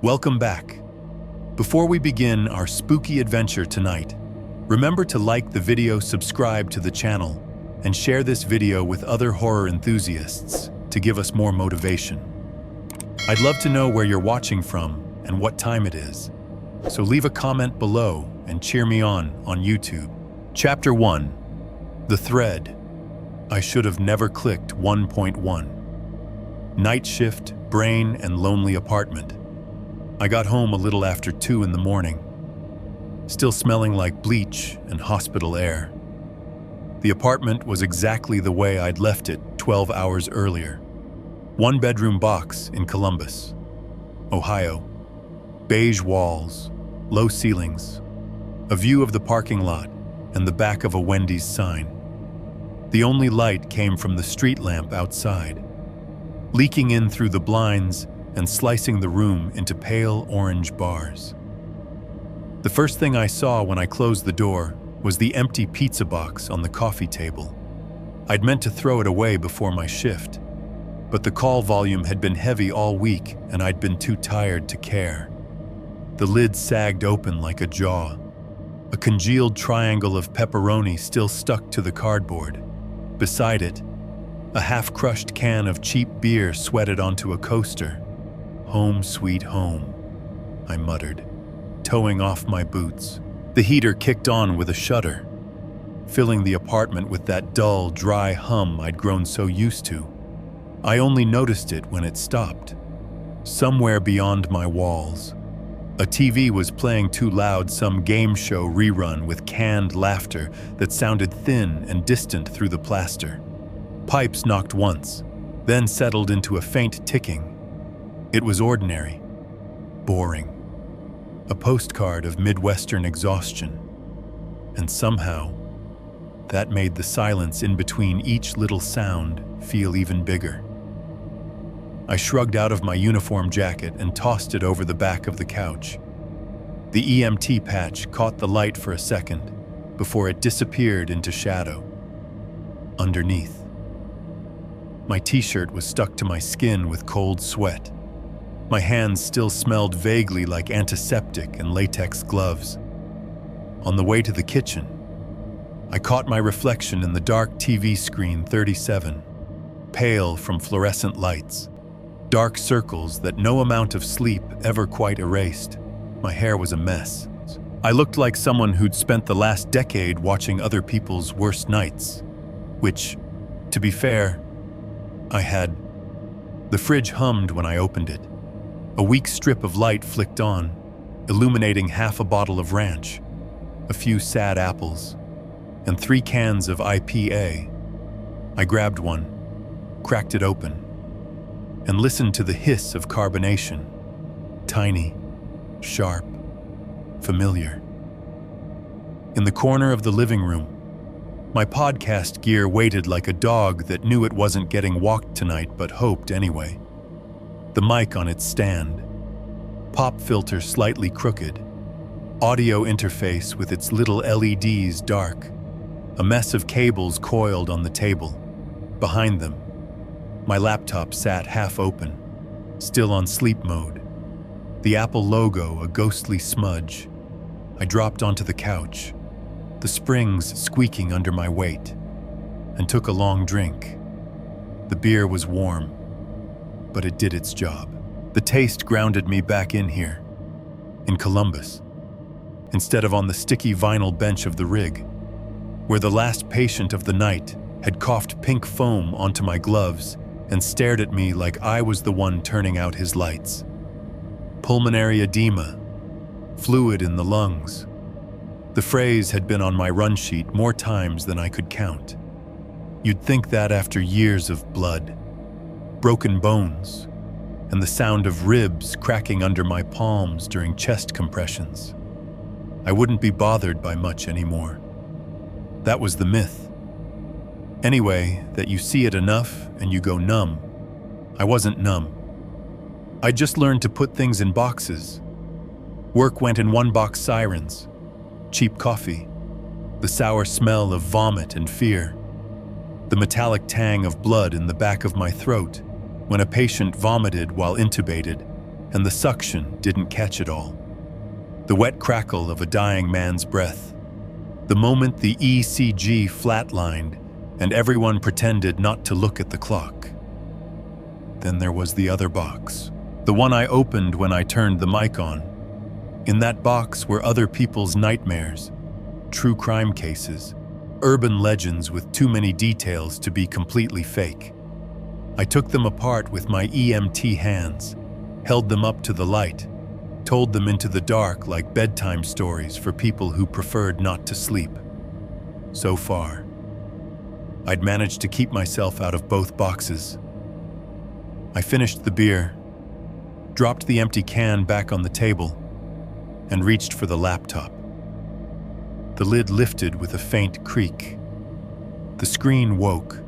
Welcome back. Before we begin our spooky adventure tonight, remember to like the video, subscribe to the channel, and share this video with other horror enthusiasts to give us more motivation. I'd love to know where you're watching from and what time it is, so leave a comment below and cheer me on YouTube. Chapter 1. The Thread. I should have never clicked 1.1. Night shift, brain, and lonely apartment. I got home a little after 2 in the morning, still smelling like bleach and hospital air. The apartment was exactly the way I'd left it 12 hours earlier. 1-bedroom box in Columbus, Ohio. Beige walls, low ceilings, a view of the parking lot and the back of a Wendy's sign. The only light came from the street lamp outside, leaking in through the blinds and slicing the room into pale orange bars. The first thing I saw when I closed the door was the empty pizza box on the coffee table. I'd meant to throw it away before my shift, but the call volume had been heavy all week and I'd been too tired to care. The lid sagged open like a jaw. A congealed triangle of pepperoni still stuck to the cardboard. Beside it, a half-crushed can of cheap beer sweated onto a coaster. "Home sweet home," I muttered, toeing off my boots. The heater kicked on with a shudder, filling the apartment with that dull, dry hum I'd grown so used to. I only noticed it when it stopped. Somewhere beyond my walls, a TV was playing too loud some game show rerun with canned laughter that sounded thin and distant through the plaster. Pipes knocked once, then settled into a faint ticking. It was ordinary, boring, a postcard of Midwestern exhaustion. And somehow, that made the silence in between each little sound feel even bigger. I shrugged out of my uniform jacket and tossed it over the back of the couch. The EMT patch caught the light for a second before it disappeared into shadow. Underneath, my t-shirt was stuck to my skin with cold sweat. My hands still smelled vaguely like antiseptic and latex gloves. On the way to the kitchen, I caught my reflection in the dark TV screen 37, pale from fluorescent lights, dark circles that no amount of sleep ever quite erased. My hair was a mess. I looked like someone who'd spent the last decade watching other people's worst nights, which, to be fair, I had. The fridge hummed when I opened it. A weak strip of light flicked on, illuminating half a bottle of ranch, a few sad apples, and 3 cans of IPA. I grabbed one, cracked it open, and listened to the hiss of carbonation. Tiny, sharp, familiar. In the corner of the living room, my podcast gear waited like a dog that knew it wasn't getting walked tonight but hoped anyway. The mic on its stand, pop filter slightly crooked, audio interface with its little LEDs dark, a mess of cables coiled on the table. Behind them, my laptop sat half open, still on sleep mode. The Apple logo a ghostly smudge. I dropped onto the couch, the springs squeaking under my weight, and took a long drink. The beer was warm, but it did its job. The taste grounded me back in here, in Columbus, instead of on the sticky vinyl bench of the rig, where the last patient of the night had coughed pink foam onto my gloves and stared at me like I was the one turning out his lights. Pulmonary edema, fluid in the lungs. The phrase had been on my run sheet more times than I could count. You'd think that after years of blood, broken bones, and the sound of ribs cracking under my palms during chest compressions, I wouldn't be bothered by much anymore. That was the myth. Anyway, that you see it enough and you go numb. I wasn't numb. I just learned to put things in boxes. Work went in 1-box sirens, cheap coffee, the sour smell of vomit and fear, the metallic tang of blood in the back of my throat when a patient vomited while intubated, and the suction didn't catch it all. The wet crackle of a dying man's breath. The moment the ECG flatlined and everyone pretended not to look at the clock. Then there was the other box, the one I opened when I turned the mic on. In that box were other people's nightmares, true crime cases, urban legends with too many details to be completely fake. I took them apart with my EMT hands, held them up to the light, told them into the dark like bedtime stories for people who preferred not to sleep. So far, I'd managed to keep myself out of both boxes. I finished the beer, dropped the empty can back on the table, and reached for the laptop. The lid lifted with a faint creak. The screen woke,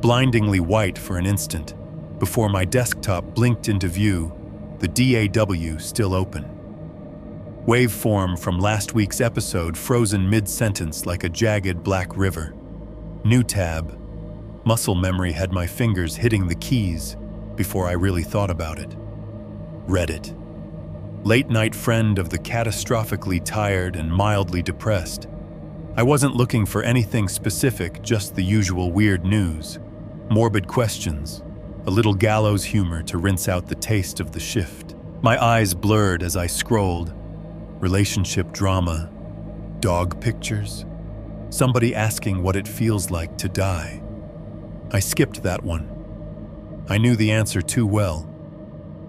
blindingly white for an instant, before my desktop blinked into view, the DAW still open. Waveform from last week's episode frozen mid-sentence like a jagged black river. New tab. Muscle memory had my fingers hitting the keys before I really thought about it. Reddit. Late-night friend of the catastrophically tired and mildly depressed. I wasn't looking for anything specific, just the usual weird news, morbid questions, a little gallows humor to rinse out the taste of the shift. My eyes blurred as I scrolled. Relationship drama, dog pictures, somebody asking what it feels like to die. I skipped that one. I knew the answer too well.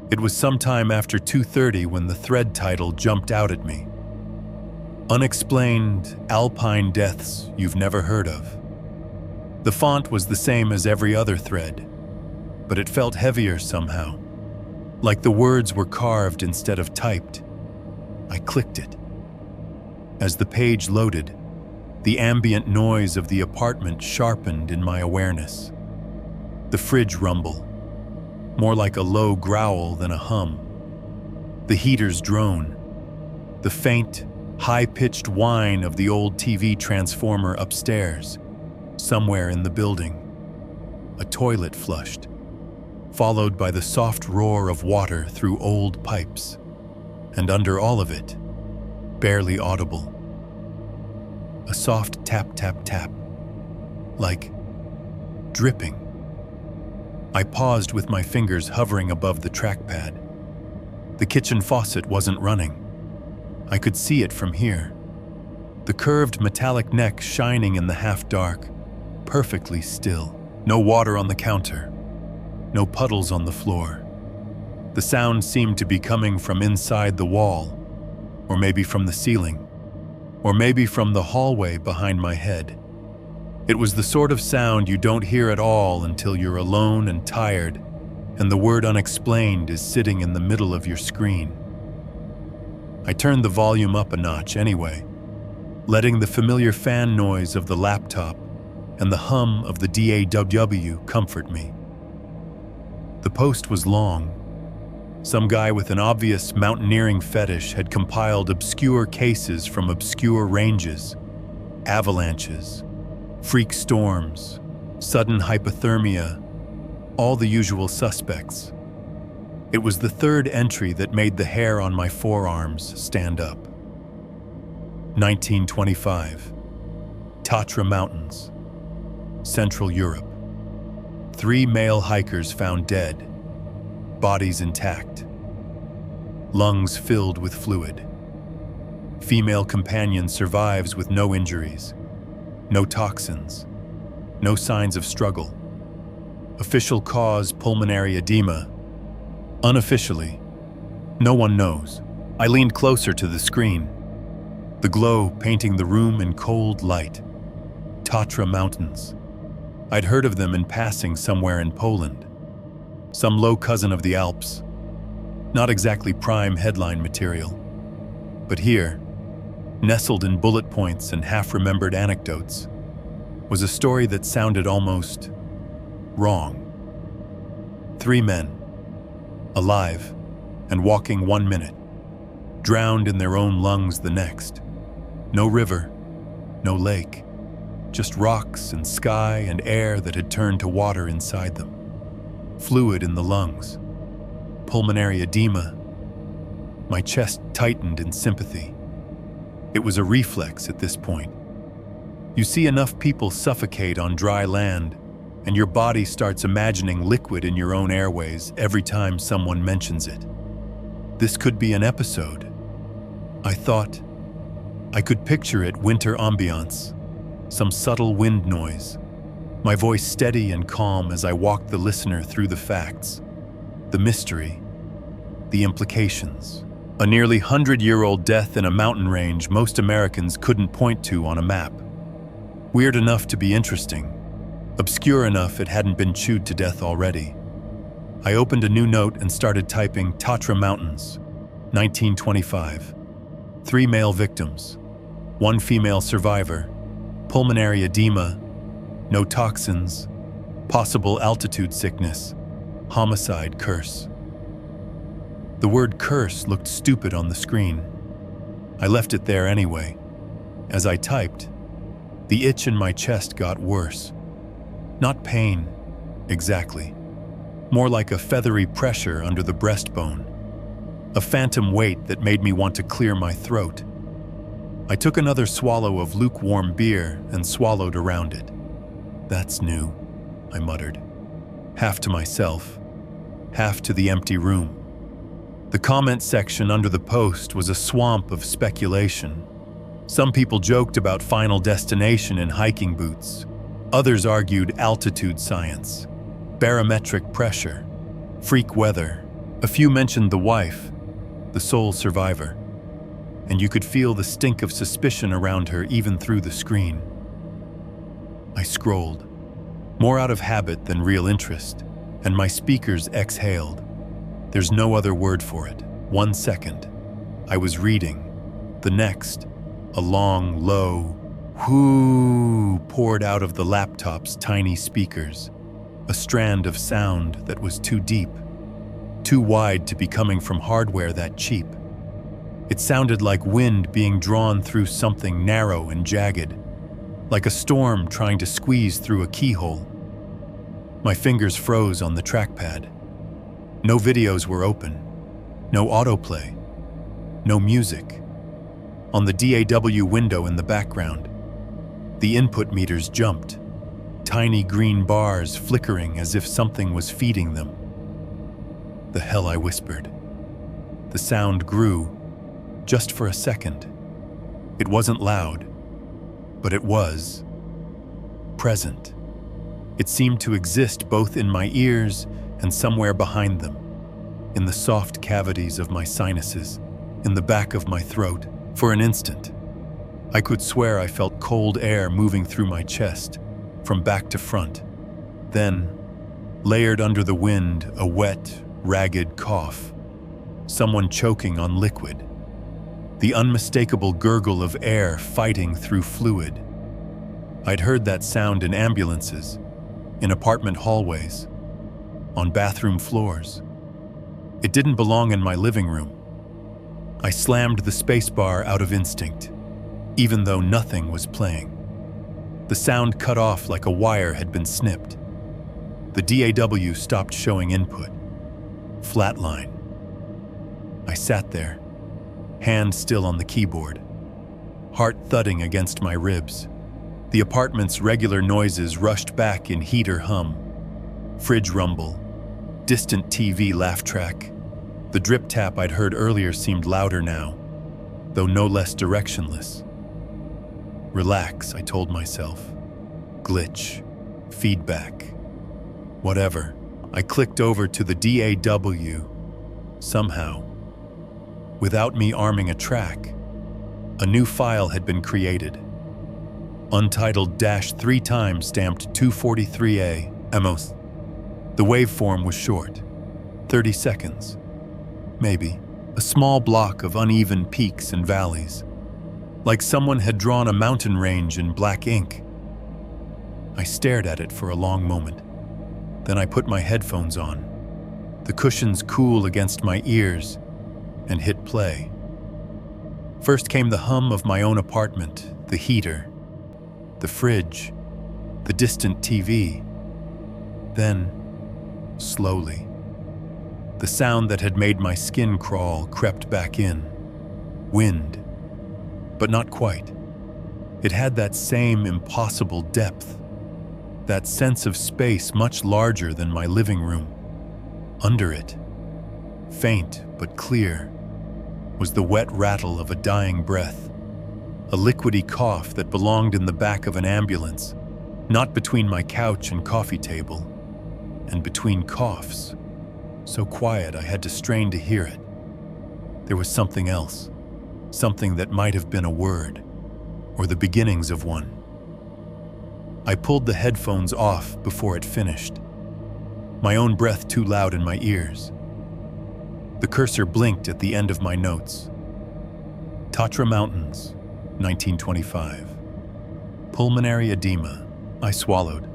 It was sometime after 2:30 when the thread title jumped out at me. Unexplained alpine deaths you've never heard of. The font was the same as every other thread, but it felt heavier somehow, like the words were carved instead of typed. I clicked it. As the page loaded, the ambient noise of the apartment sharpened in my awareness. The fridge rumble, more like a low growl than a hum. The heater's drone, the faint, high-pitched whine of the old TV transformer upstairs, somewhere in the building. A toilet flushed, followed by the soft roar of water through old pipes, and under all of it, barely audible, a soft tap, tap, tap, like dripping. I paused with my fingers hovering above the trackpad. The kitchen faucet wasn't running. I could see it from here. The curved metallic neck shining in the half-dark, perfectly still. No water on the counter. No puddles on the floor. The sound seemed to be coming from inside the wall, or maybe from the ceiling, or maybe from the hallway behind my head. It was the sort of sound you don't hear at all until you're alone and tired, and the word unexplained is sitting in the middle of your screen. I turned the volume up a notch anyway, letting the familiar fan noise of the laptop and the hum of the DAW comfort me. The post was long. Some guy with an obvious mountaineering fetish had compiled obscure cases from obscure ranges, avalanches, freak storms, sudden hypothermia, all the usual suspects. It was the third entry that made the hair on my forearms stand up. 1925. Tatra Mountains, Central Europe. 3 male hikers found dead, bodies intact, lungs filled with fluid. Female companion survives with no injuries, no toxins, no signs of struggle. Official cause pulmonary edema. Unofficially, no one knows. I leaned closer to the screen, the glow painting the room in cold light. Tatra Mountains. I'd heard of them in passing somewhere in Poland. Some low cousin of the Alps. Not exactly prime headline material. But here, nestled in bullet points and half-remembered anecdotes, was a story that sounded almost wrong. 3 men, alive and walking 1 minute, drowned in their own lungs the next. No river, no lake, just rocks and sky and air that had turned to water inside them. Fluid in the lungs, pulmonary edema. My chest tightened in sympathy. It was a reflex at this point. You see enough people suffocate on dry land, and your body starts imagining liquid in your own airways every time someone mentions it. This could be an episode. I thought. I could picture it: winter ambiance, some subtle wind noise, my voice steady and calm as I walked the listener through the facts, the mystery, the implications. A nearly 100-year-old death in a mountain range most Americans couldn't point to on a map. Weird enough to be interesting, obscure enough it hadn't been chewed to death already. I opened a new note and started typing Tatra Mountains, 1925. 3 male victims, 1 female survivor, pulmonary edema, no toxins, possible altitude sickness, homicide curse. The word curse looked stupid on the screen. I left it there anyway. As I typed, the itch in my chest got worse. Not pain, exactly. More like a feathery pressure under the breastbone. A phantom weight that made me want to clear my throat. I took another swallow of lukewarm beer and swallowed around it. "That's new," I muttered. Half to myself, half to the empty room. The comment section under the post was a swamp of speculation. Some people joked about Final Destination in hiking boots. Others argued altitude science, barometric pressure, freak weather. A few mentioned the wife, the sole survivor, and you could feel the stink of suspicion around her even through the screen. I scrolled, more out of habit than real interest, and my speakers exhaled. There's no other word for it. 1 second, I was reading. The next, a long, low whoo poured out of the laptop's tiny speakers, a strand of sound that was too deep, too wide to be coming from hardware that cheap. It sounded like wind being drawn through something narrow and jagged, like a storm trying to squeeze through a keyhole. My fingers froze on the trackpad. No videos were open, no autoplay, no music. On the DAW window in the background, the input meters jumped, tiny green bars flickering as if something was feeding them. "The hell," I whispered. The sound grew, just for a second. It wasn't loud, but it was present. It seemed to exist both in my ears and somewhere behind them, in the soft cavities of my sinuses, in the back of my throat. For an instant, I could swear I felt cold air moving through my chest, from back to front. Then, layered under the wind, a wet, ragged cough. Someone choking on liquid. The unmistakable gurgle of air fighting through fluid. I'd heard that sound in ambulances, in apartment hallways, on bathroom floors. It didn't belong in my living room. I slammed the spacebar out of instinct, even though nothing was playing. The sound cut off like a wire had been snipped. The DAW stopped showing input. Flatline. I sat there, hand still on the keyboard, heart thudding against my ribs. The apartment's regular noises rushed back in heater hum. Fridge rumble, distant TV laugh track. The drip tap I'd heard earlier seemed louder now, though no less directionless. Relax, I told myself. Glitch, feedback, whatever. I clicked over to the DAW. Somehow, without me arming a track, a new file had been created. Untitled -3 times stamped 243A, Emos. The waveform was short, 30 seconds. Maybe, a small block of uneven peaks and valleys, like someone had drawn a mountain range in black ink. I stared at it for a long moment. Then I put my headphones on, the cushions cool against my ears, and hit play. First came the hum of my own apartment, the heater, the fridge, the distant TV. Then, slowly, The sound that had made my skin crawl crept back in. Wind, but not quite. It had that same impossible depth, that sense of space much larger than my living room. Under it, faint but clear, was the wet rattle of a dying breath, a liquidy cough that belonged in the back of an ambulance, not between my couch and coffee table, and between coughs, so quiet I had to strain to hear it. There was something else, something that might have been a word, or the beginnings of one. I pulled the headphones off before it finished, my own breath too loud in my ears. The cursor blinked at the end of my notes. Tatra Mountains, 1925. Pulmonary edema, I swallowed,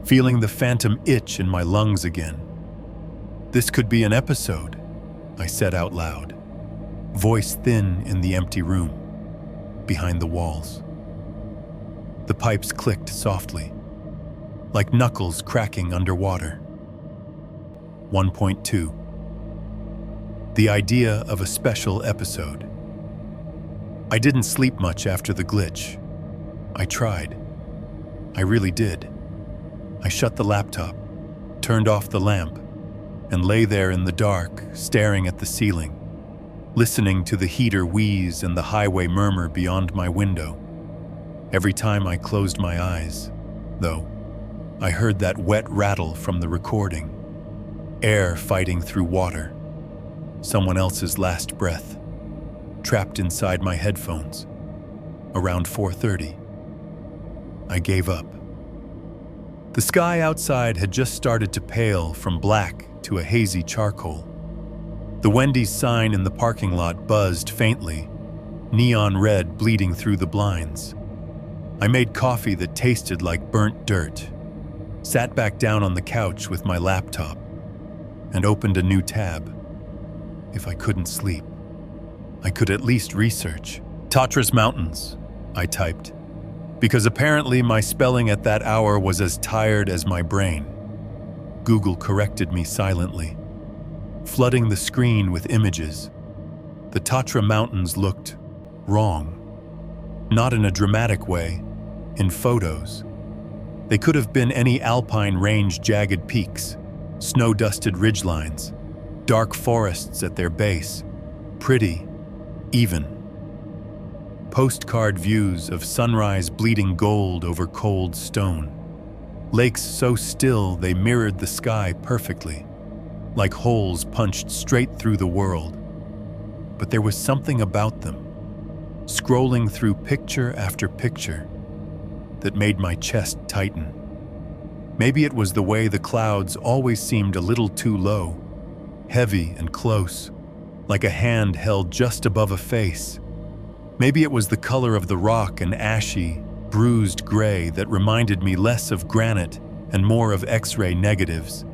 feeling the phantom itch in my lungs again. This could be an episode, I said out loud, voice thin in the empty room, behind the walls. The pipes clicked softly, like knuckles cracking underwater. 1.2. The idea of a special episode. I didn't sleep much after the glitch. I tried. I really did. I shut the laptop, turned off the lamp, and lay there in the dark, staring at the ceiling, listening to the heater wheeze and the highway murmur beyond my window. Every time I closed my eyes, though, I heard that wet rattle from the recording, air fighting through water, someone else's last breath, trapped inside my headphones. Around 4:30, I gave up. The sky outside had just started to pale from black to a hazy charcoal. The Wendy's sign in the parking lot buzzed faintly, neon red bleeding through the blinds. I made coffee that tasted like burnt dirt, sat back down on the couch with my laptop, and opened a new tab. If I couldn't sleep, I could at least research. Tatra's Mountains, I typed, because apparently my spelling at that hour was as tired as my brain. Google corrected me silently, flooding the screen with images. The Tatra Mountains looked wrong, not in a dramatic way, in photos. They could have been any alpine range jagged peaks, snow-dusted ridgelines, dark forests at their base, pretty, even. Postcard views of sunrise bleeding gold over cold stone. Lakes so still they mirrored the sky perfectly, like holes punched straight through the world. But there was something about them, scrolling through picture after picture, that made my chest tighten. Maybe it was the way the clouds always seemed a little too low, heavy and close, like a hand held just above a face. Maybe it was the color of the rock, an ashy, bruised gray that reminded me less of granite and more of X-ray negatives.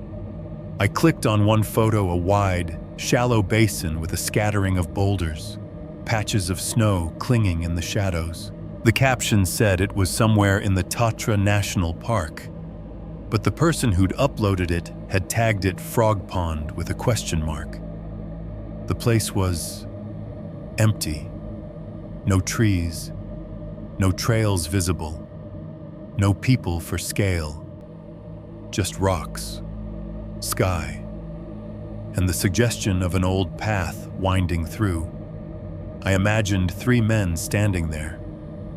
I clicked on one photo, a wide, shallow basin with a scattering of boulders, patches of snow clinging in the shadows. The caption said it was somewhere in the Tatra National Park, but the person who'd uploaded it had tagged it Frog Pond with a question mark. The place was empty. No trees, no trails visible, no people for scale, just rocks, sky, and the suggestion of an old path winding through. I imagined 3 men standing there,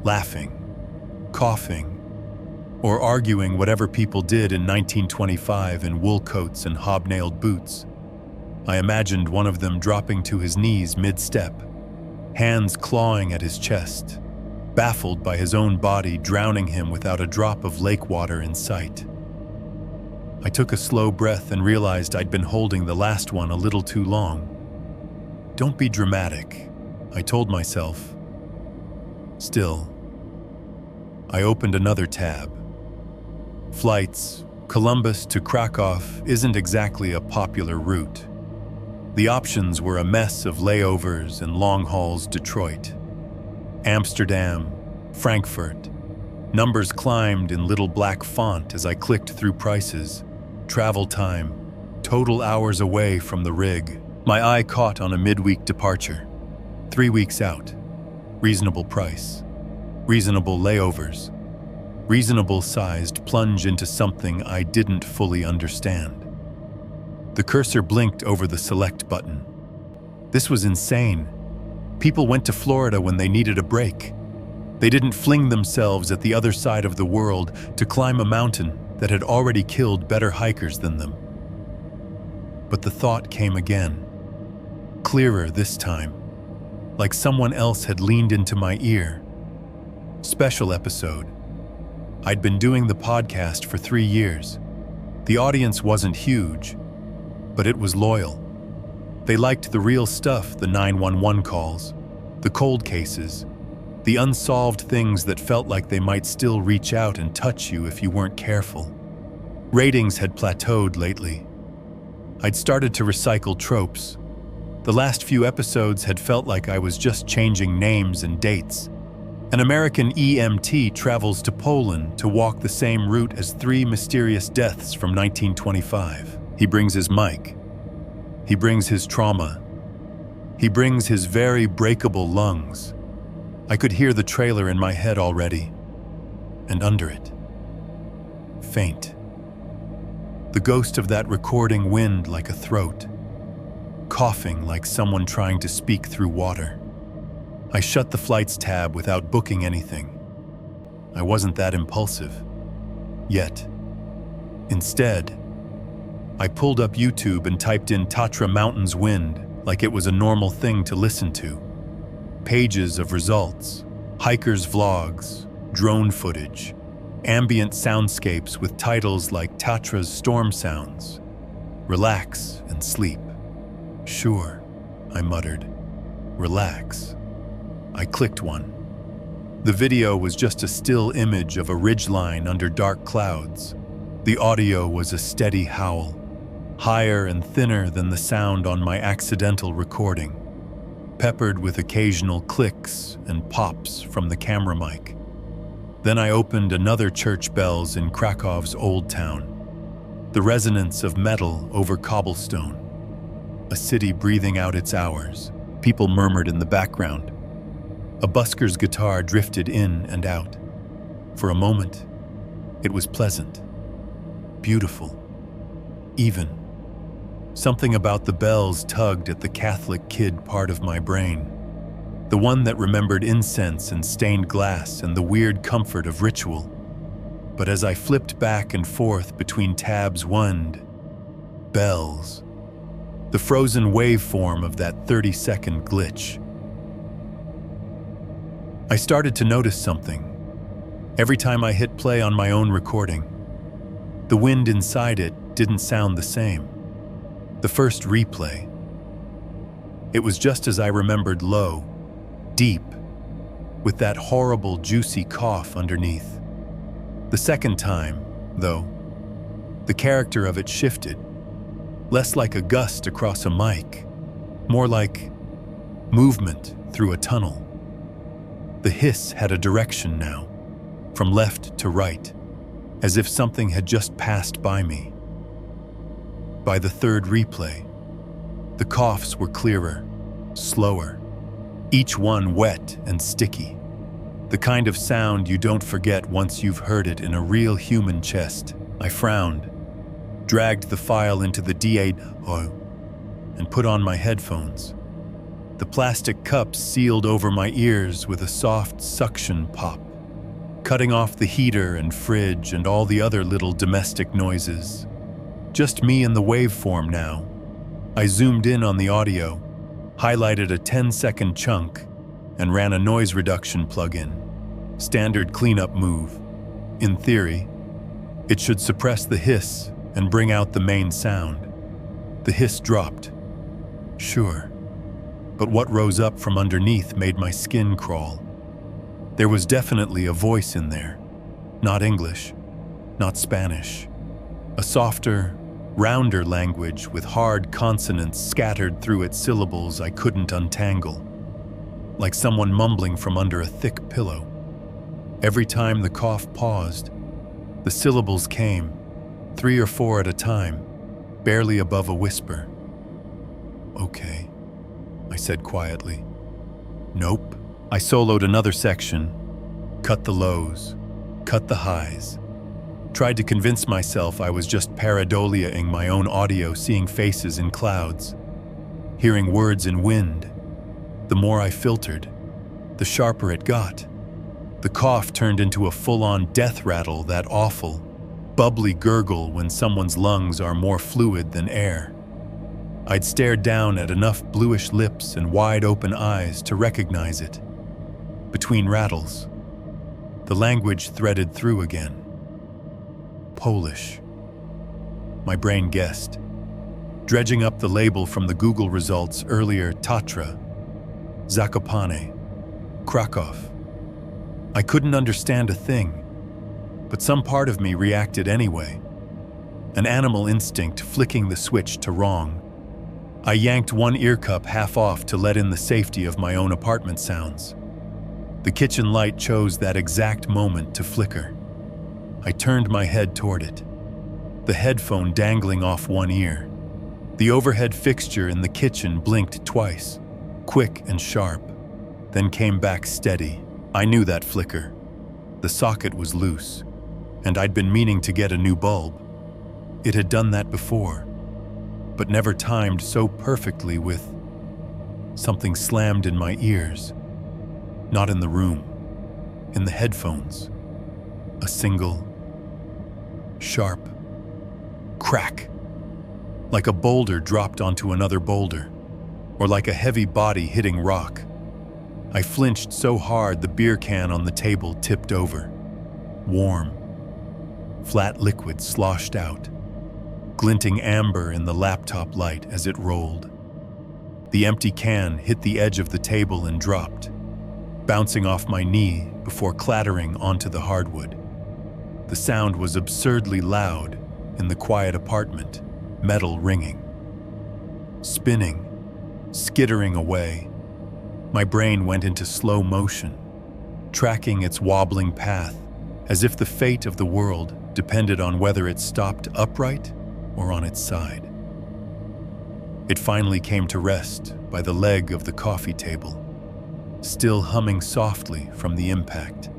laughing, coughing, or arguing whatever people did in 1925 in wool coats and hobnailed boots. I imagined one of them dropping to his knees mid-step, hands clawing at his chest, baffled by his own body drowning him without a drop of lake water in sight. I took a slow breath and realized I'd been holding the last one a little too long. Don't be dramatic, I told myself. Still, I opened another tab. Flights, Columbus to Krakow isn't exactly a popular route. The options were a mess of layovers and long hauls Detroit, Amsterdam, Frankfurt. Numbers climbed in little black font as I clicked through prices, travel time, total hours away from the rig. My eye caught on a midweek departure. 3 weeks out. Reasonable price. Reasonable layovers. Reasonable-sized plunge into something I didn't fully understand. The cursor blinked over the select button. This was insane. People went to Florida when they needed a break. They didn't fling themselves at the other side of the world to climb a mountain that had already killed better hikers than them. But the thought came again. Clearer this time. Like someone else had leaned into my ear. Special episode. I'd been doing the podcast for 3 years. The audience wasn't huge, but it was loyal. They liked the real stuff, the 911 calls, the cold cases, the unsolved things that felt like they might still reach out and touch you if you weren't careful. Ratings had plateaued lately. I'd started to recycle tropes. The last few episodes had felt like I was just changing names and dates. An American EMT travels to Poland to walk the same route as 3 mysterious deaths from 1925. He brings his mic. He brings his trauma. He brings his very breakable lungs. I could hear the trailer in my head already. And under it, faint. The ghost of that recording wind like a throat, coughing like someone trying to speak through water. I shut the flights tab without booking anything. I wasn't that impulsive. Yet. Instead, I pulled up YouTube and typed in Tatra Mountains Wind like it was a normal thing to listen to. Pages of results, hikers' vlogs, drone footage, ambient soundscapes with titles like Tatra's Storm Sounds. Relax and sleep. Sure, I muttered. Relax. I clicked one. The video was just a still image of a ridgeline under dark clouds. The audio was a steady howl, higher and thinner than the sound on my accidental recording, peppered with occasional clicks and pops from the camera mic. Then I opened another church bells in Krakow's Old Town, the resonance of metal over cobblestone, a city breathing out its hours. People murmured in the background. A busker's guitar drifted in and out. For a moment, it was pleasant, beautiful, even. Something about the bells tugged at the Catholic kid part of my brain, the one that remembered incense and stained glass and the weird comfort of ritual. But as I flipped back and forth between tabs, bells, the frozen waveform of that 30-second glitch. I started to notice something. Every time I hit play on my own recording, the wind inside it didn't sound the same. The first replay, it was just as I remembered, low, deep, with that horrible juicy cough underneath. The second time, though, the character of it shifted, less like a gust across a mic, more like movement through a tunnel. The hiss had a direction now, from left to right, as if something had just passed by me. By the third replay, the coughs were clearer, slower, each one wet and sticky, the kind of sound you don't forget once you've heard it in a real human chest. I frowned, dragged the file into the DAW, and put on my headphones. The plastic cups sealed over my ears with a soft suction pop, cutting off the heater and fridge and all the other little domestic noises. Just me and the waveform now. I zoomed in on the audio, highlighted a 10-second chunk, and ran a noise reduction plugin. Standard cleanup move. In theory, it should suppress the hiss and bring out the main sound. The hiss dropped. Sure. But what rose up from underneath made my skin crawl. There was definitely a voice in there. Not English, not Spanish. A softer, rounder language with hard consonants scattered through its syllables I couldn't untangle. Like someone mumbling from under a thick pillow. Every time the cough paused, the syllables came, 3 or 4 at a time, barely above a whisper. "Okay," I said quietly. "Nope." I soloed another section, cut the lows, cut the highs. Tried to convince myself I was just pareidolia-ing my own audio, seeing faces in clouds, hearing words in wind. The more I filtered, the sharper it got. The cough turned into a full-on death rattle, that awful, bubbly gurgle when someone's lungs are more fluid than air. I'd stared down at enough bluish lips and wide-open eyes to recognize it. Between rattles, the language threaded through again. Polish. My brain guessed, dredging up the label from the Google results earlier: Tatra, Zakopane, Krakow. I couldn't understand a thing, but some part of me reacted anyway. An animal instinct flicking the switch to wrong. I yanked one ear cup half off to let in the safety of my own apartment sounds. The kitchen light chose that exact moment to flicker. I turned my head toward it, the headphone dangling off one ear. The overhead fixture in the kitchen blinked twice, quick and sharp, then came back steady. I knew that flicker. The socket was loose, and I'd been meaning to get a new bulb. It had done that before, but never timed so perfectly. With something slammed in my ears. Not in the room, in the headphones. A single, sharp crack. Like a boulder dropped onto another boulder, or like a heavy body hitting rock. I flinched so hard the beer can on the table tipped over. Warm, flat liquid sloshed out, glinting amber in the laptop light as it rolled. The empty can hit the edge of the table and dropped, bouncing off my knee before clattering onto the hardwood. The sound was absurdly loud in the quiet apartment, metal ringing. Spinning, skittering away, my brain went into slow motion, tracking its wobbling path as if the fate of the world depended on whether it stopped upright or on its side. It finally came to rest by the leg of the coffee table, still humming softly from the impact.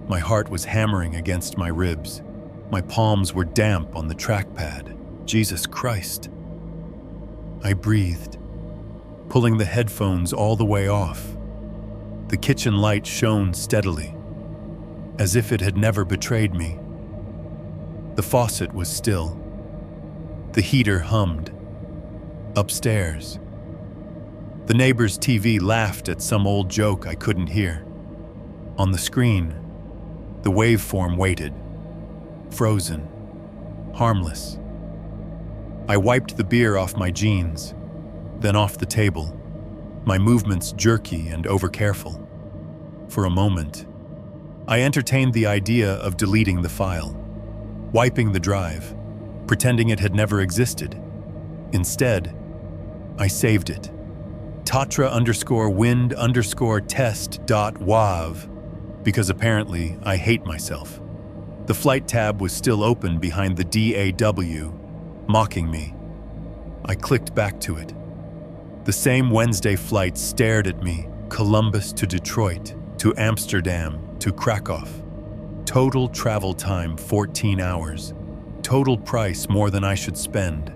My heart was hammering against my ribs. My palms were damp on the trackpad. Jesus Christ. I breathed, pulling the headphones all the way off. The kitchen light shone steadily, as if it had never betrayed me. The faucet was still. The heater hummed. Upstairs, the neighbor's TV laughed at some old joke I couldn't hear. On the screen, the waveform waited, frozen, harmless. I wiped the beer off my jeans, then off the table, my movements jerky and overcareful. For a moment, I entertained the idea of deleting the file, wiping the drive, pretending it had never existed. Instead, I saved it. Tatra_wind_test.wav, because apparently I hate myself. The flight tab was still open behind the DAW, mocking me. I clicked back to it. The same Wednesday flight stared at me, Columbus to Detroit, to Amsterdam, to Krakow. Total travel time 14 hours. Total price more than I should spend.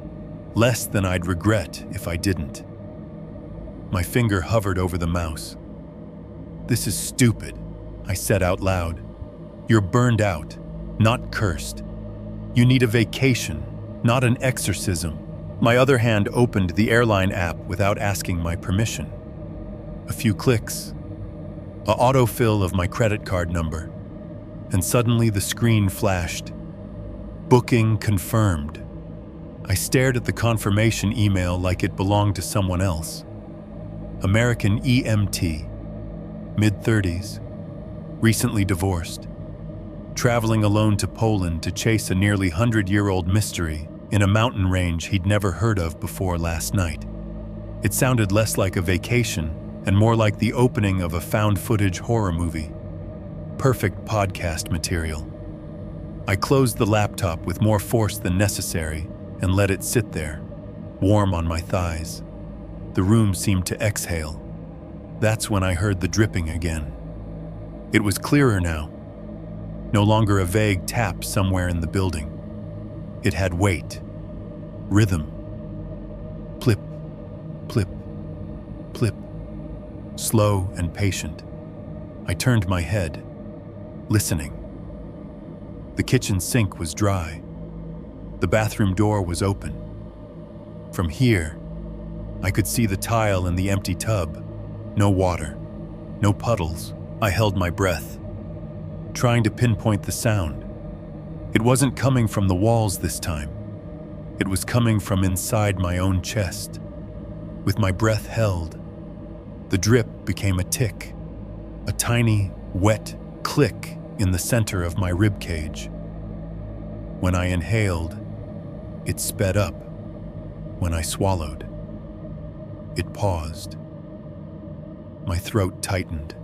Less than I'd regret if I didn't. My finger hovered over the mouse. "This is stupid," I said out loud. "You're burned out, not cursed. You need a vacation, not an exorcism." My other hand opened the airline app without asking my permission. A few clicks, an autofill of my credit card number, and suddenly the screen flashed. Booking confirmed. I stared at the confirmation email like it belonged to someone else. American EMT, mid-30s, recently divorced, traveling alone to Poland to chase a nearly 100-year-old mystery in a mountain range he'd never heard of before last night. It sounded less like a vacation and more like the opening of a found-footage horror movie. Perfect podcast material. I closed the laptop with more force than necessary and let it sit there, warm on my thighs. The room seemed to exhale. That's when I heard the dripping again. It was clearer now, no longer a vague tap somewhere in the building. It had weight, rhythm. Plip, plip, plip. Slow and patient. I turned my head, listening. The kitchen sink was dry. The bathroom door was open. From here, I could see the tile in the empty tub. No water, no puddles. I held my breath, trying to pinpoint the sound. It wasn't coming from the walls this time. It was coming from inside my own chest. With my breath held, the drip became a tick, a tiny, wet click in the center of my rib cage. When I inhaled, it sped up. When I swallowed, it paused. My throat tightened.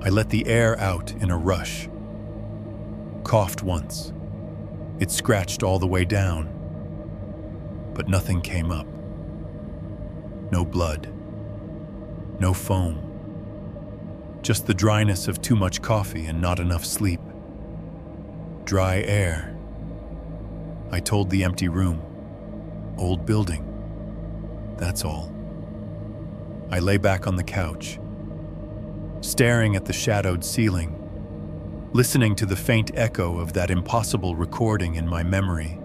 I let the air out in a rush. Coughed once. It scratched all the way down, but nothing came up. No blood. No foam. Just the dryness of too much coffee and not enough sleep. Dry air. I told the empty room. Old building. That's all. I lay back on the couch, staring at the shadowed ceiling, listening to the faint echo of that impossible recording in my memory,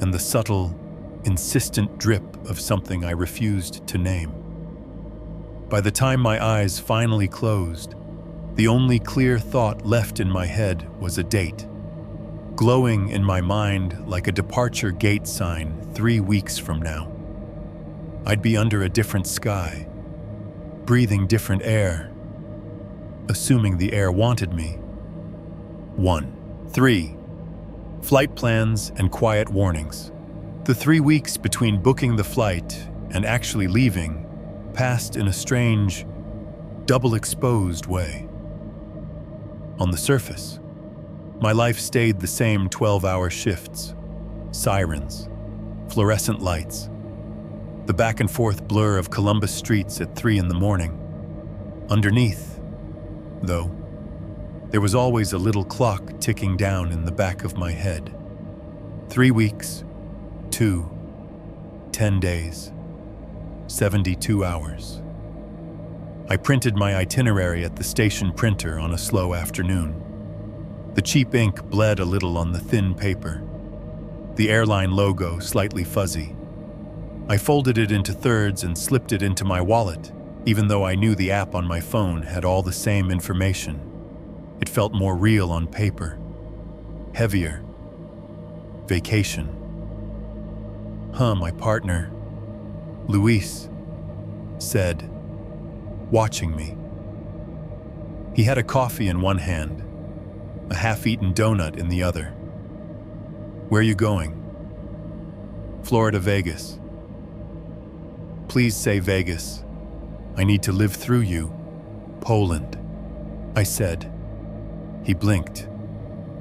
and the subtle, insistent drip of something I refused to name. By the time my eyes finally closed, the only clear thought left in my head was a date, glowing in my mind like a departure gate sign 3 weeks from now. I'd be under a different sky, breathing different air, assuming the air wanted me. 3. Flight plans and quiet warnings. The 3 weeks between booking the flight and actually leaving passed in a strange, double-exposed way. On the surface, my life stayed the same 12-hour shifts, sirens, fluorescent lights, the back-and-forth blur of Columbus streets at 3 in the morning. Underneath, though, there was always a little clock ticking down in the back of my head. 3 weeks, 2, 10 days, 72 hours. I printed my itinerary at the station printer on a slow afternoon. The cheap ink bled a little on the thin paper, the airline logo slightly fuzzy. I folded it into thirds and slipped it into my wallet, even though I knew the app on my phone had all the same information. It felt more real on paper, heavier. Vacation. My partner, Luis, said, watching me. He had a coffee in one hand, a half-eaten donut in the other. Where are you going? Florida, Vegas. Please say Vegas. I need to live through you. Poland, I said. He blinked,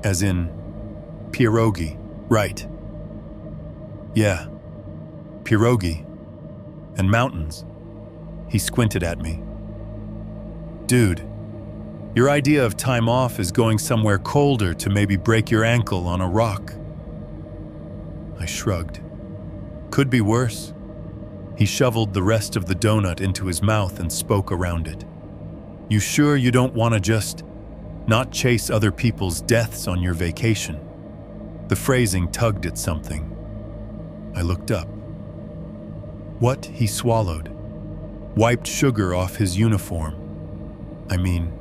as in, pierogi, right? Yeah, pierogi, and mountains. He squinted at me. Dude, your idea of time off is going somewhere colder to maybe break your ankle on a rock. I shrugged. Could be worse. He shoveled the rest of the donut into his mouth and spoke around it. You sure you don't want to just not chase other people's deaths on your vacation? The phrasing tugged at something. I looked up. What? He swallowed, wiped sugar off his uniform. I mean,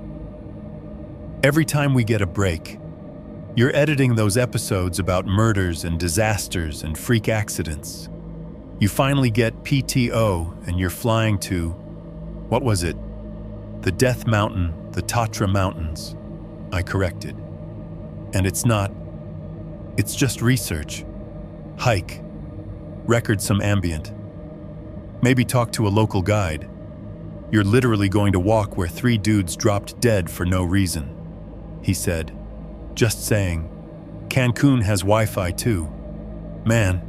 every time we get a break, you're editing those episodes about murders and disasters and freak accidents. You finally get PTO and you're flying to, what was it? The Death Mountain, the Tatra Mountains, I corrected. And it's just research. Hike. Record some ambient. Maybe talk to a local guide. You're literally going to walk where 3 dudes dropped dead for no reason, he said. Just saying. Cancun has Wi-Fi too. Man,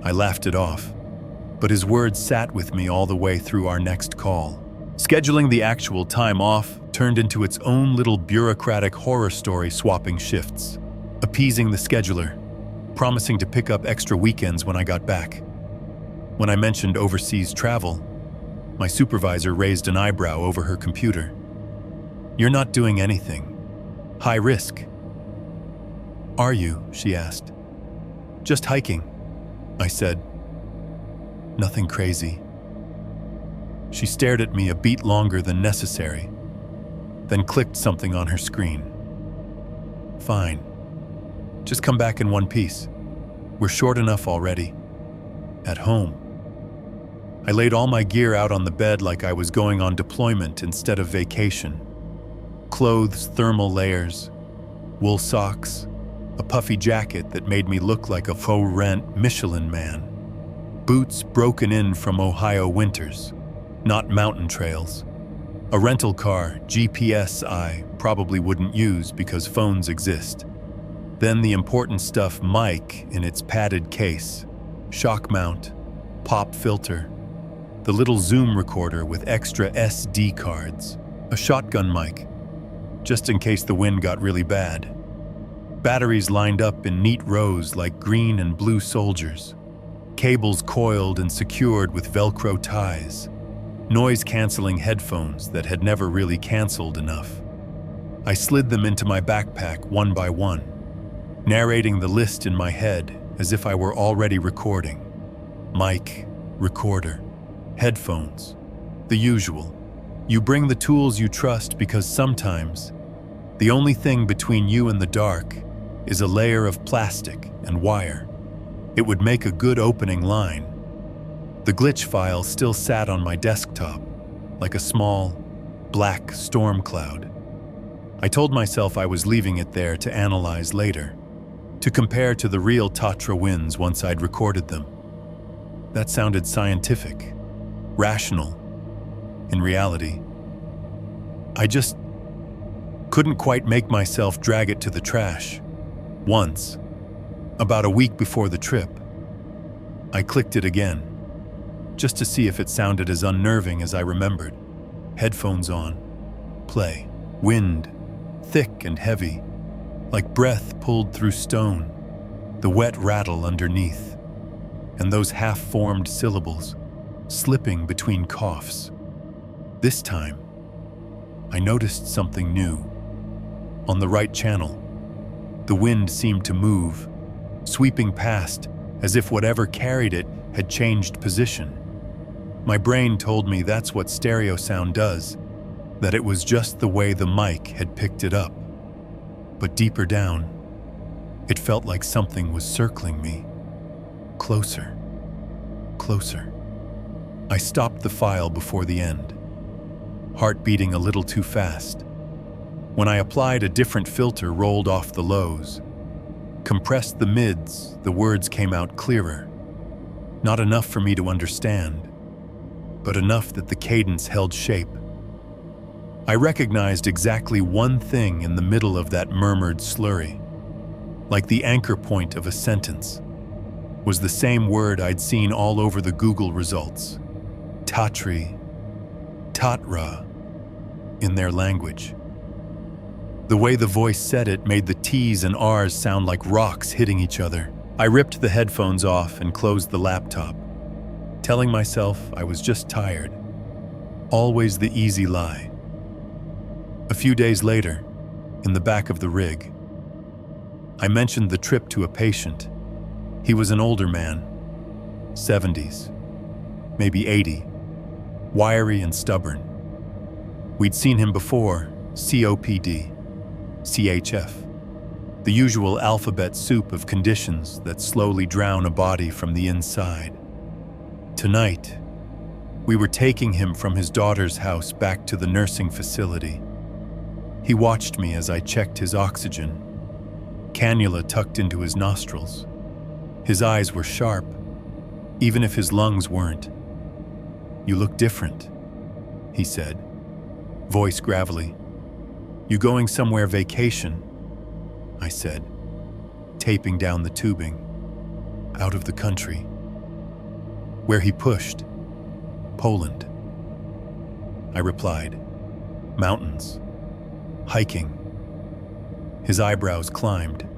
I laughed it off, but his words sat with me all the way through our next call. Scheduling the actual time off turned into its own little bureaucratic horror story, swapping shifts, appeasing the scheduler, promising to pick up extra weekends when I got back. When I mentioned overseas travel, my supervisor raised an eyebrow over her computer. "You're not doing anything. High risk." "Are you?" she asked. "Just hiking," I said. "Nothing crazy." She stared at me a beat longer than necessary, then clicked something on her screen. "Fine. Just come back in one piece. We're short enough already. At home." I laid all my gear out on the bed like I was going on deployment instead of vacation. Clothes, thermal layers, wool socks, a puffy jacket that made me look like a faux-rent Michelin man, boots broken in from Ohio winters, not mountain trails, a rental car, GPS I probably wouldn't use because phones exist. Then the important stuff, mic in its padded case, shock mount, pop filter, the little Zoom recorder with extra SD cards, a shotgun mic, just in case the wind got really bad. Batteries lined up in neat rows like green and blue soldiers, cables coiled and secured with Velcro ties, noise-canceling headphones that had never really canceled enough. I slid them into my backpack one by one, narrating the list in my head as if I were already recording. Mic, recorder, headphones, the usual. You bring the tools you trust because sometimes the only thing between you and the dark is a layer of plastic and wire. It would make a good opening line. The glitch file still sat on my desktop, like a small, black storm cloud. I told myself I was leaving it there to analyze later, to compare to the real Tatra winds once I'd recorded them. That sounded scientific, rational. In reality, I just couldn't quite make myself drag it to the trash. Once, about a week before the trip, I clicked it again, just to see if it sounded as unnerving as I remembered. Headphones on, play, wind, thick and heavy, like breath pulled through stone, the wet rattle underneath, and those half-formed syllables slipping between coughs. This time, I noticed something new. On the right channel, the wind seemed to move, sweeping past as if whatever carried it had changed position. My brain told me that's what stereo sound does, that it was just the way the mic had picked it up. But deeper down, it felt like something was circling me. Closer, closer. I stopped the file before the end, heart beating a little too fast. When I applied a different filter, rolled off the lows, compressed the mids, the words came out clearer. Not enough for me to understand, but enough that the cadence held shape. I recognized exactly one thing in the middle of that murmured slurry, like the anchor point of a sentence, was the same word I'd seen all over the Google results. Tatri, Tatra, in their language. The way the voice said it made the T's and R's sound like rocks hitting each other. I ripped the headphones off and closed the laptop, telling myself I was just tired. Always the easy lie. A few days later, in the back of the rig, I mentioned the trip to a patient. He was an older man, 70s, maybe 80, wiry and stubborn. We'd seen him before, COPD, CHF, the usual alphabet soup of conditions that slowly drown a body from the inside. Tonight, we were taking him from his daughter's house back to the nursing facility. He watched me as I checked his oxygen, cannula tucked into his nostrils. His eyes were sharp, even if his lungs weren't. "You look different," he said, voice gravelly. "You going somewhere vacation?" I said, taping down the tubing. "Out of the country." Where he pushed. Poland. I replied. Mountains. Hiking. His eyebrows climbed.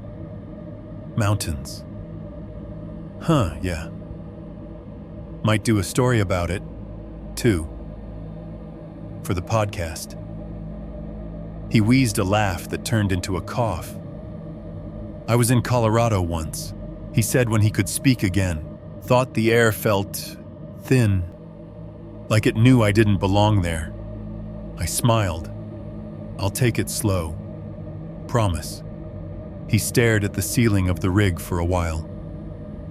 Mountains. Huh, yeah. Might do a story about it, too. For the podcast. He wheezed a laugh that turned into a cough. I was in Colorado once, he said when he could speak again. Thought the air felt thin, like it knew I didn't belong there. I smiled. I'll take it slow. Promise. He stared at the ceiling of the rig for a while,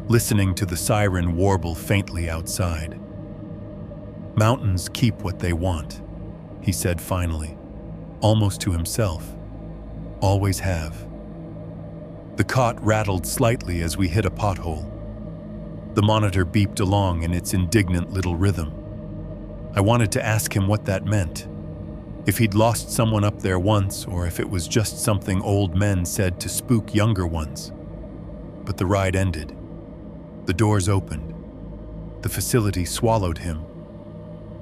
listening to the siren warble faintly outside. Mountains keep what they want, he said finally, almost to himself. Always have. The cot rattled slightly as we hit a pothole. The monitor beeped along in its indignant little rhythm. I wanted to ask him what that meant. If he'd lost someone up there once, or if it was just something old men said to spook younger ones. But the ride ended. The doors opened. The facility swallowed him.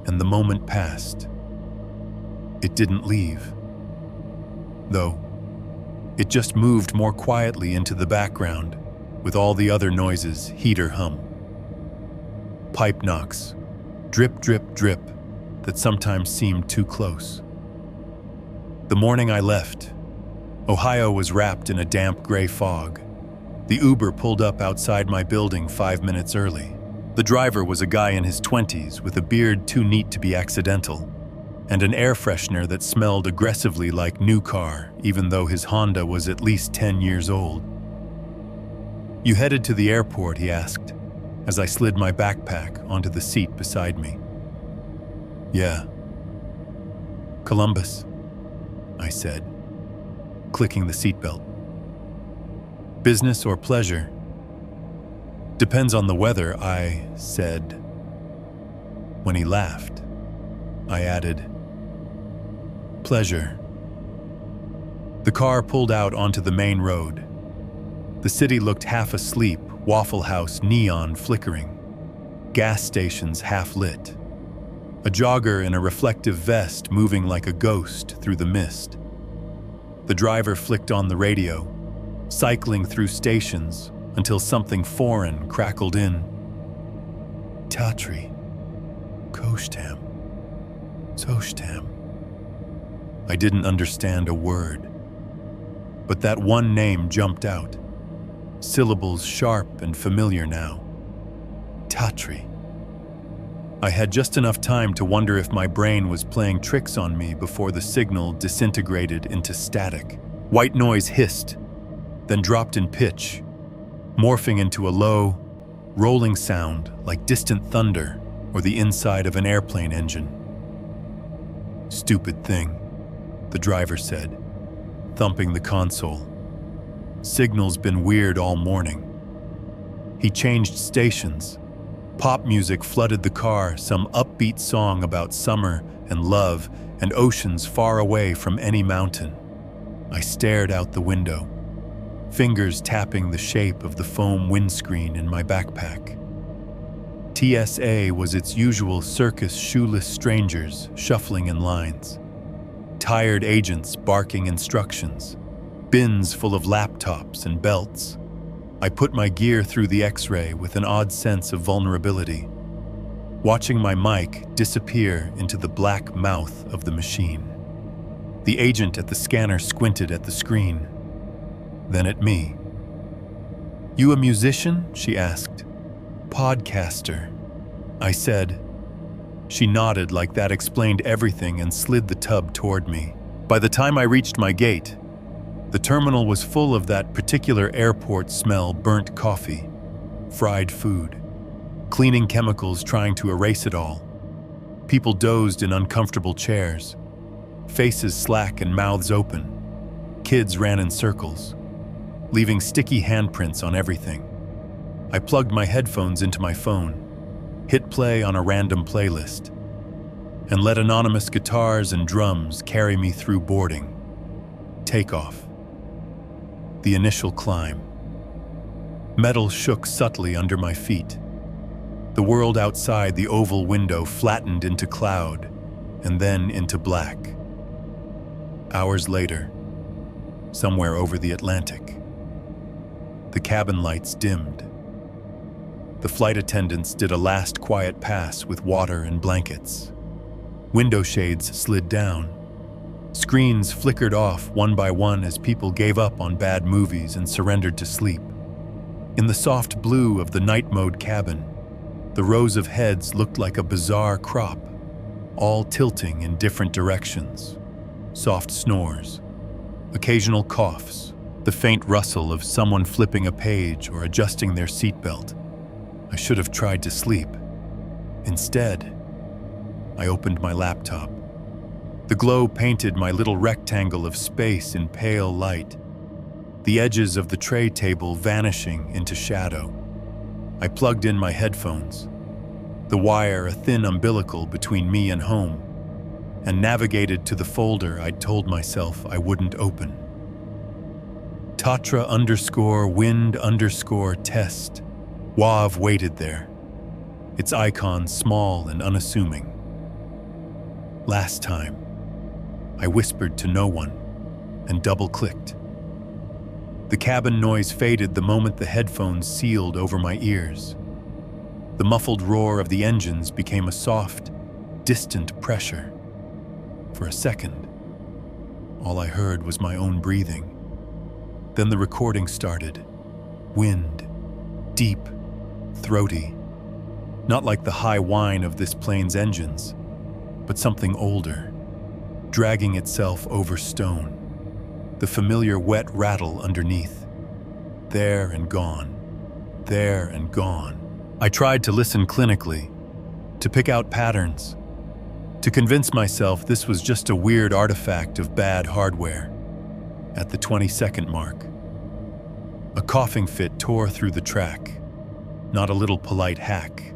And the moment passed. It didn't leave. Though, it just moved more quietly into the background, with all the other noises heat or hum. Pipe knocks, drip, drip, drip, that sometimes seemed too close. The morning I left, Ohio was wrapped in a damp gray fog. The Uber pulled up outside my building 5 minutes early. The driver was a guy in his 20s with a beard too neat to be accidental, and an air freshener that smelled aggressively like new car, even though his Honda was at least 10 years old. You headed to the airport, he asked, as I slid my backpack onto the seat beside me. Yeah. Columbus, I said, clicking the seatbelt. Business or pleasure? Depends on the weather, I said. When he laughed, I added, pleasure. The car pulled out onto the main road. The city looked half asleep, Waffle House neon flickering, gas stations half lit, a jogger in a reflective vest moving like a ghost through the mist. The driver flicked on the radio, cycling through stations until something foreign crackled in. Tatra, Koshtam, Soshtam. I didn't understand a word, but that one name jumped out. Syllables sharp and familiar now. Tatra. I had just enough time to wonder if my brain was playing tricks on me before the signal disintegrated into static. White noise hissed, then dropped in pitch, morphing into a low, rolling sound like distant thunder or the inside of an airplane engine. Stupid thing, the driver said, thumping the console. Signal's been weird all morning. He changed stations. Pop music flooded the car, some upbeat song about summer and love and oceans far away from any mountain. I stared out the window, fingers tapping the shape of the foam windscreen in my backpack. TSA was its usual circus shoeless strangers shuffling in lines. Tired agents barking instructions. Bins full of laptops and belts. I put my gear through the X-ray with an odd sense of vulnerability, watching my mic disappear into the black mouth of the machine. The agent at the scanner squinted at the screen, then at me. You a musician? She asked. Podcaster, I said. She nodded like that explained everything and slid the tub toward me. By the time I reached my gate, the terminal was full of that particular airport smell: burnt coffee, fried food, cleaning chemicals trying to erase it all. People dozed in uncomfortable chairs, faces slack and mouths open. Kids ran in circles, leaving sticky handprints on everything. I plugged my headphones into my phone, hit play on a random playlist, and let anonymous guitars and drums carry me through boarding. Takeoff. The initial climb. Metal shook subtly under my feet. The world outside the oval window flattened into cloud and then into black. Hours later, somewhere over the Atlantic, the cabin lights dimmed. The flight attendants did a last quiet pass with water and blankets. Window shades slid down. Screens flickered off one by one as people gave up on bad movies and surrendered to sleep. In the soft blue of the night mode cabin, the rows of heads looked like a bizarre crop, all tilting in different directions. Soft snores, occasional coughs, the faint rustle of someone flipping a page or adjusting their seatbelt. I should have tried to sleep. Instead, I opened my laptop. The glow painted my little rectangle of space in pale light, the edges of the tray table vanishing into shadow. I plugged in my headphones, the wire a thin umbilical between me and home, and navigated to the folder I'd told myself I wouldn't open. Tatra _wind _test. WAV waited there, its icon small and unassuming. Last time, I whispered to no one and double-clicked. The cabin noise faded the moment the headphones sealed over my ears. The muffled roar of the engines became a soft, distant pressure. For a second, all I heard was my own breathing. Then the recording started. Wind, deep, throaty. Not like the high whine of this plane's engines, but something older, dragging itself over stone. The familiar wet rattle underneath. There and gone. There and gone. I tried to listen clinically, to pick out patterns, to convince myself this was just a weird artifact of bad hardware. At the 20-second mark, a coughing fit tore through the track. Not a little polite hack.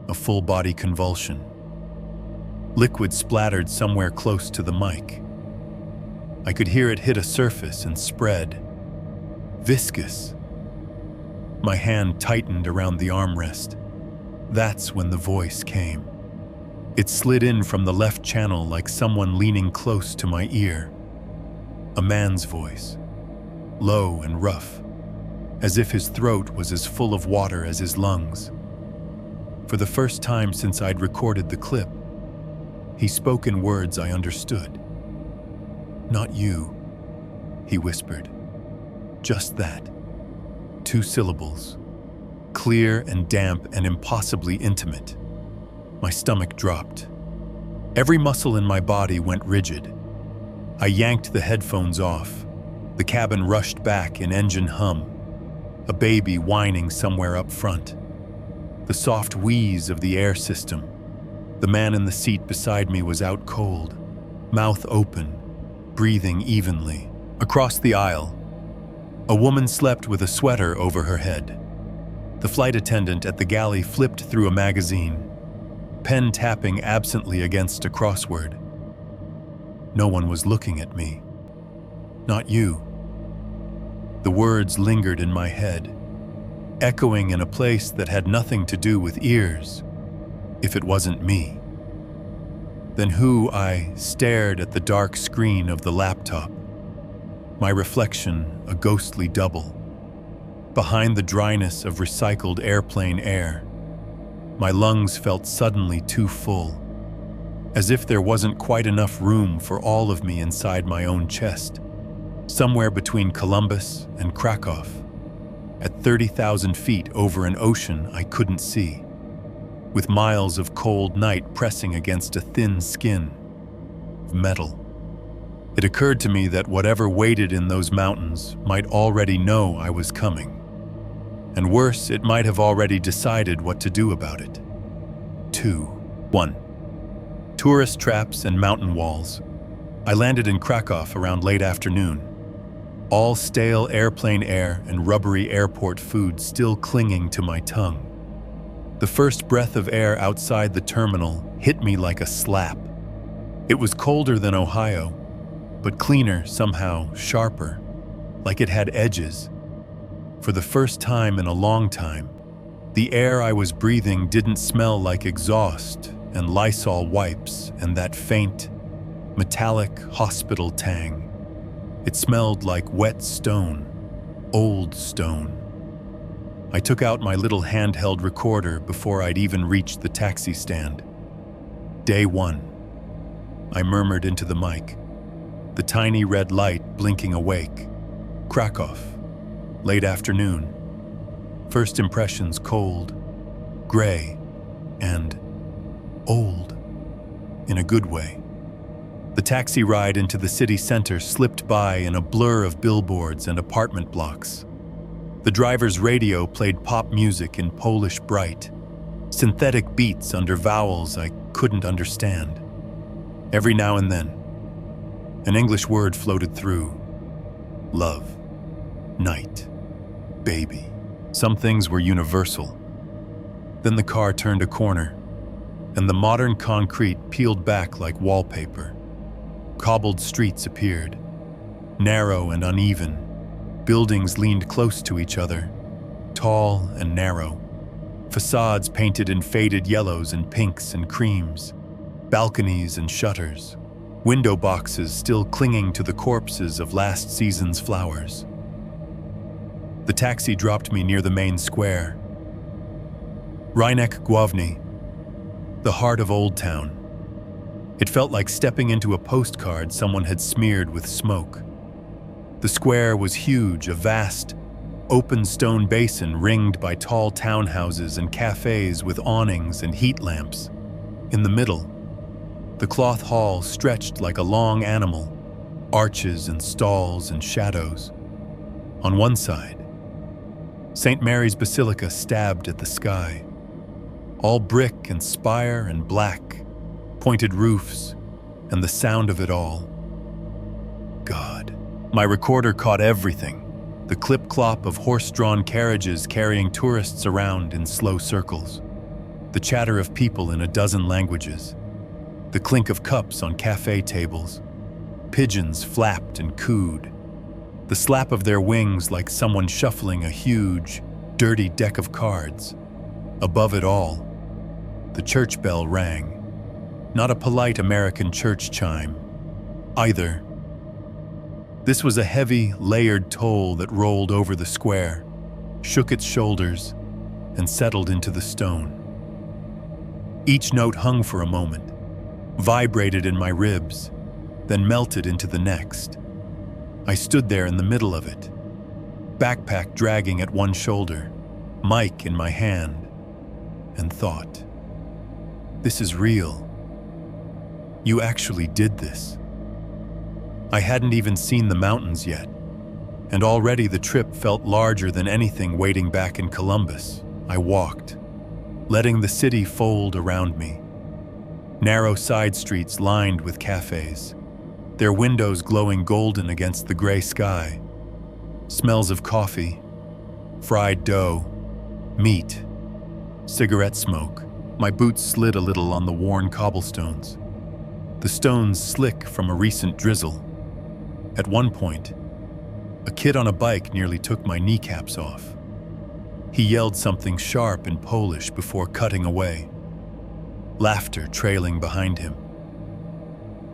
A full-body convulsion. Liquid splattered somewhere close to the mic. I could hear it hit a surface and spread. Viscous. My hand tightened around the armrest. That's when the voice came. It slid in from the left channel like someone leaning close to my ear. A man's voice, low and rough, as if his throat was as full of water as his lungs. For the first time since I'd recorded the clip, he spoke in words I understood. "Not you," he whispered. Just that. 2 syllables. Clear and damp and impossibly intimate. My stomach dropped. Every muscle in my body went rigid. I yanked the headphones off. The cabin rushed back in engine hum. A baby whining somewhere up front. The soft wheeze of the air system. The man in the seat beside me was out cold, mouth open, breathing evenly. Across the aisle, a woman slept with a sweater over her head. The flight attendant at the galley flipped through a magazine, pen tapping absently against a crossword. No one was looking at me. "Not you." The words lingered in my head, echoing in a place that had nothing to do with ears, if it wasn't me. Then I stared at the dark screen of the laptop, my reflection a ghostly double. Behind the dryness of recycled airplane air, my lungs felt suddenly too full, as if there wasn't quite enough room for all of me inside my own chest, somewhere between Columbus and Krakow, at 30,000 feet over an ocean I couldn't see, with miles of cold night pressing against a thin skin of metal. It occurred to me that whatever waited in those mountains might already know I was coming. And worse, it might have already decided what to do about it. 2. 1. Tourist traps and mountain walls. I landed in Krakow around late afternoon. All stale airplane air and rubbery airport food still clinging to my tongue. The first breath of air outside the terminal hit me like a slap. It was colder than Ohio, but cleaner, somehow sharper, like it had edges. For the first time in a long time, The air I was breathing didn't smell like exhaust and Lysol wipes and that faint, metallic hospital tang. It smelled like wet stone, old stone. I took out my little handheld recorder before I'd even reached the taxi stand. Day 1. I murmured into the mic, the tiny red light blinking awake. Krakow, late afternoon. First impressions cold, gray, and old, in a good way. The taxi ride into the city center slipped by in a blur of billboards and apartment blocks. The driver's radio played pop music in Polish bright, synthetic beats under vowels I couldn't understand. Every now and then, an English word floated through. Love, night, baby. Some things were universal. Then the car turned a corner, and the modern concrete peeled back like wallpaper. Cobbled streets appeared, narrow and uneven. Buildings leaned close to each other, tall and narrow. Facades painted in faded yellows and pinks and creams. Balconies and shutters. Window boxes still clinging to the corpses of last season's flowers. The taxi dropped me near the main square. Rynek Główny, the heart of Old Town. It felt like stepping into a postcard someone had smeared with smoke. The square was huge, a vast, open stone basin ringed by tall townhouses and cafes with awnings and heat lamps. In the middle, the cloth hall stretched like a long animal, arches and stalls and shadows. On one side, St. Mary's Basilica stabbed at the sky. All brick and spire and black, pointed roofs, and the sound of it all. God. My recorder caught everything. The clip-clop of horse-drawn carriages carrying tourists around in slow circles. The chatter of people in a dozen languages. The clink of cups on cafe tables. Pigeons flapped and cooed. The slap of their wings like someone shuffling a huge, dirty deck of cards. Above it all, the church bell rang. Not a polite American church chime, either. This was a heavy, layered toll that rolled over the square, shook its shoulders, and settled into the stone. Each note hung for a moment, vibrated in my ribs, then melted into the next. I stood there in the middle of it, backpack dragging at one shoulder, mic in my hand, and thought, this is real. You actually did this. I hadn't even seen the mountains yet, and already the trip felt larger than anything waiting back in Columbus. I walked, letting the city fold around me. Narrow side streets lined with cafes, their windows glowing golden against the gray sky. Smells of coffee, fried dough, meat, cigarette smoke. My boots slid a little on the worn cobblestones, the stones slick from a recent drizzle. At one point, a kid on a bike nearly took my kneecaps off. He yelled something sharp in Polish before cutting away, laughter trailing behind him.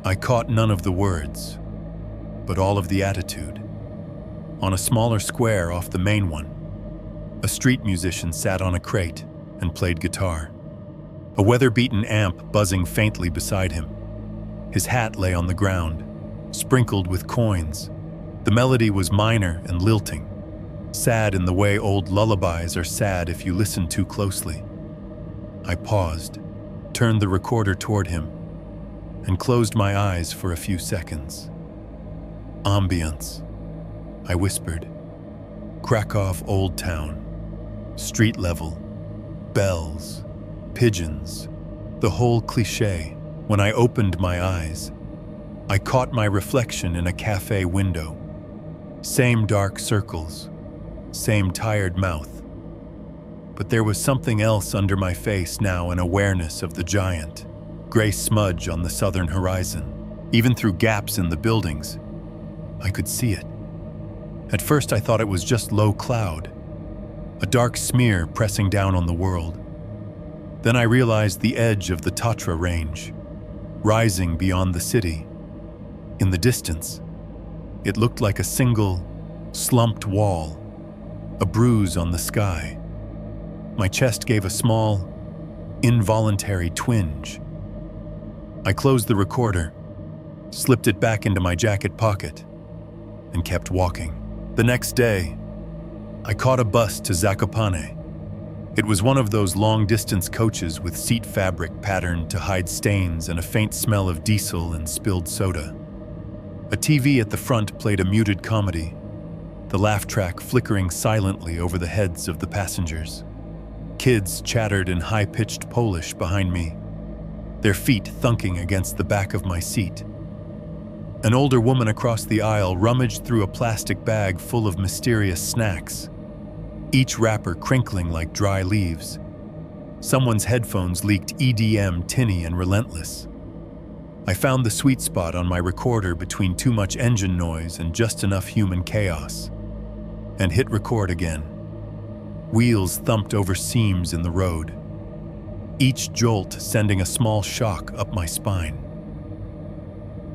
I caught none of the words, but all of the attitude. On a smaller square off the main one, a street musician sat on a crate and played guitar, a weather-beaten amp buzzing faintly beside him. His hat lay on the ground, sprinkled with coins. The melody was minor and lilting, sad in the way old lullabies are sad if you listen too closely. I paused, turned the recorder toward him, and closed my eyes for a few seconds. Ambience, I whispered. Krakow Old Town, street level, bells, pigeons, the whole cliché. When I opened my eyes, I caught my reflection in a cafe window. Same dark circles, same tired mouth. But there was something else under my face now, an awareness of the giant, gray smudge on the southern horizon. Even through gaps in the buildings, I could see it. At first I thought it was just low cloud, a dark smear pressing down on the world. Then I realized the edge of the Tatra range, rising beyond the city. In the distance, it looked like a single, slumped wall, a bruise on the sky. My chest gave a small, involuntary twinge. I closed the recorder, slipped it back into my jacket pocket, and kept walking. The next day, I caught a bus to Zakopane. It was one of those long-distance coaches with seat fabric patterned to hide stains and a faint smell of diesel and spilled soda. A TV at the front played a muted comedy, the laugh track flickering silently over the heads of the passengers. Kids chattered in high-pitched Polish behind me, their feet thunking against the back of my seat. An older woman across the aisle rummaged through a plastic bag full of mysterious snacks, each wrapper crinkling like dry leaves. Someone's headphones leaked EDM tinny and relentless. I found the sweet spot on my recorder between too much engine noise and just enough human chaos, and hit record again. Wheels thumped over seams in the road, each jolt sending a small shock up my spine.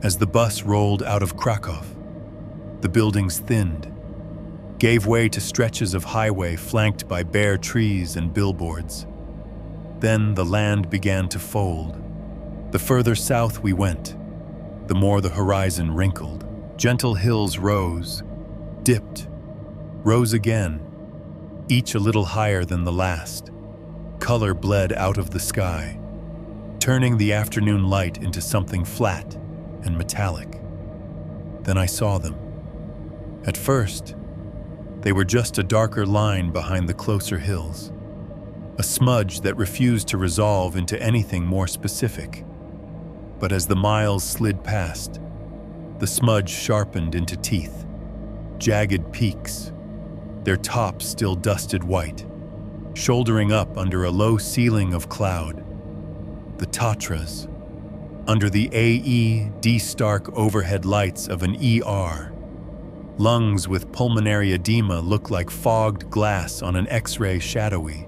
As the bus rolled out of Krakow, the buildings thinned, gave way to stretches of highway flanked by bare trees and billboards. Then the land began to fold. The further south we went, the more the horizon wrinkled. Gentle hills rose, dipped, rose again, each a little higher than the last. Color bled out of the sky, turning the afternoon light into something flat and metallic. Then I saw them. At first, they were just a darker line behind the closer hills, a smudge that refused to resolve into anything more specific. But as the miles slid past, the smudge sharpened into teeth, jagged peaks, their tops still dusted white, shouldering up under a low ceiling of cloud. The Tatras, under the AED stark overhead lights of an ER. Lungs with pulmonary edema look like fogged glass on an X-ray shadowy.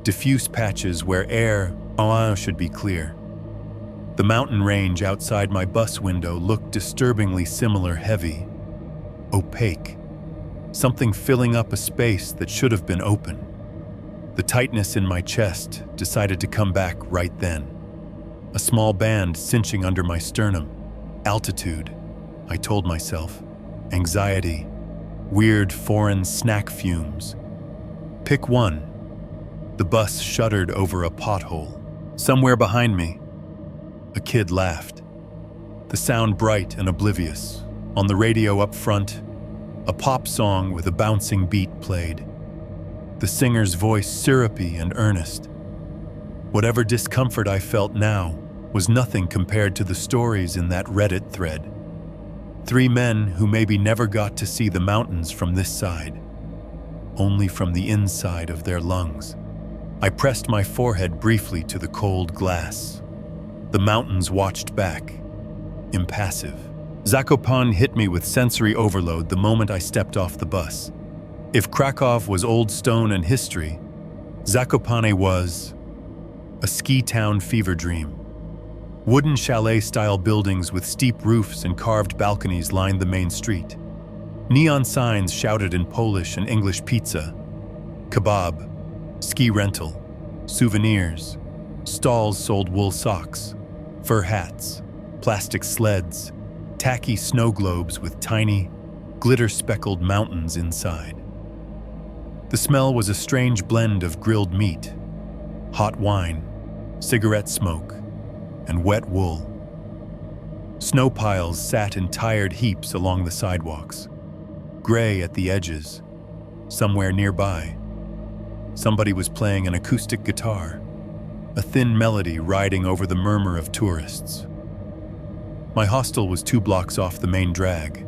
Diffuse patches where air should be clear. The mountain range outside my bus window looked disturbingly similar, heavy, opaque, something filling up a space that should have been open. The tightness in my chest decided to come back right then. A small band cinching under my sternum. Altitude, I told myself. Anxiety. Weird foreign snack fumes. Pick one. The bus shuddered over a pothole. Somewhere behind me, a kid laughed. The sound bright and oblivious. On the radio up front, a pop song with a bouncing beat played. The singer's voice syrupy and earnest. Whatever discomfort I felt now was nothing compared to the stories in that Reddit thread. 3 men who maybe never got to see the mountains from this side, only from the inside of their lungs. I pressed my forehead briefly to the cold glass. The mountains watched back, impassive. Zakopane hit me with sensory overload the moment I stepped off the bus. If Krakow was old stone and history, Zakopane was a ski town fever dream. Wooden chalet-style buildings with steep roofs and carved balconies lined the main street. Neon signs shouted in Polish and English pizza, kebab, ski rental, souvenirs. Stalls sold wool socks, fur hats, plastic sleds, tacky snow globes with tiny, glitter-speckled mountains inside. The smell was a strange blend of grilled meat, hot wine, cigarette smoke, and wet wool. Snow piles sat in tired heaps along the sidewalks, gray at the edges. Somewhere nearby, somebody was playing an acoustic guitar, a thin melody riding over the murmur of tourists. My hostel was 2 blocks off the main drag,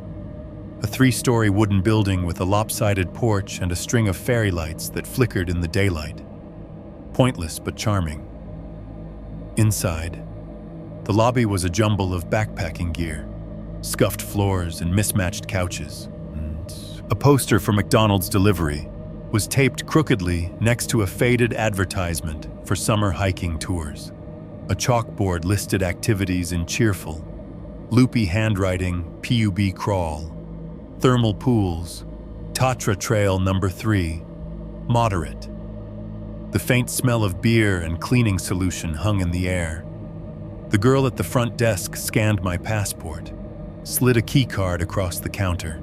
a 3-story wooden building with a lopsided porch and a string of fairy lights that flickered in the daylight. Pointless but charming. Inside, the lobby was a jumble of backpacking gear, scuffed floors and mismatched couches, and a poster for McDonald's delivery, was taped crookedly next to a faded advertisement for summer hiking tours. A chalkboard listed activities in cheerful, loopy handwriting, PUB crawl, thermal pools, Tatra Trail number 3, moderate. The faint smell of beer and cleaning solution hung in the air. The girl at the front desk scanned my passport, slid a key card across the counter,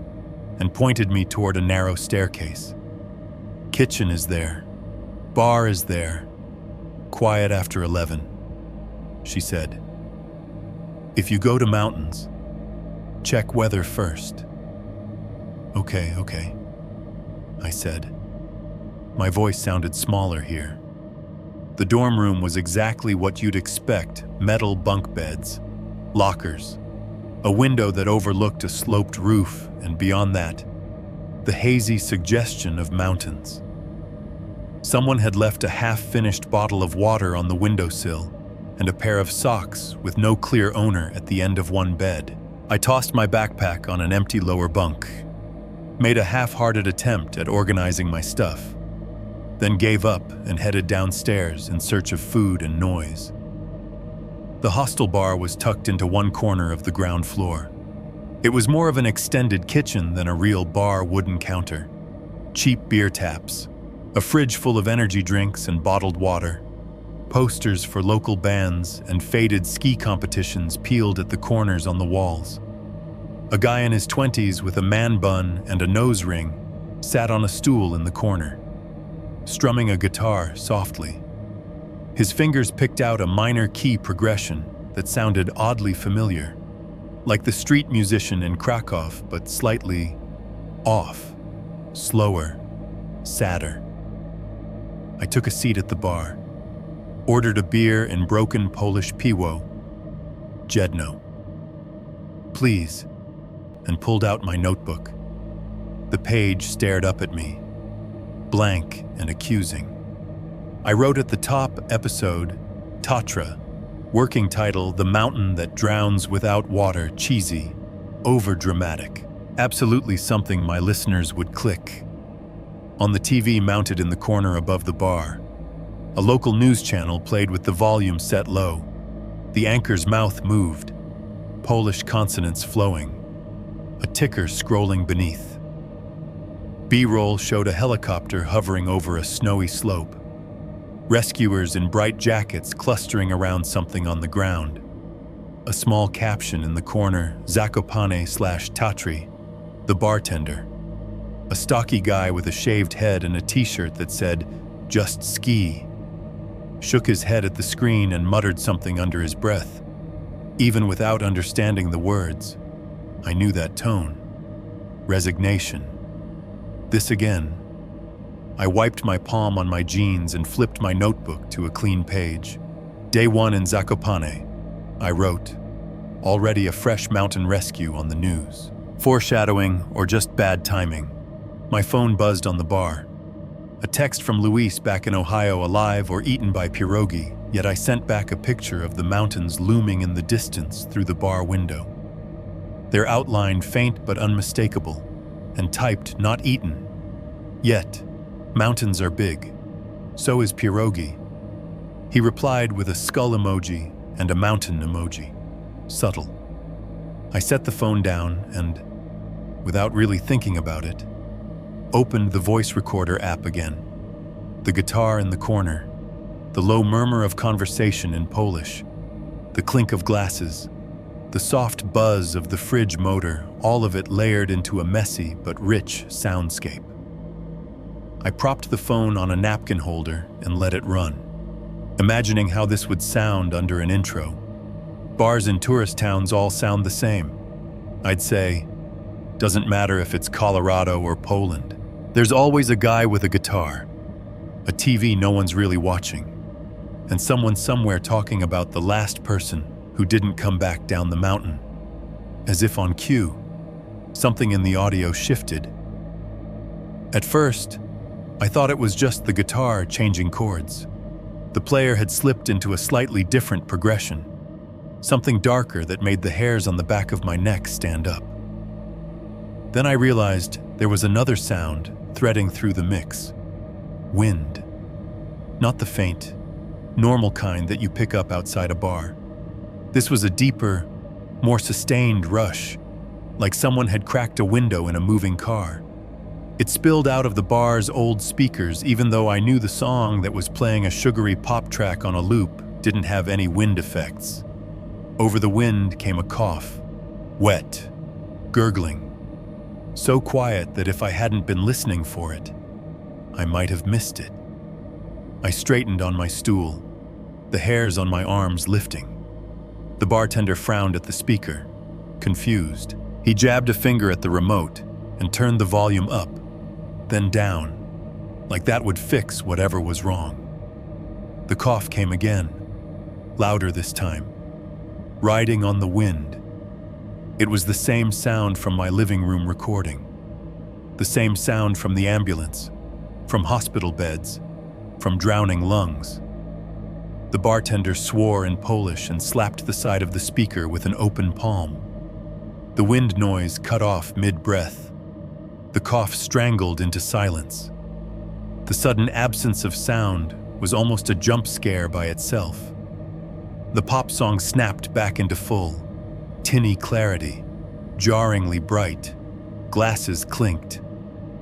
and pointed me toward a narrow staircase. Kitchen is there. Bar is there. Quiet after 11, she said. If you go to mountains, check weather first. Okay, I said. My voice sounded smaller here. The dorm room was exactly what you'd expect: metal bunk beds, lockers, a window that overlooked a sloped roof, and beyond that, the hazy suggestion of mountains. Someone had left a half-finished bottle of water on the windowsill and a pair of socks with no clear owner at the end of one bed. I tossed my backpack on an empty lower bunk, made a half-hearted attempt at organizing my stuff, then gave up and headed downstairs in search of food and noise. The hostel bar was tucked into one corner of the ground floor. It was more of an extended kitchen than a real bar wooden counter. Cheap beer taps, a fridge full of energy drinks and bottled water, posters for local bands and faded ski competitions peeled at the corners on the walls. A guy in his 20s with a man bun and a nose ring sat on a stool in the corner, strumming a guitar softly. His fingers picked out a minor key progression that sounded oddly familiar, like the street musician in Krakow, but slightly off, slower, sadder. I took a seat at the bar, ordered a beer in broken Polish piwo, Jedno, please, and pulled out my notebook. The page stared up at me, blank and accusing. I wrote at the top episode, Tatra, working title, The Mountain That Drowns Without Water, cheesy, over-dramatic, absolutely something my listeners would click. On the TV mounted in the corner above the bar, a local news channel played with the volume set low. The anchor's mouth moved, Polish consonants flowing, a ticker scrolling beneath. B-roll showed a helicopter hovering over a snowy slope, rescuers in bright jackets clustering around something on the ground. A small caption in the corner, Zakopane/Tatry, the bartender. A stocky guy with a shaved head and a t-shirt that said, Just Ski, shook his head at the screen and muttered something under his breath. Even without understanding the words, I knew that tone. Resignation. This again. I wiped my palm on my jeans and flipped my notebook to a clean page. Day 1 in Zakopane, I wrote. Already a fresh mountain rescue on the news. Foreshadowing or just bad timing. My phone buzzed on the bar. A text from Luis back in Ohio, alive or eaten by pierogi, yet I sent back a picture of the mountains looming in the distance through the bar window. Their outline faint but unmistakable, and typed not eaten. Yet, mountains are big. So is pierogi. He replied with a skull emoji and a mountain emoji. Subtle. I set the phone down and, without really thinking about it, opened the voice recorder app again. The guitar in the corner, the low murmur of conversation in Polish, the clink of glasses, the soft buzz of the fridge motor, all of it layered into a messy but rich soundscape. I propped the phone on a napkin holder and let it run, imagining how this would sound under an intro. Bars in tourist towns all sound the same. I'd say, doesn't matter if it's Colorado or Poland. There's always a guy with a guitar, a TV no one's really watching, and someone somewhere talking about the last person who didn't come back down the mountain. As if on cue, something in the audio shifted. At first, I thought it was just the guitar changing chords. The player had slipped into a slightly different progression, something darker that made the hairs on the back of my neck stand up. Then I realized there was another sound threading through the mix, Wind. Not the faint, normal kind that you pick up outside a bar. This was a deeper, more sustained rush, like someone had cracked a window in a moving car. It spilled out of the bar's old speakers, even though I knew the song that was playing a sugary pop track on a loop didn't have any wind effects. Over the wind came a cough, wet, gurgling, so quiet that if I hadn't been listening for it, I might have missed it. I straightened on my stool, the hairs on my arms lifting. The bartender frowned at the speaker, confused. He jabbed a finger at the remote and turned the volume up, then down, like that would fix whatever was wrong. The cough came again, louder this time, riding on the wind. It was the same sound from my living room recording, the same sound from the ambulance, from hospital beds, from drowning lungs. The bartender swore in Polish and slapped the side of the speaker with an open palm. The wind noise cut off mid-breath. The cough strangled into silence. The sudden absence of sound was almost a jump scare by itself. The pop song snapped back into full, tinny clarity, jarringly bright. Glasses clinked.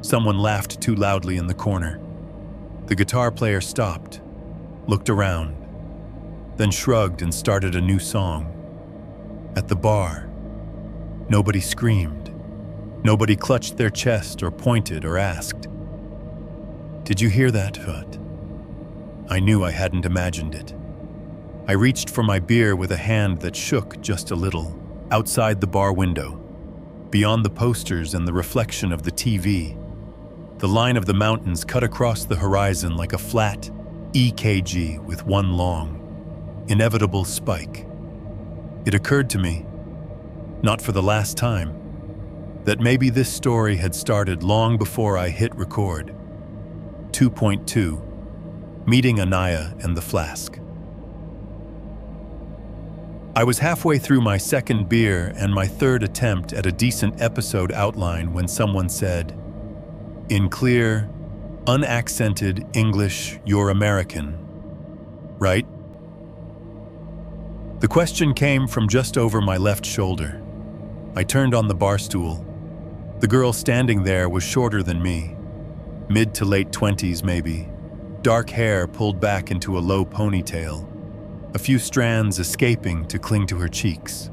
Someone laughed too loudly in the corner. The guitar player stopped, looked around, then shrugged and started a new song. At the bar, nobody screamed. Nobody clutched their chest or pointed or asked, "Did you hear that, Hut?" I knew I hadn't imagined it. I reached for my beer with a hand that shook just a little. Outside the bar window, beyond the posters and the reflection of the TV, the line of the mountains cut across the horizon like a flat EKG with one long, inevitable spike. It occurred to me, not for the last time, that maybe this story had started long before I hit record. 2.2, Meeting Anaya and the Flask. I was halfway through my second beer and my third attempt at a decent episode outline when someone said, in clear, unaccented English, "You're American, right?" The question came from just over my left shoulder. I turned on the bar stool. The girl standing there was shorter than me, mid to late 20s maybe, dark hair pulled back into a low ponytail, a few strands escaping to cling to her cheeks.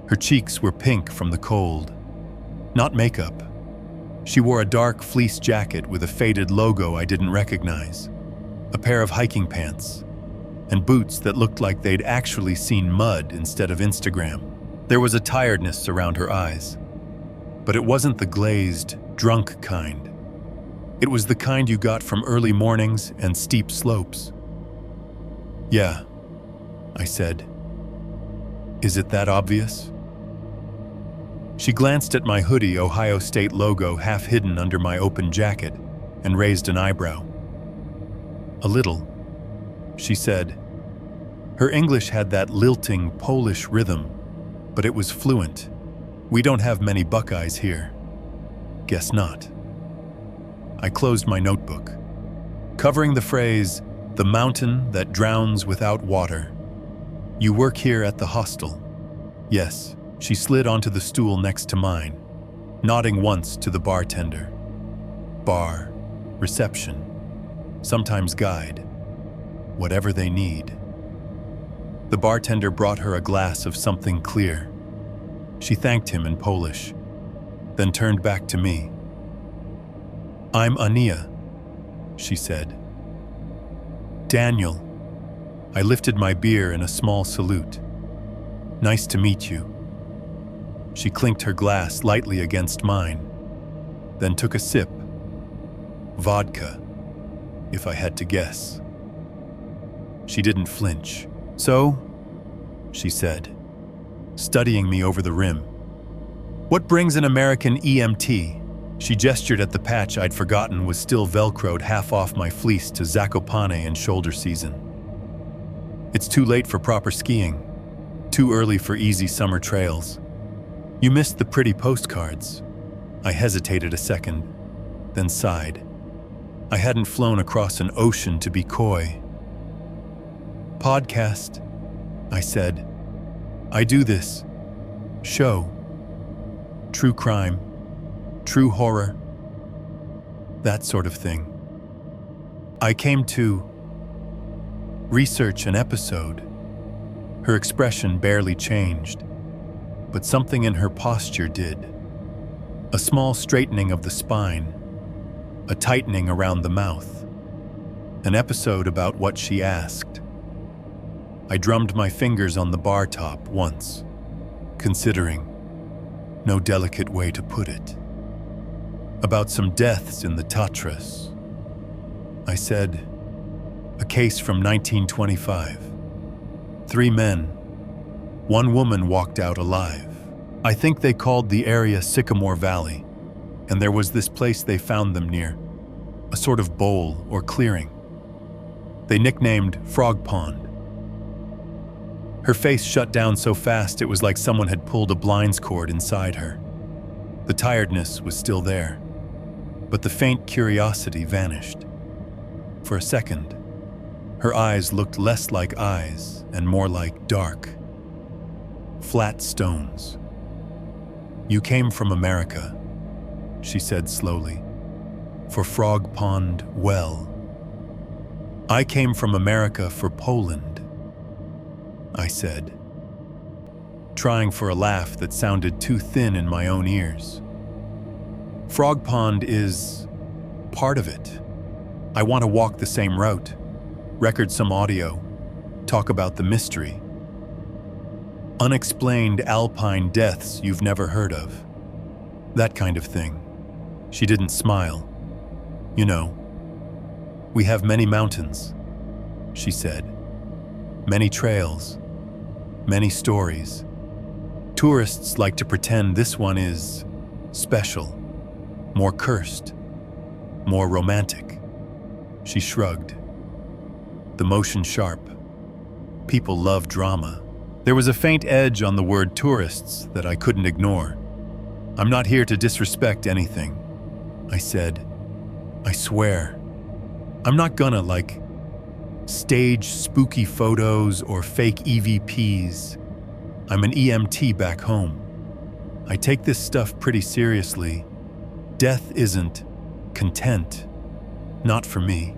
Her cheeks were pink from the cold. Not makeup. She wore a dark fleece jacket with a faded logo I didn't recognize, a pair of hiking pants, and boots that looked like they'd actually seen mud instead of Instagram. There was a tiredness around her eyes, but it wasn't the glazed, drunk kind. It was the kind you got from early mornings and steep slopes. "Yeah," I said. "Is it that obvious?" She glanced at my hoodie Ohio State logo half hidden under my open jacket and raised an eyebrow. "A little," she said. Her English had that lilting Polish rhythm, but it was fluent. "We don't have many Buckeyes here." "Guess not." I closed my notebook, covering the phrase, "the mountain that drowns without water." "You work here at the hostel?" "Yes." She slid onto the stool next to mine, nodding once to the bartender. "Bar, reception, sometimes guide, whatever they need." The bartender brought her a glass of something clear. She thanked him in Polish, then turned back to me. "I'm Ania," she said. "Daniel." I lifted my beer in a small salute. "Nice to meet you." She clinked her glass lightly against mine, then took a sip. Vodka, if I had to guess. She didn't flinch. "So," she said, studying me over the rim. "What brings an American EMT?" She gestured at the patch I'd forgotten was still Velcroed half off my fleece to Zakopane in shoulder season. "It's too late for proper skiing, too early for easy summer trails. You missed the pretty postcards." I hesitated a second, then sighed. I hadn't flown across an ocean to be coy. Podcast, I said. I do this. Show. True crime. True horror. That sort of thing. I came to research an episode. Her expression barely changed, but something in her posture did. A small straightening of the spine, a tightening around the mouth. An episode about what she asked. I drummed my fingers on the bar top once, considering. No delicate way to put it. About some deaths in the Tatras. I said, a case from 1925. 3 men. 1 woman walked out alive. I think they called the area Sycamore Valley, and there was this place they found them near, a sort of bowl or clearing. They nicknamed Frog Pond. Her face shut down so fast it was like someone had pulled a blinds cord inside her. The tiredness was still there, but the faint curiosity vanished. For a second, her eyes looked less like eyes and more like dark, flat stones. You came from America, she said slowly, for Frog Pond well. I came from America for Poland, I said, trying for a laugh that sounded too thin in my own ears. Frog Pond is part of it. I want to walk the same route, record some audio, talk about the mystery. Unexplained alpine deaths you've never heard of. That kind of thing. She didn't smile. You know, we have many mountains, she said. Many trails, many stories. Tourists like to pretend this one is special, more cursed, more romantic. She shrugged. The motion sharp. People love drama. There was a faint edge on the word tourists that I couldn't ignore. I'm not here to disrespect anything, I said. I swear. I'm not gonna, stage spooky photos or fake EVPs. I'm an EMT back home. I take this stuff pretty seriously. Death isn't content. Not for me.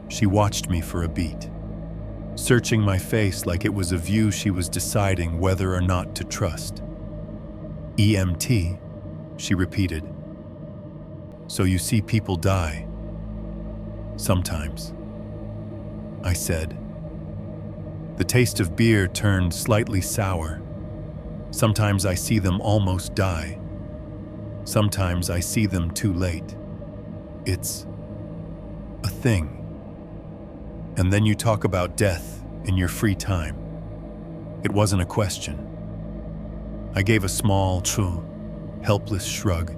She watched me for a beat, searching my face like it was a view she was deciding whether or not to trust. EMT, she repeated. So you see people die. Sometimes, I said. The taste of beer turned slightly sour. Sometimes I see them almost die. Sometimes I see them too late. It's a thing. And then you talk about death in your free time. It wasn't a question. I gave a small, helpless shrug.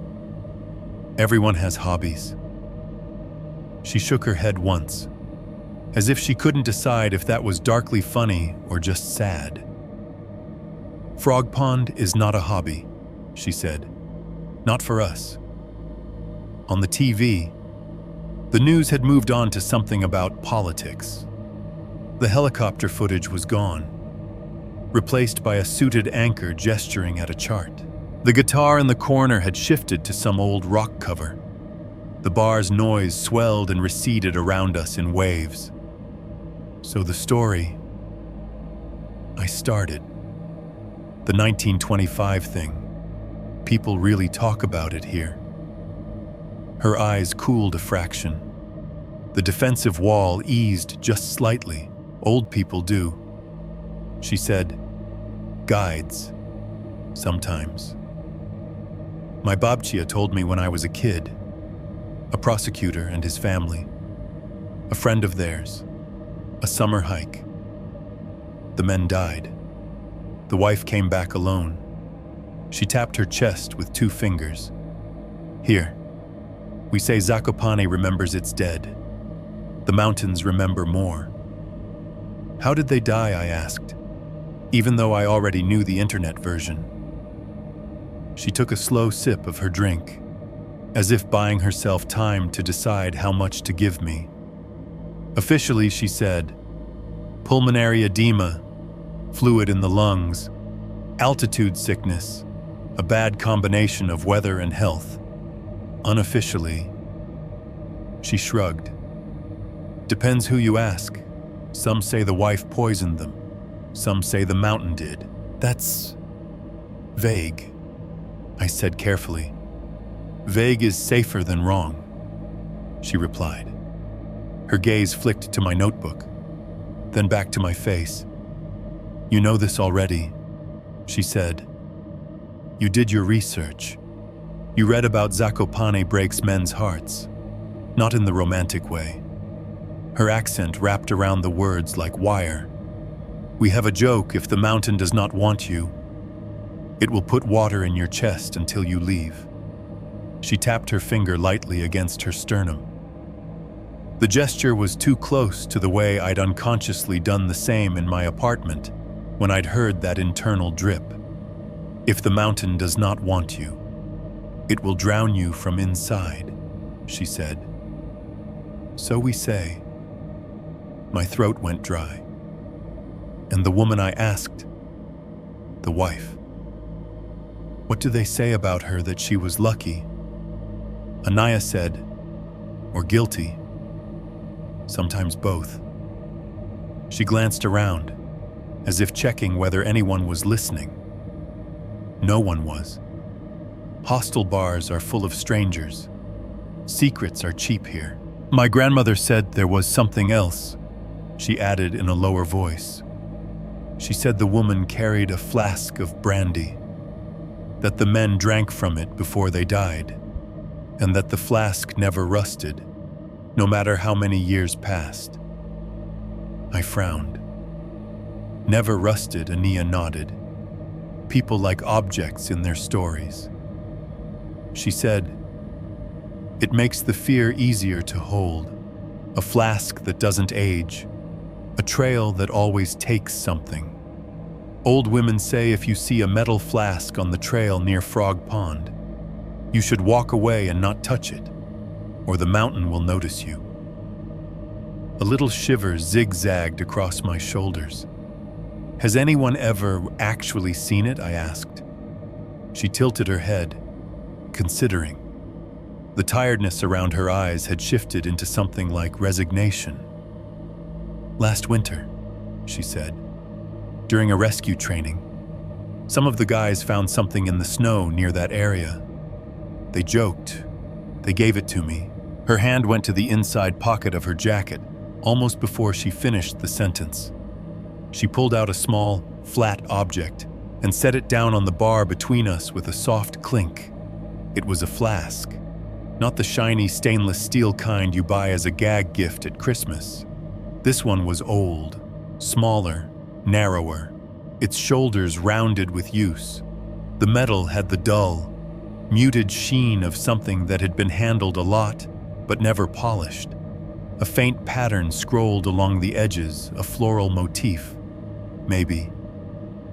Everyone has hobbies. She shook her head once, as if she couldn't decide if that was darkly funny or just sad. Frog Pond is not a hobby, she said. Not for us. On the TV, the news had moved on to something about politics. The helicopter footage was gone, replaced by a suited anchor gesturing at a chart. The guitar in the corner had shifted to some old rock cover. The bar's noise swelled and receded around us in waves. So the story I started. The 1925 thing. People really talk about it here. Her eyes cooled a fraction. The defensive wall eased just slightly. Old people do. She said, guides. Sometimes. My babcia told me when I was a kid. A prosecutor and his family. A friend of theirs. A summer hike. The men died. The wife came back alone. She tapped her chest with 2 fingers. Here. We say Zakopane remembers its dead. The mountains remember more. How did they die, I asked, even though I already knew the internet version. She took a slow sip of her drink, as if buying herself time to decide how much to give me. Officially, she said, pulmonary edema, fluid in the lungs, altitude sickness, a bad combination of weather and health. Unofficially, she shrugged. Depends who you ask. Some say the wife poisoned them. Some say the mountain did. That's vague, I said carefully. Vague is safer than wrong, she replied. Her gaze flicked to my notebook, then back to my face. You know this already, she said. You did your research. You read about Zakopane breaks men's hearts, not in the romantic way. Her accent wrapped around the words like wire. We have a joke: if the mountain does not want you, it will put water in your chest until you leave. She tapped her finger lightly against her sternum. The gesture was too close to the way I'd unconsciously done the same in my apartment when I'd heard that internal drip. If the mountain does not want you, it will drown you from inside, she said. So we say. My throat went dry. And the woman I asked, the wife. What do they say about her that she was lucky? Anaya said, or guilty. Sometimes both. She glanced around, as if checking whether anyone was listening. No one was. Hostel bars are full of strangers. Secrets are cheap here. My grandmother said there was something else, she added in a lower voice. She said the woman carried a flask of brandy, that the men drank from it before they died, and that the flask never rusted, no matter how many years passed. I frowned. Never rusted, Ania nodded. People like objects in their stories. She said, it makes the fear easier to hold, a flask that doesn't age, a trail that always takes something. Old women say if you see a metal flask on the trail near Frog Pond, you should walk away and not touch it, or the mountain will notice you. A little shiver zigzagged across my shoulders. Has anyone ever actually seen it? I asked. She tilted her head, considering. The tiredness around her eyes had shifted into something like resignation. Last winter, she said, during a rescue training, some of the guys found something in the snow near that area. They joked. They gave it to me. Her hand went to the inside pocket of her jacket, almost before she finished the sentence. She pulled out a small, flat object and set it down on the bar between us with a soft clink. It was a flask, not the shiny stainless steel kind you buy as a gag gift at Christmas. This one was old, smaller, narrower, its shoulders rounded with use. The metal had the dull, muted sheen of something that had been handled a lot, but never polished. A faint pattern scrolled along the edges, a floral motif, maybe,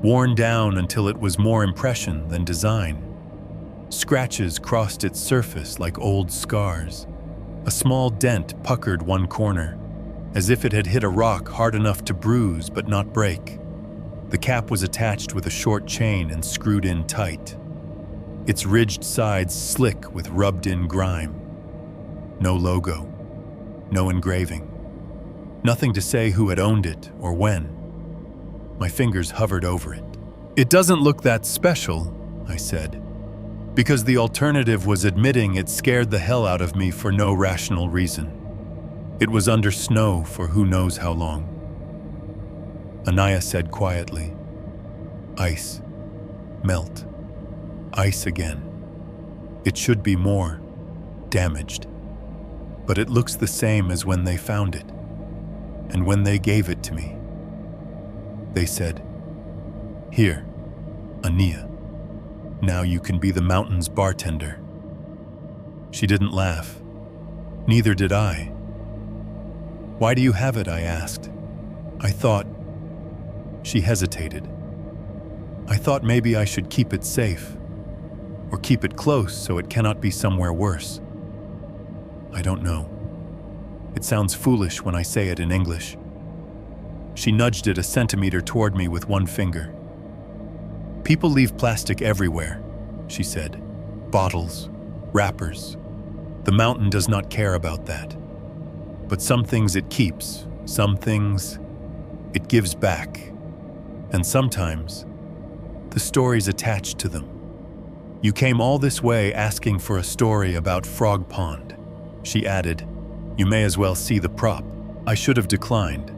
worn down until it was more impression than design. Scratches crossed its surface like old scars. A small dent puckered one corner, as if it had hit a rock hard enough to bruise but not break. The cap was attached with a short chain and screwed in tight. Its ridged sides slick with rubbed-in grime. No logo. No engraving. Nothing to say who had owned it or when. My fingers hovered over it. It doesn't look that special, I said, because the alternative was admitting it scared the hell out of me for no rational reason. It was under snow for who knows how long. Anaya said quietly, ice, melt, ice again. It should be more damaged, but it looks the same as when they found it, and when they gave it to me. They said, here, Ania, now you can be the mountain's bartender. She didn't laugh. Neither did I. Why do you have it? I asked. I thought. She hesitated. I thought maybe I should keep it safe, Or keep it close so it cannot be somewhere worse? I don't know. It sounds foolish when I say it in English. She nudged it a centimeter toward me with one finger. People leave plastic everywhere, she said. Bottles, wrappers. The mountain does not care about that. But some things it keeps, some things it gives back. And sometimes, the stories attached to them. You came all this way asking for a story about Frog Pond, she added. You may as well see the prop. I should have declined.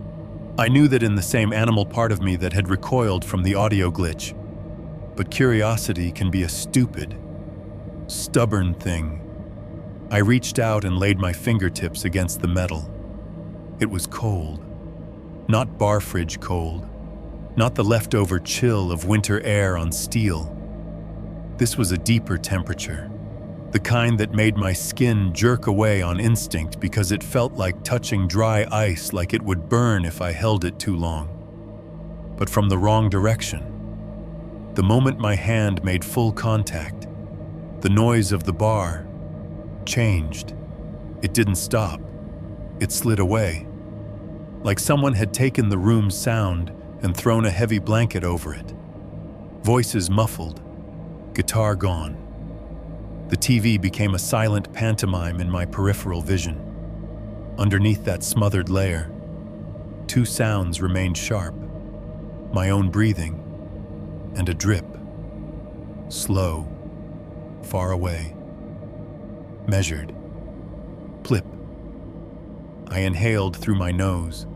I knew that in the same animal part of me that had recoiled from the audio glitch. But curiosity can be a stupid, stubborn thing. I reached out and laid my fingertips against the metal. It was cold. Not bar fridge cold. Not the leftover chill of winter air on steel. This was a deeper temperature. The kind that made my skin jerk away on instinct because it felt like touching dry ice, like it would burn if I held it too long. But from the wrong direction. The moment my hand made full contact, the noise of the bar changed. It didn't stop. It slid away. Like someone had taken the room's sound and thrown a heavy blanket over it. Voices muffled. Guitar gone. The TV became a silent pantomime in my peripheral vision. Underneath that smothered layer, two sounds remained sharp. My own breathing and a drip. Slow, far away. Measured. Plip. I inhaled through my nose.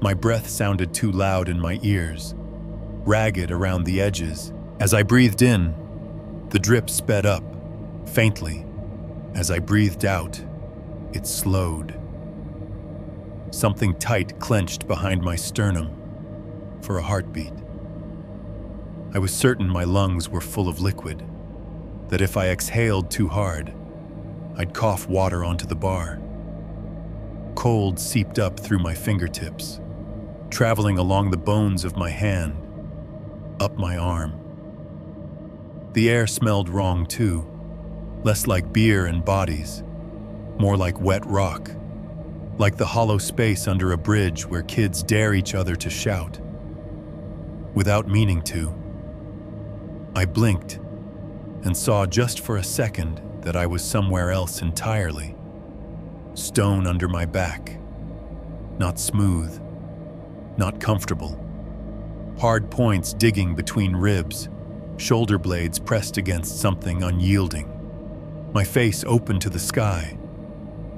My breath sounded too loud in my ears, ragged around the edges. As I breathed in, the drip sped up, faintly. As I breathed out, it slowed. Something tight clenched behind my sternum for a heartbeat. I was certain my lungs were full of liquid, that if I exhaled too hard, I'd cough water onto the bar. Cold seeped up through my fingertips, traveling along the bones of my hand, up my arm. The air smelled wrong too, less like beer and bodies, more like wet rock, like the hollow space under a bridge where kids dare each other to shout. Without meaning to, I blinked and saw just for a second that I was somewhere else entirely. Stone under my back, not smooth, not comfortable. Hard points digging between ribs, shoulder blades pressed against something unyielding. My face open to the sky,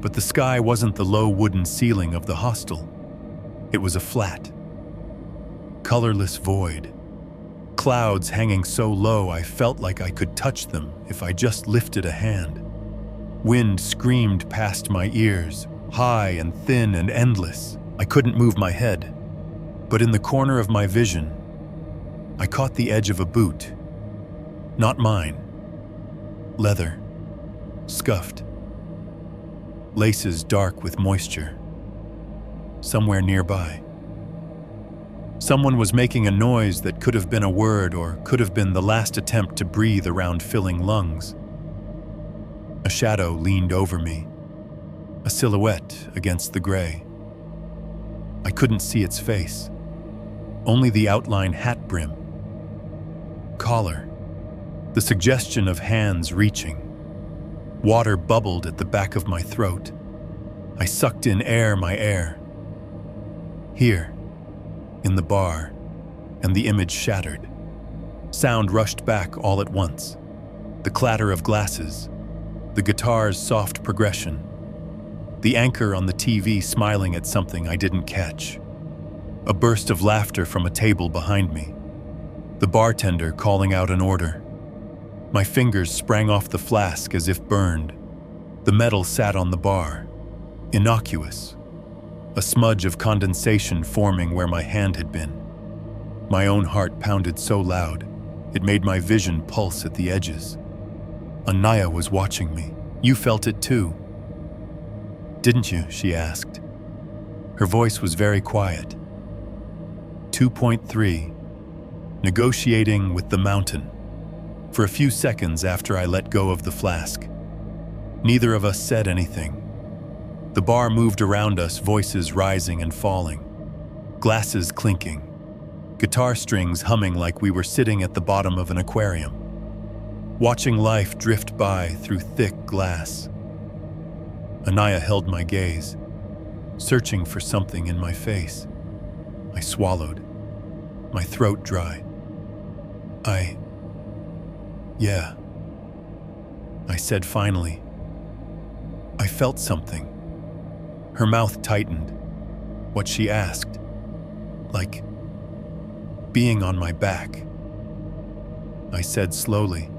but the sky wasn't the low wooden ceiling of the hostel. It was a flat, colorless void. Clouds hanging so low I felt like I could touch them if I just lifted a hand. Wind screamed past my ears, high and thin and endless. I couldn't move my head, but in the corner of my vision, I caught the edge of a boot. Not mine. Leather. Scuffed. Laces dark with moisture. Somewhere nearby. Someone was making a noise that could have been a word or could have been the last attempt to breathe around filling lungs. A shadow leaned over me, a silhouette against the gray. I couldn't see its face, only the outline hat brim. Collar, the suggestion of hands reaching. Water bubbled at the back of my throat. I sucked in my air. Here, in the bar, and the image shattered. Sound rushed back all at once. The clatter of glasses, the guitar's soft progression, the anchor on the TV smiling at something I didn't catch. A burst of laughter from a table behind me. The bartender calling out an order. My fingers sprang off the flask as if burned. The metal sat on the bar, innocuous. A smudge of condensation forming where my hand had been. My own heart pounded so loud, it made my vision pulse at the edges. Anaya was watching me. You felt it too. Didn't you? She asked. Her voice was very quiet. 2.3. Negotiating with the mountain. For a few seconds after I let go of the flask, neither of us said anything. The bar moved around us, voices rising and falling, glasses clinking, guitar strings humming like we were sitting at the bottom of an aquarium, watching life drift by through thick glass. Anaya held my gaze, searching for something in my face. I swallowed, my throat dry. Yeah, I said finally. I felt something. Her mouth tightened. What she asked, like being on my back. I said slowly,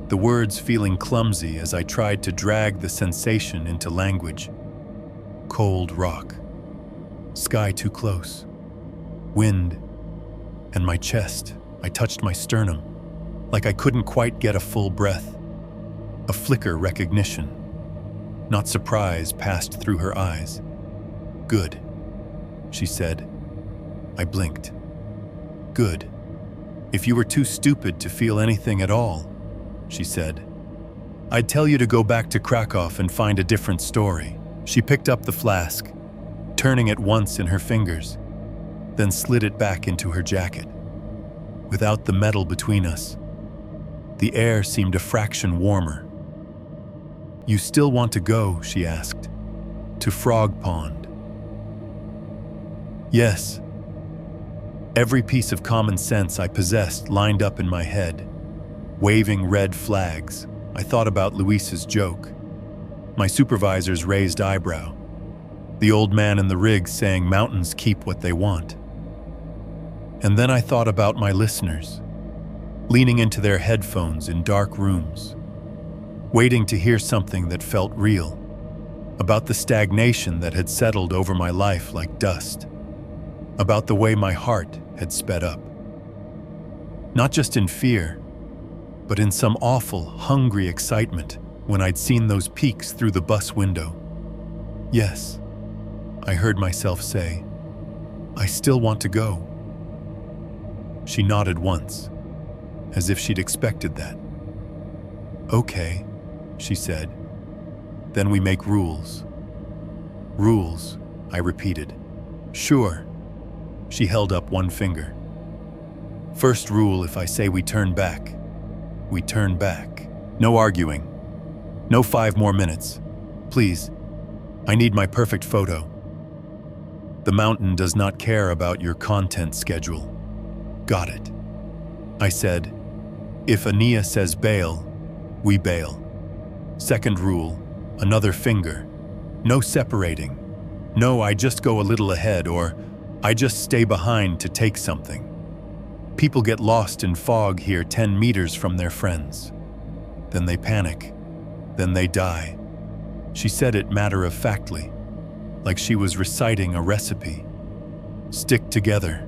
the words feeling clumsy as I tried to drag the sensation into language. Cold rock, sky too close, wind, and my chest. I touched my sternum, like I couldn't quite get a full breath. A flicker recognition, not surprise, passed through her eyes. Good, she said. I blinked. Good. If you were too stupid to feel anything at all, she said, I'd tell you to go back to Krakow and find a different story. She picked up the flask, turning it once in her fingers, then slid it back into her jacket. Without the metal between us, the air seemed a fraction warmer. You still want to go, she asked, to Frog Pond? Yes. Every piece of common sense I possessed lined up in my head, waving red flags. I thought about Luis's joke, my supervisor's raised eyebrow, the old man in the rig saying mountains keep what they want. And then I thought about my listeners, leaning into their headphones in dark rooms, waiting to hear something that felt real, about the stagnation that had settled over my life like dust, about the way my heart had sped up. Not just in fear, but in some awful, hungry excitement when I'd seen those peaks through the bus window. Yes, I heard myself say, I still want to go. She nodded once, as if she'd expected that. Okay, she said. Then we make rules. Rules, I repeated. Sure. She held up one finger. First rule, if I say we turn back, we turn back. No arguing. No 5 more minutes. Please, I need my perfect photo. The mountain does not care about your content schedule. Got it. I said, if Ania says bail, we bail. Second rule, another finger. No separating. No, I just go a little ahead, or I just stay behind to take something. People get lost in fog here 10 meters from their friends. Then they panic. Then they die. She said it matter-of-factly, like she was reciting a recipe. Stick together,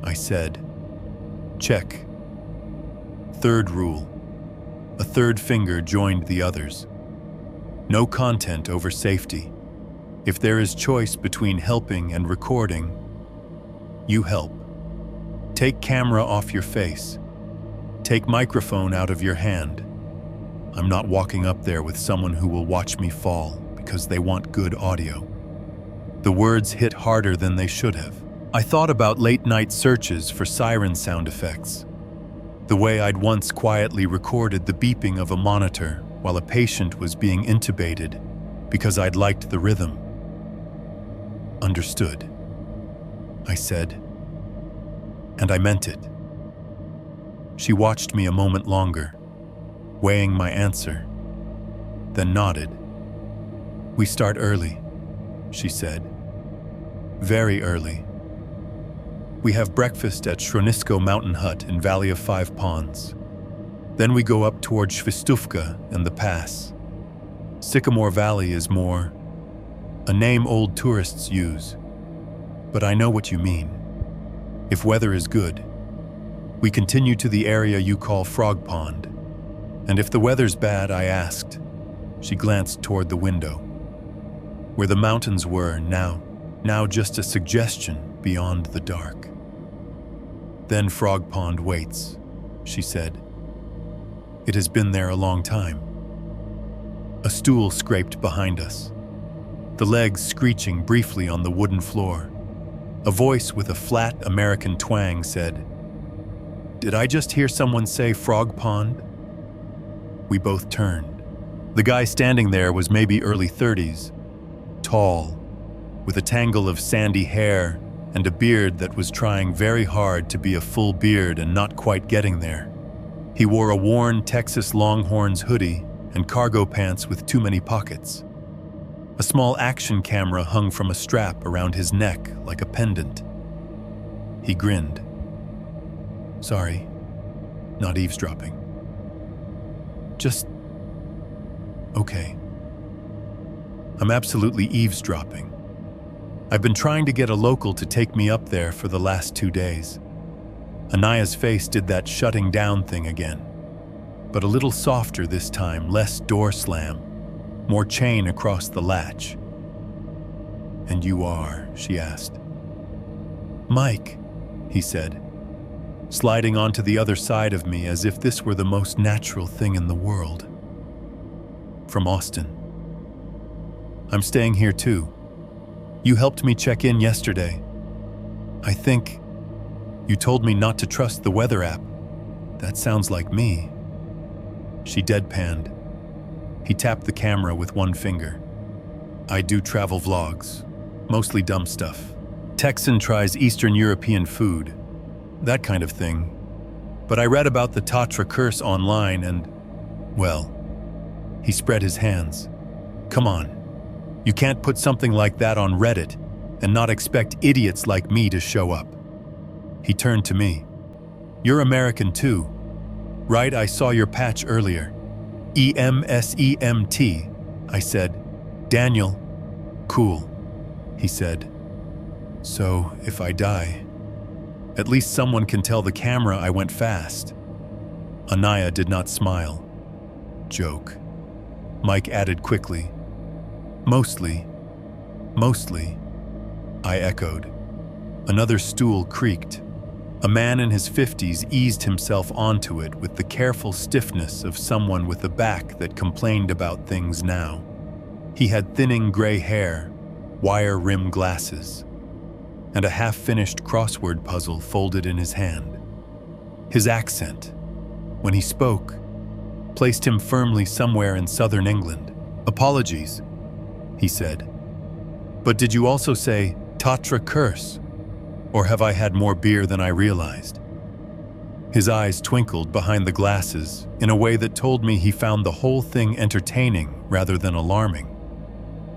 I said. Check. Third rule. A third finger joined the others. No content over safety. If there is choice between helping and recording, you help. Take camera off your face. Take microphone out of your hand. I'm not walking up there with someone who will watch me fall because they want good audio. The words hit harder than they should have. I thought about late-night searches for siren sound effects. The way I'd once quietly recorded the beeping of a monitor while a patient was being intubated because I'd liked the rhythm. Understood, I said, and I meant it. She watched me a moment longer, weighing my answer, then nodded. We start early, she said. Very early. We have breakfast at Shronisko Mountain Hut in Valley of 5 Ponds. Then we go up toward Svistuvka and the pass. Sycamore Valley is more a name old tourists use, but I know what you mean. If weather is good, we continue to the area you call Frog Pond. And if the weather's bad, I asked. She glanced toward the window. Where the mountains were now just a suggestion beyond the dark. Then Frog Pond waits, she said. It has been there a long time. A stool scraped behind us, the legs screeching briefly on the wooden floor. A voice with a flat American twang said, "Did I just hear someone say frog pond?" We both turned. The guy standing there was maybe early 30s, tall, with a tangle of sandy hair and a beard that was trying very hard to be a full beard and not quite getting there. He wore a worn Texas Longhorns hoodie and cargo pants with too many pockets. A small action camera hung from a strap around his neck like a pendant. He grinned. "Sorry, not eavesdropping. Just... okay. I'm absolutely eavesdropping. I've been trying to get a local to take me up there for the last 2 days." Anaya's face did that shutting down thing again, but a little softer this time, less door slam, more chain across the latch. "And you are?" she asked. "Mike," he said, sliding onto the other side of me as if this were the most natural thing in the world. "From Austin. I'm staying here too. You helped me check in yesterday. I think you told me not to trust the weather app. That sounds like me." She deadpanned. He tapped the camera with one finger. "I do travel vlogs, mostly dumb stuff. Texan tries Eastern European food, that kind of thing. But I read about the Tatra curse online and, well," he spread his hands. "Come on. You can't put something like that on Reddit and not expect idiots like me to show up." He turned to me. "You're American too, right? I saw your patch earlier." "EMSEMT, I said. "Daniel." "Cool," he said. "So, if I die, at least someone can tell the camera I went fast." Anaya did not smile. "Joke," Mike added quickly. Mostly, I echoed. Another stool creaked. A man in his 50s eased himself onto it with the careful stiffness of someone with a back that complained about things now. He had thinning gray hair, wire-rimmed glasses, and a half-finished crossword puzzle folded in his hand. His accent, when he spoke, placed him firmly somewhere in southern England. "Apologies," he said. "But did you also say Tatra curse? Or have I had more beer than I realized?" His eyes twinkled behind the glasses in a way that told me he found the whole thing entertaining rather than alarming.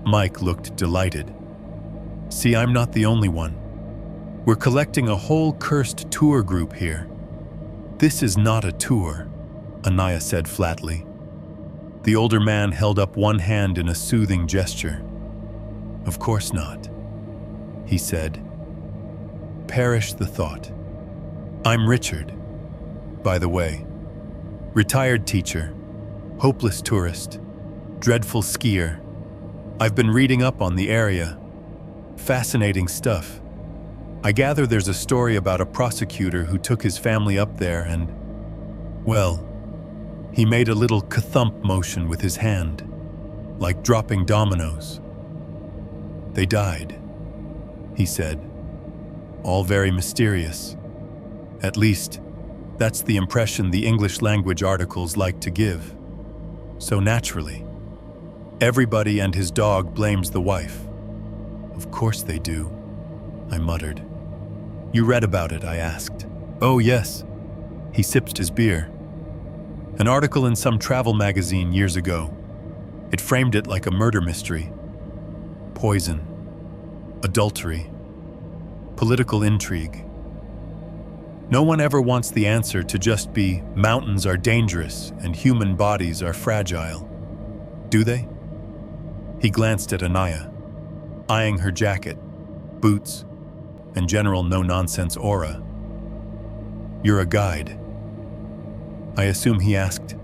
Mike looked delighted. "See, I'm not the only one. We're collecting a whole cursed tour group here." "This is not a tour," Anaya said flatly. The older man held up one hand in a soothing gesture. "Of course not," he said. "Perish the thought. I'm Richard, by the way. Retired teacher, hopeless tourist, dreadful skier. I've been reading up on the area. Fascinating stuff. I gather there's a story about a prosecutor who took his family up there and, well, he made a little ka-thump motion with his hand, like dropping dominoes. They died," he said. "All very mysterious. At least, that's the impression the English language articles like to give. So naturally, everybody and his dog blames the wife." "Of course they do," I muttered. "You read about it?" I asked. "Oh yes." He sipped his beer. "An article in some travel magazine years ago. It framed it like a murder mystery. Poison, adultery, political intrigue. No one ever wants the answer to just be mountains are dangerous and human bodies are fragile. Do they?" He glanced at Anaya, eyeing her jacket, boots, and general no-nonsense aura. "You're a guide, I assume?" he asked.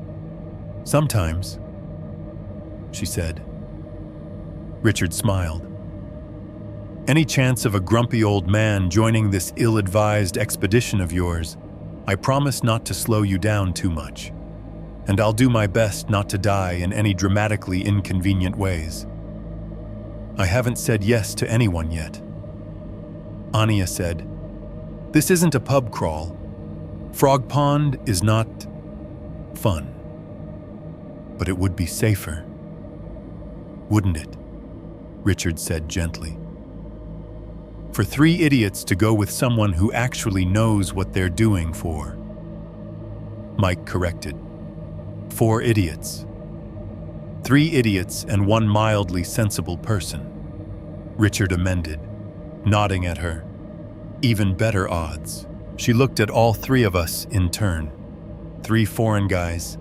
"Sometimes," she said. Richard smiled. "Any chance of a grumpy old man joining this ill-advised expedition of yours, I promise not to slow you down too much." and I'll do my best not to die in any dramatically inconvenient ways. I haven't said yes to anyone yet. Anya said, "This isn't a pub crawl. Frog Pond is not fun. But it would be safer, wouldn't it?" Richard said gently. "For 3 idiots to go with someone who actually knows what they're doing for." Mike corrected. 4 idiots. 3 idiots and 1 mildly sensible person. Richard amended, nodding at her. Even better odds. She looked at all 3 of us in turn. 3 foreign guys,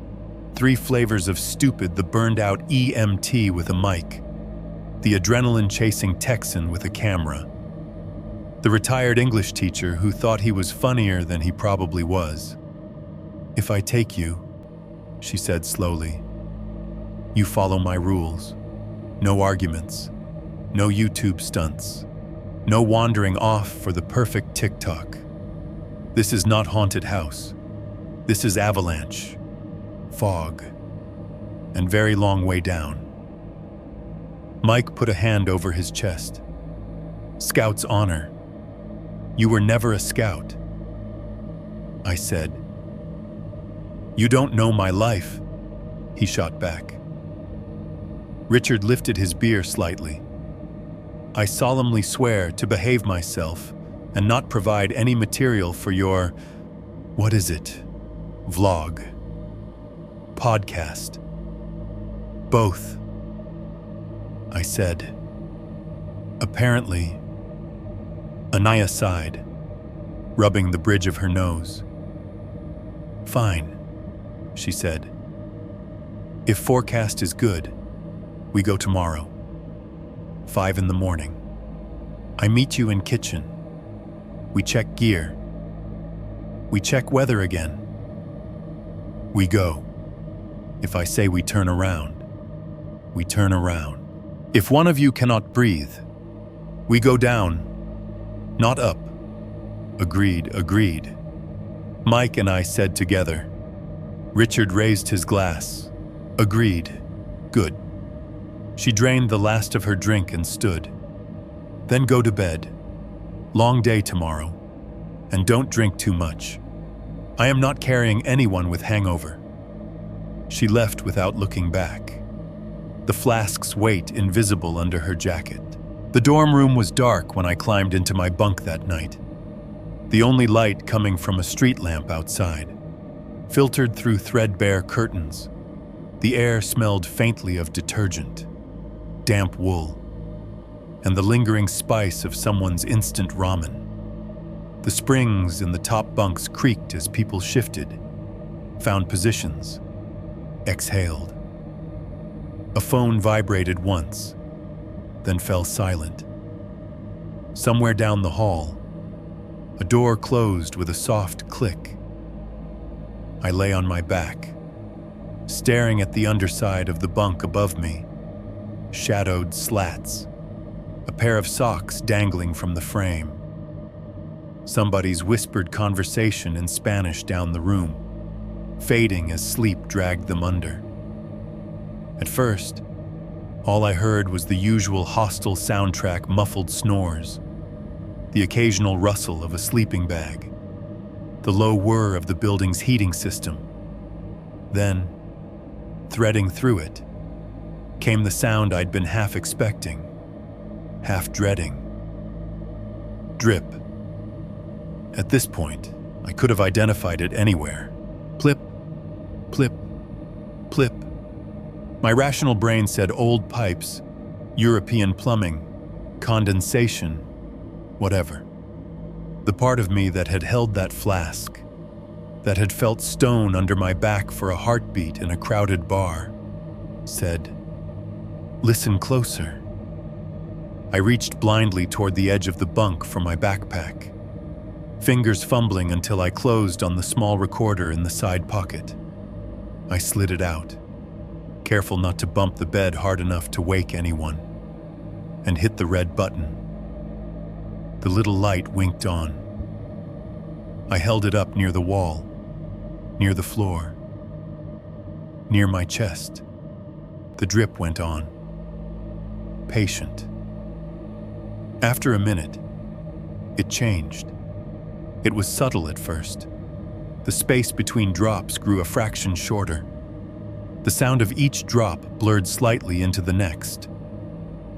3 flavors of stupid, the burned-out EMT with a mic, the adrenaline-chasing Texan with a camera, the retired English teacher who thought he was funnier than he probably was. "If I take you," she said slowly, "you follow my rules. No arguments, no YouTube stunts, no wandering off for the perfect TikTok. This is not haunted house. This is avalanche, fog, and very long way down." Mike put a hand over his chest. "Scout's honor. You were never a scout." I said. "You don't know my life," he shot back. Richard lifted his beer slightly. "I solemnly swear to behave myself and not provide any material for your, what is it, vlog, podcast, both," I said. "Apparently," Anaya sighed, rubbing the bridge of her nose. "Fine," she said. "If forecast is good, we go tomorrow. 5 in the morning. I meet you in kitchen. We check gear. We check weather again. We go. If I say we turn around, we turn around. If one of you cannot breathe, we go down, not up." "Agreed, agreed," Mike and I said together. Richard raised his glass. "Agreed. Good." She drained the last of her drink and stood. "Then go to bed. Long day tomorrow. And don't drink too much. I am not carrying anyone with hangover." She left without looking back, the flask's weight invisible under her jacket. The dorm room was dark when I climbed into my bunk that night, the only light coming from a street lamp outside. Filtered through threadbare curtains, the air smelled faintly of detergent, damp wool, and the lingering spice of someone's instant ramen. The springs in the top bunks creaked as people shifted, found positions, exhaled. A phone vibrated once, then fell silent. Somewhere down the hall, a door closed with a soft click. I lay on my back, staring at the underside of the bunk above me, shadowed slats, a pair of socks dangling from the frame. Somebody's whispered conversation in Spanish down the room, fading as sleep dragged them under. At first, all I heard was the usual hostile soundtrack muffled snores, the occasional rustle of a sleeping bag, the low whir of the building's heating system. Then, threading through it, came the sound I'd been half expecting, half dreading. Drip. At this point, I could have identified it anywhere. Plip, plip, plip. My rational brain said old pipes, European plumbing, condensation, whatever. The part of me that had held that flask, that had felt stone under my back for a heartbeat in a crowded bar, said, "Listen closer." I reached blindly toward the edge of the bunk for my backpack, fingers fumbling until I closed on the small recorder in the side pocket. I slid it out, careful not to bump the bed hard enough to wake anyone, and hit the red button. The little light winked on. I held it up near the wall, near the floor. near my chest. The drip went on. Patient. After a minute, it changed. It was subtle at first. The space between drops grew a fraction shorter. The sound of each drop blurred slightly into the next,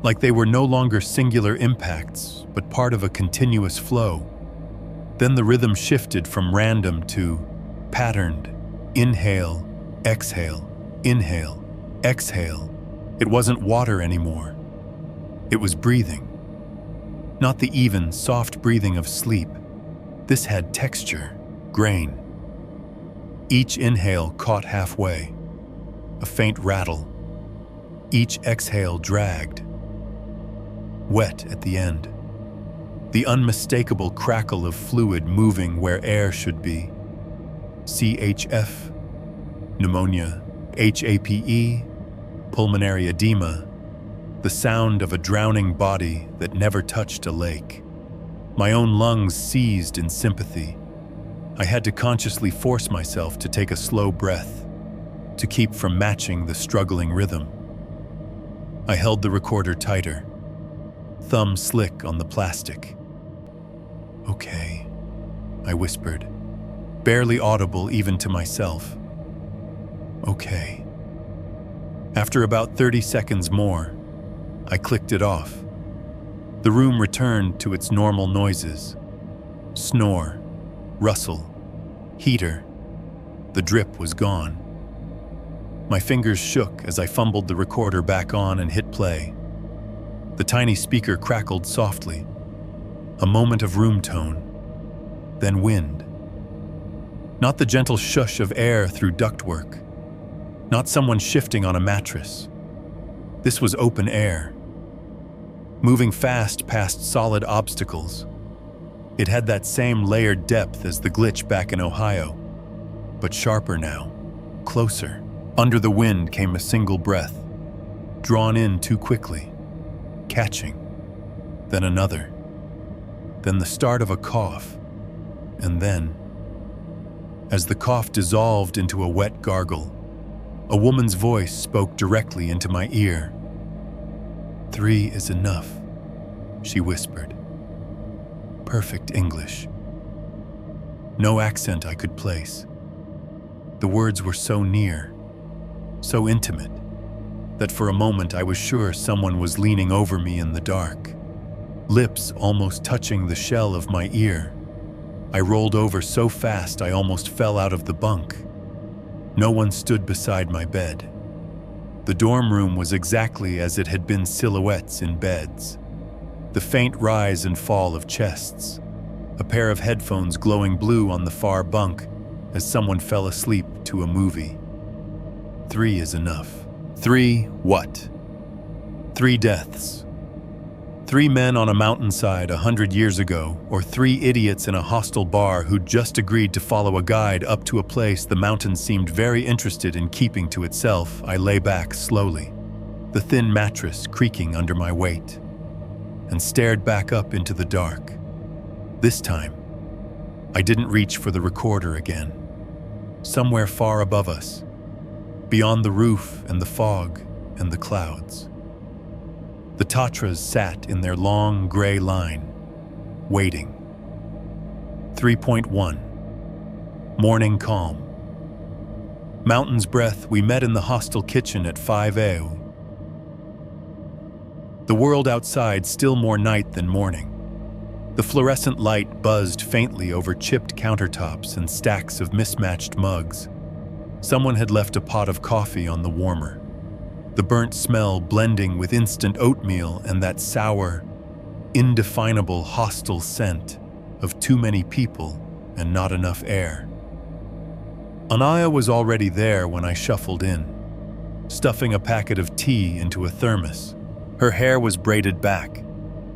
like they were no longer singular impacts, but part of a continuous flow. Then the rhythm shifted from random to patterned. Inhale, exhale, inhale, exhale. It wasn't water anymore. It was breathing. Not the even, soft breathing of sleep. This had texture, grain. Each inhale caught halfway, a faint rattle. Each exhale dragged, wet at the end. The unmistakable crackle of fluid moving where air should be. CHF, pneumonia, HAPE, pulmonary edema, the sound of a drowning body that never touched a lake. My own lungs seized in sympathy. I had to consciously force myself to take a slow breath, to keep from matching the struggling rhythm. I held the recorder tighter, thumb slick on the plastic. "Okay," I whispered, barely audible even to myself. "Okay." After about 30 seconds more, I clicked it off. The room returned to its normal noises. Snore, rustle, heater. The drip was gone. My fingers shook as I fumbled the recorder back on and hit play. The tiny speaker crackled softly. A moment of room tone, then wind. Not the gentle shush of air through ductwork. Not someone shifting on a mattress. This was open air, moving fast past solid obstacles. It had that same layered depth as the glitch back in Ohio, but sharper now, closer. Under the wind came a single breath, drawn in too quickly, catching, then another, then the start of a cough, and then, as the cough dissolved into a wet gargle, a woman's voice spoke directly into my ear. "3 is enough," she whispered. Perfect English. No accent I could place. The words were so near, so intimate, that for a moment I was sure someone was leaning over me in the dark, lips almost touching the shell of my ear. I rolled over so fast I almost fell out of the bunk. No one stood beside my bed. The dorm room was exactly as it had been, silhouettes in beds. The faint rise and fall of chests. A pair of headphones glowing blue on the far bunk as someone fell asleep to a movie. 3 is enough. 3 what? 3 deaths. 3 men on a mountainside 100 years ago, or 3 idiots in a hostel bar who'd just agreed to follow a guide up to a place the mountain seemed very interested in keeping to itself. I lay back slowly, the thin mattress creaking under my weight, and stared back up into the dark. This time, I didn't reach for the recorder again. Somewhere far above us, beyond the roof and the fog and the clouds, the Tatras sat in their long gray line, waiting. 3.1 Morning calm. Mountain's breath. We met in the hostel kitchen at 5 a.m. The world outside still more night than morning. The fluorescent light buzzed faintly over chipped countertops and stacks of mismatched mugs. Someone had left a pot of coffee on the warmer, the burnt smell blending with instant oatmeal and that sour, indefinable hostile scent of too many people and not enough air. Anaya was already there when I shuffled in, stuffing a packet of tea into a thermos. Her hair was braided back,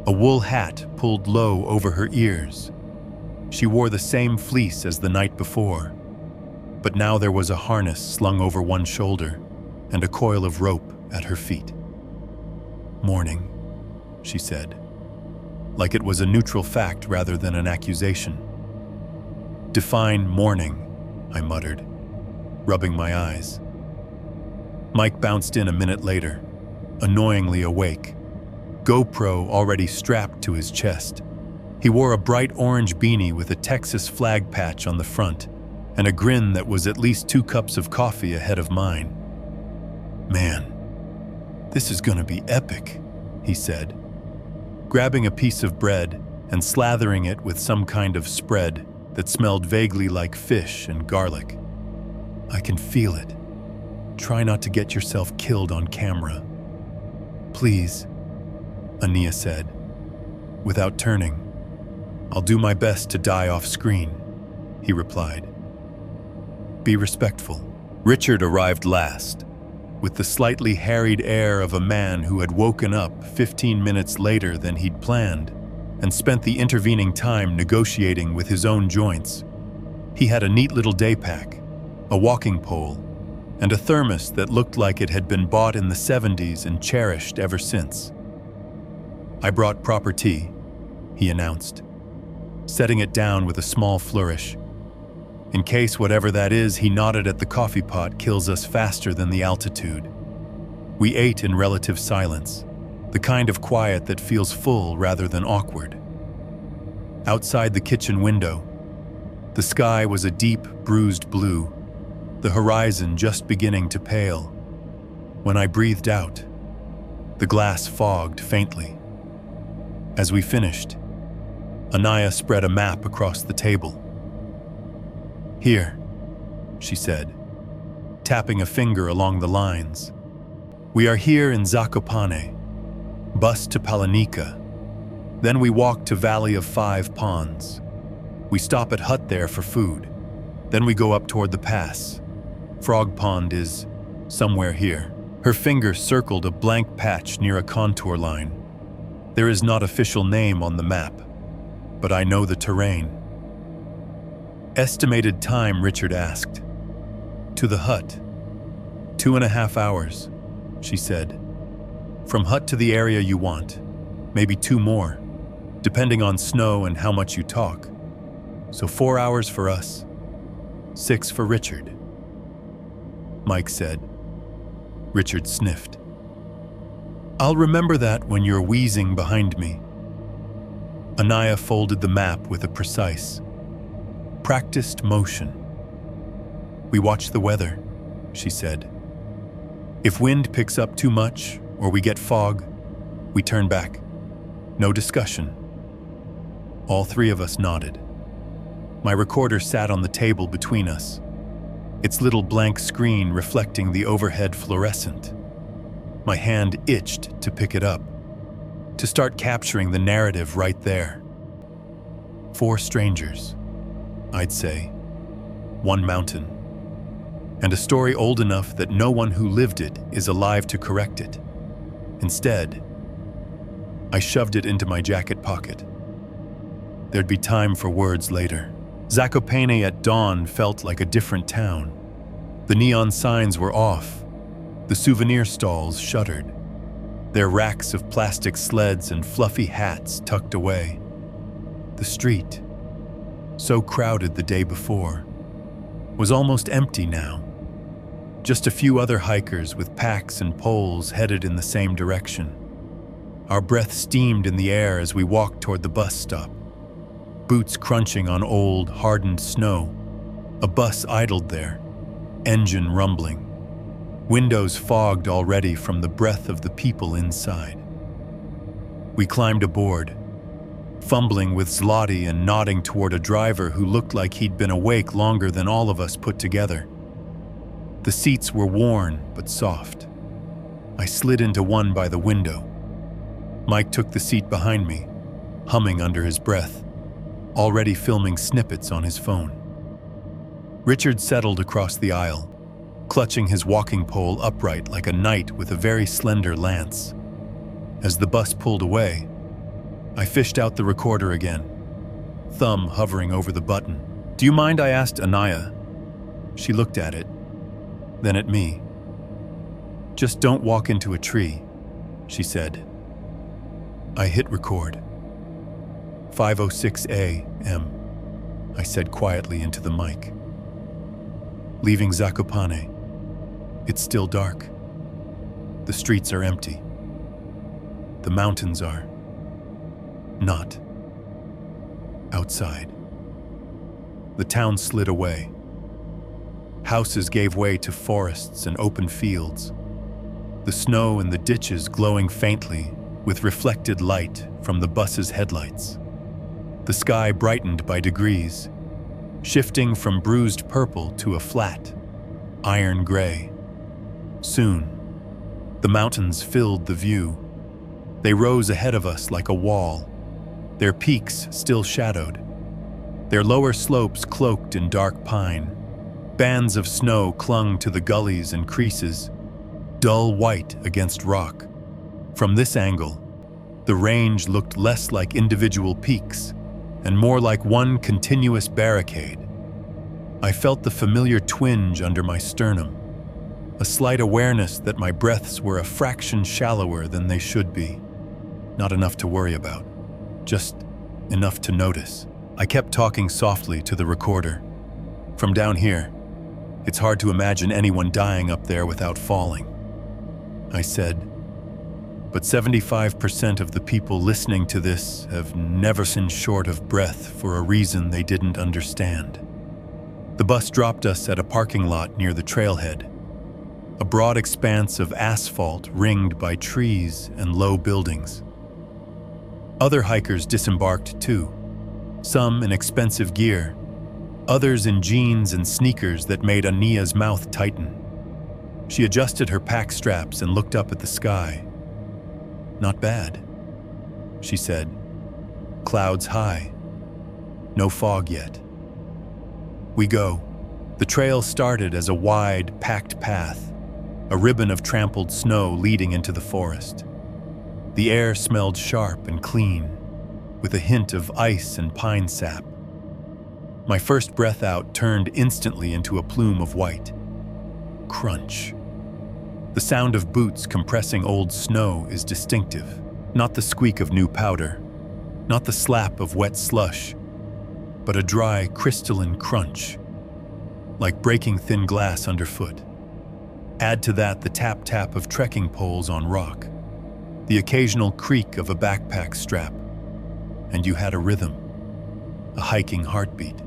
a wool hat pulled low over her ears. She wore the same fleece as the night before, but now there was a harness slung over one shoulder and a coil of rope at her feet. "Morning," she said, like it was a neutral fact rather than an accusation. "Define morning," I muttered, rubbing my eyes. Mike bounced in a minute later, annoyingly awake, GoPro already strapped to his chest. He wore a bright orange beanie with a Texas flag patch on the front and a grin that was at least 2 cups of coffee ahead of mine. "Man, this is gonna be epic," he said, grabbing a piece of bread and slathering it with some kind of spread that smelled vaguely like fish and garlic. "I can feel it. Try not to get yourself killed on camera." "Please," Ania said, without turning. "I'll do my best to die off screen," he replied. "Be respectful." Richard arrived last, with the slightly harried air of a man who had woken up 15 minutes later than he'd planned and spent the intervening time negotiating with his own joints. He had a neat little day pack, a walking pole, and a thermos that looked like it had been bought in the 70s and cherished ever since. "I brought proper tea," he announced, setting it down with a small flourish. In case whatever that is he nodded at the coffee pot kills us faster than the altitude. We ate in relative silence, the kind of quiet that feels full rather than awkward. Outside the kitchen window, the sky was a deep, bruised blue, the horizon just beginning to pale. When I breathed out, the glass fogged faintly. As we finished, Anaya spread a map across the table. "Here," she said, tapping a finger along the lines. "We are here in Zakopane, bus to Palanica. Then we walk to Valley of 5 Ponds. We stop at hut there for food. Then we go up toward the pass. Frog Pond is somewhere here." Her finger circled a blank patch near a contour line. "There is not official name on the map, but I know the terrain." "Estimated time," Richard asked. "To the hut." 2.5 hours, she said. "From hut to the area you want, maybe 2 more, depending on snow and how much you talk. So 4 hours for us, 6 for Richard," Mike said. Richard sniffed. "I'll remember that when you're wheezing behind me." Anaya folded the map with a precise, practiced motion. "We watch the weather," she said. "If wind picks up too much or we get fog, we turn back. No discussion." All 3 of us nodded. My recorder sat on the table between us, its little blank screen reflecting the overhead fluorescent. My hand itched to pick it up, to start capturing the narrative right there. 4 strangers, I'd say, 1 mountain, and a story old enough that no one who lived it is alive to correct it. Instead, I shoved it into my jacket pocket. There'd be time for words later. Zakopane at dawn felt like a different town. The neon signs were off. The souvenir stalls shuttered, their racks of plastic sleds and fluffy hats tucked away. The street, so crowded the day before, was almost empty now. Just a few other hikers with packs and poles headed in the same direction. Our breath steamed in the air as we walked toward the bus stop, boots crunching on old, hardened snow. A bus idled there, engine rumbling, windows fogged already from the breath of the people inside. We climbed aboard, fumbling with Zloty and nodding toward a driver who looked like he'd been awake longer than all of us put together. The seats were worn but soft. I slid into one by the window. Mike took the seat behind me, humming under his breath, already filming snippets on his phone. Richard settled across the aisle, clutching his walking pole upright like a knight with a very slender lance. As the bus pulled away, I fished out the recorder again, thumb hovering over the button. "Do you mind?" I asked Anaya. She looked at it, then at me. "Just don't walk into a tree," she said. I hit record. 5:06 a.m., I said quietly into the mic. "Leaving Zakopane. It's still dark." The streets are empty. The mountains are not outside. The town slid away. Houses gave way to forests and open fields. The snow in the ditches glowing faintly with reflected light from the bus's headlights. The sky brightened by degrees, shifting from bruised purple to a flat, iron gray. Soon, the mountains filled the view. They rose ahead of us like a wall, their peaks still shadowed, their lower slopes cloaked in dark pine. Bands of snow clung to the gullies and creases, dull white against rock. From this angle, the range looked less like individual peaks and more like one continuous barricade. I felt the familiar twinge under my sternum, a slight awareness that my breaths were a fraction shallower than they should be. Not enough to worry about, just enough to notice. I kept talking softly to the recorder. From down here, it's hard to imagine anyone dying up there without falling, I said. But 75% of the people listening to this have never been short of breath for a reason they didn't understand. The bus dropped us at a parking lot near the trailhead, a broad expanse of asphalt ringed by trees and low buildings. Other hikers disembarked too, some in expensive gear, others in jeans and sneakers that made Ania's mouth tighten. She adjusted her pack straps and looked up at the sky. "Not bad," she said. "Clouds high. No fog yet." We go. The trail started as a wide, packed path, a ribbon of trampled snow leading into the forest. The air smelled sharp and clean, with a hint of ice and pine sap. My first breath out turned instantly into a plume of white. Crunch. The sound of boots compressing old snow is distinctive, not the squeak of new powder, not the slap of wet slush, but a dry, crystalline crunch, like breaking thin glass underfoot. Add to that the tap-tap of trekking poles on rock, the occasional creak of a backpack strap, and you had a rhythm, a hiking heartbeat.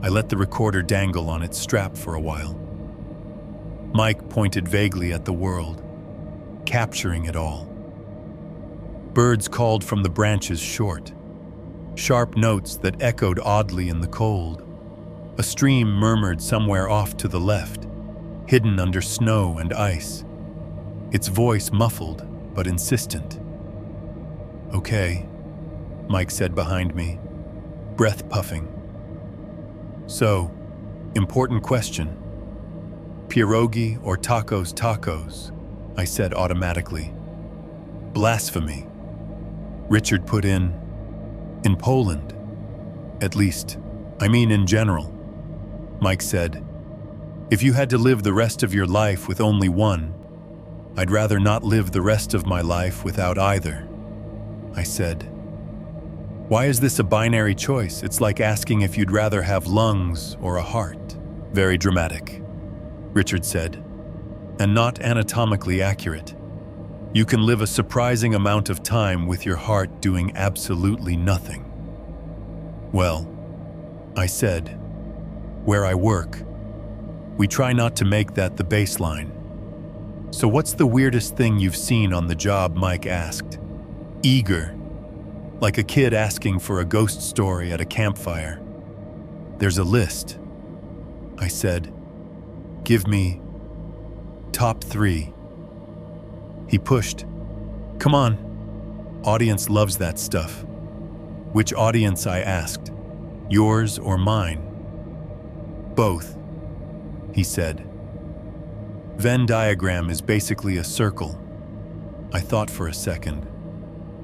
I let the recorder dangle on its strap for a while. Mike pointed vaguely at the world, capturing it all. Birds called from the branches short, sharp notes that echoed oddly in the cold. A stream murmured somewhere off to the left, hidden under snow and ice, its voice muffled but insistent. "Okay," Mike said behind me, breath puffing. "So, important question. Pierogi or tacos, I said automatically. "Blasphemy," Richard put in Poland. "At least, I mean in general," Mike said. "If you had to live the rest of your life with only one, I'd rather not live the rest of my life without either," I said. "Why is this a binary choice? It's like asking if you'd rather have lungs or a heart." "Very dramatic," Richard said, "and not anatomically accurate. You can live a surprising amount of time with your heart doing absolutely nothing." "Well," I said, "where I work, we try not to make that the baseline." "So what's the weirdest thing you've seen on the job?" Mike asked, eager, like a kid asking for a ghost story at a campfire. "There's a list," I said. "Give me top 3. He pushed. "Come on. Audience loves that stuff." "Which audience?" I asked. "Yours or mine?" "Both," he said. Venn diagram is basically a circle. I thought for a second,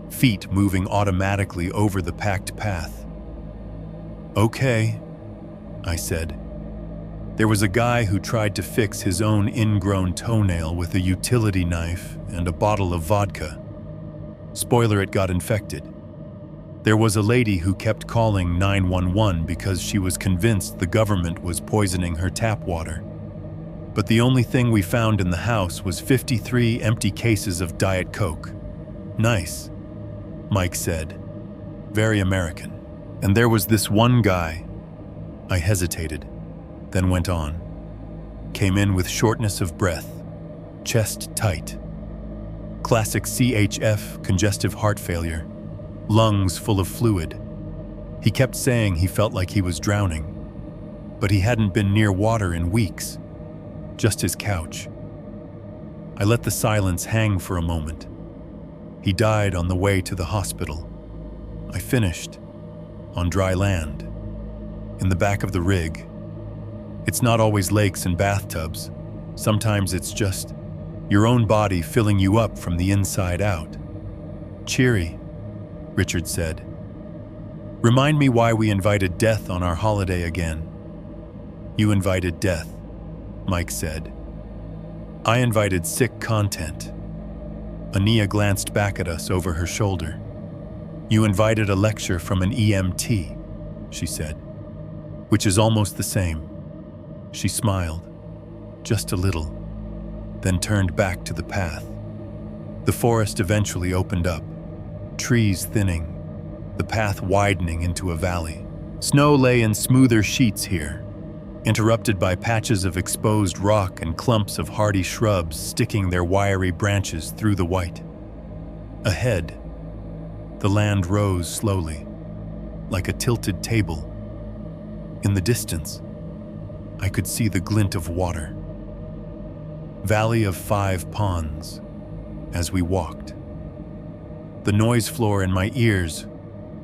feet moving automatically over the packed path. "Okay," I said. There was a guy who tried to fix his own ingrown toenail with a utility knife and a bottle of vodka. Spoiler, it got infected. There was a lady who kept calling 911 because she was convinced the government was poisoning her tap water. But the only thing we found in the house was 53 empty cases of Diet Coke. Nice, Mike said. Very American. And there was this one guy. I hesitated, then went on. Came in with shortness of breath, chest tight. Classic CHF, congestive heart failure, lungs full of fluid. He kept saying he felt like he was drowning, but he hadn't been near water in weeks, just his couch. I let the silence hang for a moment. He died on the way to the hospital. I finished, on dry land, in the back of the rig. It's not always lakes and bathtubs. Sometimes it's just your own body filling you up from the inside out. Cheery, Richard said. Remind me why we invited death on our holiday again. You invited death, Mike said. I invited sick content. Ania glanced back at us over her shoulder. You invited a lecture from an EMT, she said, which is almost the same. She smiled, just a little, then turned back to the path. The forest eventually opened up, trees thinning, the path widening into a valley. Snow lay in smoother sheets here, interrupted by patches of exposed rock and clumps of hardy shrubs sticking their wiry branches through the white. Ahead, the land rose slowly, like a tilted table. In the distance, I could see the glint of water. Valley of 5 ponds, as we walked. The noise floor in my ears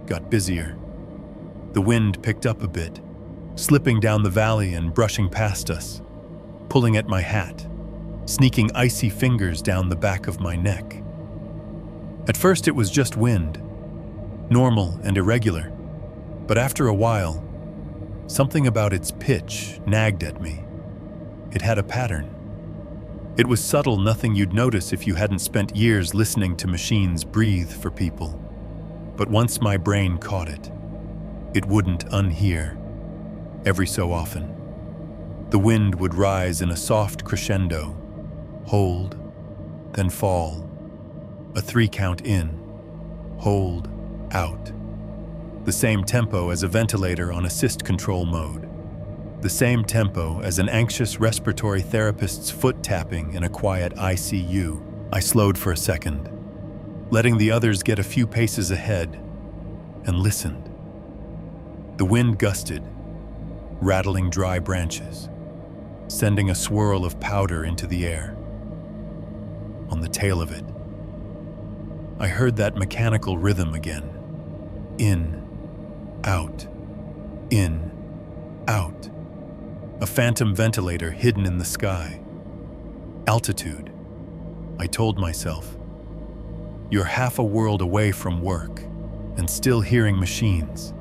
got busier. The wind picked up a bit, slipping down the valley and brushing past us, pulling at my hat, sneaking icy fingers down the back of my neck. At first it was just wind, normal and irregular, but after a while, something about its pitch nagged at me. It had a pattern. It was subtle, nothing you'd notice if you hadn't spent years listening to machines breathe for people. But once my brain caught it, it wouldn't unhear. Every so often, the wind would rise in a soft crescendo, hold, then fall. A 3-count in, hold, out. The same tempo as a ventilator on assist control mode. The same tempo as an anxious respiratory therapist's foot tapping in a quiet ICU. I slowed for a second, letting the others get a few paces ahead, and listened. The wind gusted, rattling dry branches, sending a swirl of powder into the air. On the tail of it, I heard that mechanical rhythm again. In, out, in, out. A phantom ventilator hidden in the sky. Altitude, I told myself. You're half a world away from work and still hearing machines.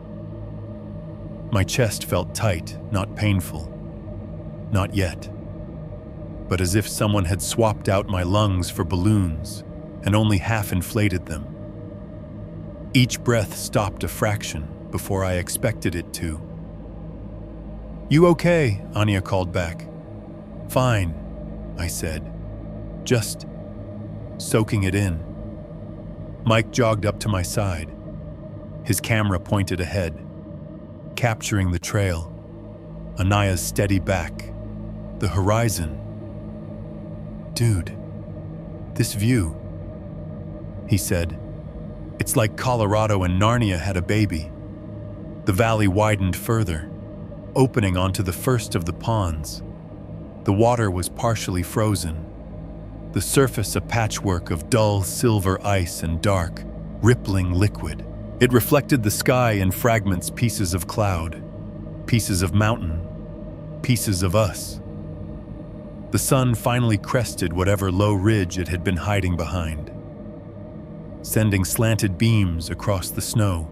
My chest felt tight, not painful. Not yet. But as if someone had swapped out my lungs for balloons and only half inflated them. Each breath stopped a fraction before I expected it to. You okay? Ania called back. Fine, I said, just soaking it in. Mike jogged up to my side, his camera pointed ahead, capturing the trail, Ania's steady back, the horizon. Dude, this view, he said. It's like Colorado and Narnia had a baby. The valley widened further, opening onto the first of the ponds. The water was partially frozen, the surface a patchwork of dull silver ice and dark, rippling liquid. It reflected the sky in fragments, pieces of cloud, pieces of mountain, pieces of us. The sun finally crested whatever low ridge it had been hiding behind, sending slanted beams across the snow.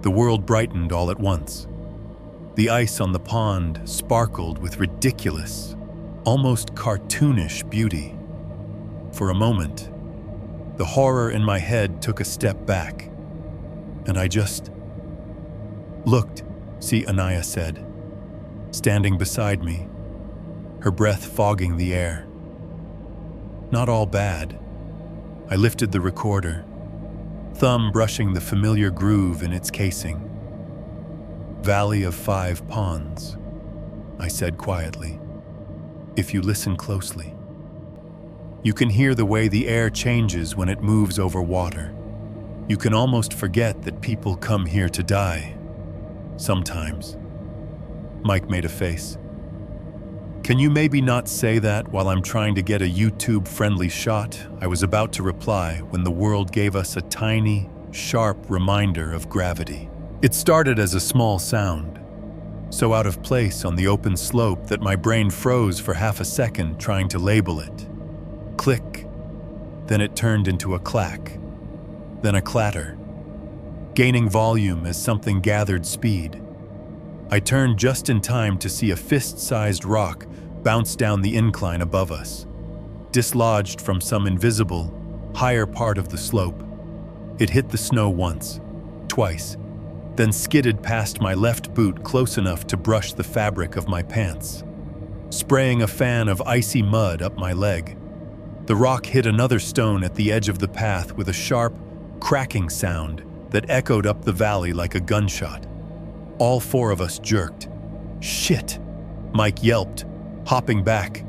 The world brightened all at once. The ice on the pond sparkled with ridiculous, almost cartoonish beauty. For a moment, the horror in my head took a step back, and I just looked, see, Ania said, standing beside me, her breath fogging the air. Not all bad. I lifted the recorder, thumb brushing the familiar groove in its casing. "Valley of 5 ponds," I said quietly. "If you listen closely, you can hear the way the air changes when it moves over water. You can almost forget that people come here to die. Sometimes." Mike made a face. "Can you maybe not say that while I'm trying to get a YouTube-friendly shot?" I was about to reply when the world gave us a tiny, sharp reminder of gravity. It started as a small sound, so out of place on the open slope that my brain froze for half a second trying to label it. Click. Then it turned into a clack. Then a clatter, gaining volume as something gathered speed. I turned just in time to see a fist-sized rock bounce down the incline above us, dislodged from some invisible, higher part of the slope. It hit the snow once, twice, then skidded past my left boot close enough to brush the fabric of my pants, spraying a fan of icy mud up my leg. The rock hit another stone at the edge of the path with a sharp, cracking sound that echoed up the valley like a gunshot. All 4 of us jerked. "Shit!" Mike yelped, hopping back.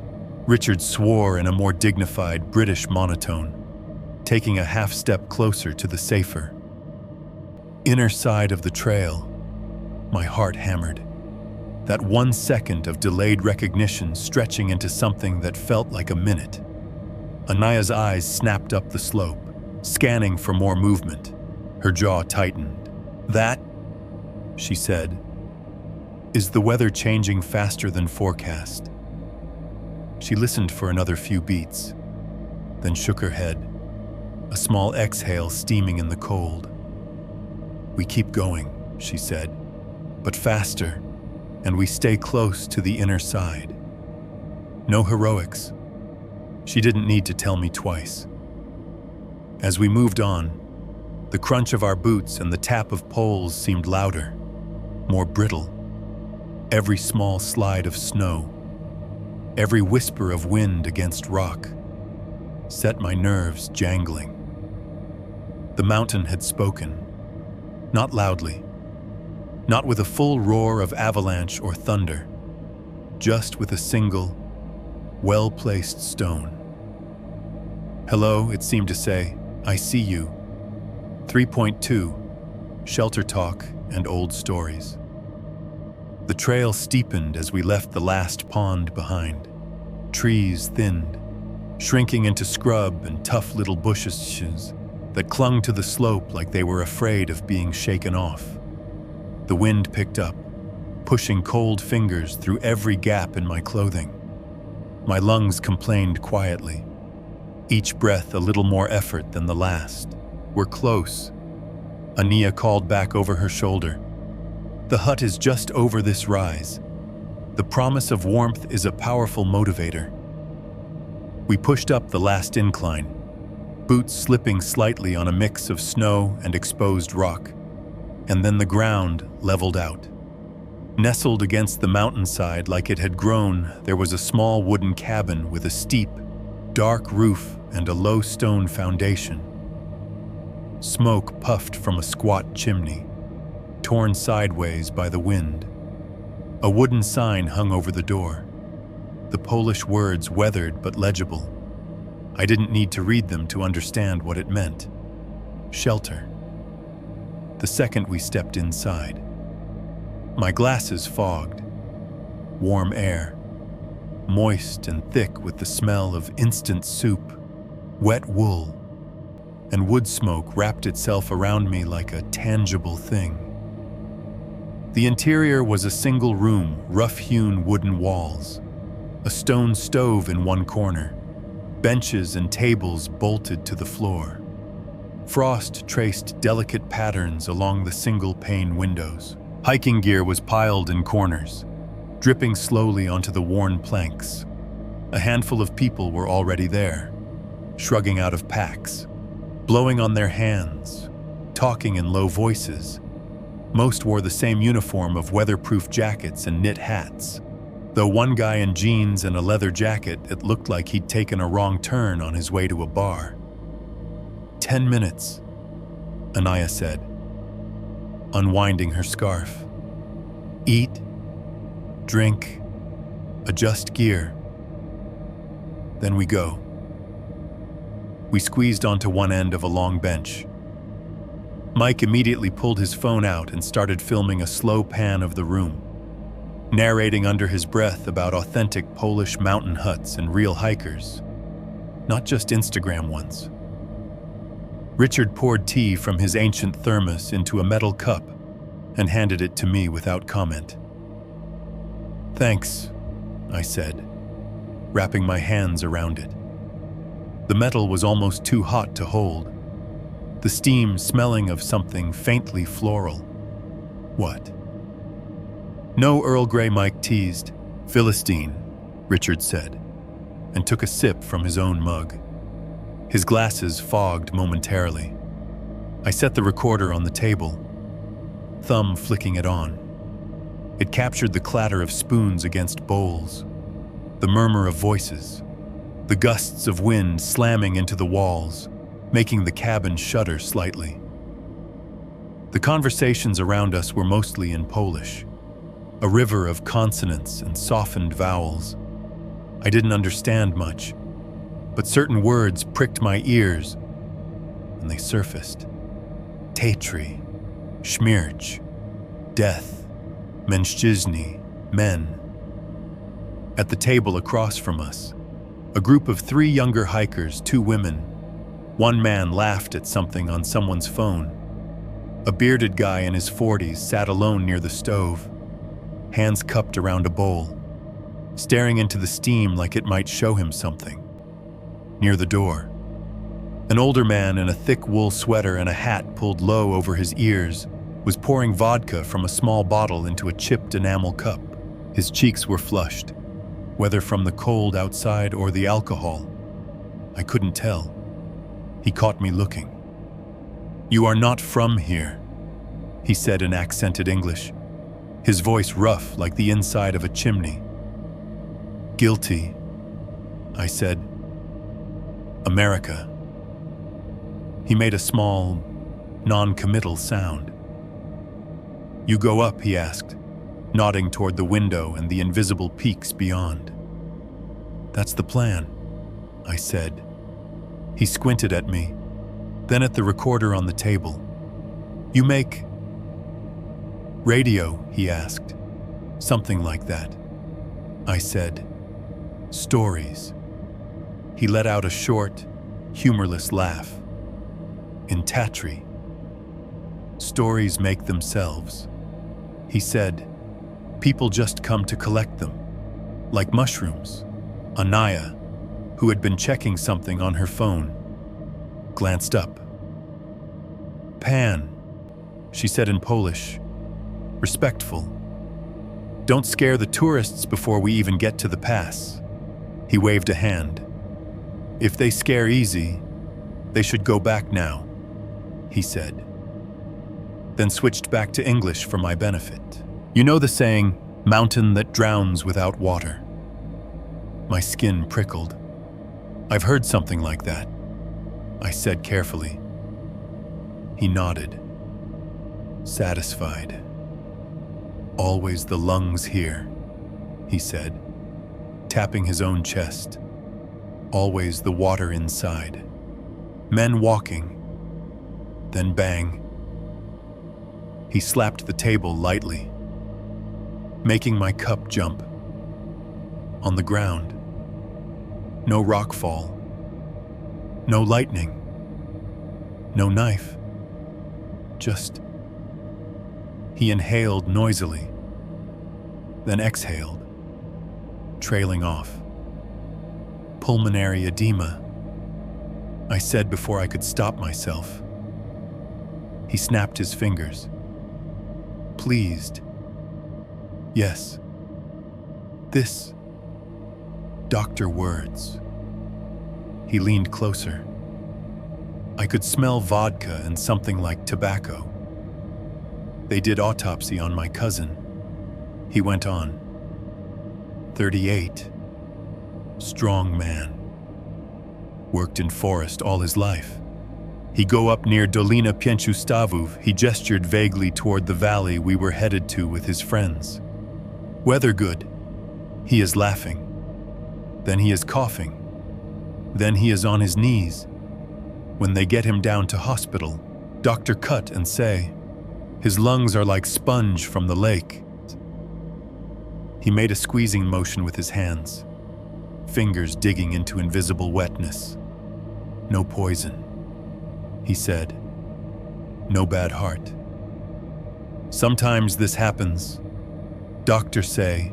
Richard swore in a more dignified British monotone, taking a half step closer to the safer inner side of the trail. My heart hammered. That 1 second of delayed recognition stretching into something that felt like a minute. Anaya's eyes snapped up the slope, scanning for more movement. Her jaw tightened. "That," she said, "is the weather changing faster than forecast." She listened for another few beats, then shook her head, a small exhale steaming in the cold. "We keep going," she said, "but faster, and we stay close to the inner side. No heroics." She didn't need to tell me twice. As we moved on, the crunch of our boots and the tap of poles seemed louder, more brittle. Every small slide of snow, every whisper of wind against rock, set my nerves jangling. The mountain had spoken, not loudly, not with a full roar of avalanche or thunder, just with a single, well-placed stone. "Hello," it seemed to say, "I see you." 3.2, Shelter Talk and Old Stories. The trail steepened as we left the last pond behind. Trees thinned, shrinking into scrub and tough little bushes that clung to the slope like they were afraid of being shaken off. The wind picked up, pushing cold fingers through every gap in my clothing. My lungs complained quietly, each breath a little more effort than the last. "We're close," Ania called back over her shoulder. "The hut is just over this rise. The promise of warmth is a powerful motivator." We pushed up the last incline, boots slipping slightly on a mix of snow and exposed rock, and then the ground leveled out. Nestled against the mountainside like it had grown, there was a small wooden cabin with a steep, dark roof and a low stone foundation. Smoke puffed from a squat chimney, torn sideways by the wind. A wooden sign hung over the door, the Polish words weathered but legible. I didn't need to read them to understand what it meant. Shelter. The second we stepped inside, my glasses fogged. Warm air, moist and thick with the smell of instant soup, wet wool, and wood smoke wrapped itself around me like a tangible thing. The interior was a single room, rough-hewn wooden walls, a stone stove in one corner, benches and tables bolted to the floor. Frost traced delicate patterns along the single-pane windows. Hiking gear was piled in corners, dripping slowly onto the worn planks. A handful of people were already there, shrugging out of packs, blowing on their hands, talking in low voices. Most wore the same uniform of weatherproof jackets and knit hats. Though one guy in jeans and a leather jacket, it looked like he'd taken a wrong turn on his way to a bar. 10 minutes, Anaya said, unwinding her scarf. Eat, drink, adjust gear. Then we go. We squeezed onto one end of a long bench. Mike immediately pulled his phone out and started filming a slow pan of the room, narrating under his breath about authentic Polish mountain huts and real hikers, not just Instagram ones. Richard poured tea from his ancient thermos into a metal cup and handed it to me without comment. "Thanks," I said, wrapping my hands around it. The metal was almost too hot to hold, the steam smelling of something faintly floral. "What?" "No Earl Grey," Mike teased. "Philistine," Richard said, and took a sip from his own mug. His glasses fogged momentarily. I set the recorder on the table, thumb flicking it on. It captured the clatter of spoons against bowls, the murmur of voices, the gusts of wind slamming into the walls, making the cabin shudder slightly. The conversations around us were mostly in Polish, a river of consonants and softened vowels. I didn't understand much, but certain words pricked my ears, and they surfaced. Tatry, śmierć, death, mężczyźni, men. At the table across from us, a group of 3 younger hikers, 2 women. One man laughed at something on someone's phone. A bearded guy in his 40s sat alone near the stove, hands cupped around a bowl, staring into the steam like it might show him something. Near the door, an older man in a thick wool sweater and a hat pulled low over his ears was pouring vodka from a small bottle into a chipped enamel cup. His cheeks were flushed, whether from the cold outside or the alcohol. I couldn't tell. He caught me looking. "You are not from here," he said in accented English, his voice rough like the inside of a chimney. "Guilty," I said. "America." He made a small, non-committal sound. "You go up?" he asked, nodding toward the window and the invisible peaks beyond. "That's the plan," I said. He squinted at me, then at the recorder on the table. "You make radio?" he asked. "Something like that," I said. "Stories." He let out a short, humorless laugh. "In Tatry, stories make themselves," he said. "People just come to collect them, like mushrooms." Anaya, who had been checking something on her phone, glanced up. "Pan," she said in Polish, respectful. "Don't scare the tourists before we even get to the pass." He waved a hand. "If they scare easy, they should go back now," he said. Then switched back to English for my benefit. "You know the saying, mountain that drowns without water?" My skin prickled. "I've heard something like that," I said carefully. He nodded, satisfied. "Always the lungs here," he said, tapping his own chest. "Always the water inside. Men walking, then bang." He slapped the table lightly, making my cup jump. On the ground. No rockfall. No lightning. No knife. Just... He inhaled noisily, then exhaled, trailing off. "Pulmonary edema," I said before I could stop myself. He snapped his fingers. "Pleased. Yes. This. Doctor words." He leaned closer. I could smell vodka and something like tobacco. "They did autopsy on my cousin," he went on. 38. Strong man. Worked in forest all his life. He go up near Dolina Pięciustawów. He gestured vaguely toward the valley we were headed to with his friends. Weather good. He is laughing. Then he is coughing. Then he is on his knees. When they get him down to hospital, doctor cut and say, his lungs are like sponge from the lake. He made a squeezing motion with his hands, fingers digging into invisible wetness. No poison, he said. No bad heart. Sometimes this happens. Doctors say,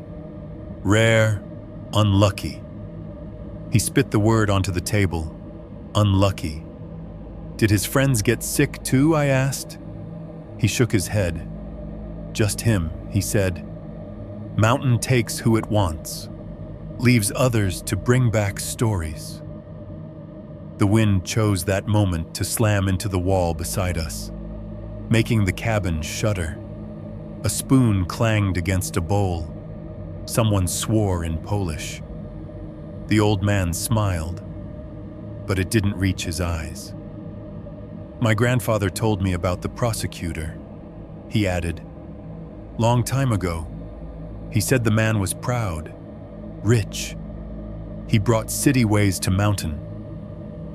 rare, unlucky. He spit the word onto the table, unlucky. Did his friends get sick too, I asked. He shook his head. Just him, he said. Mountain takes who it wants, leaves others to bring back stories. The wind chose that moment to slam into the wall beside us, making the cabin shudder. A spoon clanged against a bowl. Someone swore in Polish. The old man smiled, but it didn't reach his eyes. My grandfather told me about the prosecutor. He added, long time ago, he said the man was proud, rich. He brought city ways to mountain.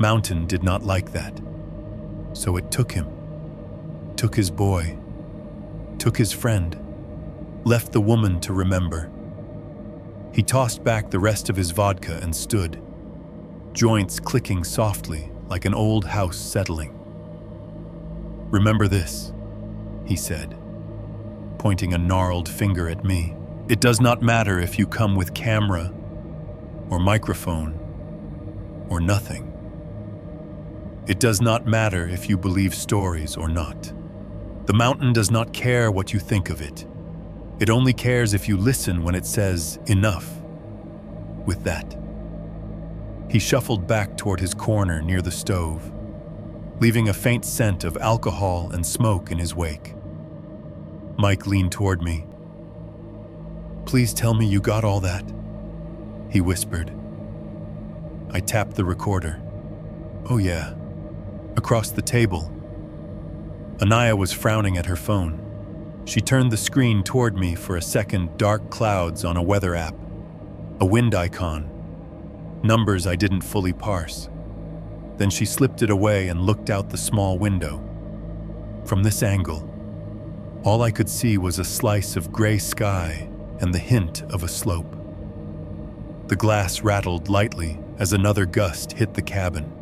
Mountain did not like that. So it took him, took his boy, took his friend, left the woman to remember. He tossed back the rest of his vodka and stood, joints clicking softly like an old house settling. Remember this, he said, pointing a gnarled finger at me. It does not matter if you come with camera or microphone or nothing. It does not matter if you believe stories or not. The mountain does not care what you think of it. It only cares if you listen when it says enough. With that, he shuffled back toward his corner near the stove, leaving a faint scent of alcohol and smoke in his wake. Mike leaned toward me. Please tell me you got all that, he whispered. I tapped the recorder. Oh yeah. Across the table. Anaya was frowning at her phone. She turned the screen toward me for a second. Dark clouds on a weather app. A wind icon. Numbers I didn't fully parse. Then she slipped it away and looked out the small window. From this angle, all I could see was a slice of gray sky and the hint of a slope. The glass rattled lightly as another gust hit the cabin.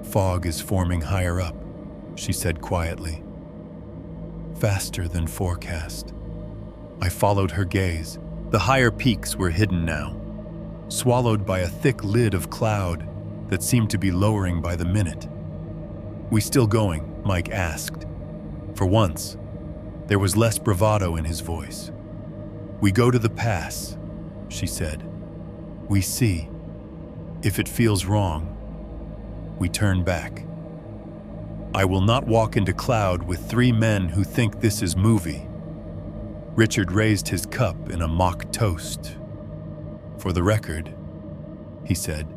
Fog is forming higher up, she said quietly. Faster than forecast. I followed her gaze. The higher peaks were hidden now, swallowed by a thick lid of cloud that seemed to be lowering by the minute. We still going? Mike asked. For once, there was less bravado in his voice. We go to the pass, she said. We see. If it feels wrong, we turn back. I will not walk into cloud with 3 men who think this is movie. Richard raised his cup in a mock toast. For the record, he said,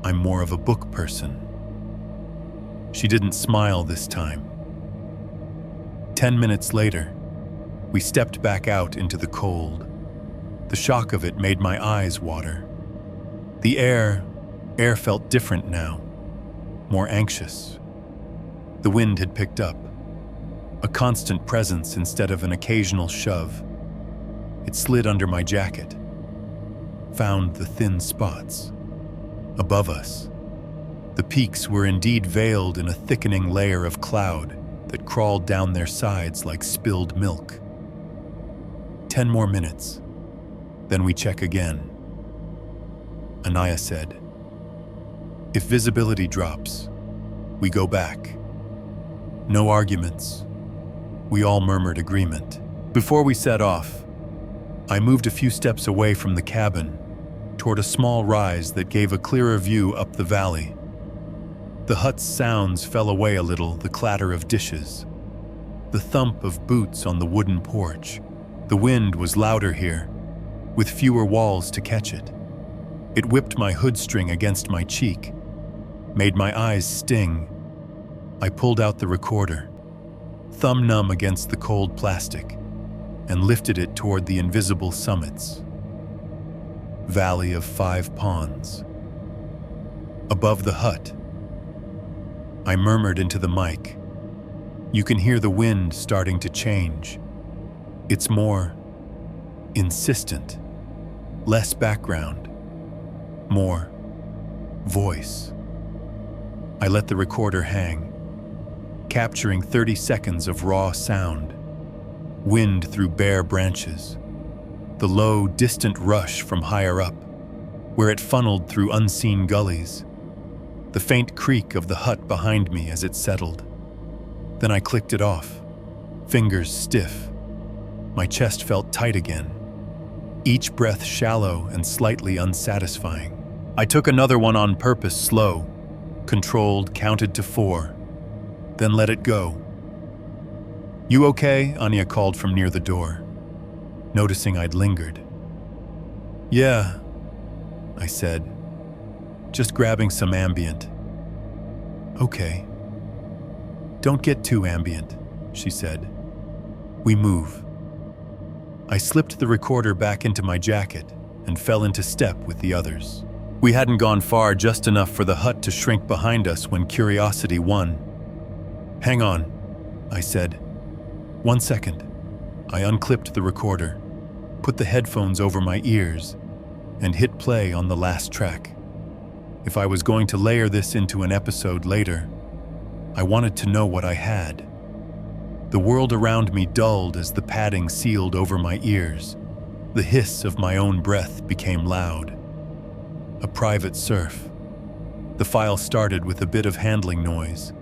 I'm more of a book person. She didn't smile this time. 10 minutes later, we stepped back out into the cold. The shock of it made my eyes water. The air felt different now, more anxious. The wind had picked up, a constant presence instead of an occasional shove. It slid under my jacket, found the thin spots. Above us, the peaks were indeed veiled in a thickening layer of cloud that crawled down their sides like spilled milk. 10 more minutes, then we check again. Anaya said, if visibility drops, we go back. No arguments. We all murmured agreement. Before we set off, I moved a few steps away from the cabin toward a small rise that gave a clearer view up the valley. The hut's sounds fell away a little, the clatter of dishes, the thump of boots on the wooden porch. The wind was louder here, with fewer walls to catch it. It whipped my hood string against my cheek, made my eyes sting. I pulled out the recorder, thumb numb against the cold plastic, and lifted it toward the invisible summits. Valley of 5 Ponds. Above the hut, I murmured into the mic. You can hear the wind starting to change. It's more insistent, less background, more voice. I let the recorder hang, capturing 30 seconds of raw sound. Wind through bare branches, the low, distant rush from higher up, where it funneled through unseen gullies, the faint creak of the hut behind me as it settled. Then I clicked it off, fingers stiff. My chest felt tight again, each breath shallow and slightly unsatisfying. I took another one on purpose, slow, controlled, counted to 4, then let it go. You okay? Anya called from near the door, noticing I'd lingered. Yeah, I said, just grabbing some ambient. Okay. Don't get too ambient, she said. We move. I slipped the recorder back into my jacket and fell into step with the others. We hadn't gone far, just enough for the hut to shrink behind us when curiosity won. Hang on, I said. 1 second. I unclipped the recorder, put the headphones over my ears, and hit play on the last track. If I was going to layer this into an episode later, I wanted to know what I had. The world around me dulled as the padding sealed over my ears. The hiss of my own breath became loud. A private surf. The file started with a bit of handling noise,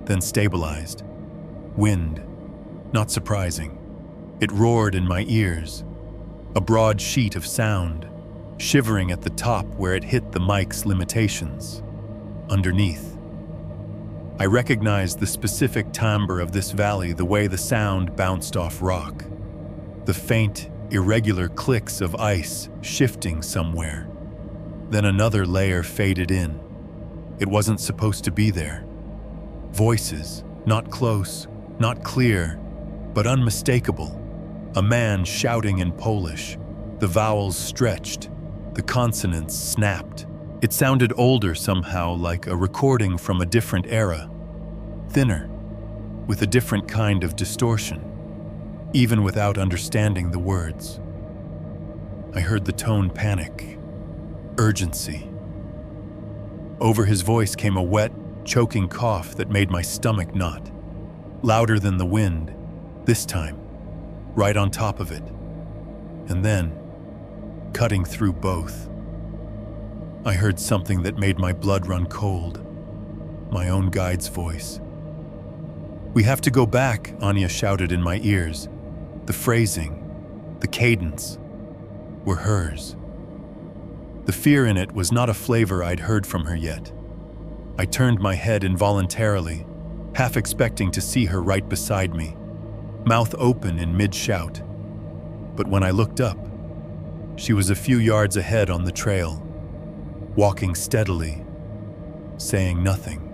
then stabilized. Wind. Not surprising. It roared in my ears. A broad sheet of sound, shivering at the top where it hit the mic's limitations. Underneath, I recognized the specific timbre of this valley, the way the sound bounced off rock. The faint, irregular clicks of ice shifting somewhere. Then another layer faded in. It wasn't supposed to be there. Voices, not close, not clear, but unmistakable. A man shouting in Polish. The vowels stretched, the consonants snapped. It sounded older somehow, like a recording from a different era. Thinner, with a different kind of distortion, even without understanding the words. I heard the tone panic, urgency. Over his voice came a wet, choking cough that made my stomach knot. Louder than the wind, this time, right on top of it. And then, cutting through both, I heard something that made my blood run cold. My own guide's voice. We have to go back, Anya shouted in my ears. The phrasing, the cadence, were hers. The fear in it was not a flavor I'd heard from her yet. I turned my head involuntarily, half expecting to see her right beside me, mouth open in mid-shout. But when I looked up, she was a few yards ahead on the trail, walking steadily, saying nothing,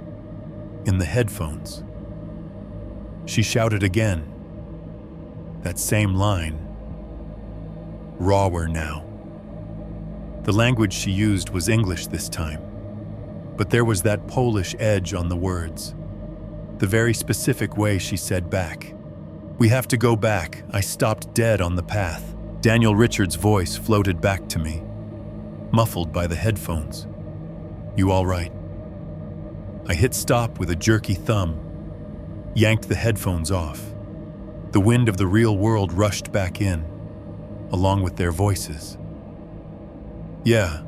in the headphones. She shouted again, that same line, rawer now. The language she used was English this time, but there was that Polish edge on the words. The very specific way she said back. We have to go back. I stopped dead on the path. Daniel Richards' voice floated back to me, muffled by the headphones. You all right? I hit stop with a jerky thumb, yanked the headphones off. The wind of the real world rushed back in, along with their voices. Yeah,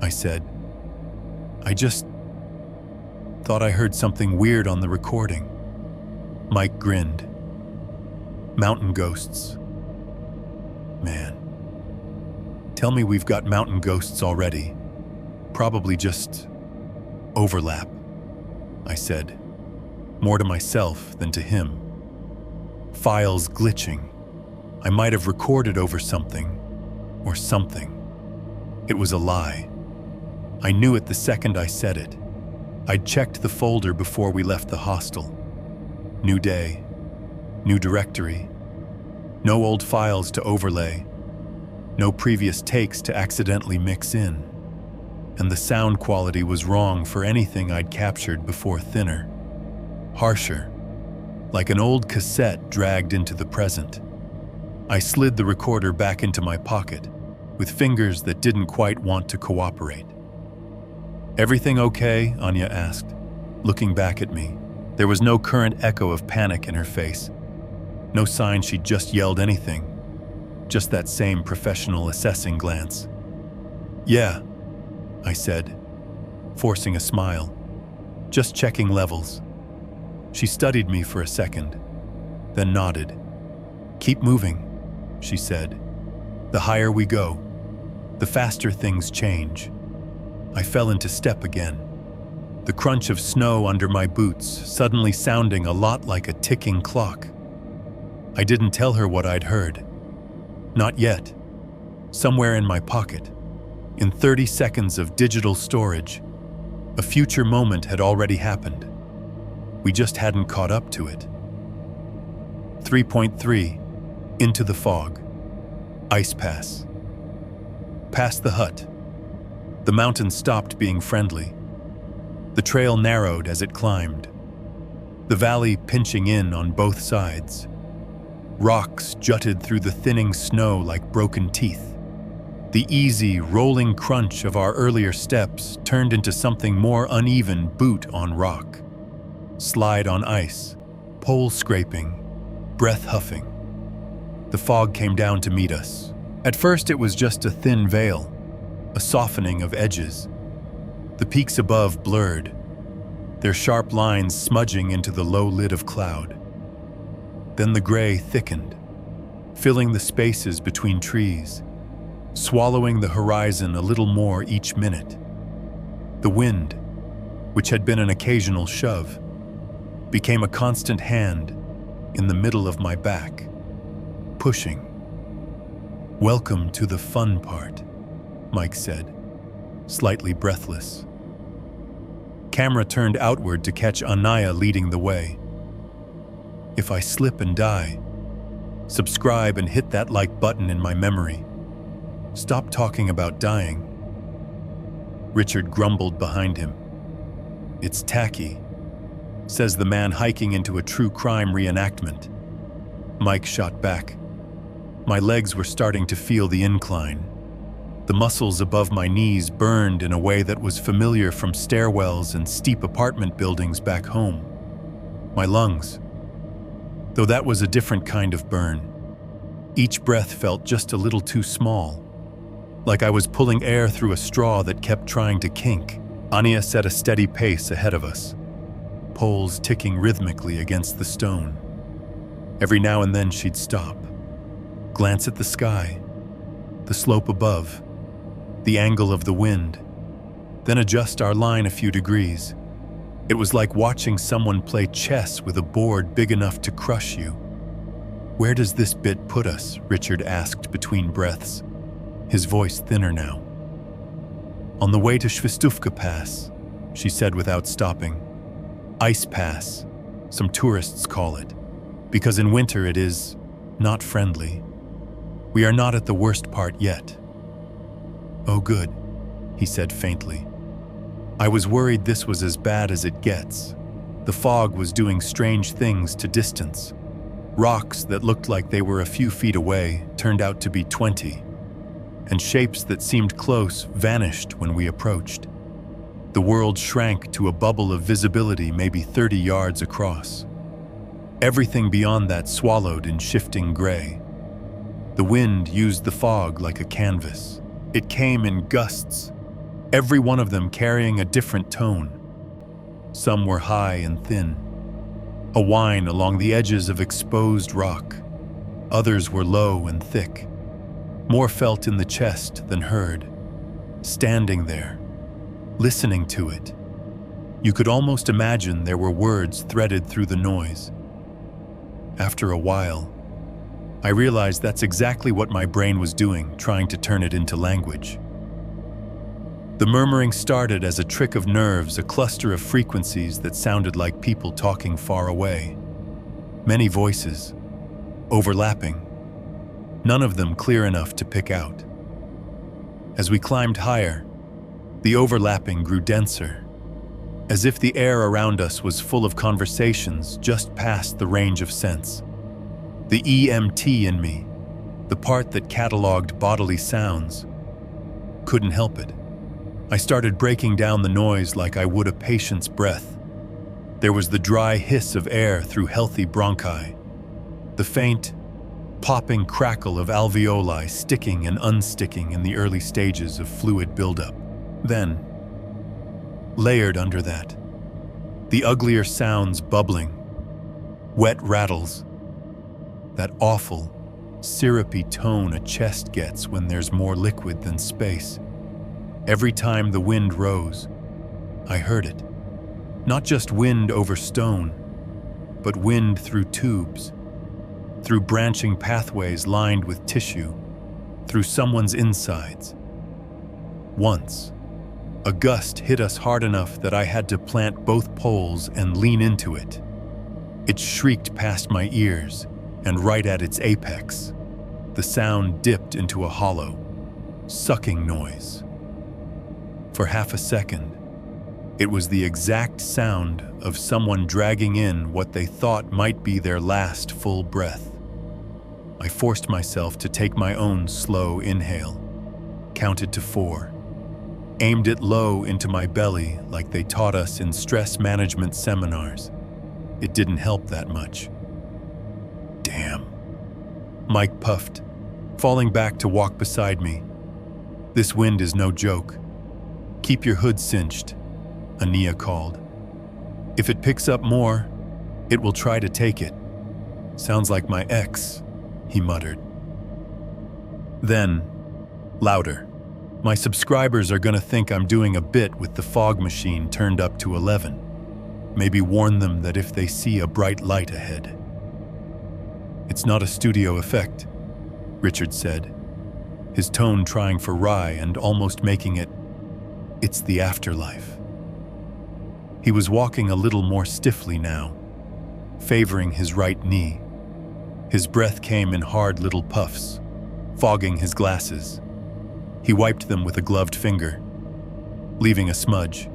I said. I just thought I heard something weird on the recording. Mike grinned. Mountain ghosts. Man. Tell me we've got mountain ghosts already. Probably just overlap, I said, more to myself than to him. Files glitching. I might have recorded over something, or something. It was a lie. I knew it the second I said it. I'd checked the folder before we left the hostel. New day, new directory, no old files to overlay, no previous takes to accidentally mix in. And the sound quality was wrong for anything I'd captured before. Thinner, harsher, like an old cassette dragged into the present. I slid the recorder back into my pocket, with fingers that didn't quite want to cooperate. "Everything okay?" Anya asked, looking back at me. There was no current echo of panic in her face. No sign she'd just yelled anything. Just that same professional assessing glance. "Yeah," I said, forcing a smile. "Just checking levels." She studied me for a second, then nodded. "Keep moving," she said. "The higher we go, the faster things change." I fell into step again, the crunch of snow under my boots suddenly sounding a lot like a ticking clock. I didn't tell her what I'd heard. Not yet. Somewhere in my pocket, in 30 seconds of digital storage, a future moment had already happened. We just hadn't caught up to it. 3.3. Into the fog. Ice pass. Past the hut. The mountain stopped being friendly. The trail narrowed as it climbed, the valley pinching in on both sides. Rocks jutted through the thinning snow like broken teeth. The easy, rolling crunch of our earlier steps turned into something more uneven: boot on rock, slide on ice, pole scraping, breath huffing. The fog came down to meet us. At first it was just a thin veil, a softening of edges. The peaks above blurred, their sharp lines smudging into the low lid of cloud. Then the gray thickened, filling the spaces between trees, swallowing the horizon a little more each minute. The wind, which had been an occasional shove, became a constant hand in the middle of my back, pushing. "Welcome to the fun part," Mike said, slightly breathless. Camera turned outward to catch Anaya leading the way. If I slip and die, subscribe and hit that like button in my memory. Stop talking about dying. Richard grumbled behind him. "It's tacky," says the man hiking into a true crime reenactment. Mike shot back. My legs were starting to feel the incline. The muscles above my knees burned in a way that was familiar from stairwells and steep apartment buildings back home. My lungs, though that was a different kind of burn. Each breath felt just a little too small, like I was pulling air through a straw that kept trying to kink. Anya set a steady pace ahead of us, poles ticking rhythmically against the stone. Every now and then she'd stop, glance at the sky, the slope above, the angle of the wind, then adjust our line a few degrees. It was like watching someone play chess with a board big enough to crush you. "Where does this bit put us?" Richard asked between breaths, his voice thinner now. "On the way to Svistuvka Pass," she said without stopping. "Ice Pass, some tourists call it, because in winter it is not friendly. We are not at the worst part yet." "Oh good," he said faintly. I was worried this was as bad as it gets. The fog was doing strange things to distance. Rocks that looked like they were a few feet away turned out to be 20, and shapes that seemed close vanished when we approached. The world shrank to a bubble of visibility maybe 30 yards across. Everything beyond that swallowed in shifting gray. The wind used the fog like a canvas. It came in gusts, every one of them carrying a different tone. Some were high and thin, a whine along the edges of exposed rock. Others were low and thick, more felt in the chest than heard. Standing there, listening to it, you could almost imagine there were words threaded through the noise. After a while, I realized that's exactly what my brain was doing, trying to turn it into language. The murmuring started as a trick of nerves, a cluster of frequencies that sounded like people talking far away. Many voices, overlapping, none of them clear enough to pick out. As we climbed higher, the overlapping grew denser, as if the air around us was full of conversations just past the range of sense. The EMT in me, the part that cataloged bodily sounds, couldn't help it. I started breaking down the noise like I would a patient's breath. There was the dry hiss of air through healthy bronchi, the faint, popping crackle of alveoli sticking and unsticking in the early stages of fluid buildup. Then, layered under that, the uglier sounds bubbling, wet rattles, that awful, syrupy tone a chest gets when there's more liquid than space. Every time the wind rose, I heard it. Not just wind over stone, but wind through tubes, through branching pathways lined with tissue, through someone's insides. Once, a gust hit us hard enough that I had to plant both poles and lean into it. It shrieked past my ears, and right at its apex, the sound dipped into a hollow, sucking noise. For half a second, it was the exact sound of someone dragging in what they thought might be their last full breath. I forced myself to take my own slow inhale, counted to 4, aimed it low into my belly like they taught us in stress management seminars. It didn't help that much. Damn. Mike puffed, falling back to walk beside me. This wind is no joke. Keep your hood cinched, Ania called. If it picks up more, it will try to take it. Sounds like my ex, he muttered. Then, louder. My subscribers are gonna think I'm doing a bit with the fog machine turned up to 11. Maybe warn them that if they see a bright light ahead. It's not a studio effect, Richard said, his tone trying for wry and almost making it, it's the afterlife. He was walking a little more stiffly now, favoring his right knee. His breath came in hard little puffs, fogging his glasses. He wiped them with a gloved finger, leaving a smudge.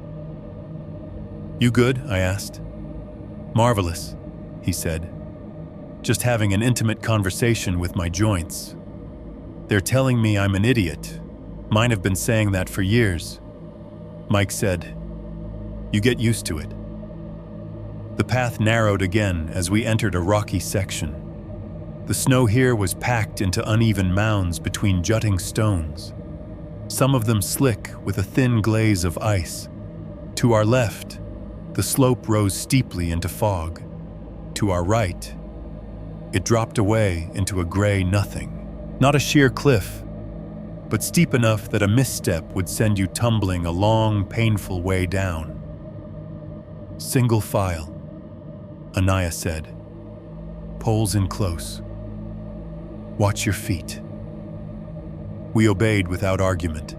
You good? I asked. Marvelous, he said. Just having an intimate conversation with my joints. They're telling me I'm an idiot. Mine have been saying that for years. Mike said, You get used to it. The path narrowed again as we entered a rocky section. The snow here was packed into uneven mounds between jutting stones, some of them slick with a thin glaze of ice. To our left, the slope rose steeply into fog. To our right, it dropped away into a gray nothing. Not a sheer cliff, but steep enough that a misstep would send you tumbling a long, painful way down. Single file, Anaya said. Poles in close. Watch your feet. We obeyed without argument.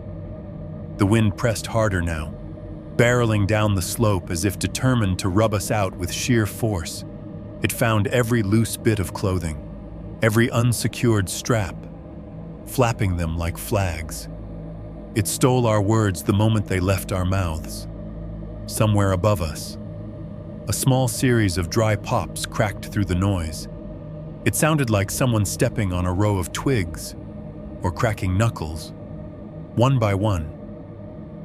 The wind pressed harder now, barreling down the slope as if determined to rub us out with sheer force. It found every loose bit of clothing, every unsecured strap, flapping them like flags. It stole our words the moment they left our mouths. Somewhere above us, a small series of dry pops cracked through the noise. It sounded like someone stepping on a row of twigs or cracking knuckles, one by one.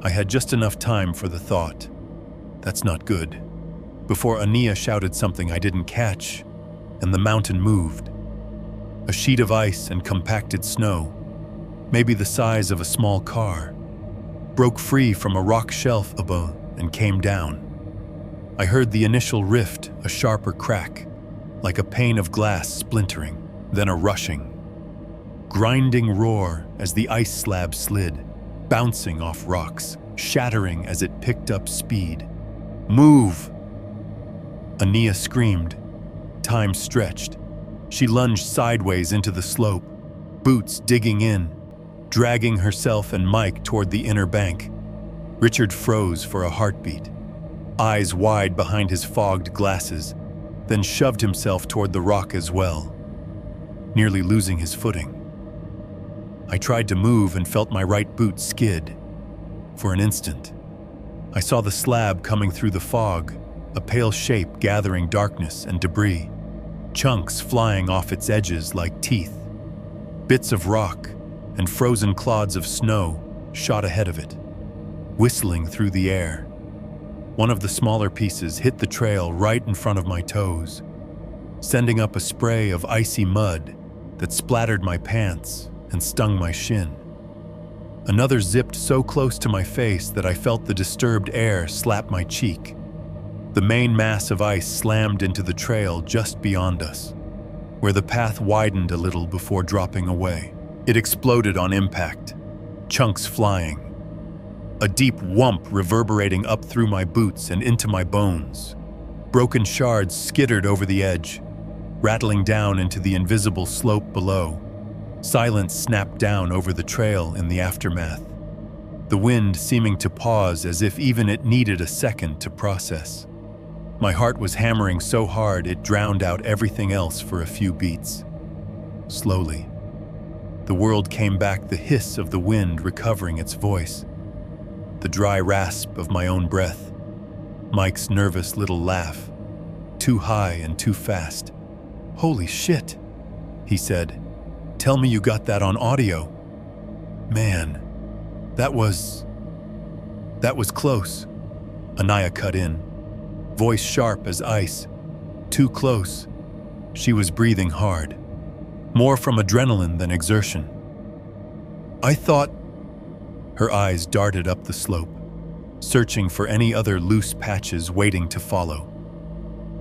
I had just enough time for the thought, that's not good, before Ania shouted something I didn't catch, and the mountain moved. A sheet of ice and compacted snow, maybe the size of a small car, broke free from a rock shelf above and came down. I heard the initial rift, a sharper crack, like a pane of glass splintering, then a rushing, grinding roar as the ice slab slid, bouncing off rocks, shattering as it picked up speed. Move! Ania screamed. Time stretched. She lunged sideways into the slope, boots digging in, dragging herself and Mike toward the inner bank. Richard froze for a heartbeat, eyes wide behind his fogged glasses, then shoved himself toward the rock as well, nearly losing his footing. I tried to move and felt my right boot skid. For an instant, I saw the slab coming through the fog, a pale shape gathering darkness and debris, chunks flying off its edges like teeth. Bits of rock and frozen clods of snow shot ahead of it, whistling through the air. One of the smaller pieces hit the trail right in front of my toes, sending up a spray of icy mud that splattered my pants and stung my shin. Another zipped so close to my face that I felt the disturbed air slap my cheek. The main mass of ice slammed into the trail just beyond us, where the path widened a little before dropping away. It exploded on impact, chunks flying, a deep whump reverberating up through my boots and into my bones. Broken shards skittered over the edge, rattling down into the invisible slope below. Silence snapped down over the trail in the aftermath, the wind seeming to pause as if even it needed a second to process. My heart was hammering so hard it drowned out everything else for a few beats. Slowly, the world came back, the hiss of the wind recovering its voice, the dry rasp of my own breath, Mike's nervous little laugh, too high and too fast. "Holy shit," he said. "Tell me you got that on audio." "Man, that was close," Anaya cut in, voice sharp as ice. "Too close." She was breathing hard, more from adrenaline than exertion. "I thought..." Her eyes darted up the slope, searching for any other loose patches waiting to follow.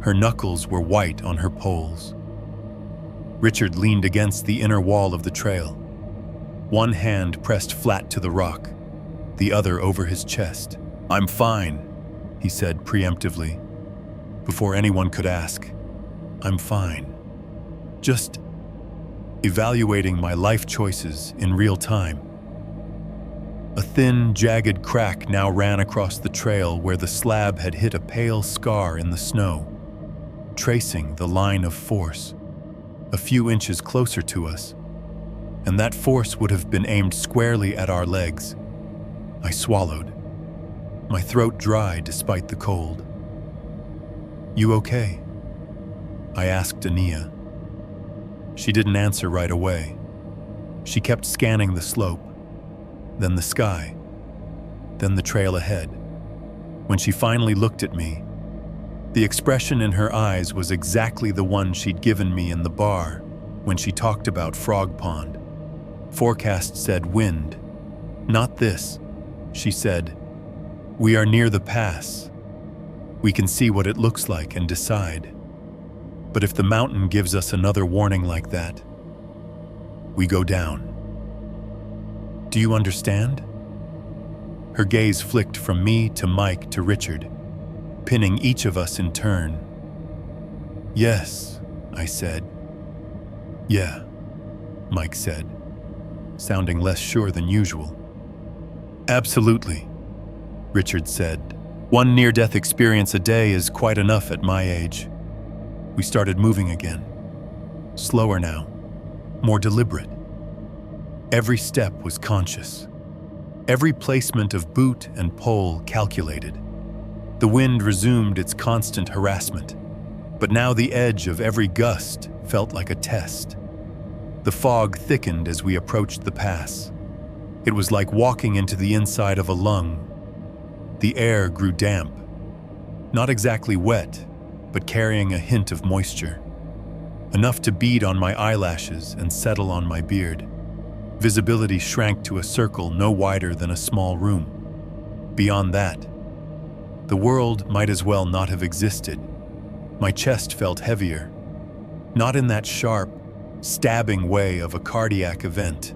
Her knuckles were white on her poles. Richard leaned against the inner wall of the trail, one hand pressed flat to the rock, the other over his chest. "I'm fine," he said preemptively, before anyone could ask. "I'm fine. Just evaluating my life choices in real time." A thin, jagged crack now ran across the trail where the slab had hit a pale scar in the snow, tracing the line of force a few inches closer to us, and that force would have been aimed squarely at our legs. I swallowed, my throat dry despite the cold. "You okay?" I asked Ania. She didn't answer right away. She kept scanning the slope, then the sky, then the trail ahead. When she finally looked at me, the expression in her eyes was exactly the one she'd given me in the bar when she talked about Frog Pond. Forecast said wind. "Not this," she said. "We are near the pass. We can see what it looks like and decide. But if the mountain gives us another warning like that, we go down. Do you understand?" Her gaze flicked from me to Mike to Richard, pinning each of us in turn. "Yes," I said. "Yeah," Mike said, sounding less sure than usual. "Absolutely," Richard said. "One near-death experience a day is quite enough at my age." We started moving again. Slower now, more deliberate. Every step was conscious. Every placement of boot and pole calculated. The wind resumed its constant harassment, but now the edge of every gust felt like a test. The fog thickened as we approached the pass. It was like walking into the inside of a lung. The air grew damp, not exactly wet, but carrying a hint of moisture, enough to bead on my eyelashes and settle on my beard. Visibility shrank to a circle no wider than a small room. Beyond that, the world might as well not have existed. My chest felt heavier, not in that sharp, stabbing way of a cardiac event,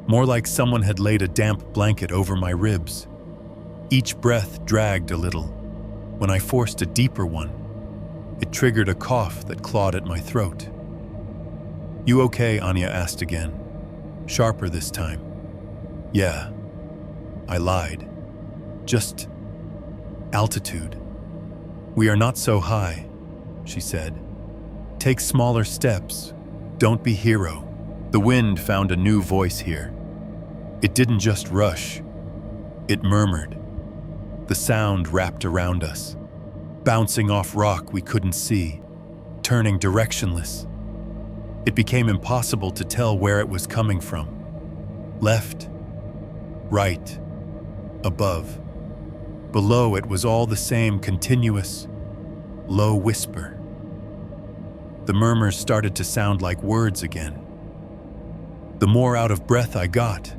more like someone had laid a damp blanket over my ribs. Each breath dragged a little. When I forced a deeper one, it triggered a cough that clawed at my throat. "You okay?" Anya asked again, sharper this time. "Yeah," I lied. "Just altitude. We are not so high," she said. "Take smaller steps. Don't be hero." The wind found a new voice here. It didn't just rush. It murmured. The sound wrapped around us, bouncing off rock we couldn't see, turning directionless. It became impossible to tell where it was coming from. Left, right, above. Below it was all the same continuous, low whisper. The murmurs started to sound like words again. The more out of breath I got,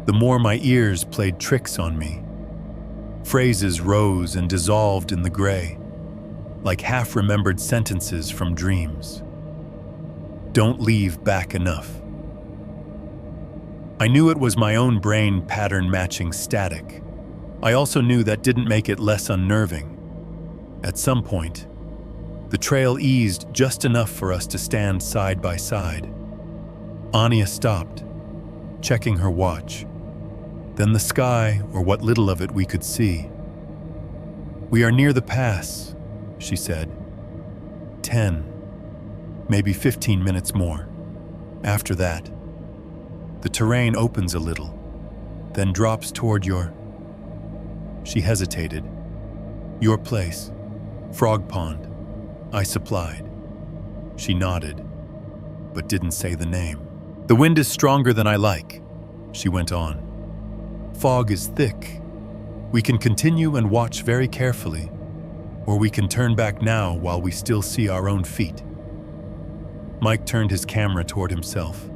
the more my ears played tricks on me. Phrases rose and dissolved in the gray, like half-remembered sentences from dreams. "Don't leave back enough." I knew it was my own brain pattern matching static. I also knew that didn't make it less unnerving. At some point, the trail eased just enough for us to stand side by side. Anya stopped, checking her watch. Then the sky, or what little of it we could see. "We are near the pass," she said. 10, maybe 15 minutes more. After that, the terrain opens a little, then drops toward your..." She hesitated. "Your place, Frog Pond," I supplied. She nodded, but didn't say the name. "The wind is stronger than I like," she went on. "Fog is thick. We can continue and watch very carefully, or we can turn back now while we still see our own feet." Mike turned his camera toward himself,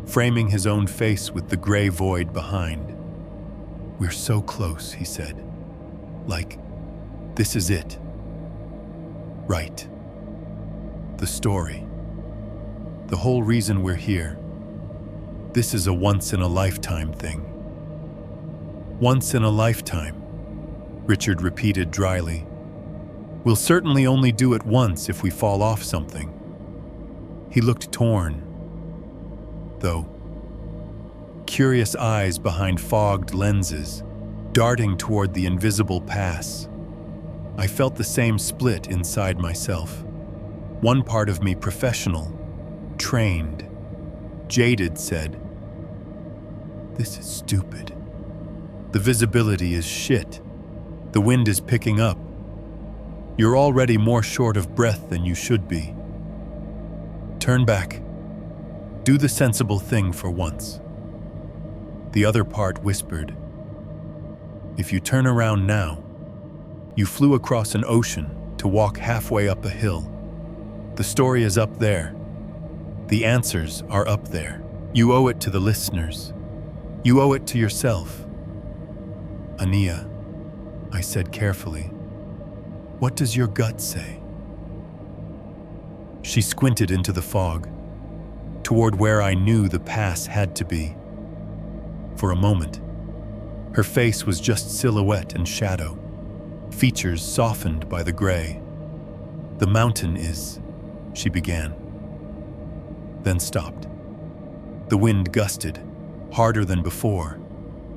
framing his own face with the gray void behind. "We're so close," he said. "Like, this is it." "Right. The story. The whole reason we're here. This is a once-in-a-lifetime thing." "Once in a lifetime," Richard repeated dryly. "We'll certainly only do it once if we fall off something." He looked torn, though. Curious eyes behind fogged lenses, darting toward the invisible pass. I felt the same split inside myself. One part of me professional, trained, jaded said, "This is stupid. The visibility is shit. The wind is picking up. You're already more short of breath than you should be. Turn back. Do the sensible thing for once." The other part whispered, "If you turn around now, you flew across an ocean to walk halfway up a hill. The story is up there. The answers are up there. You owe it to the listeners. You owe it to yourself." "Ania," I said carefully, "what does your gut say?" She squinted into the fog, toward where I knew the pass had to be. For a moment, her face was just silhouette and shadow, features softened by the gray. "The mountain is..." she began, then stopped. The wind gusted, harder than before,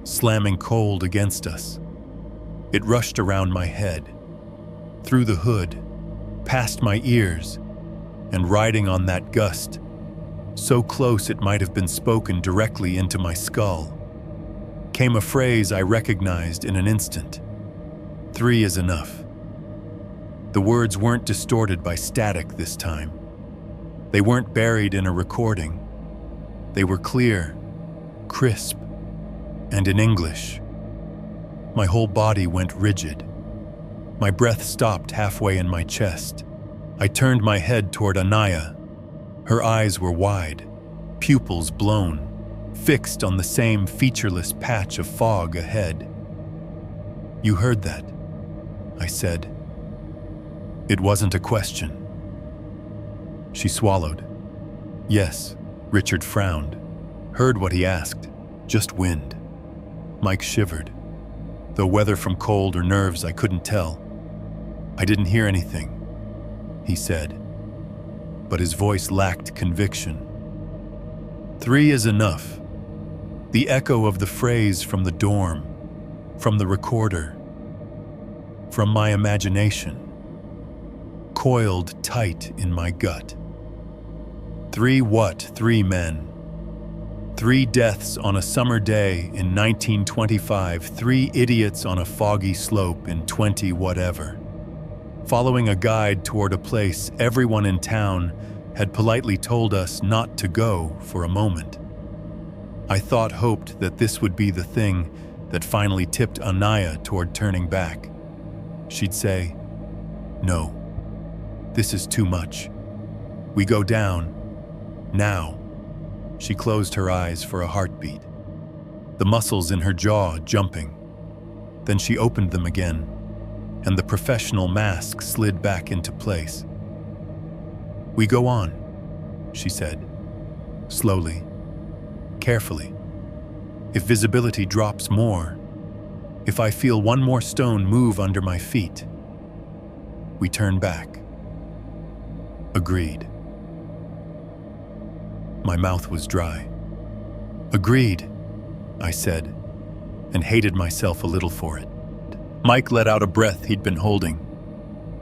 slamming cold against us. It rushed around my head, through the hood, past my ears, and riding on that gust, so close it might have been spoken directly into my skull, came a phrase I recognized in an instant. 3 is enough. The words weren't distorted by static this time. They weren't buried in a recording. They were clear, crisp, and in English. My whole body went rigid. My breath stopped halfway in my chest. I turned my head toward Anaya. Her eyes were wide, pupils blown, fixed on the same featureless patch of fog ahead. "You heard that," I said. It wasn't a question. She swallowed. "Yes," Richard frowned. "Heard what he asked. Just wind." Mike shivered. Though whether from cold or nerves, I couldn't tell. "I didn't hear anything," he said, but his voice lacked conviction. 3 is enough. The echo of the phrase from the dorm, from the recorder, from my imagination, coiled tight in my gut. 3 what? 3 men. 3 deaths on a summer day in 1925, 3 idiots on a foggy slope in 20 whatever. Following a guide toward a place everyone in town had politely told us not to go for a moment. I hoped that this would be the thing that finally tipped Anaya toward turning back. She'd say, "No, this is too much. We go down. Now." She closed her eyes for a heartbeat, the muscles in her jaw jumping. Then she opened them again, and the professional mask slid back into place. "We go on," she said, slowly, carefully. "If visibility drops more, if I feel one more stone move under my feet, we turn back." Agreed. My mouth was dry. "Agreed," I said, and hated myself a little for it. Mike let out a breath he'd been holding.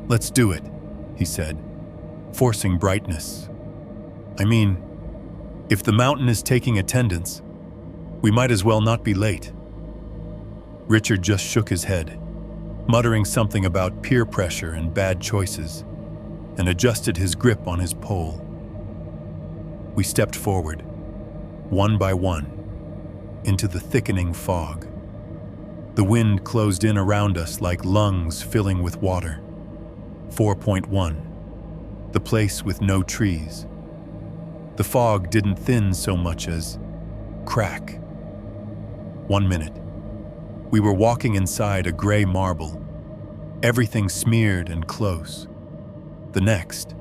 "Let's do it," he said, forcing brightness. "I mean, if the mountain is taking attendance, we might as well not be late." Richard just shook his head, muttering something about peer pressure and bad choices, and adjusted his grip on his pole. We stepped forward, one by one, into the thickening fog. The wind closed in around us like lungs filling with water. 4.1. The place with no trees. The fog didn't thin so much as crack. 1 minute. We were walking inside a gray marble, everything smeared and close. The next,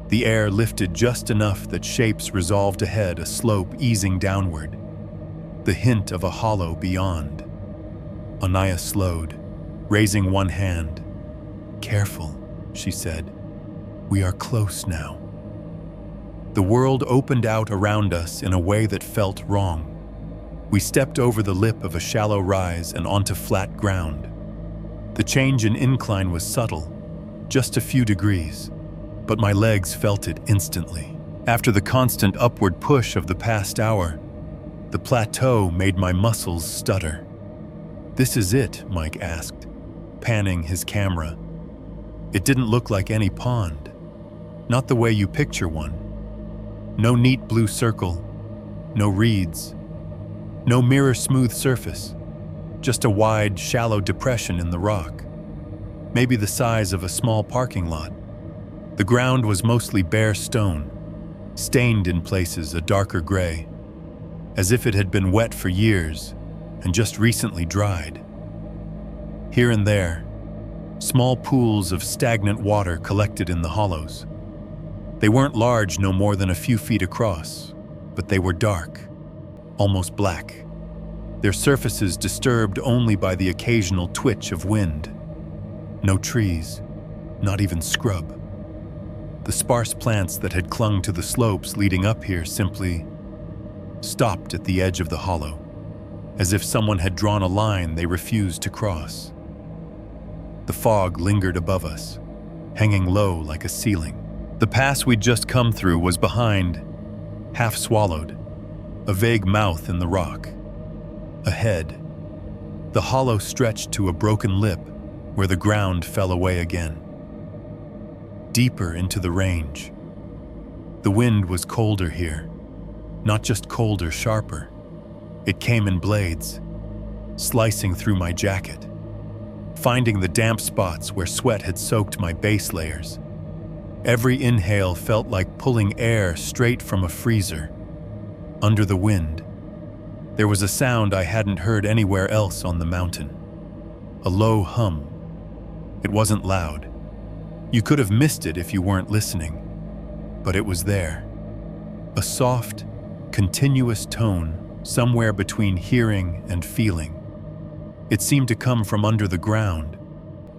the air lifted just enough that shapes resolved ahead, a slope easing downward, the hint of a hollow beyond. Anaya slowed, raising one hand. "Careful," she said. "We are close now." The world opened out around us in a way that felt wrong. We stepped over the lip of a shallow rise and onto flat ground. The change in incline was subtle, just a few degrees, but my legs felt it instantly. After the constant upward push of the past hour, the plateau made my muscles stutter. "This is it?" Mike asked, panning his camera. It didn't look like any pond, not the way you picture one. No neat blue circle, no reeds, no mirror-smooth surface, just a wide, shallow depression in the rock, maybe the size of a small parking lot. The ground was mostly bare stone, stained in places a darker gray, as if it had been wet for years and just recently dried. Here and there, small pools of stagnant water collected in the hollows. They weren't large, no more than a few feet across, but they were dark, almost black, their surfaces disturbed only by the occasional twitch of wind. No trees, not even scrub. The sparse plants that had clung to the slopes leading up here simply stopped at the edge of the hollow, as if someone had drawn a line they refused to cross. The fog lingered above us, hanging low like a ceiling. The pass we'd just come through was behind, half swallowed, a vague mouth in the rock. Ahead, the hollow stretched to a broken lip where the ground fell away again. Deeper into the range. The wind was colder here, not just colder, sharper. It came in blades, slicing through my jacket, finding the damp spots where sweat had soaked my base layers. Every inhale felt like pulling air straight from a freezer. Under the wind, there was a sound I hadn't heard anywhere else on the mountain. A low hum. It wasn't loud. You could have missed it if you weren't listening, but it was there. A soft, continuous tone somewhere between hearing and feeling. It seemed to come from under the ground,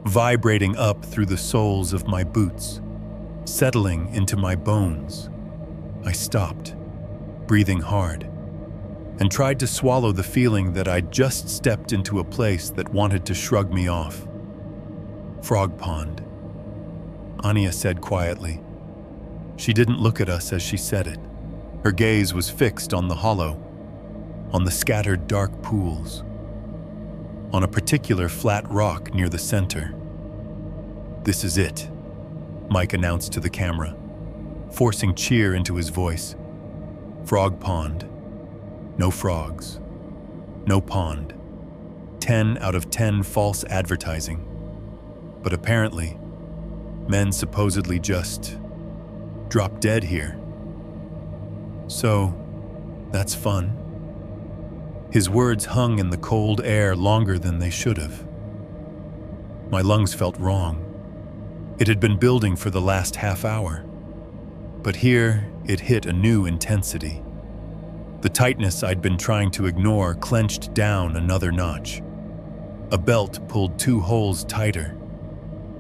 vibrating up through the soles of my boots, settling into my bones. I stopped, breathing hard, and tried to swallow the feeling that I'd just stepped into a place that wanted to shrug me off. "Frog pond," Anya said quietly. She didn't look at us as she said it. Her gaze was fixed on the hollow, on the scattered dark pools, on a particular flat rock near the center. "This is it," Mike announced to the camera, forcing cheer into his voice. "Frog pond. No frogs. No pond. 10 out of 10 false advertising. But apparently, men supposedly just drop dead here. So, that's fun." His words hung in the cold air longer than they should have. My lungs felt wrong. It had been building for the last half hour. But here, it hit a new intensity. The tightness I'd been trying to ignore clenched down another notch. A belt pulled 2 holes tighter.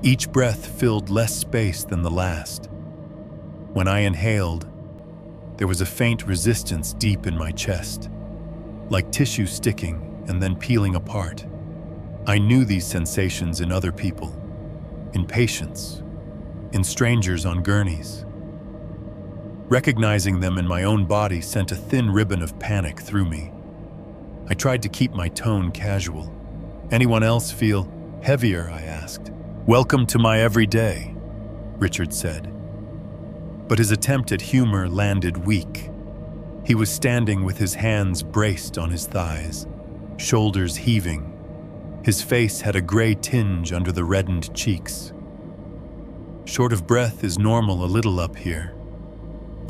Each breath filled less space than the last. When I inhaled, there was a faint resistance deep in my chest, like tissue sticking and then peeling apart. I knew these sensations in other people, in patients, in strangers on gurneys. Recognizing them in my own body sent a thin ribbon of panic through me. I tried to keep my tone casual. "Anyone else feel heavier?" I asked. "Welcome to my everyday," Richard said. But his attempt at humor landed weak. He was standing with his hands braced on his thighs, shoulders heaving. His face had a gray tinge under the reddened cheeks. "Short of breath is normal a little up here,"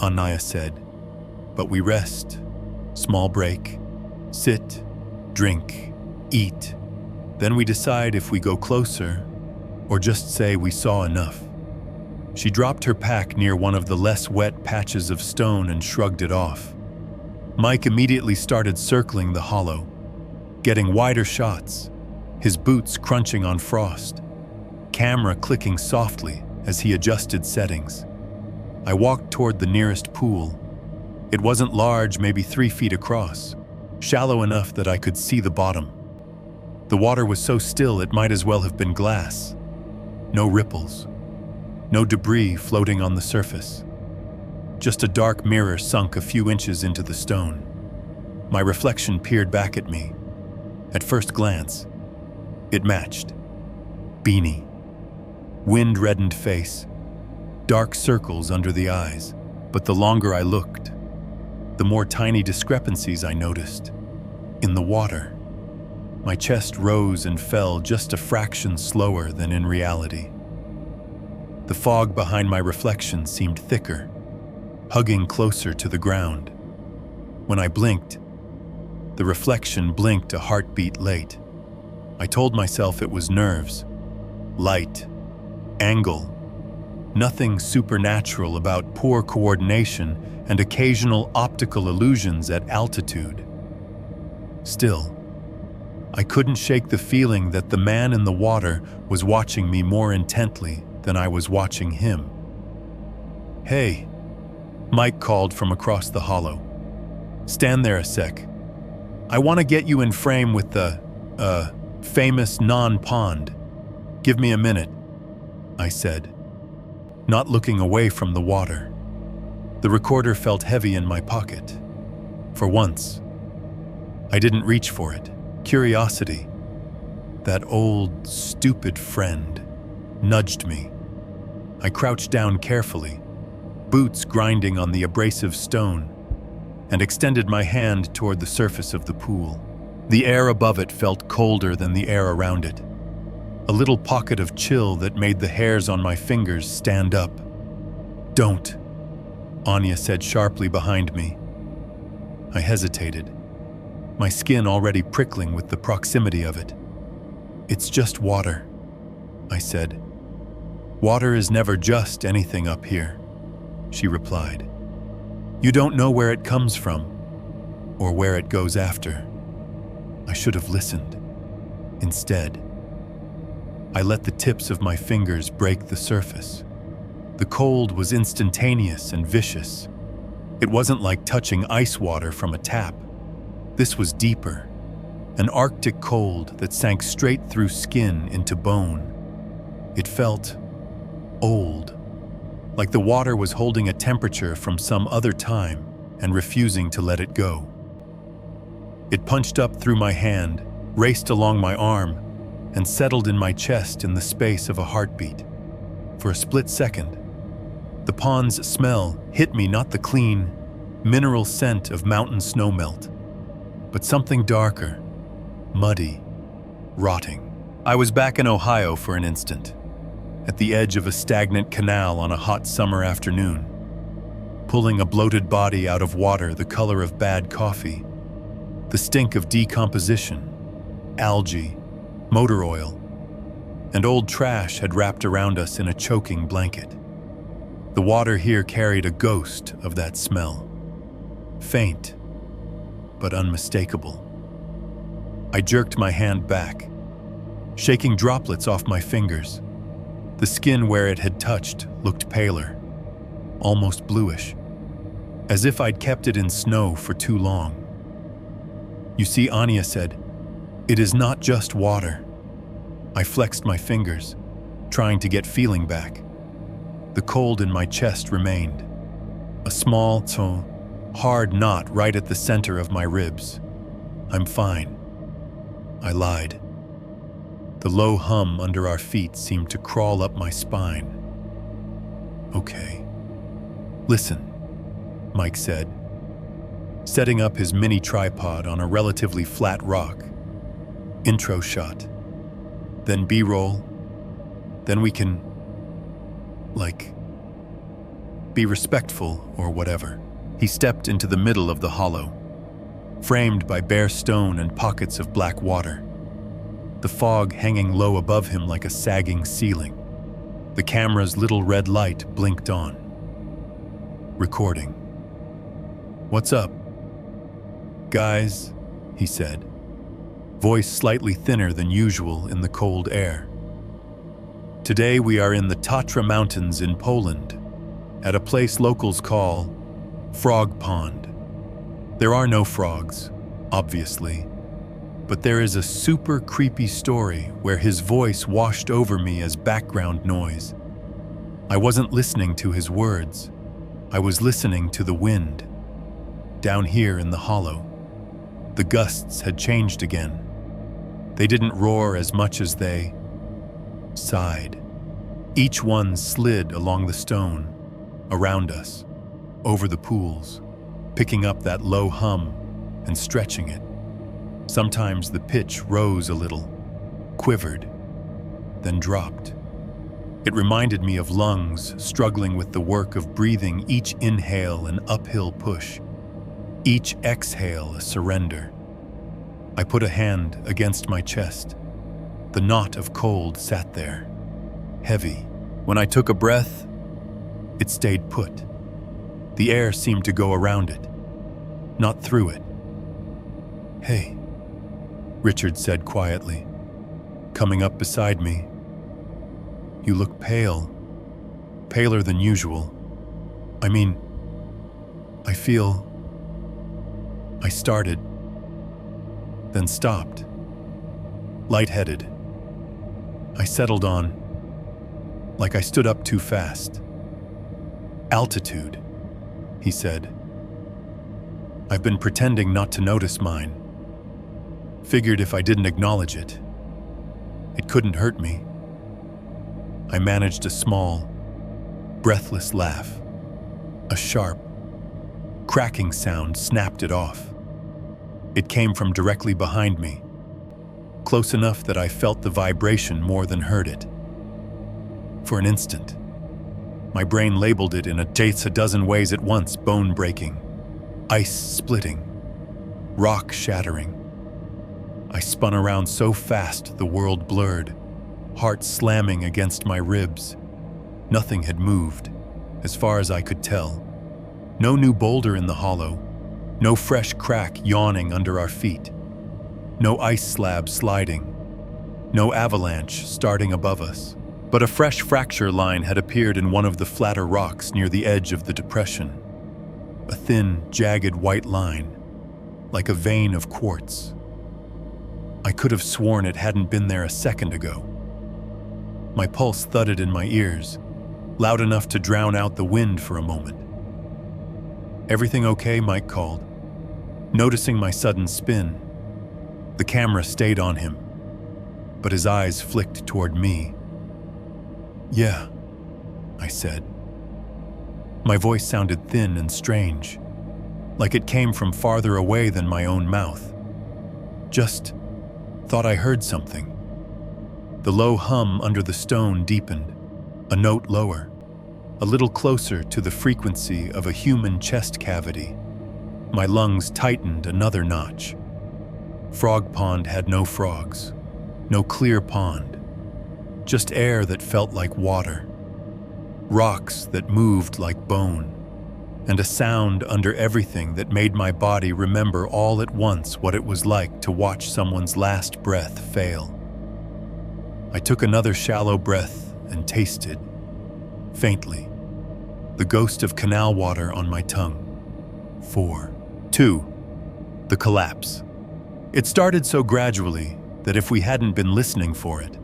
Anaya said. "But we rest, small break, sit, drink, eat. Then we decide if we go closer or just say we saw enough." She dropped her pack near one of the less wet patches of stone and shrugged it off. Mike immediately started circling the hollow, getting wider shots, his boots crunching on frost, camera clicking softly as he adjusted settings. I walked toward the nearest pool. It wasn't large, maybe 3 feet across, shallow enough that I could see the bottom. The water was so still it might as well have been glass. No ripples, no debris floating on the surface. Just a dark mirror sunk a few inches into the stone. My reflection peered back at me. At first glance, it matched. Beanie, wind-reddened face, dark circles under the eyes. But the longer I looked, the more tiny discrepancies I noticed. In the water, my chest rose and fell just a fraction slower than in reality. The fog behind my reflection seemed thicker, hugging closer to the ground. When I blinked, the reflection blinked a heartbeat late. I told myself it was nerves, light, angle, nothing supernatural about poor coordination and occasional optical illusions at altitude. Still, I couldn't shake the feeling that the man in the water was watching me more intently than I was watching him. "Hey," Mike called from across the hollow. "Stand there a sec. I want to get you in frame with the, famous non-pond. Give me a minute," I said, not looking away from the water. The recorder felt heavy in my pocket. For once, I didn't reach for it. Curiosity, that old, stupid friend, nudged me. I crouched down carefully, boots grinding on the abrasive stone, and extended my hand toward the surface of the pool. The air above it felt colder than the air around it, a little pocket of chill that made the hairs on my fingers stand up. "Don't," Anya said sharply behind me. I hesitated, my skin already prickling with the proximity of it. "It's just water," I said. "Water is never just anything up here," she replied. "You don't know where it comes from, or where it goes after." I should have listened. Instead, I let the tips of my fingers break the surface. The cold was instantaneous and vicious, It wasn't like touching ice water from a tap. This was deeper, an Arctic cold that sank straight through skin into bone. It felt old, like the water was holding a temperature from some other time and refusing to let it go. It punched up through my hand, raced along my arm, and settled in my chest in the space of a heartbeat. For a split second, the pond's smell hit me, not the clean, mineral scent of mountain snowmelt, but something darker, muddy, rotting. I was back in Ohio for an instant, at the edge of a stagnant canal on a hot summer afternoon, pulling a bloated body out of water the color of bad coffee, the stink of decomposition, algae, motor oil, and old trash had wrapped around us in a choking blanket. The water here carried a ghost of that smell, faint but unmistakable. I jerked my hand back, shaking droplets off my fingers. The skin where it had touched looked paler, almost bluish, as if I'd kept it in snow for too long. You see, Anya said, "It is not just water." I flexed my fingers, trying to get feeling back. The cold in my chest remained, a small, hard knot right at the center of my ribs. "I'm fine," I lied. The low hum under our feet seemed to crawl up my spine. "Okay. Listen," Mike said, setting up his mini tripod on a relatively flat rock. "Intro shot, then B-roll, then we can, be respectful or whatever." He stepped into the middle of the hollow, framed by bare stone and pockets of black water, the fog hanging low above him like a sagging ceiling. The camera's little red light blinked on. Recording. "What's up, guys?" he said, voice slightly thinner than usual in the cold air. "Today we are in the Tatra Mountains in Poland, at a place locals call Frog Pond. There are no frogs, obviously, but there is a super creepy story where his voice washed over me as background noise. I wasn't listening to his words. I was listening to the wind. Down here in the hollow, the gusts had changed again. They didn't roar as much as they sighed. Each one slid along the stone, around us, over the pools, picking up that low hum and stretching it. Sometimes the pitch rose a little, quivered, then dropped. It reminded me of lungs struggling with the work of breathing, each inhale an uphill push, each exhale a surrender. I put a hand against my chest. The knot of cold sat there, heavy. When I took a breath, it stayed put. The air seemed to go around it, not through it. "Hey," Richard said quietly, coming up beside me. "You look pale, paler than usual. I feel..." I started, then stopped, lightheaded. I settled on, like I stood up too fast. "Altitude," he said. "I've been pretending not to notice mine. Figured if I didn't acknowledge it, it couldn't hurt me." I managed a small, breathless laugh. A sharp, cracking sound snapped it off. It came from directly behind me, close enough that I felt the vibration more than heard it. For an instant, my brain labeled it in a dozen ways at once: bone-breaking, ice-splitting, rock-shattering. I spun around so fast the world blurred, heart slamming against my ribs. Nothing had moved, as far as I could tell. No new boulder in the hollow, no fresh crack yawning under our feet, no ice slab sliding, no avalanche starting above us. But a fresh fracture line had appeared in one of the flatter rocks near the edge of the depression. a thin, jagged white line, like a vein of quartz. I could have sworn it hadn't been there a second ago. My pulse thudded in my ears, loud enough to drown out the wind for a moment. "Everything okay?" Mike called. Noticing my sudden spin, the camera stayed on him, but his eyes flicked toward me. "Yeah," I said. My voice sounded thin and strange, like it came from farther away than my own mouth. "Just thought I heard something." The low hum under the stone deepened, a note lower, a little closer to the frequency of a human chest cavity. My lungs tightened another notch. Frog Pond had no frogs, no clear pond, just air that felt like water, rocks that moved like bone, and a sound under everything that made my body remember all at once what it was like to watch someone's last breath fail. I took another shallow breath and tasted, faintly, the ghost of canal water on my tongue. 4. 2. The collapse. It started so gradually that if we hadn't been listening for it,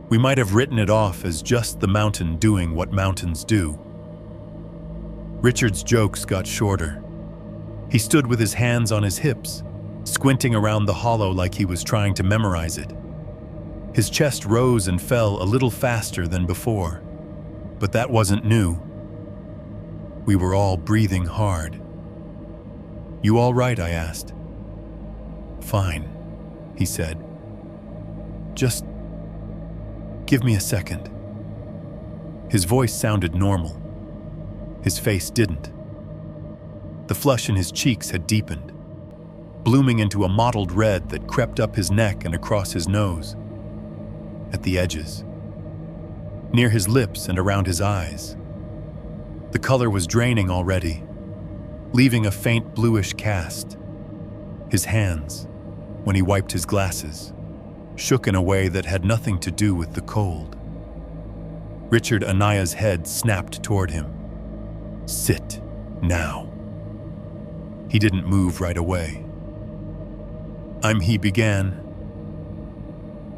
we might have written it off as just the mountain doing what mountains do. Richard's jokes got shorter. He stood with his hands on his hips, squinting around the hollow like he was trying to memorize it. His chest rose and fell a little faster than before, but that wasn't new. We were all breathing hard. "You all right?" I asked. "Fine," he said. "Just give me a second." His voice sounded normal. His face didn't. The flush in his cheeks had deepened, blooming into a mottled red that crept up his neck and across his nose, at the edges, near his lips and around his eyes. The color was draining already, leaving a faint bluish cast. His hands, when he wiped his glasses, shook in a way that had nothing to do with the cold. Richard Anaya's head snapped toward him. "Sit, now." He didn't move right away. He began,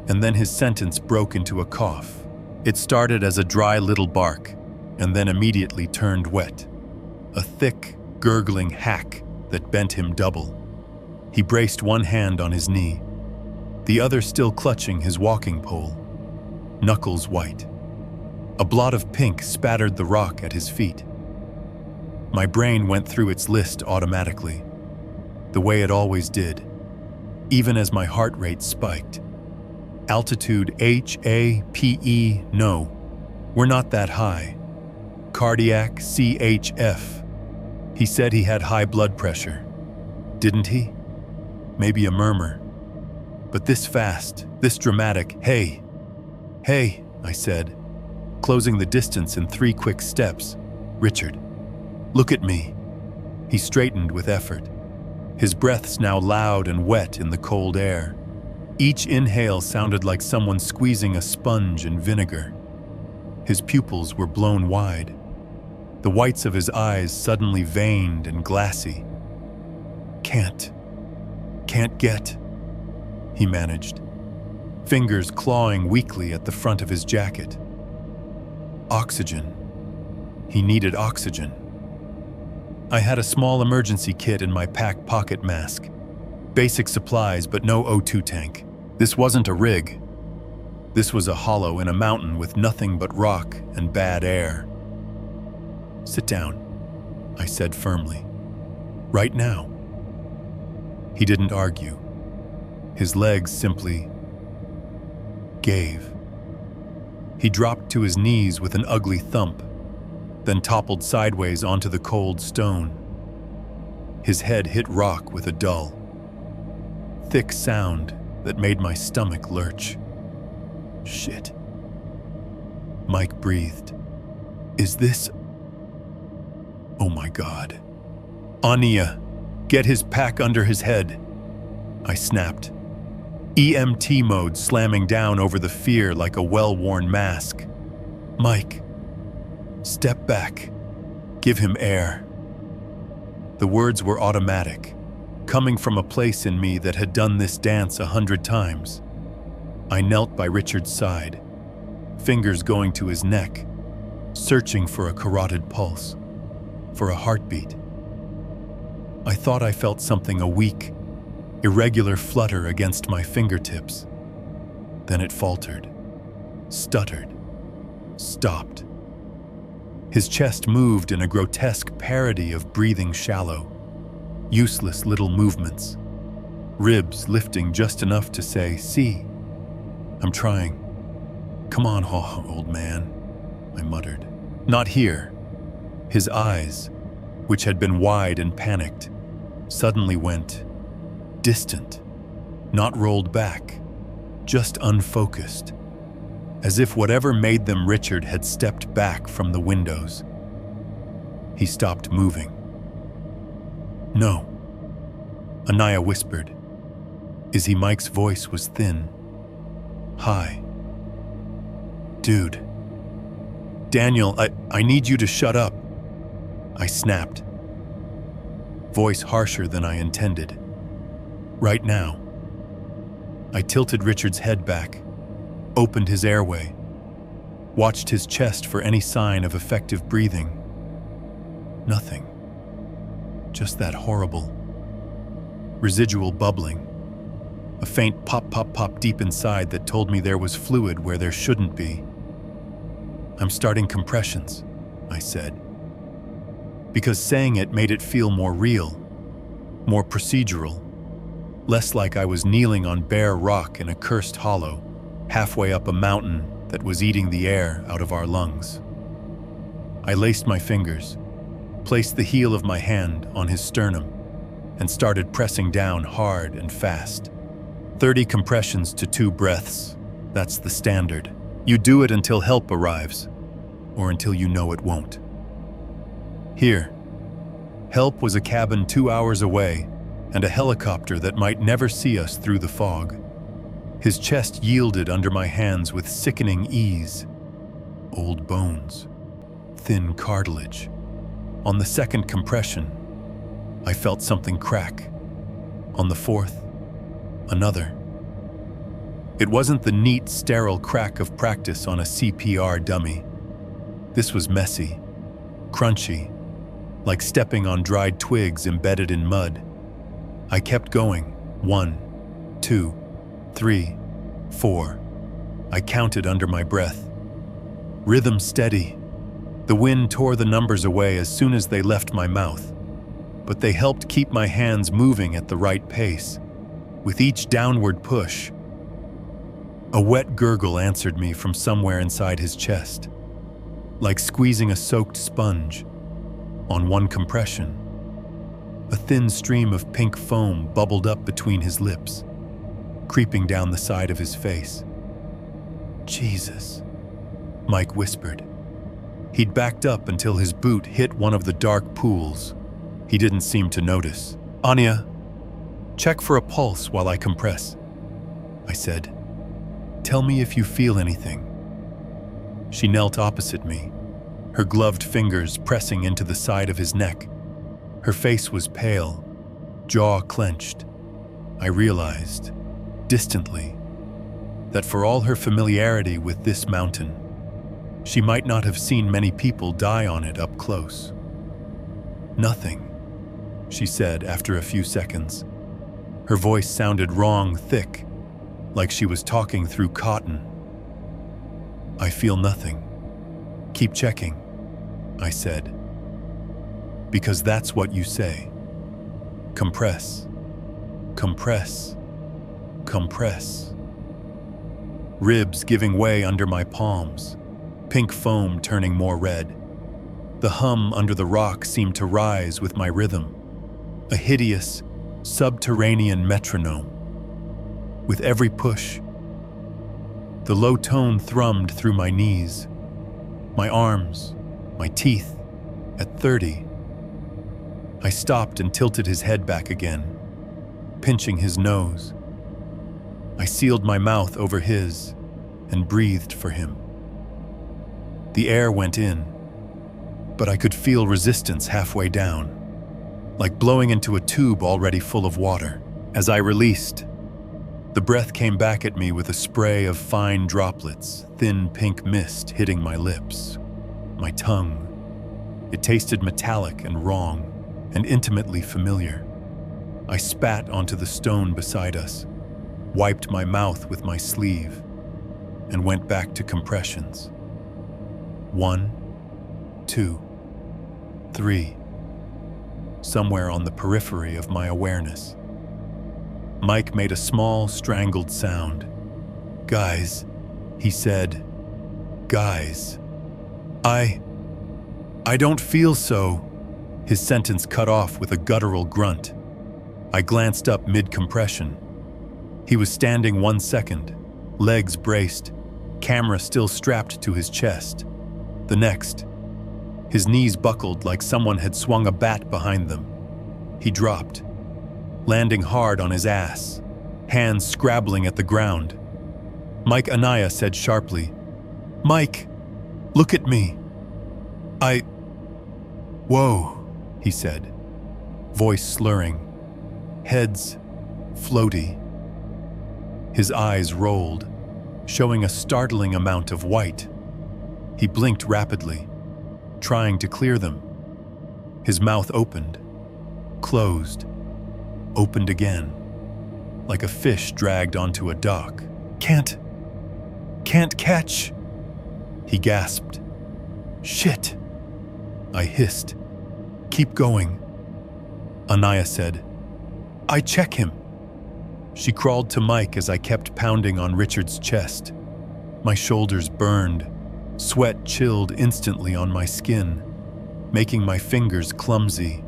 and then his sentence broke into a cough. It started as a dry little bark, and then immediately turned wet. A thick, gurgling hack that bent him double. He braced one hand on his knee, the other still clutching his walking pole, knuckles white. A blot of pink spattered the rock at his feet. My brain went through its list automatically, the way it always did, even as my heart rate spiked. Altitude HAPE, no, we're not that high. Cardiac CHF. He said he had high blood pressure. Didn't he? Maybe a murmur. But this fast, this dramatic, "Hey, hey," I said, closing the distance in 3 quick steps. "Richard, look at me." He straightened with effort, his breaths now loud and wet in the cold air. Each inhale sounded like someone squeezing a sponge in vinegar. His pupils were blown wide, the whites of his eyes suddenly veined and glassy. Can't get," he managed, fingers clawing weakly at the front of his jacket. Oxygen. He needed oxygen. I had a small emergency kit in my pack pocket mask. Basic supplies, but no O2 tank. This wasn't a rig. This was a hollow in a mountain with nothing but rock and bad air. "Sit down," I said firmly. "Right now." He didn't argue. His legs simply gave. He dropped to his knees with an ugly thump, then toppled sideways onto the cold stone. His head hit rock with a dull, thick sound that made my stomach lurch. "Shit." Mike breathed. "Is this... Oh my God. Ania, get his pack under his head." I snapped, EMT mode slamming down over the fear like a well-worn mask. "Mike, step back. Give him air." The words were automatic, coming from a place in me that had done this dance 100 times. I knelt by Richard's side, fingers going to his neck, searching for a carotid pulse, for a heartbeat. I thought I felt something, a weak, irregular flutter against my fingertips. Then it faltered, stuttered, stopped. His chest moved in a grotesque parody of breathing shallow, useless little movements, ribs lifting just enough to say, "See, I'm trying. Come on, old man," I muttered. Not here. His eyes, which had been wide and panicked, suddenly went distant, not rolled back, just unfocused, as if whatever made them Richard had stepped back from the windows. He stopped moving. "No," Anaya whispered. Izzy Mike's voice was thin, high. "Dude. Daniel, I need you to shut up," I snapped. Voice harsher than I intended. "Right now." I tilted Richard's head back, opened his airway, watched his chest for any sign of effective breathing. Nothing. Just that horrible, residual bubbling. A faint pop, pop, pop deep inside that told me there was fluid where there shouldn't be. "I'm starting compressions," I said. Because saying it made it feel more real, more procedural, less like I was kneeling on bare rock in a cursed hollow, halfway up a mountain that was eating the air out of our lungs. I laced my fingers, placed the heel of my hand on his sternum, and started pressing down hard and fast. 30 compressions to 2 breaths. That's the standard. You do it until help arrives, or until you know it won't. Here, help was a cabin 2 hours away and a helicopter that might never see us through the fog. His chest yielded under my hands with sickening ease. Old bones, thin cartilage. On the second compression, I felt something crack. On the fourth, another. It wasn't the neat, sterile crack of practice on a CPR dummy. This was messy, crunchy, like stepping on dried twigs embedded in mud. I kept going. 1, 2, 3, 4. I counted under my breath. Rhythm steady. The wind tore the numbers away as soon as they left my mouth, but they helped keep my hands moving at the right pace. With each downward push, a wet gurgle answered me from somewhere inside his chest, like squeezing a soaked sponge. On one compression, a thin stream of pink foam bubbled up between his lips, creeping down the side of his face. "Jesus," Mike whispered. He'd backed up until his boot hit one of the dark pools. He didn't seem to notice. "Anya, check for a pulse while I compress," I said. "Tell me if you feel anything." She knelt opposite me, her gloved fingers pressing into the side of his neck. Her face was pale, jaw clenched. I realized, distantly, that for all her familiarity with this mountain, she might not have seen many people die on it up close. "Nothing," she said after a few seconds. Her voice sounded wrong, thick, like she was talking through cotton. "I feel nothing. Keep checking," I said. "Because that's what you say. Compress, compress, compress." Ribs giving way under my palms, pink foam turning more red. The hum under the rock seemed to rise with my rhythm, a hideous, subterranean metronome. With every push, the low tone thrummed through my knees, my arms, my teeth. At 30, I stopped and tilted his head back again, pinching his nose. I sealed my mouth over his and breathed for him. The air went in, but I could feel resistance halfway down. like blowing into a tube already full of water. As I released, the breath came back at me with a spray of fine droplets, thin pink mist hitting my lips, my tongue. It tasted metallic and wrong, and intimately familiar. I spat onto the stone beside us, wiped my mouth with my sleeve, and went back to compressions. 1, 2, 3. Somewhere on the periphery of my awareness, Mike made a small, strangled sound. "Guys," he said. "Guys. I don't feel so." His sentence cut off with a guttural grunt. I glanced up mid-compression. He was standing 1 second, legs braced, camera still strapped to his chest. The next, his knees buckled like someone had swung a bat behind them. He dropped, landing hard on his ass, hands scrabbling at the ground. Mike Anaya said sharply, "Mike, look at me." "Whoa," he said, voice slurring, heads floaty. His eyes rolled, showing a startling amount of white. He blinked rapidly, trying to clear them. His mouth opened, closed, opened again, like a fish dragged onto a dock. Can't catch," he gasped. "Shit," I hissed. "Keep going," Anaya said. "I check him." She crawled to Mike as I kept pounding on Richard's chest. My shoulders burned, sweat chilled instantly on my skin, making my fingers clumsy.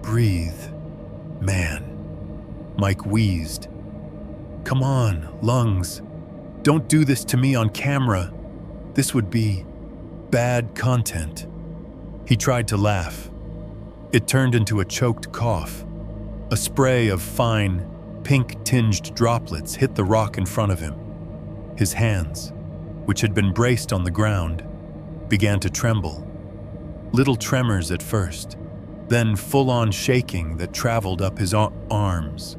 "Breathe, man," Mike wheezed. "Come on, lungs. Don't do this to me on camera. This would be bad content." He tried to laugh. It turned into a choked cough. A spray of fine, pink-tinged droplets hit the rock in front of him. His hands, which had been braced on the ground, began to tremble. Little tremors at first, then full-on shaking that traveled up his arms.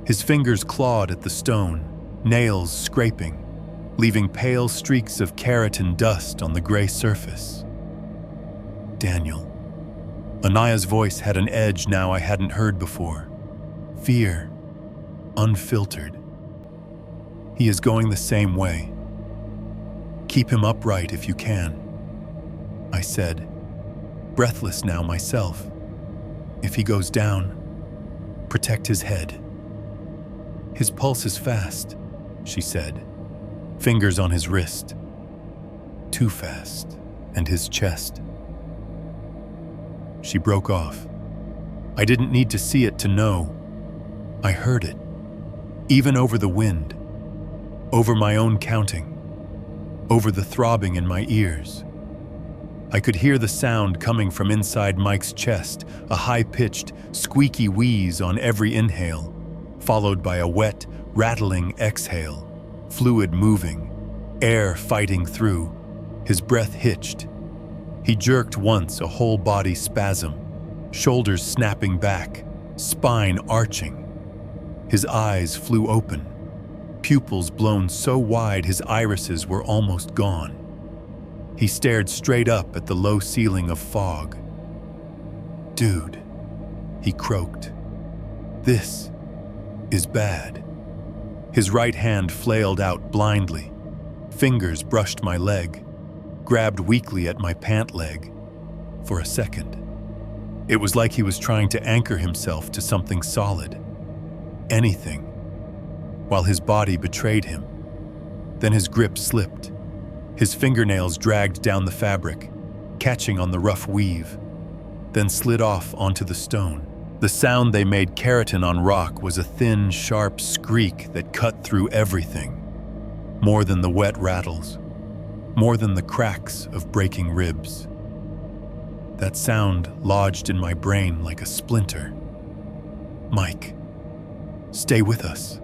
His fingers clawed at the stone, nails scraping, leaving pale streaks of keratin dust on the gray surface. "Daniel." Anaya's voice had an edge now I hadn't heard before. Fear, unfiltered. "He is going the same way. Keep him upright if you can," I said, breathless now myself. "If he goes down, protect his head." "His pulse is fast," she said, fingers on his wrist. "Too fast," and his chest. She broke off. I didn't need to see it to know. I heard it, even over the wind, over my own counting, over the throbbing in my ears. I could hear the sound coming from inside Mike's chest, a high-pitched, squeaky wheeze on every inhale, followed by a wet, rattling exhale, fluid moving, air fighting through. His breath hitched. He jerked once, a whole body spasm, shoulders snapping back, spine arching. His eyes flew open, pupils blown so wide his irises were almost gone. He stared straight up at the low ceiling of fog. "Dude," he croaked. "This is bad." His right hand flailed out blindly. Fingers brushed my leg, grabbed weakly at my pant leg. For a second, it was like he was trying to anchor himself to something solid. Anything, while his body betrayed him. Then his grip slipped. His fingernails dragged down the fabric, catching on the rough weave, then slid off onto the stone. The sound they made keratin on rock was a thin, sharp squeak that cut through everything. More than the wet rattles, more than the cracks of breaking ribs. That sound lodged in my brain like a splinter. "Mike, stay with us,"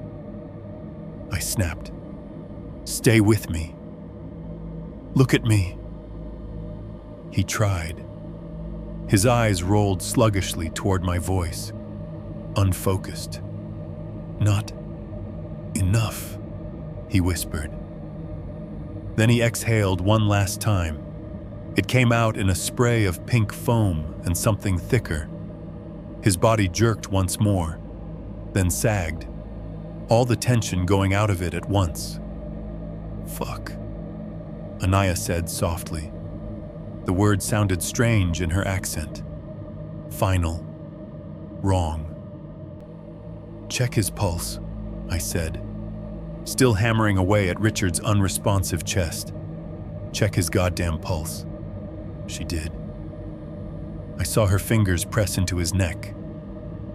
I snapped. "Stay with me. Look at me." He tried. His eyes rolled sluggishly toward my voice, unfocused. "Not enough," he whispered. Then he exhaled one last time. It came out in a spray of pink foam and something thicker. His body jerked once more, then sagged, all the tension going out of it at once. "Fuck," Anaya said softly. The word sounded strange in her accent. Final. Wrong. "Check his pulse," I said, still hammering away at Richard's unresponsive chest. "Check his goddamn pulse." She did. I saw her fingers press into his neck,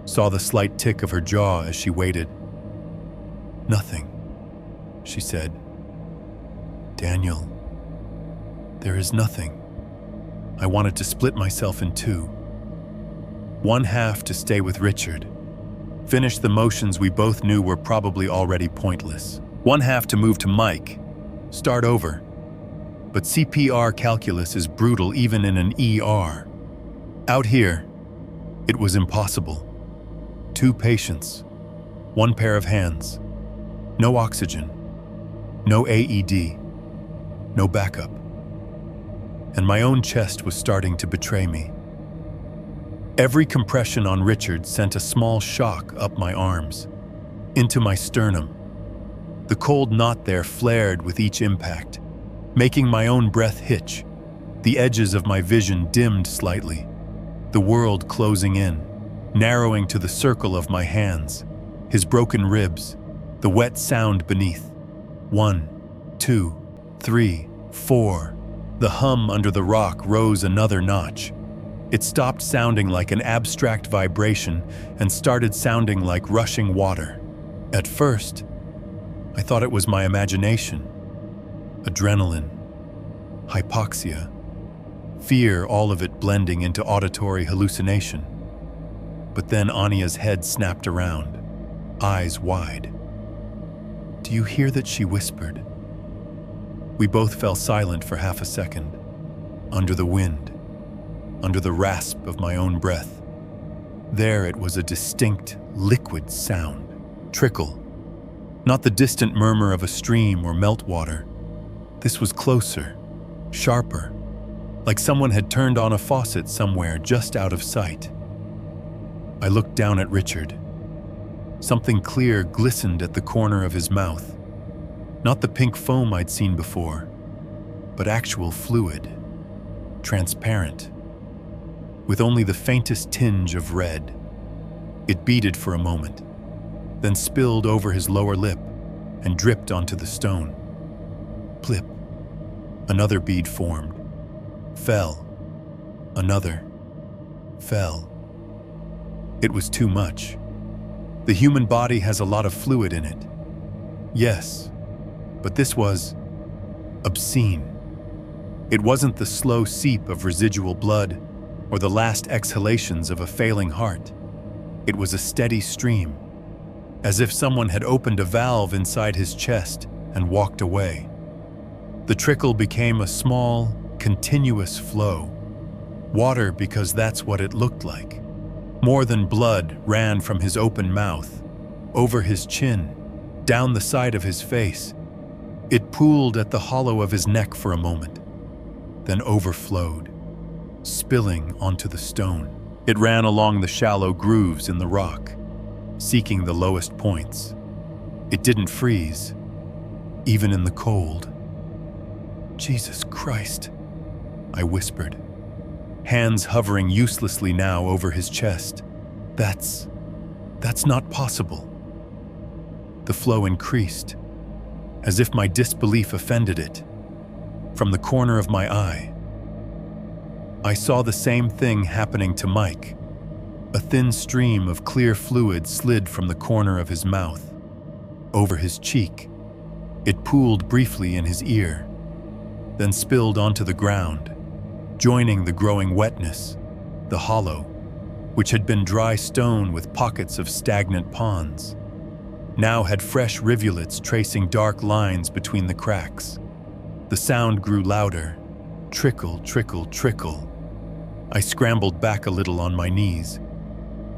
saw the slight tick of her jaw as she waited. "Nothing," she said. "Daniel, there is nothing." I wanted to split myself in two. One half to stay with Richard, finish the motions we both knew were probably already pointless. One half to move to Mike, start over. But CPR calculus is brutal even in an ER. Out here, it was impossible. 2 patients, 1 pair of hands, no oxygen, no AED, no backup. And my own chest was starting to betray me. Every compression on Richard sent a small shock up my arms, into my sternum. The cold knot there flared with each impact, making my own breath hitch. The edges of my vision dimmed slightly, the world closing in, narrowing to the circle of my hands, his broken ribs, the wet sound beneath. 1, 2, 3, 4. The hum under the rock rose another notch. It stopped sounding like an abstract vibration and started sounding like rushing water. At first, I thought it was my imagination. Adrenaline, hypoxia, fear, all of it blending into auditory hallucination. But then Anya's head snapped around, eyes wide. "Do you hear that?" she whispered. We both fell silent for half a second, under the wind, under the rasp of my own breath. There it was, a distinct, liquid sound. Trickle. Not the distant murmur of a stream or meltwater. This was closer, sharper, like someone had turned on a faucet somewhere just out of sight. I looked down at Richard. Something clear glistened at the corner of his mouth. Not the pink foam I'd seen before, but actual fluid, transparent, with only the faintest tinge of red. It beaded for a moment, then spilled over his lower lip and dripped onto the stone. Plip. Another bead formed. Fell. Another. Fell. It was too much. The human body has a lot of fluid in it. Yes, but this was obscene. It wasn't the slow seep of residual blood or the last exhalations of a failing heart. It was a steady stream, as if someone had opened a valve inside his chest and walked away. The trickle became a small, continuous flow. Water, because that's what it looked like. More than blood ran from his open mouth, over his chin, down the side of his face. It pooled at the hollow of his neck for a moment, then overflowed, spilling onto the stone. It ran along the shallow grooves in the rock, seeking the lowest points. It didn't freeze, even in the cold. "Jesus Christ," I whispered, hands hovering uselessly now over his chest. That's not possible." The flow increased, as if my disbelief offended it. From the corner of my eye, I saw the same thing happening to Mike. A thin stream of clear fluid slid from the corner of his mouth, over his cheek. It pooled briefly in his ear, then spilled onto the ground, joining the growing wetness. The hollow, which had been dry stone with pockets of stagnant ponds, now had fresh rivulets tracing dark lines between the cracks. The sound grew louder, trickle, trickle, trickle. I scrambled back a little on my knees,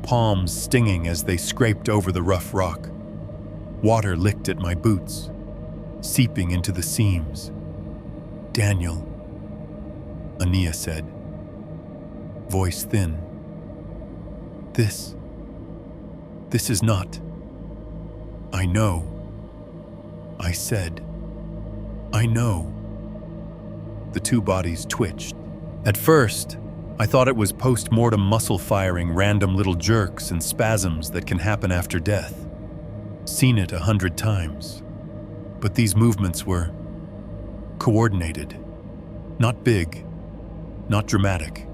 palms stinging as they scraped over the rough rock. Water licked at my boots, seeping into the seams. "Daniel," Ania said, voice thin. This is not." "I know," I said. "I know." The two bodies twitched. At first, I thought it was post-mortem muscle firing, random little jerks and spasms that can happen after death. Seen it 100 times. But these movements were coordinated. Not big, not dramatic,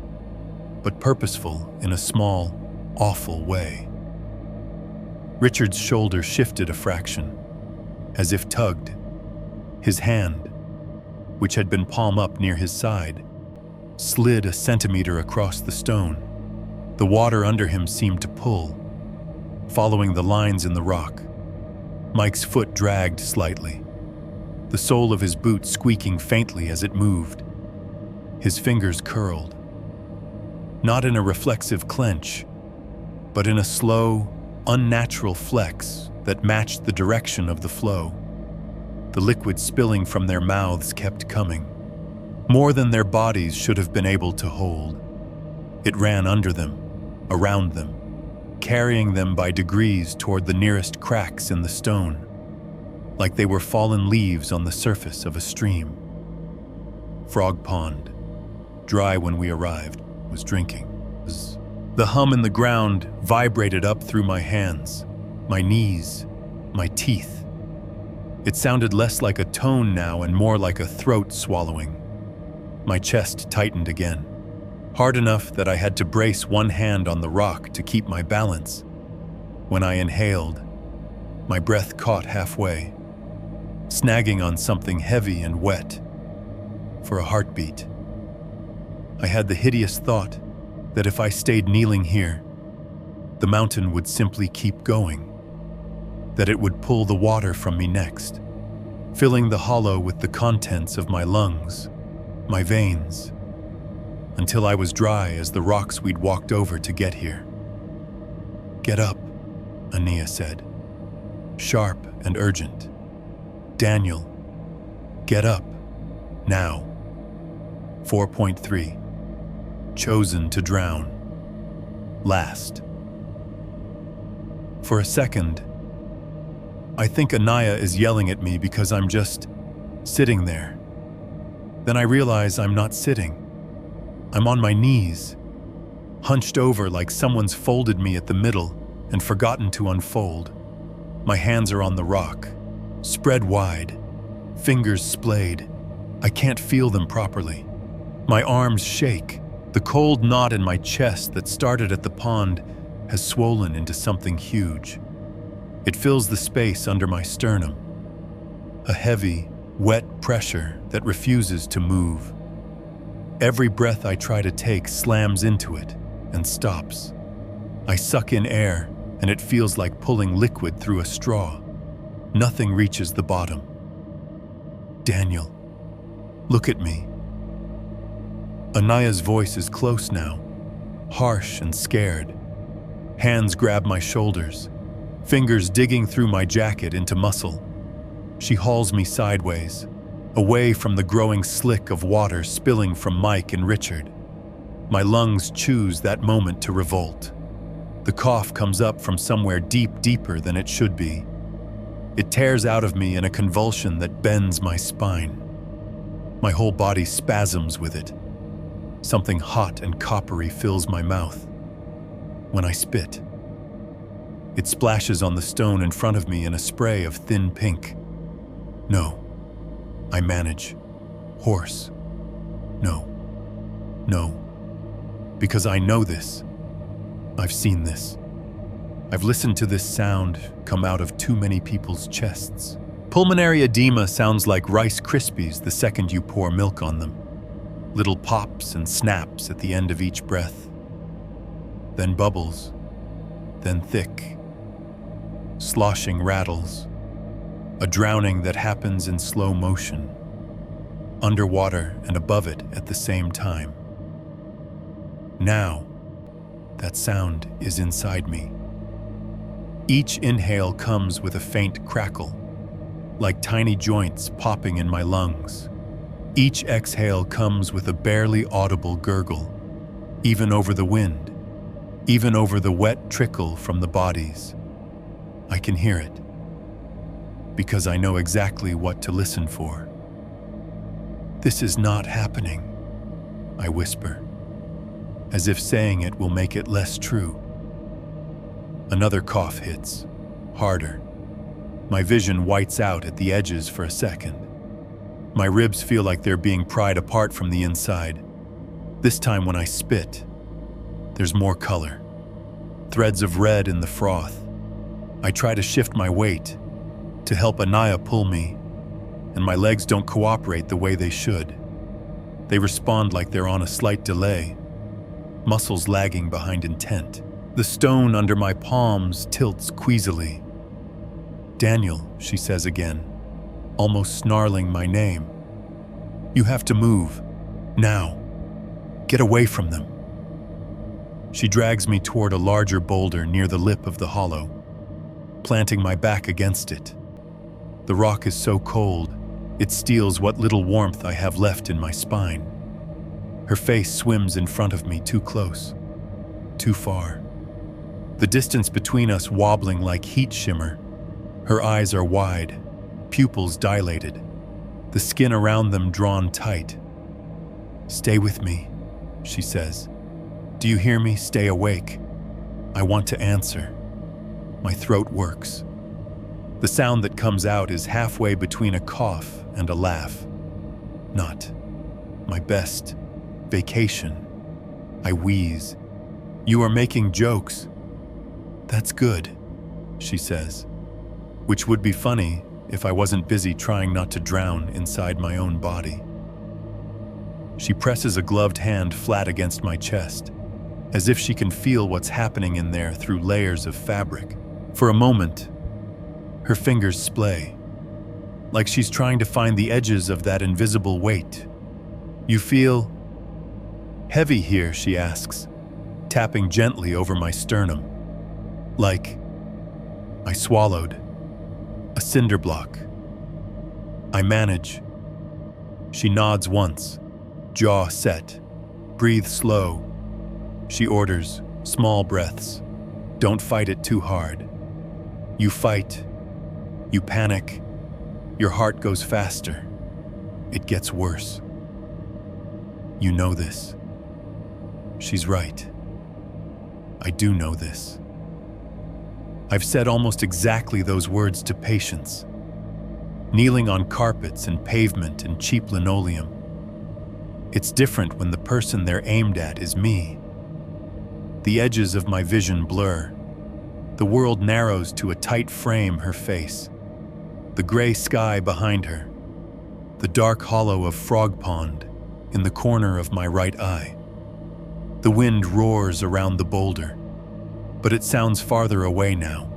but purposeful in a small, awful way. Richard's shoulder shifted a fraction, as if tugged. His hand, which had been palm up near his side, slid a centimeter across the stone. The water under him seemed to pull, following the lines in the rock. Mike's foot dragged slightly, the sole of his boot squeaking faintly as it moved. His fingers curled, not in a reflexive clench, but in a slow, unnatural flex that matched the direction of the flow. The liquid spilling from their mouths kept coming, more than their bodies should have been able to hold. It ran under them, around them, carrying them by degrees toward the nearest cracks in the stone, like they were fallen leaves on the surface of a stream. Frog Pond, dry when we arrived, was drinking. The hum in the ground vibrated up through my hands, my knees, my teeth. It sounded less like a tone now and more like a throat swallowing. My chest tightened again, hard enough that I had to brace one hand on the rock to keep my balance. When I inhaled, my breath caught halfway, snagging on something heavy and wet. For a heartbeat, I had the hideous thought that if I stayed kneeling here, the mountain would simply keep going, that it would pull the water from me next, filling the hollow with the contents of my lungs, my veins, until I was dry as the rocks we'd walked over to get here. "Get up," Ania said, sharp and urgent. "Daniel, get up, now." 4.3. Chosen to drown. Last. For a second, I think Anaya is yelling at me because I'm just sitting there. Then I realize I'm not sitting. I'm on my knees, hunched over like someone's folded me at the middle and forgotten to unfold. My hands are on the rock, spread wide, fingers splayed. I can't feel them properly. My arms shake. The cold knot in my chest that started at the pond has swollen into something huge. It fills the space under my sternum. A heavy, wet pressure that refuses to move. Every breath I try to take slams into it and stops. I suck in air, and it feels like pulling liquid through a straw. Nothing reaches the bottom. "Daniel, look at me." Anaya's voice is close now, harsh and scared. Hands grab my shoulders, fingers digging through my jacket into muscle. She hauls me sideways, away from the growing slick of water spilling from Mike and Richard. My lungs choose that moment to revolt. The cough comes up from somewhere deeper than it should be. It tears out of me in a convulsion that bends my spine. My whole body spasms with it. Something hot and coppery fills my mouth. When I spit, it splashes on the stone in front of me in a spray of thin pink. "No," I manage, hoarse. "No, no, because I know this. I've seen this. I've listened to this sound come out of too many people's chests. Pulmonary edema sounds like Rice Krispies the second you pour milk on them. Little pops and snaps at the end of each breath. Then bubbles, then thick, sloshing rattles. A drowning that happens in slow motion, underwater and above it at the same time. Now, that sound is inside me. Each inhale comes with a faint crackle, like tiny joints popping in my lungs. Each exhale comes with a barely audible gurgle, even over the wind, even over the wet trickle from the bodies. I can hear it, because I know exactly what to listen for. "This is not happening," I whisper, as if saying it will make it less true. Another cough hits, harder. My vision whites out at the edges for a second. My ribs feel like they're being pried apart from the inside. This time when I spit, there's more color. Threads of red in the froth. I try to shift my weight to help Anaya pull me, and my legs don't cooperate the way they should. They respond like they're on a slight delay, muscles lagging behind intent. The stone under my palms tilts queasily. "Daniel," she says again, almost snarling my name. "You have to move. Now. Get away from them." She drags me toward a larger boulder near the lip of the hollow, planting my back against it. The rock is so cold, it steals what little warmth I have left in my spine. Her face swims in front of me, too close, too far. The distance between us wobbling like heat shimmer. Her eyes are wide, pupils dilated, the skin around them drawn tight. "Stay with me," she says. "Do you hear me? Stay awake." I want to answer. My throat works. The sound that comes out is halfway between a cough and a laugh. Not my best vacation. I wheeze. "You are making jokes." "That's good," she says, which would be funny if I wasn't busy trying not to drown inside my own body. She presses a gloved hand flat against my chest, as if she can feel what's happening in there through layers of fabric. For a moment, her fingers splay, like she's trying to find the edges of that invisible weight. "You feel heavy here?" she asks, tapping gently over my sternum. Like I swallowed a cinder block. I manage. She nods once, jaw set. "Breathe slow," she orders, small breaths. "Don't fight it too hard. You fight, you panic, your heart goes faster. It gets worse. You know this." She's right. I do know this. I've said almost exactly those words to patients, kneeling on carpets and pavement and cheap linoleum. It's different when the person they're aimed at is me. The edges of my vision blur. The world narrows to a tight frame, her face, the gray sky behind her, the dark hollow of Frog Pond in the corner of my right eye. The wind roars around the boulder, but it sounds farther away now,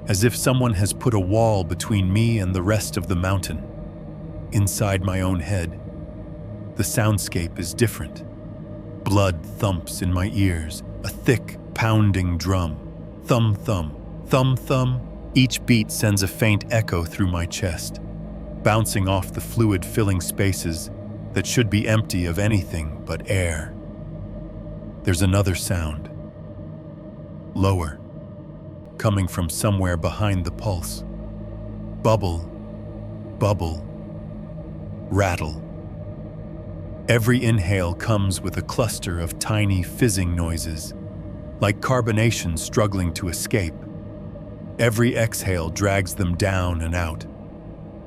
as if someone has put a wall between me and the rest of the mountain. Inside my own head, the soundscape is different. Blood thumps in my ears, a thick, pounding drum. Thump, thump, thump, thump. Each beat sends a faint echo through my chest, bouncing off the fluid-filling spaces that should be empty of anything but air. There's another sound, lower, coming from somewhere behind the pulse. Bubble, bubble, rattle. Every inhale comes with a cluster of tiny fizzing noises, like carbonation struggling to escape. Every exhale drags them down and out,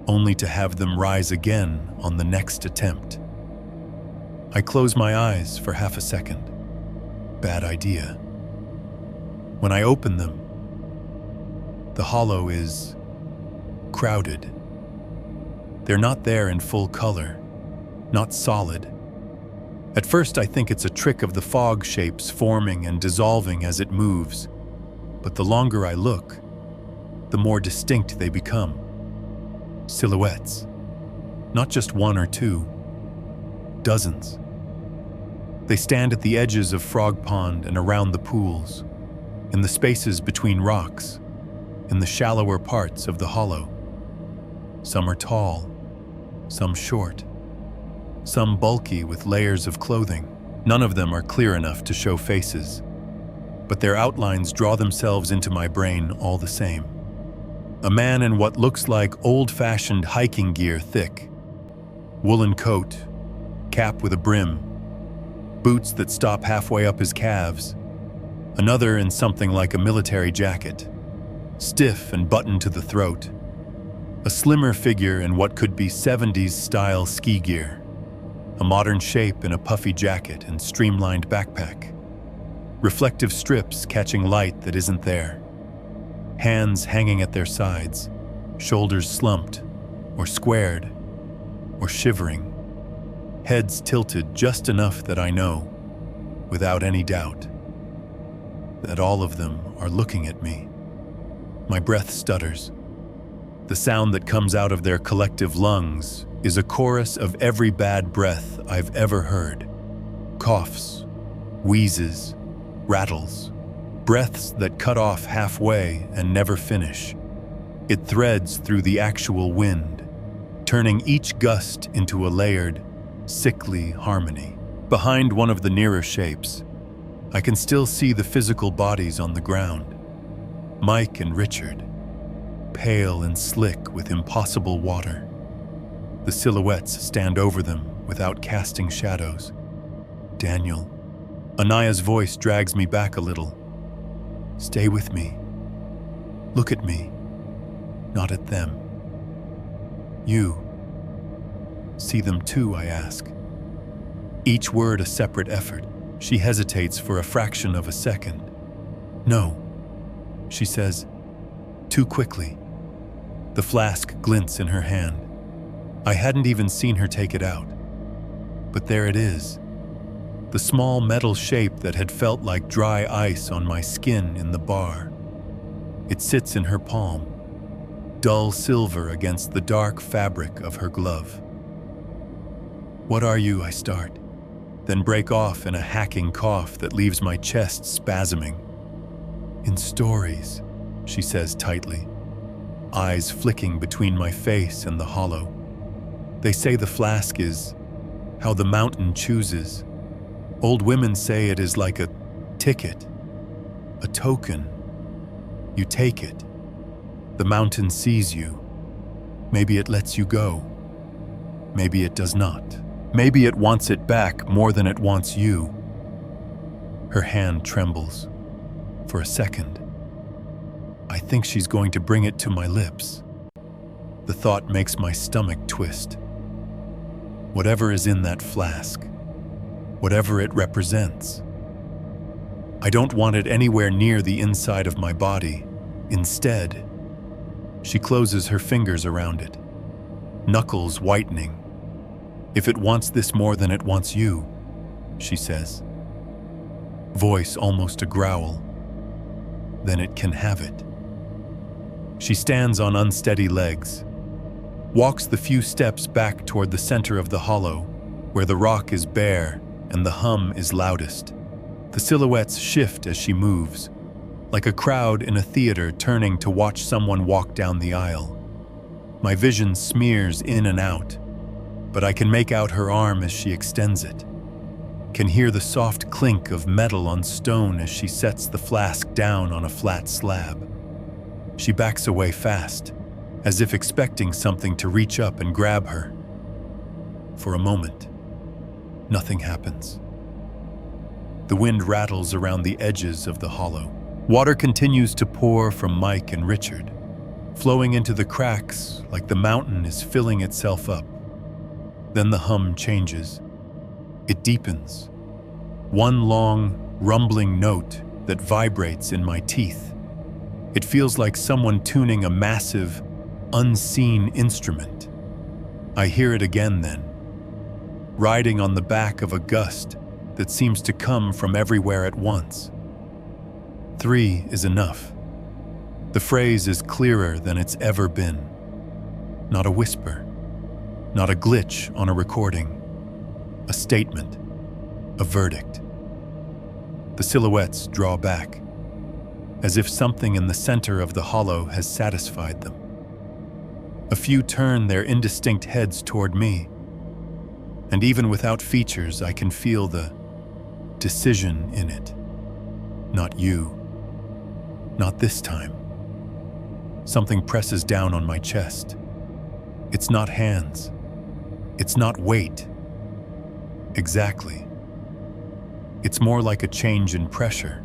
only to have them rise again on the next attempt. I close my eyes for half a second. Bad idea. When I open them, the hollow is crowded. They're not there in full color, not solid. At first, I think it's a trick of the fog shapes forming and dissolving as it moves, but the longer I look, the more distinct they become. Silhouettes. Not just one or two, dozens. They stand at the edges of Frog Pond and around the pools, in the spaces between rocks, in the shallower parts of the hollow. Some are tall, some short, some bulky with layers of clothing. None of them are clear enough to show faces, but their outlines draw themselves into my brain all the same. A man in what looks like old-fashioned hiking gear, thick, woolen coat, cap with a brim, boots that stop halfway up his calves. Another in something like a military jacket, stiff and buttoned to the throat. A slimmer figure in what could be 70s-style ski gear. A modern shape in a puffy jacket and streamlined backpack. Reflective strips catching light that isn't there. Hands hanging at their sides, shoulders slumped, or squared, or shivering. Heads tilted just enough that I know, without any doubt, that all of them are looking at me. My breath stutters. The sound that comes out of their collective lungs is a chorus of every bad breath I've ever heard. Coughs, wheezes, rattles, breaths that cut off halfway and never finish. It threads through the actual wind, turning each gust into a layered, sickly harmony. Behind one of the nearer shapes, I can still see the physical bodies on the ground. Mike and Richard, pale and slick with impossible water. The silhouettes stand over them without casting shadows. Daniel. Anaya's voice drags me back a little. Stay with me. Look at me, not at them. You. See them too, I ask. Each word a separate effort. She hesitates for a fraction of a second. No, she says, too quickly. The flask glints in her hand. I hadn't even seen her take it out. But there it is. The small metal shape that had felt like dry ice on my skin in the bar. It sits in her palm, dull silver against the dark fabric of her glove. What are you, I start, then break off in a hacking cough that leaves my chest spasming. In stories, she says tightly, eyes flicking between my face and the hollow. They say the flask is how the mountain chooses. Old women say it is like a ticket, a token. You take it. The mountain sees you. Maybe it lets you go. Maybe it does not. Maybe it wants it back more than it wants you. Her hand trembles. For a second, I think she's going to bring it to my lips. The thought makes my stomach twist. Whatever is in that flask, whatever it represents, I don't want it anywhere near the inside of my body. Instead, she closes her fingers around it, knuckles whitening. If it wants this more than it wants you, she says. Voice almost a growl. Then it can have it. She stands on unsteady legs, walks the few steps back toward the center of the hollow, where the rock is bare and the hum is loudest. The silhouettes shift as she moves, like a crowd in a theater turning to watch someone walk down the aisle. My vision smears in and out, but I can make out her arm as she extends it, can hear the soft clink of metal on stone as she sets the flask down on a flat slab. She backs away fast, as if expecting something to reach up and grab her. For a moment, nothing happens. The wind rattles around the edges of the hollow. Water continues to pour from Mike and Richard, flowing into the cracks like the mountain is filling itself up. Then the hum changes. It deepens. One long, rumbling note that vibrates in my teeth. It feels like someone tuning a massive, unseen instrument. I hear it again then, riding on the back of a gust that seems to come from everywhere at once. 3 is enough. The phrase is clearer than it's ever been. Not a whisper, not a glitch on a recording, a statement. A verdict. The silhouettes draw back, as if something in the center of the hollow has satisfied them. A few turn their indistinct heads toward me, and even without features, I can feel the decision in it. Not you. Not this time. Something presses down on my chest. It's not hands. It's not weight. Exactly. It's more like a change in pressure,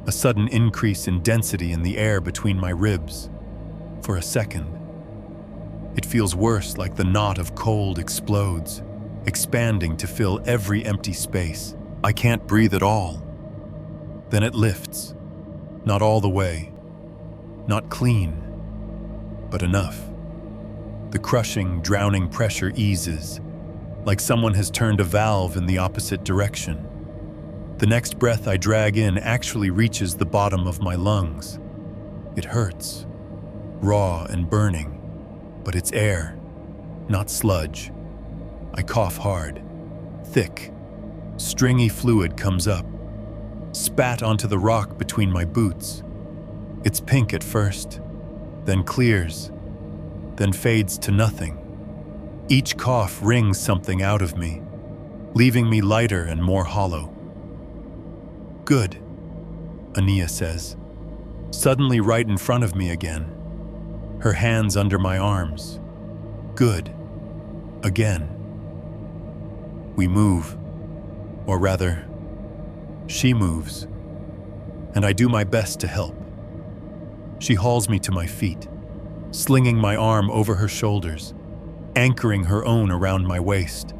a sudden increase in density in the air between my ribs. For a second, it feels worse, like the knot of cold explodes, expanding to fill every empty space. I can't breathe at all. Then it lifts. Not all the way. Not clean, but enough. The crushing, drowning pressure eases, like someone has turned a valve in the opposite direction. The next breath I drag in actually reaches the bottom of my lungs. It hurts, raw and burning, but it's air, not sludge. I cough hard. Thick, stringy fluid comes up, spat onto the rock between my boots. It's pink at first, then clears, then fades to nothing. Each cough wrings something out of me, leaving me lighter and more hollow. Good, Ania says, suddenly right in front of me again, her hands under my arms. Good, again. We move, or rather, she moves, and I do my best to help. She hauls me to my feet, slinging my arm over her shoulders, anchoring her own around my waist.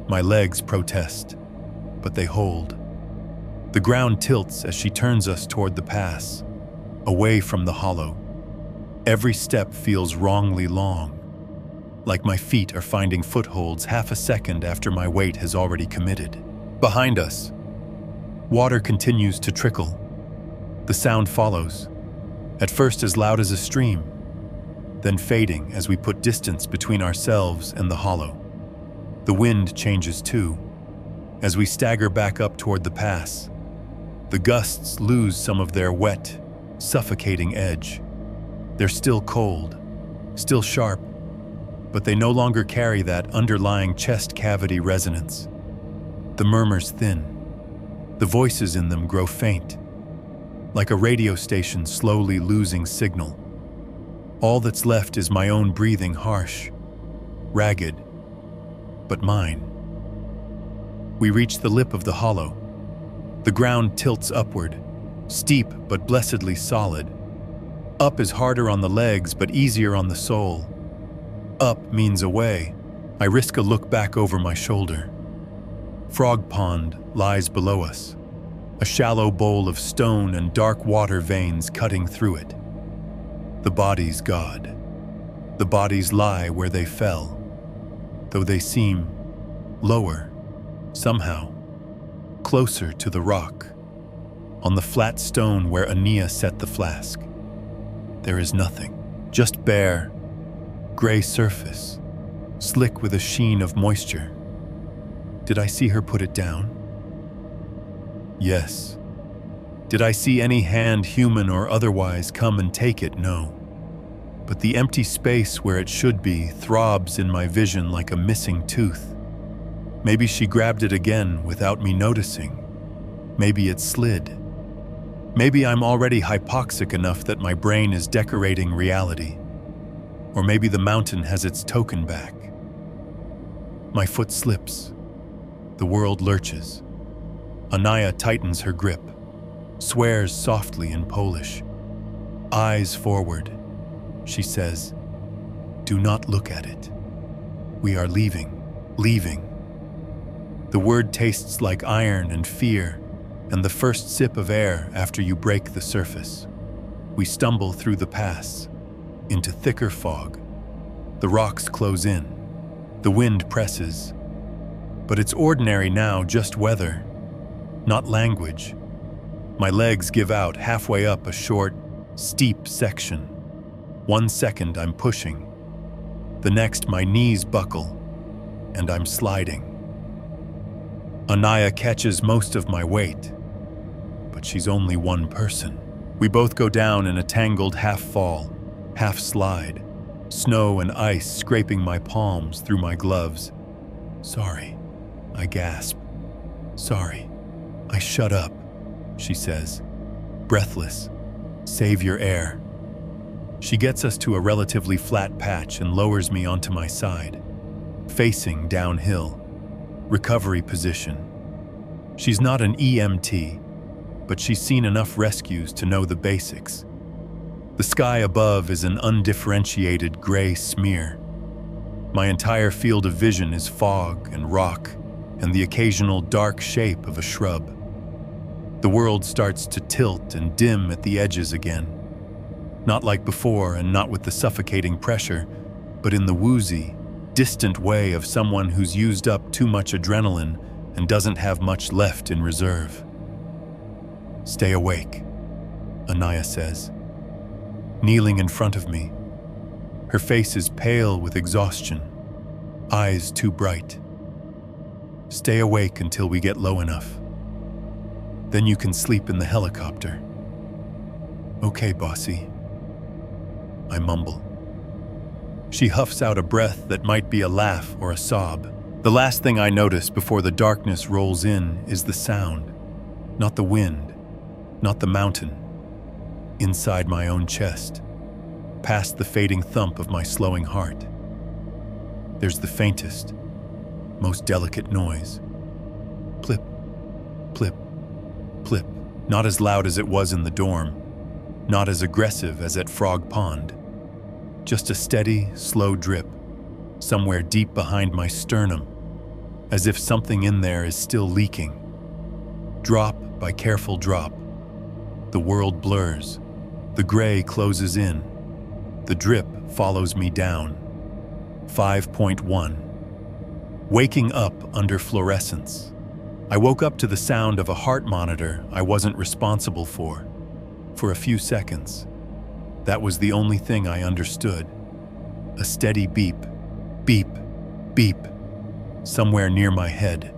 My legs protest, but they hold. The ground tilts as she turns us toward the pass, away from the hollow. Every step feels wrongly long, like my feet are finding footholds half a second after my weight has already committed. Behind us, water continues to trickle. The sound follows, at first as loud as a stream, then fading as we put distance between ourselves and the hollow. The wind changes too, as we stagger back up toward the pass. The gusts lose some of their wet, suffocating edge. They're still cold, still sharp, but they no longer carry that underlying chest cavity resonance. The murmurs thin. The voices in them grow faint, like a radio station slowly losing signal. All that's left is my own breathing, harsh, ragged, but mine. We reach the lip of the hollow. The ground tilts upward, steep but blessedly solid. Up is harder on the legs but easier on the soul. Up means away. I risk a look back over my shoulder. Frog Pond lies below us, a shallow bowl of stone and dark water veins cutting through it. The body's God. The bodies lie where they fell, though they seem lower, somehow, closer to the rock, on the flat stone where Ania set the flask. There is nothing, just bare, gray surface, slick with a sheen of moisture. Did I see her put it down? Yes. Did I see any hand, human or otherwise, come and take it? No. But the empty space where it should be throbs in my vision like a missing tooth. Maybe she grabbed it again without me noticing. Maybe it slid. Maybe I'm already hypoxic enough that my brain is decorating reality. Or maybe the mountain has its token back. My foot slips. The world lurches. Anaya tightens her grip, swears softly in Polish. Eyes forward, she says, "Do not look at it. We are leaving, leaving." The word tastes like iron and fear, and the first sip of air after you break the surface. We stumble through the pass, into thicker fog. The rocks close in. The wind presses. But it's ordinary now, just weather, not language. My legs give out halfway up a short, steep section. 1 second I'm pushing. The next my knees buckle, and I'm sliding. Anaya catches most of my weight, but she's only one person. We both go down in a tangled half-fall, half-slide, snow and ice scraping my palms through my gloves. "Sorry," I gasp. "Sorry." "I shut up," she says, breathless. "Save your air." She gets us to a relatively flat patch and lowers me onto my side, facing downhill, recovery position. She's not an EMT, but she's seen enough rescues to know the basics. The sky above is an undifferentiated gray smear. My entire field of vision is fog and rock and the occasional dark shape of a shrub. The world starts to tilt and dim at the edges again. Not like before and not with the suffocating pressure, but in the woozy, distant way of someone who's used up too much adrenaline and doesn't have much left in reserve. "Stay awake," Anaya says, kneeling in front of me. Her face is pale with exhaustion, eyes too bright. "Stay awake until we get low enough. Then you can sleep in the helicopter." "Okay, bossy," I mumble. She huffs out a breath that might be a laugh or a sob. The last thing I notice before the darkness rolls in is the sound, not the wind, not the mountain, inside my own chest, past the fading thump of my slowing heart. There's the faintest, most delicate noise. Plip, plip, plip. Not as loud as it was in the dorm, not as aggressive as at Frog Pond. Just a steady, slow drip, somewhere deep behind my sternum, as if something in there is still leaking. Drop by careful drop, the world blurs. The gray closes in. The drip follows me down. 5.1. Waking up under fluorescence. I woke up to the sound of a heart monitor I wasn't responsible for a few seconds. That was the only thing I understood. A steady beep, beep, beep, somewhere near my head.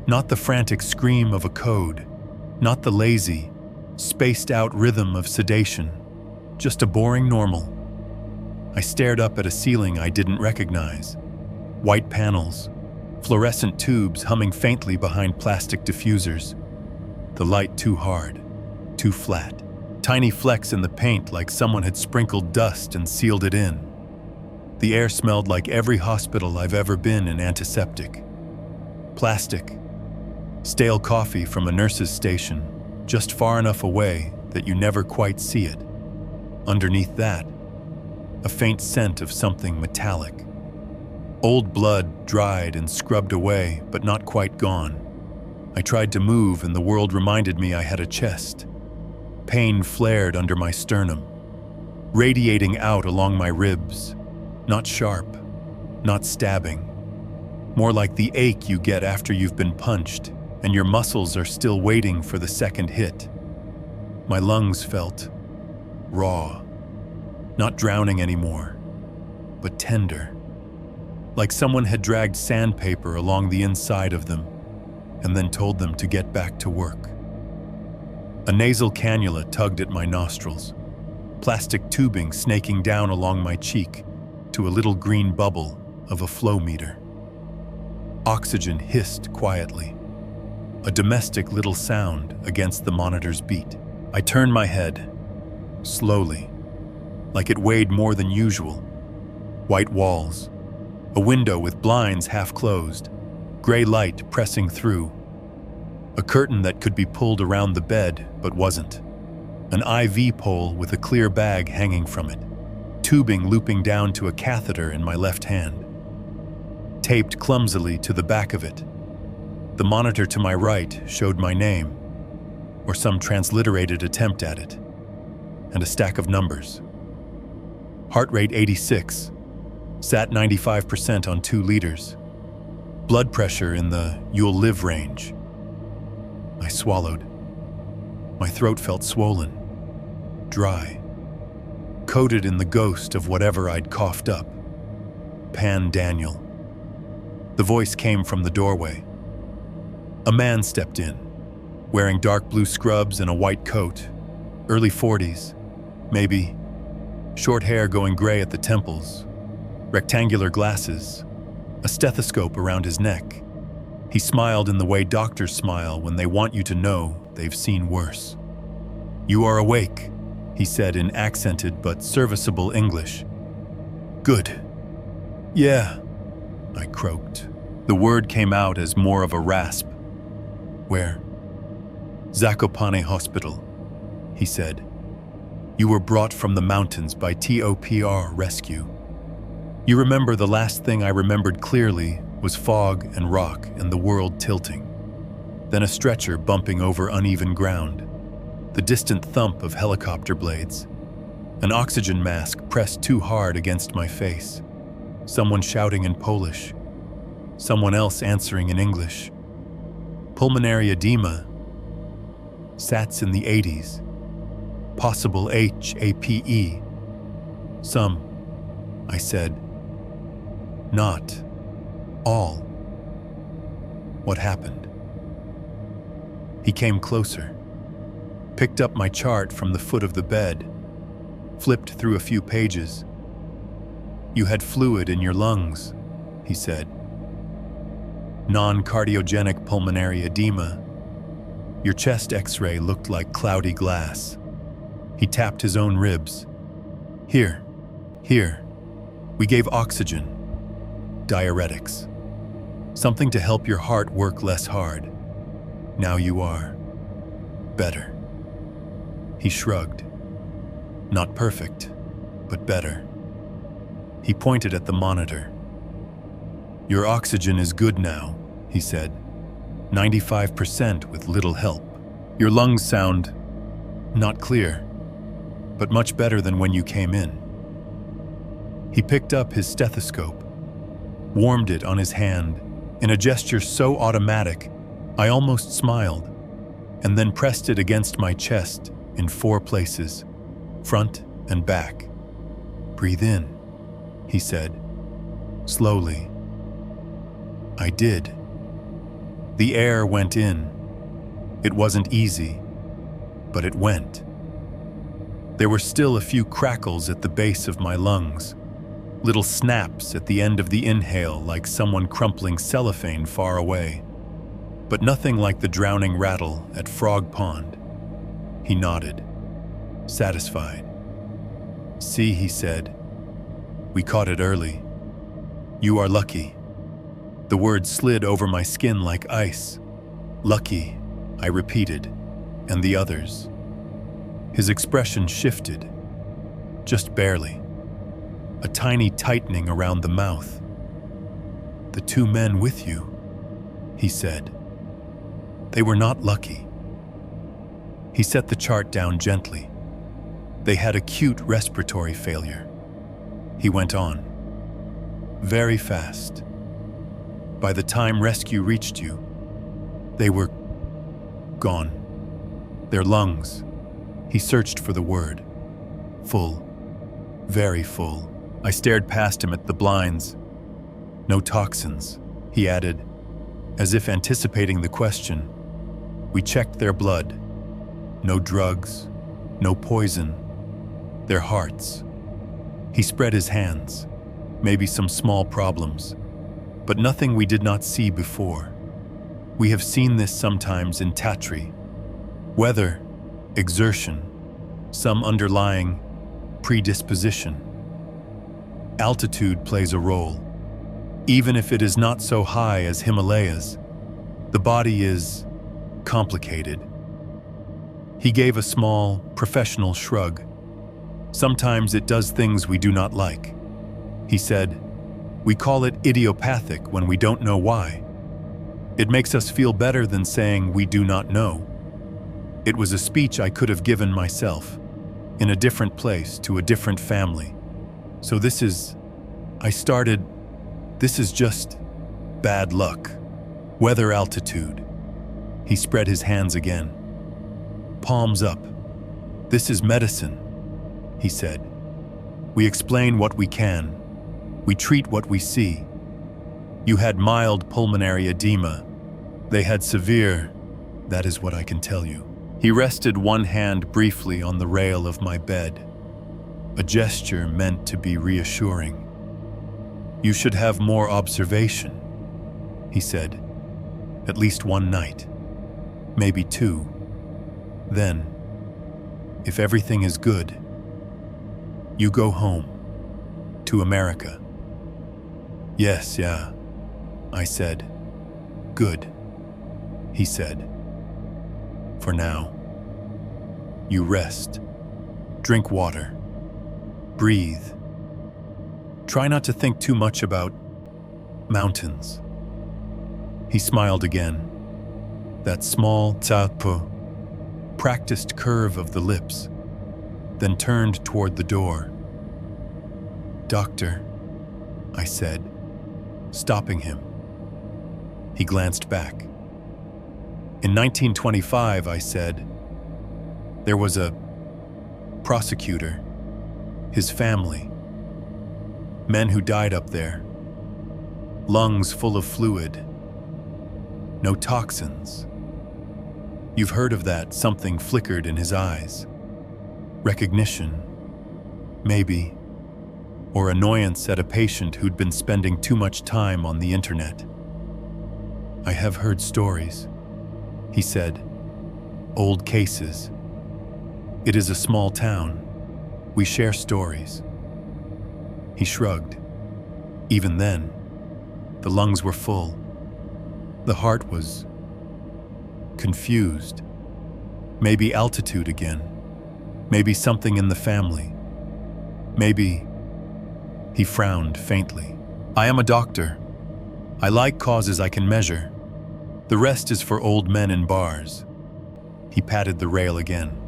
Not the frantic scream of a code, not the lazy, spaced-out rhythm of sedation, just a boring normal. I stared up at a ceiling I didn't recognize. White panels, fluorescent tubes humming faintly behind plastic diffusers. The light too hard, too flat. Tiny flecks in the paint like someone had sprinkled dust and sealed it in. The air smelled like every hospital I've ever been in antiseptic. Plastic. Stale coffee from a nurse's station, just far enough away that you never quite see it. Underneath that, a faint scent of something metallic. Old blood dried and scrubbed away, but not quite gone. I tried to move and the world reminded me I had a chest. Pain flared under my sternum, radiating out along my ribs. Not sharp, not stabbing. More like the ache you get after you've been punched and your muscles are still waiting for the second hit. My lungs felt raw, not drowning anymore, but tender. Like someone had dragged sandpaper along the inside of them and then told them to get back to work. A nasal cannula tugged at my nostrils, plastic tubing snaking down along my cheek to a little green bubble of a flow meter. Oxygen hissed quietly, a domestic little sound against the monitor's beat. I turned my head, slowly, like it weighed more than usual. White walls, a window with blinds half closed, gray light pressing through. A curtain that could be pulled around the bed, but wasn't. An IV pole with a clear bag hanging from it. Tubing looping down to a catheter in my left hand. Taped clumsily to the back of it. The monitor to my right showed my name, or some transliterated attempt at it, and a stack of numbers. Heart rate 86, sat 95% on 2 liters. Blood pressure in the "you'll live" range. I swallowed. My throat felt swollen, dry, coated in the ghost of whatever I'd coughed up. Pan Daniel. The voice came from the doorway. A man stepped in, wearing dark blue scrubs and a white coat, early 40s, maybe, short hair going gray at the temples, rectangular glasses, a stethoscope around his neck. He smiled in the way doctors smile when they want you to know they've seen worse. "You are awake," he said in accented but serviceable English. "Good." "Yeah," I croaked. The word came out as more of a rasp. "Where?" "Zakopane Hospital," he said. "You were brought from the mountains by TOPR rescue." You remember the last thing I remembered clearly was fog and rock and the world tilting. Then a stretcher bumping over uneven ground, the distant thump of helicopter blades, an oxygen mask pressed too hard against my face, someone shouting in Polish, someone else answering in English. Pulmonary edema, SATs in the 80s, possible HAPE. Some, I said. Not all. What happened? He came closer, picked up my chart from the foot of the bed, flipped through a few pages. "You had fluid in your lungs," he said. "Non-cardiogenic pulmonary edema. Your chest X-ray looked like cloudy glass." He tapped his own ribs. Here. We gave oxygen, diuretics, something to help your heart work less hard. Now you are better." He shrugged. "Not perfect, but better." He pointed at the monitor. "Your oxygen is good now," he said. 95% with little help. Your lungs sound not clear, but much better than when you came in." He picked up his stethoscope, warmed it on his hand in a gesture so automatic I almost smiled, and then pressed it against my chest in 4 places, front and back. "Breathe in," he said, slowly. I did. The air went in. It wasn't easy, but it went. There were still a few crackles at the base of my lungs, little snaps at the end of the inhale like someone crumpling cellophane far away, but nothing like the drowning rattle at Frog Pond. He nodded, satisfied. "See," he said, "we caught it early. You are lucky." The word slid over my skin like ice. "Lucky," I repeated, "and the others." His expression shifted, just barely. A tiny tightening around the mouth. "The 2 men with you," he said. "They were not lucky." He set the chart down gently. "They had acute respiratory failure." He went on. "Very fast. By the time rescue reached you, they were gone. Their lungs," he searched for the word, "full, very full." I stared past him at the blinds. "No toxins," he added, as if anticipating the question. "We checked their blood. No drugs, no poison. Their hearts." He spread his hands. Maybe some small problems, but nothing we did not see before. We have seen this sometimes in Tatra. Weather, exertion, some underlying predisposition. Altitude plays a role. Even if it is not so high as Himalayas, the body is complicated. He gave a small, professional shrug. "Sometimes it does things we do not like." He said, "We call it idiopathic when we don't know why. It makes us feel better than saying we do not know." It was a speech I could have given myself, in a different place to a different family. "So this is just bad luck. Weather, altitude." He spread his hands again. "Palms up. This is medicine," he said. "We explain what we can. We treat what we see. You had mild pulmonary edema. They had severe, that is what I can tell you. He rested one hand briefly on the rail of my bed, a gesture meant to be reassuring. You should have more observation, he said. At least one night, maybe two. Then, if everything is good, you go home, to America. Yes, yeah, I said. Good, he said. For now, you rest, drink water, breathe. Try not to think too much about mountains. He smiled again, that small Tatra, practiced curve of the lips, then turned toward the door. Doctor, I said, stopping him. He glanced back. In 1925, I said, there was a prosecutor, his family, men who died up there, lungs full of fluid, no toxins. You've heard of that, something flickered in his eyes. Recognition, maybe, or annoyance at a patient who'd been spending too much time on the internet. I have heard stories, he said, old cases. It is a small town. We share stories. He shrugged. Even then, the lungs were full. The heart was confused. Maybe altitude again. Maybe something in the family. Maybe... He frowned faintly. I am a doctor. I like causes I can measure. The rest is for old men in bars. He patted the rail again.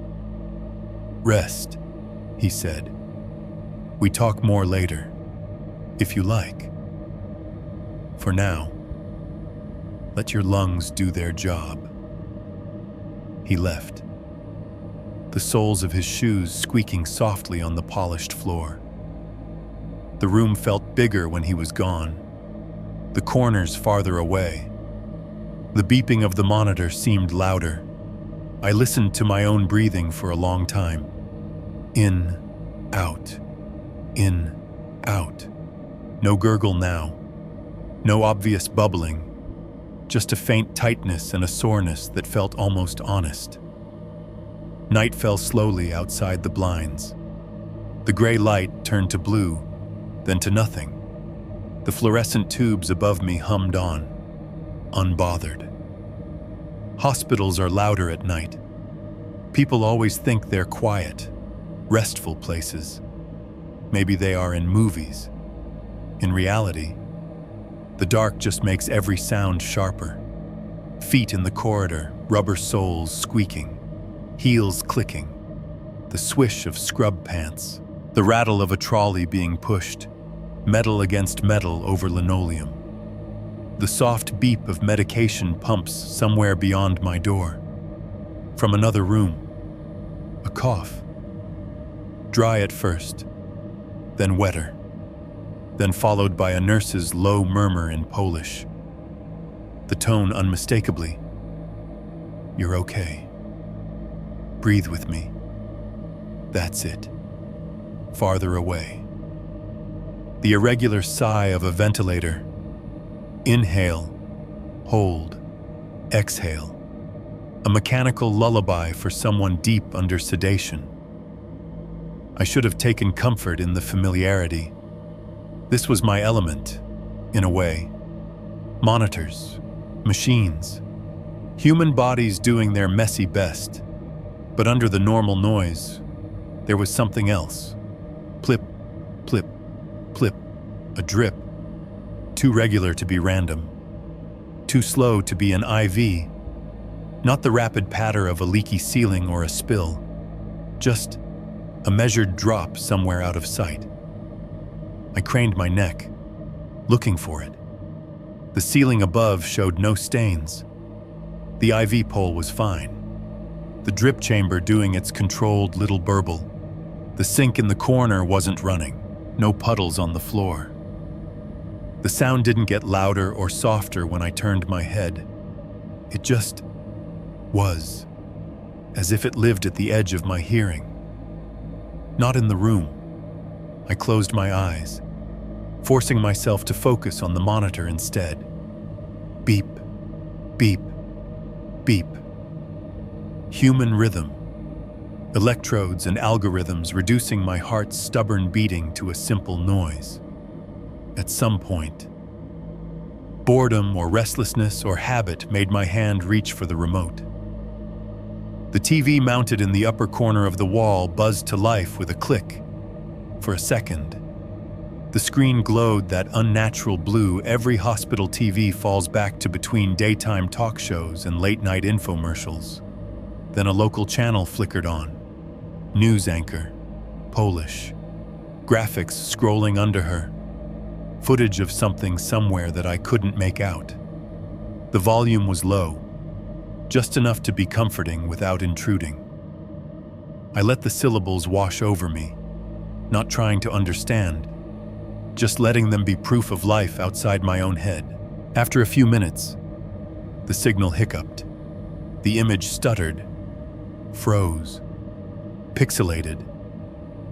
Rest, he said. We talk more later, if you like. For now, let your lungs do their job. He left, the soles of his shoes squeaking softly on the polished floor. The room felt bigger when he was gone, the corners farther away. The beeping of the monitor seemed louder. I listened to my own breathing for a long time. In, out, in, out. No gurgle now. No obvious bubbling. Just a faint tightness and a soreness that felt almost honest. Night fell slowly outside the blinds. The gray light turned to blue, then to nothing. The fluorescent tubes above me hummed on, unbothered. Hospitals are louder at night. People always think they're quiet, restful places. Maybe they are in movies. In reality, the dark just makes every sound sharper. Feet in the corridor, rubber soles squeaking, heels clicking, the swish of scrub pants, the rattle of a trolley being pushed, metal against metal over linoleum. The soft beep of medication pumps somewhere beyond my door. From another room, a cough. Dry at first, then wetter, then followed by a nurse's low murmur in Polish. The tone unmistakably, "You're okay. Breathe with me. That's it." Farther away. The irregular sigh of a ventilator. Inhale, hold, exhale. A mechanical lullaby for someone deep under sedation. I should have taken comfort in the familiarity. This was my element, in a way. Monitors, machines, human bodies doing their messy best. But under the normal noise, there was something else. Plip, plip, plip, a drip. Too regular to be random. Too slow to be an IV. Not the rapid patter of a leaky ceiling or a spill. Just a measured drop somewhere out of sight. I craned my neck, looking for it. The ceiling above showed no stains. The IV pole was fine. The drip chamber doing its controlled little burble. The sink in the corner wasn't running. No puddles on the floor. The sound didn't get louder or softer when I turned my head. It just was, as if it lived at the edge of my hearing. Not in the room. I closed my eyes, forcing myself to focus on the monitor instead. Beep, beep, beep. Human rhythm. Electrodes and algorithms reducing my heart's stubborn beating to a simple noise. At some point, boredom or restlessness or habit made my hand reach for the remote. The TV mounted in the upper corner of the wall buzzed to life with a click. For a second, the screen glowed that unnatural blue every hospital TV falls back to between daytime talk shows and late-night infomercials. Then a local channel flickered on. News anchor, Polish. Graphics scrolling under her. Footage of something somewhere that I couldn't make out. The volume was low, just enough to be comforting without intruding. I let the syllables wash over me, not trying to understand, just letting them be proof of life outside my own head. After a few minutes, the signal hiccuped. The image stuttered, froze, pixelated.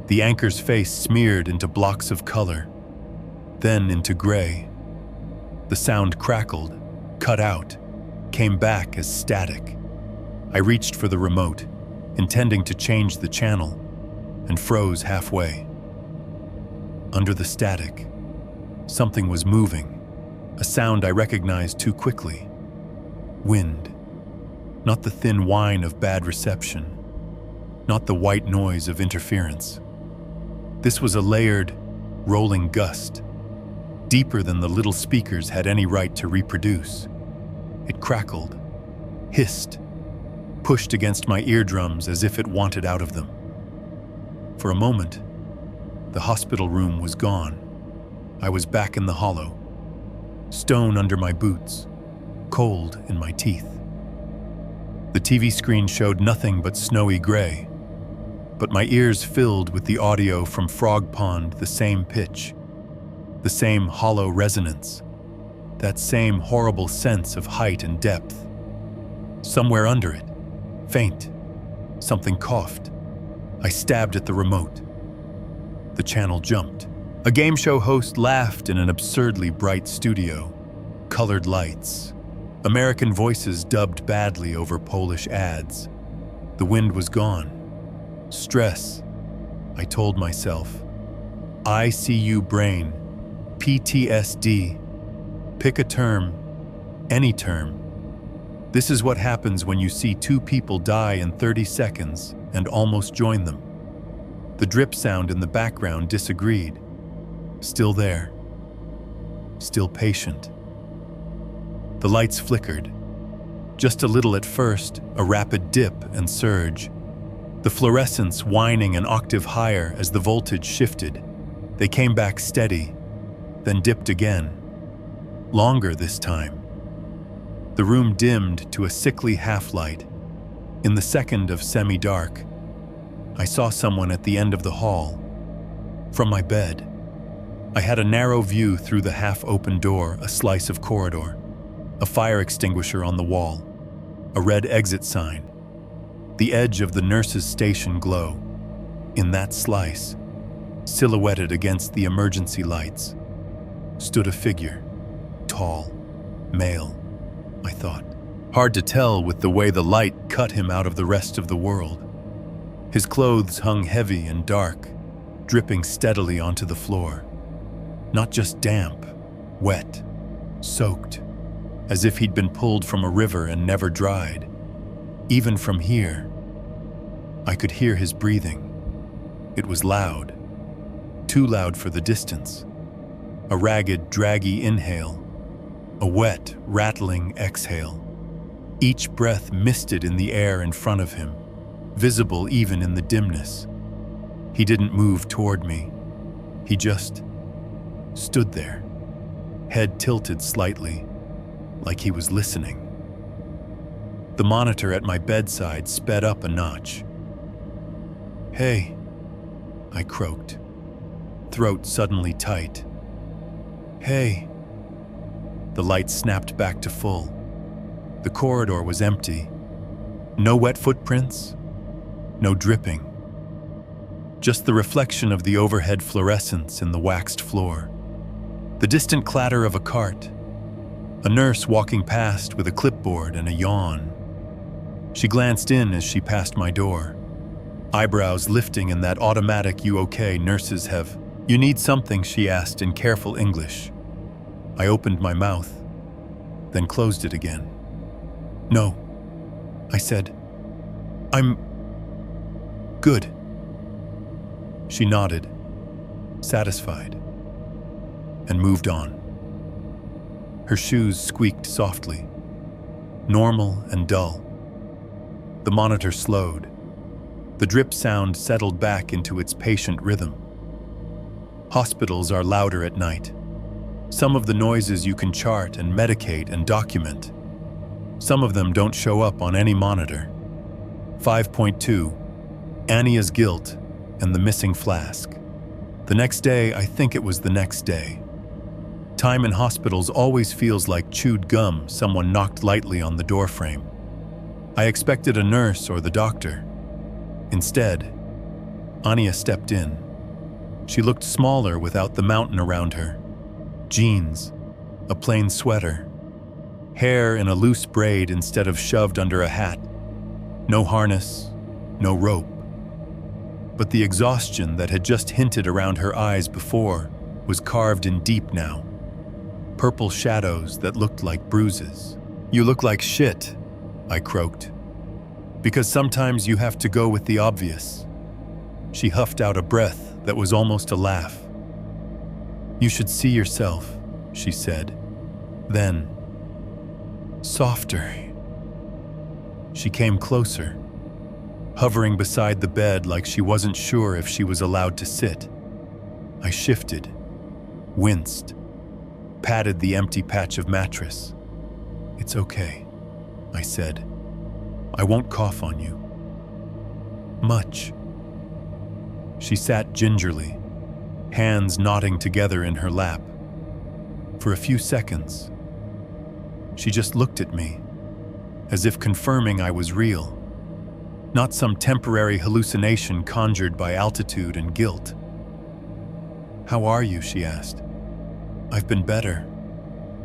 The anchor's face smeared into blocks of color, then into gray. The sound crackled, cut out, came back as static. I reached for the remote, intending to change the channel, and froze halfway. Under the static, something was moving, a sound I recognized too quickly. Wind, not the thin whine of bad reception, not the white noise of interference. This was a layered, rolling gust, deeper than the little speakers had any right to reproduce. It crackled, hissed, pushed against my eardrums as if it wanted out of them. For a moment, the hospital room was gone. I was back in the hollow, stone under my boots, cold in my teeth. The TV screen showed nothing but snowy gray, but my ears filled with the audio from Frog Pond, the same pitch, the same hollow resonance, that same horrible sense of height and depth. Somewhere under it, faint, something coughed. I stabbed at the remote. The channel jumped. A game show host laughed in an absurdly bright studio. Colored lights. American voices dubbed badly over Polish ads. The wind was gone. Stress, I told myself. ICU brain. PTSD. Pick a term. Any term. This is what happens when you see two people die in 30 seconds and almost join them. The drip sound in the background disagreed. Still there. Still patient. The lights flickered. Just a little at first, a rapid dip and surge. The fluorescence whining an octave higher as the voltage shifted. They came back steady, then dipped again. Longer this time. The room dimmed to a sickly half-light. In the second of semi-dark, I saw someone at the end of the hall. From my bed, I had a narrow view through the half-open door, a slice of corridor, a fire extinguisher on the wall, a red exit sign, the edge of the nurse's station glow. In that slice, silhouetted against the emergency lights, stood a figure, tall, male, I thought. Hard to tell with the way the light cut him out of the rest of the world. His clothes hung heavy and dark, dripping steadily onto the floor. Not just damp, wet, soaked, as if he'd been pulled from a river and never dried. Even from here, I could hear his breathing. It was loud, too loud for the distance. A ragged, draggy inhale, a wet, rattling exhale. Each breath misted in the air in front of him, visible even in the dimness. He didn't move toward me. He just stood there, head tilted slightly, like he was listening. The monitor at my bedside sped up a notch. "Hey," I croaked, throat suddenly tight. "Hey." The light snapped back to full. The corridor was empty. No wet footprints, no dripping. Just the reflection of the overhead fluorescence in the waxed floor. The distant clatter of a cart. A nurse walking past with a clipboard and a yawn. She glanced in as she passed my door, eyebrows lifting in that automatic "You okay?" nurses have. "You need something?" she asked in careful English. I opened my mouth, then closed it again. "No," I said. "I'm good." She nodded, satisfied, and moved on. Her shoes squeaked softly, normal and dull. The monitor slowed. The drip sound settled back into its patient rhythm. Hospitals are louder at night. Some of the noises you can chart and medicate and document. Some of them don't show up on any monitor. 5.2, Annia's guilt and the missing flask. The next day, I think it was the next day. Time in hospitals always feels like chewed gum someone knocked lightly on the doorframe. I expected a nurse or the doctor. Instead, Anya stepped in. She looked smaller without the mountain around her. Jeans, a plain sweater, hair in a loose braid instead of shoved under a hat. No harness, no rope. But the exhaustion that had just hinted around her eyes before was carved in deep now. Purple shadows that looked like bruises. "You look like shit," I croaked. "Because sometimes you have to go with the obvious." She huffed out a breath that was almost a laugh. "You should see yourself," she said. Then, softer. She came closer, hovering beside the bed like she wasn't sure if she was allowed to sit. I shifted, winced, patted the empty patch of mattress. "It's okay," I said. "I won't cough on you." "Much." She sat gingerly, hands knotting together in her lap. For a few seconds, she just looked at me, as if confirming I was real, not some temporary hallucination conjured by altitude and guilt. "How are you?" she asked. "I've been better,"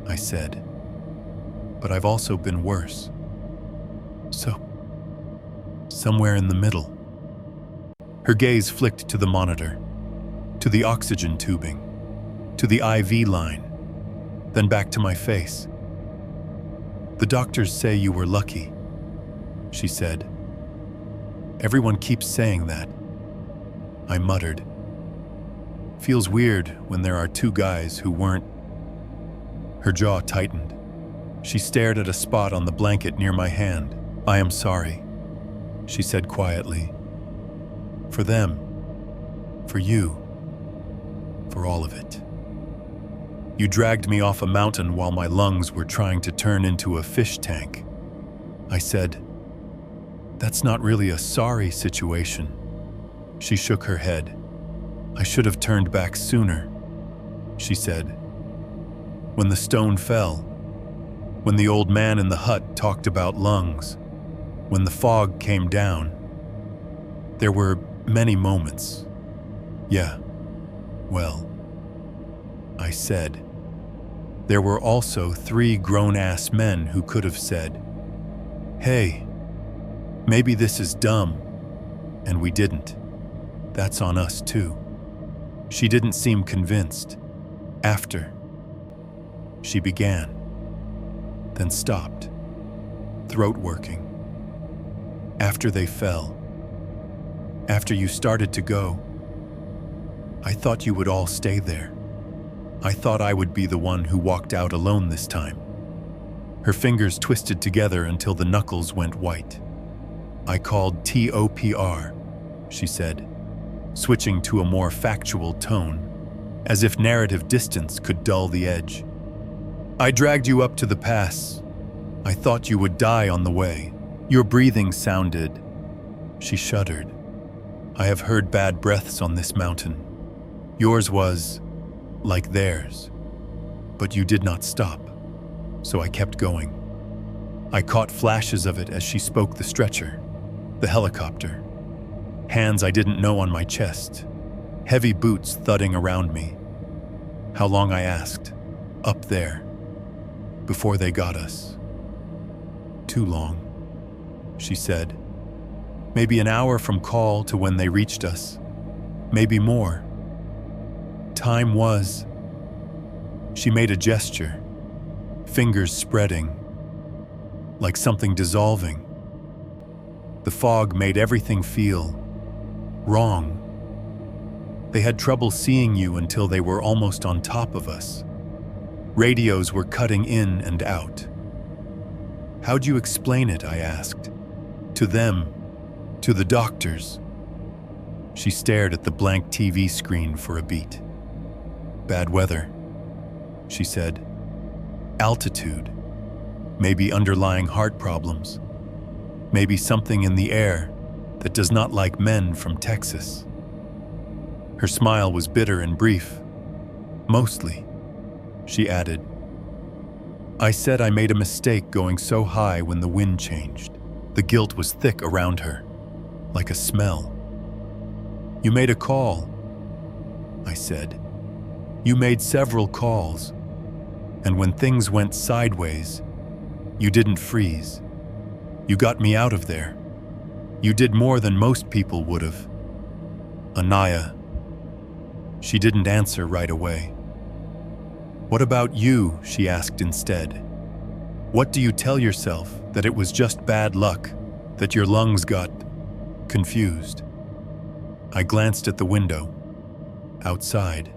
I said, "but I've also been worse." "So, somewhere in the middle." Her gaze flicked to the monitor, to the oxygen tubing, to the IV line, then back to my face. "The doctors say you were lucky," she said. "Everyone keeps saying that." I muttered. "Feels weird when there are two guys who weren't." Her jaw tightened. She stared at a spot on the blanket near my hand. "I am sorry," she said quietly. "For them, for you, for all of it. You dragged me off a mountain while my lungs were trying to turn into a fish tank." I said, "That's not really a sorry situation." She shook her head. "I should have turned back sooner," she said. "When the stone fell, when the old man in the hut talked about lungs, when the fog came down, there were many moments." "Yeah, well," I said. There were also 3 grown-ass men who could have said, "Hey, maybe this is dumb," and we didn't. That's on us too. She didn't seem convinced. "After," she began, then stopped, throat working. "After they fell, after you started to go, I thought you would all stay there. I thought I would be the one who walked out alone this time." Her fingers twisted together until the knuckles went white. "I called TOPR," she said, switching to a more factual tone, as if narrative distance could dull the edge. "I dragged you up to the pass. I thought you would die on the way. Your breathing sounded..." She shuddered. "I have heard bad breaths on this mountain. Yours was like theirs. But you did not stop, so I kept going. I caught flashes of it as she spoke: the stretcher, the helicopter, hands I didn't know on my chest, heavy boots thudding around me. How long, I asked, up there, before they got us? Too long, she said. Maybe an hour from call to when they reached us. Maybe more. Time was... She made a gesture, fingers spreading, like something dissolving. The fog made everything feel wrong. They had trouble seeing you until they were almost on top of us. Radios were cutting in and out. How'd you explain it, I asked. To them, to the doctors. She stared at the blank TV screen for a beat. Bad weather, she said. Altitude. Maybe underlying heart problems. Maybe something in the air that does not like men from Texas. Her smile was bitter and brief. Mostly, she added. I said I made a mistake going so high when the wind changed. The guilt was thick around her, like a smell. You made a call, I said. You made several calls. And when things went sideways, you didn't freeze. You got me out of there. You did more than most people would have. Anaya. She didn't answer right away. What about you? She asked instead. What do you tell yourself? That it was just bad luck? That your lungs got confused? I glanced at the window. Outside,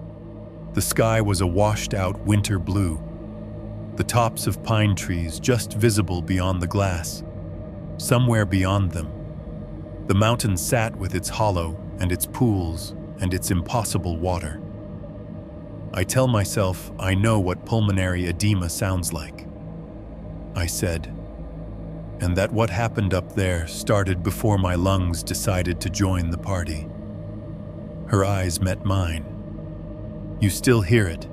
the sky was a washed-out winter blue. The tops of pine trees just visible beyond the glass. Somewhere beyond them, the mountain sat with its hollow and its pools and its impossible water. I tell myself I know what pulmonary edema sounds like, I said, and that what happened up there started before my lungs decided to join the party. Her eyes met mine. You still hear it,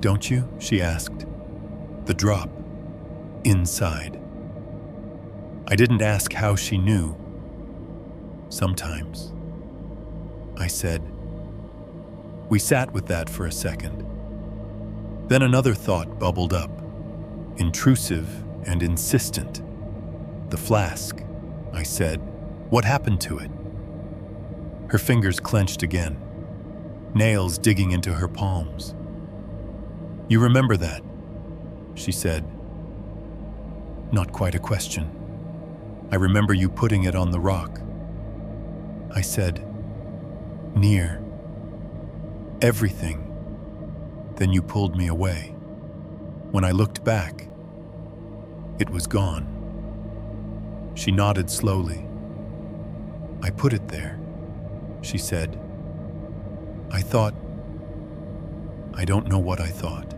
don't you? She asked. The drop, inside. I didn't ask how she knew. Sometimes, I said. We sat with that for a second. Then another thought bubbled up, intrusive and insistent. The flask, I said. What happened to it? Her fingers clenched again, nails digging into her palms. You remember that, she said. Not quite a question. I remember you putting it on the rock. I said, near. Everything. Then you pulled me away. When I looked back, it was gone. She nodded slowly. I put it there, she said. I thought, I don't know what I thought.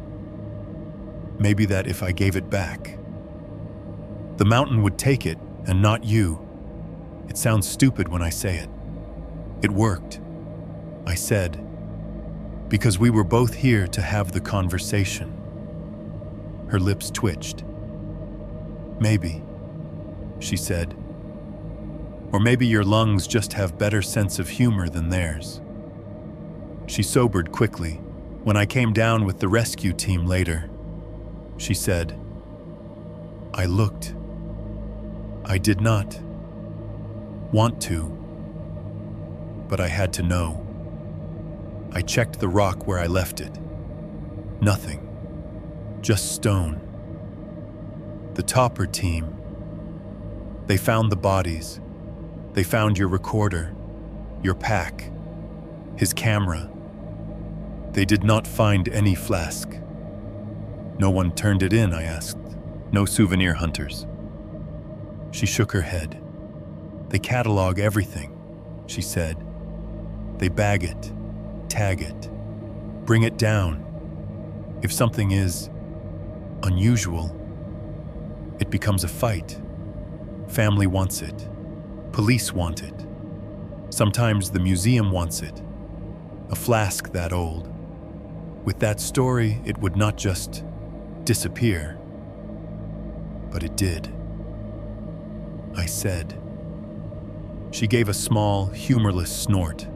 Maybe that if I gave it back, the mountain would take it and not you. It sounds stupid when I say it. It worked, I said, because we were both here to have the conversation. Her lips twitched. Maybe, she said. Or maybe your lungs just have better sense of humor than theirs. She sobered quickly when I came down with the rescue team later. She said, I looked. I did not want to, but I had to know. I checked the rock where I left it. Nothing. Just stone. The Topper team. They found the bodies. They found your recorder, your pack, his camera. They did not find any flask. No one turned it in, I asked. No souvenir hunters. She shook her head. They catalog everything, she said. They bag it, tag it, bring it down. If something is unusual, it becomes a fight. Family wants it. Police want it. Sometimes the museum wants it. A flask that old. With that story, it would not just disappear. but it did. I said. She gave a small, humorless snort.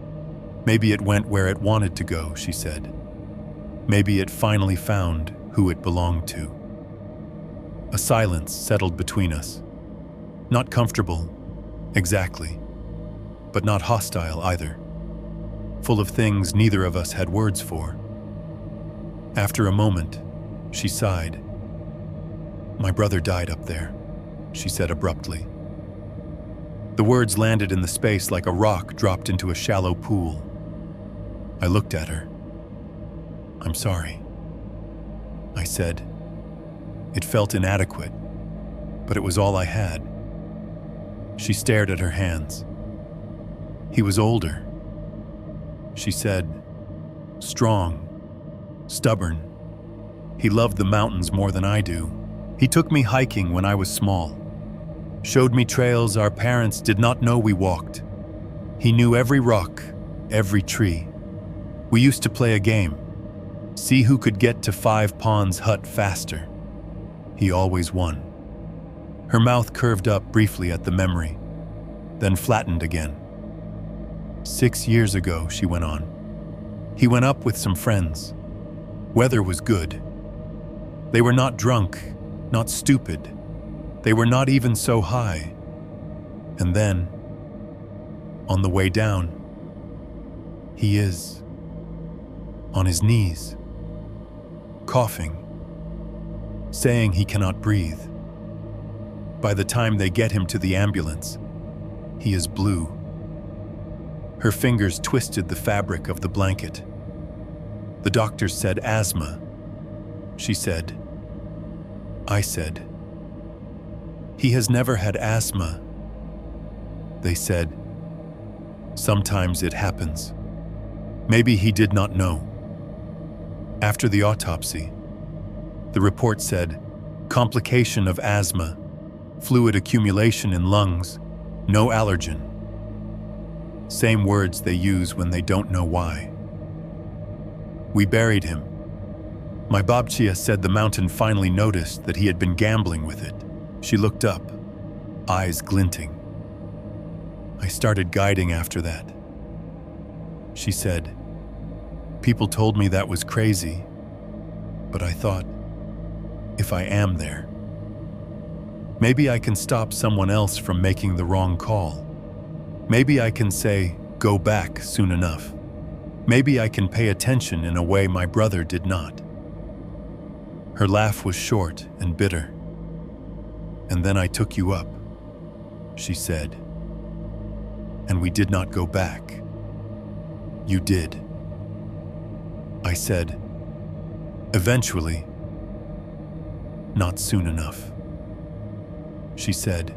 Maybe it went where it wanted to go, she said. Maybe it finally found who it belonged to. A silence settled between us. Not comfortable, exactly, but not hostile either. Full of things neither of us had words for. After a moment, she sighed. "My brother died up there," she said abruptly. The words landed in the space like a rock dropped into a shallow pool. I looked at her. "I'm sorry," I said. It felt inadequate, but it was all I had. She stared at her hands. "He was older," she said. "Strong, stubborn. He loved the mountains more than I do. He took me hiking when I was small. Showed me trails our parents did not know we walked. He knew every rock, every tree. We used to play a game. See who could get to 5 Ponds Hut faster. He always won." Her mouth curved up briefly at the memory, then flattened again. "6 years ago," she went on, "he went up with some friends. Weather was good. They were not drunk, not stupid. They were not even so high. And then, on the way down, he is on his knees, coughing, saying he cannot breathe. By the time they get him to the ambulance, he is blue." Her fingers twisted the fabric of the blanket. "The doctors said asthma," she said. I said, "He has never had asthma." They said, "Sometimes it happens." Maybe he did not know. After the autopsy, the report said, "Complication of asthma, fluid accumulation in lungs, no allergen." Same words they use when they don't know why. We buried him. My babcia said the mountain finally noticed that he had been gambling with it. She looked up, eyes glinting. I started guiding after that. She said, "People told me that was crazy, but I thought, if I am there, maybe I can stop someone else from making the wrong call. Maybe I can say, go back soon enough. Maybe I can pay attention in a way my brother did not." Her laugh was short and bitter. "And then I took you up," she said. "And we did not go back. You did." I said, "Eventually, not soon enough." She said.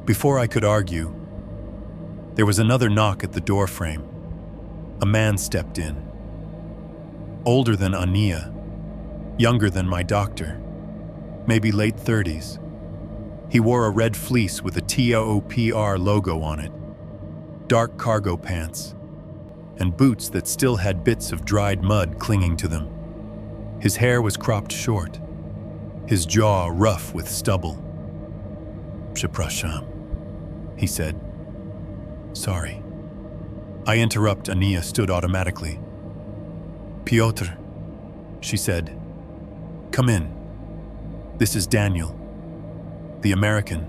Before I could argue, there was another knock at the door frame. A man stepped in. Older than Ania, younger than my doctor, maybe late 30s. He wore a red fleece with a TOPR logo on it, dark cargo pants, and boots that still had bits of dried mud clinging to them. His hair was cropped short, his jaw rough with stubble. "Przepraszam," he said. "Sorry." I interrupt. Ania stood automatically. "Piotr," she said. "Come in. This is Daniel, the American."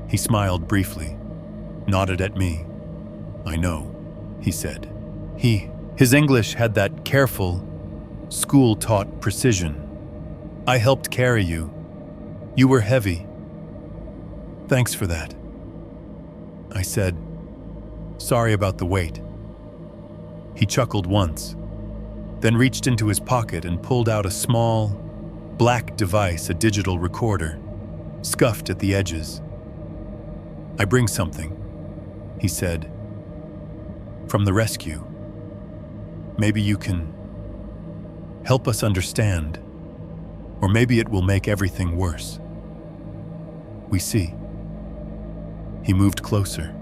He smiled briefly, nodded at me. "I know," he said. His English had that careful, school-taught precision. "I helped carry you. You were heavy. Thanks for that." I said, "Sorry about the wait." He chuckled once, then reached into his pocket and pulled out a small, black device, a digital recorder, scuffed at the edges. "I bring something," he said, "from the rescue. Maybe you can help us understand, or maybe it will make everything worse. We see." He moved closer,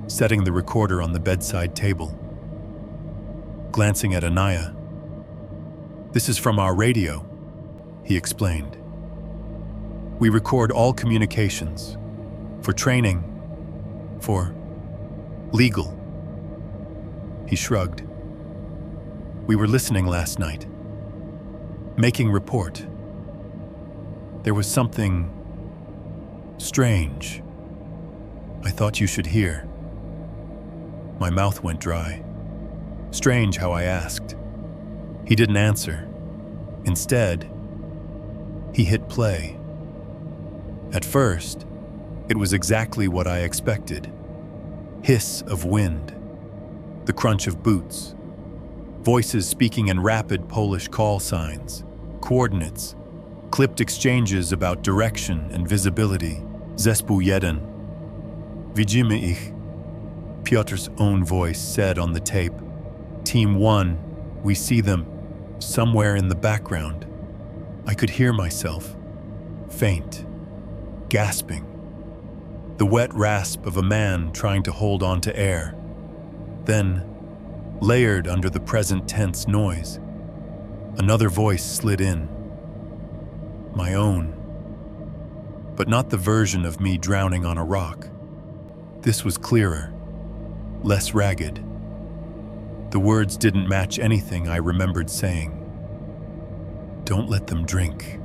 setting the recorder on the bedside table. Glancing at Anaya, "This is from our radio," he explained. We record all communications. For training. For legal. He shrugged. We were listening last night. Making report. There was something strange. I thought you should hear. My mouth went dry. Strange how I asked. He didn't answer. Instead, he hit play. At first, it was exactly what I expected. Hiss of wind, the crunch of boots, voices speaking in rapid Polish call signs, coordinates, clipped exchanges about direction and visibility. Zespół 1. Widzimy ich. Piotr's own voice said on the tape. Team 1, we see them, somewhere in the background. I could hear myself, faint, gasping. The wet rasp of a man trying to hold on to air. Then, layered under the present tense noise, another voice slid in. My own. But not the version of me drowning on a rock. This was clearer, less ragged. The words didn't match anything I remembered saying. Don't let them drink,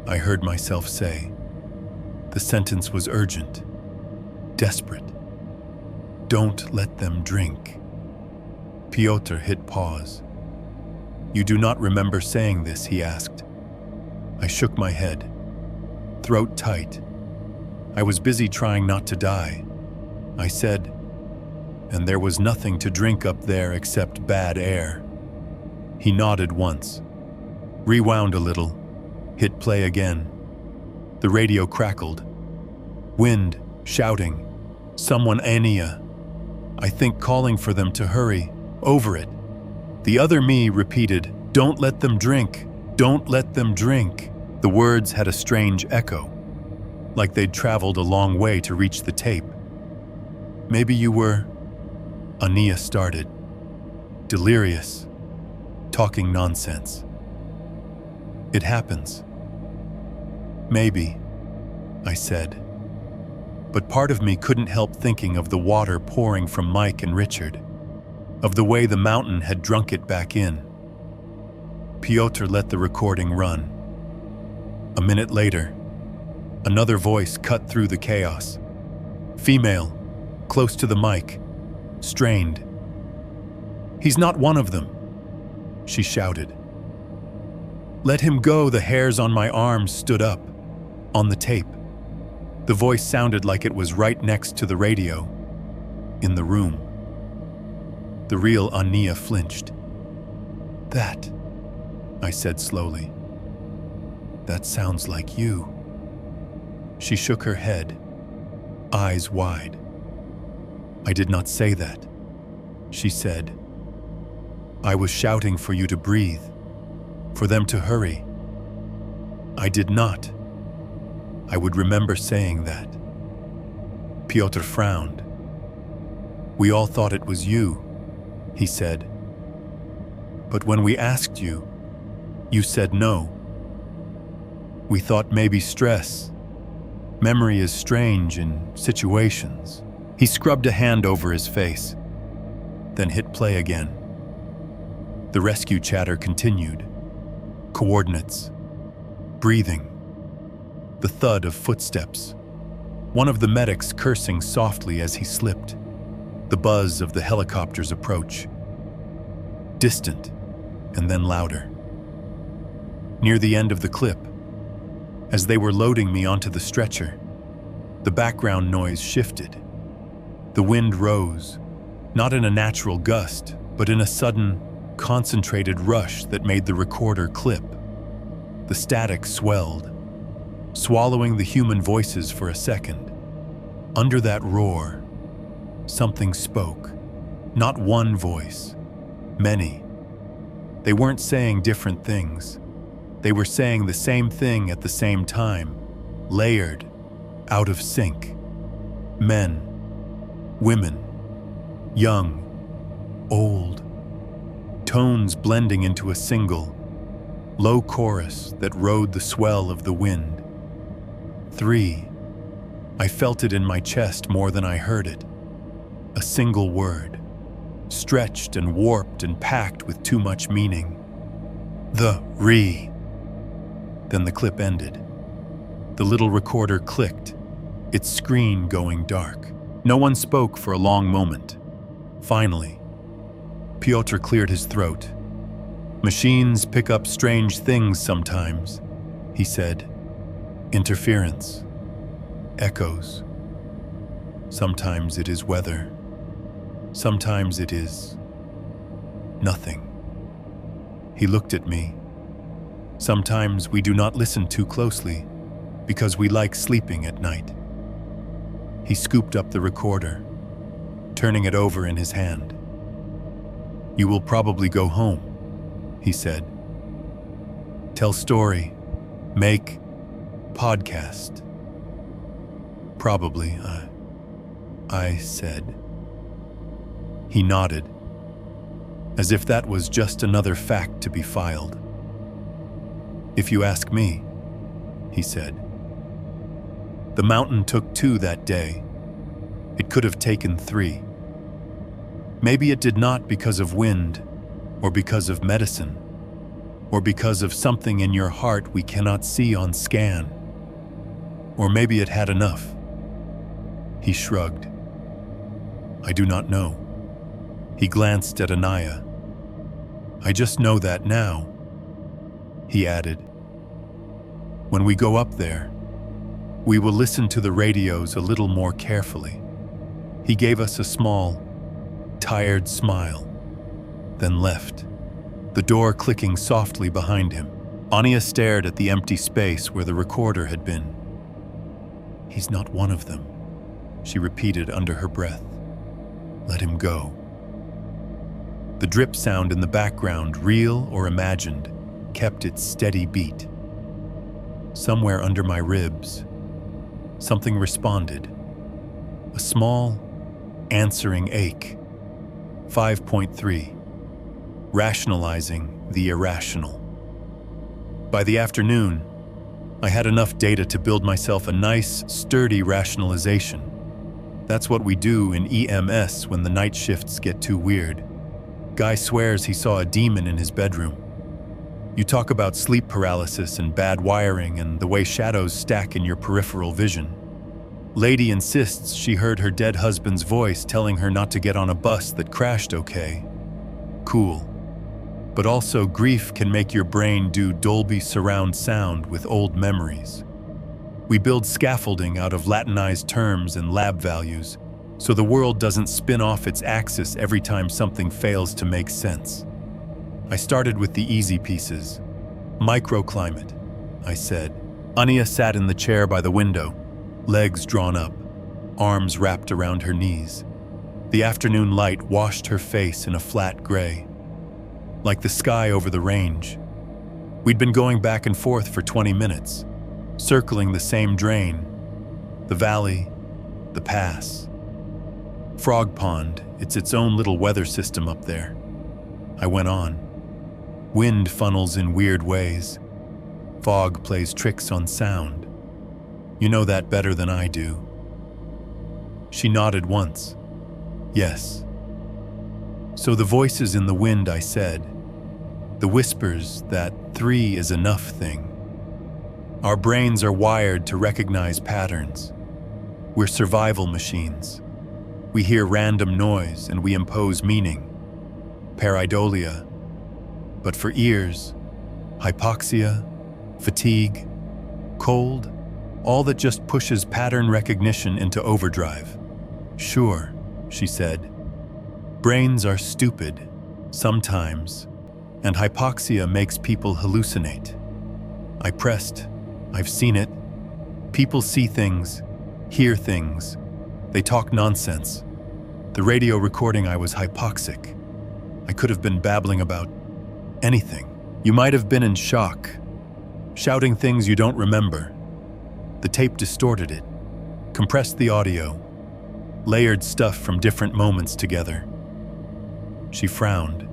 I heard myself say. The sentence was urgent, desperate. Don't let them drink. Piotr hit pause. You do not remember saying this, he asked. I shook my head, throat tight. I was busy trying not to die. I said, and there was nothing to drink up there except bad air. He nodded once, rewound a little, hit play again. The radio crackled. Wind, shouting. Someone Ania. I think calling for them to hurry. Over it. The other me repeated, don't let them drink. Don't let them drink. The words had a strange echo, like they'd traveled a long way to reach the tape. Maybe you were... Ania started. Delirious. Talking nonsense. It happens. Maybe, I said. But part of me couldn't help thinking of the water pouring from Mike and Richard, of the way the mountain had drunk it back in. Piotr let the recording run. A minute later, another voice cut through the chaos. Female, close to the mic, strained. He's not one of them, she shouted. Let him go, the hairs on my arms stood up, on the tape. The voice sounded like it was right next to the radio, in the room. The real Ania flinched. That, I said slowly. That sounds like you. She shook her head, eyes wide. I did not say that, she said. I was shouting for you to breathe, for them to hurry. I did not. I would remember saying that. Piotr frowned. We all thought it was you, he said. But when we asked you, you said no. We thought maybe stress. Memory is strange in situations. He scrubbed a hand over his face, then hit play again. The rescue chatter continued. Coordinates. Breathing. The thud of footsteps. One of the medics cursing softly as he slipped. The buzz of the helicopter's approach. Distant, and then louder. Near the end of the clip, as they were loading me onto the stretcher, the background noise shifted. The wind rose, not in a natural gust, but in a sudden, concentrated rush that made the recorder clip. The static swelled, swallowing the human voices for a second. Under that roar, something spoke. Not one voice, many. They weren't saying different things. They were saying the same thing at the same time, layered, out of sync. Men, women, young, old, tones blending into a single, low chorus that rode the swell of the wind. 3. I felt it in my chest more than I heard it. A single word, stretched and warped and packed with too much meaning. The re. Then the clip ended. The little recorder clicked, its screen going dark. No one spoke for a long moment. Finally, Piotr cleared his throat. "Machines pick up strange things sometimes," he said. "Interference, echoes. Sometimes it is weather. Sometimes it is nothing." He looked at me. "Sometimes we do not listen too closely because we like sleeping at night." He scooped up the recorder, turning it over in his hand. "You will probably go home," he said. "Tell story, make podcast." "Probably," I said. He nodded, as if that was just another fact to be filed. "If you ask me," he said. The mountain took 2 that day. It could have taken 3. Maybe it did not because of wind, or because of medicine, or because of something in your heart we cannot see on scan. Or maybe it had enough. He shrugged. "I do not know." He glanced at Anaya. "I just know that now." He added, "When we go up there, we will listen to the radios a little more carefully." He gave us a small, tired smile, then left, the door clicking softly behind him. Anya stared at the empty space where the recorder had been. "He's not one of them," she repeated under her breath. "Let him go." The drip sound in the background, real or imagined, kept its steady beat. Somewhere under my ribs, something responded. A small, answering ache. 5.3. Rationalizing the irrational. By the afternoon, I had enough data to build myself a nice, sturdy rationalization. That's what we do in EMS when the night shifts get too weird. Guy swears he saw a demon in his bedroom. You talk about sleep paralysis and bad wiring and the way shadows stack in your peripheral vision. Lady insists she heard her dead husband's voice telling her not to get on a bus that crashed okay. Cool. But also grief can make your brain do Dolby surround sound with old memories. We build scaffolding out of Latinized terms and lab values, so the world doesn't spin off its axis every time something fails to make sense. I started with the easy pieces. Microclimate, I said. Anya sat in the chair by the window, legs drawn up, arms wrapped around her knees. The afternoon light washed her face in a flat gray, like the sky over the range. We'd been going back and forth for 20 minutes, circling the same drain, the valley, the pass. Frog Pond, it's its own little weather system up there. I went on. Wind funnels in weird ways. Fog plays tricks on sound. You know that better than I do. She nodded once. Yes. So the voices in the wind, I said. The whispers, that 3 is enough thing. Our brains are wired to recognize patterns. We're survival machines. We hear random noise and we impose meaning. Pareidolia. But for ears, hypoxia, fatigue, cold, all that just pushes pattern recognition into overdrive. Sure, she said. Brains are stupid, sometimes, and hypoxia makes people hallucinate. I pressed. I've seen it. People see things, hear things. They talk nonsense. The radio recording, I was hypoxic. I could have been babbling about anything. You might have been in shock, shouting things you don't remember. The tape distorted it, compressed the audio, layered stuff from different moments together. She frowned.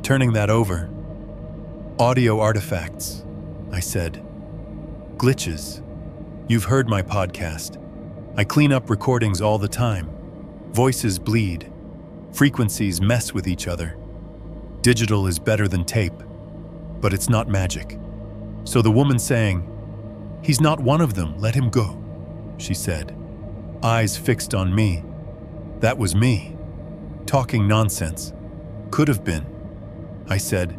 Turning that over. Audio artifacts, I said. Glitches. You've heard my podcast. I clean up recordings all the time. Voices bleed. Frequencies mess with each other. Digital is better than tape, but it's not magic. So the woman saying, "He's not one of them, let him go," she said, eyes fixed on me. That was me, talking nonsense. Could have been, I said.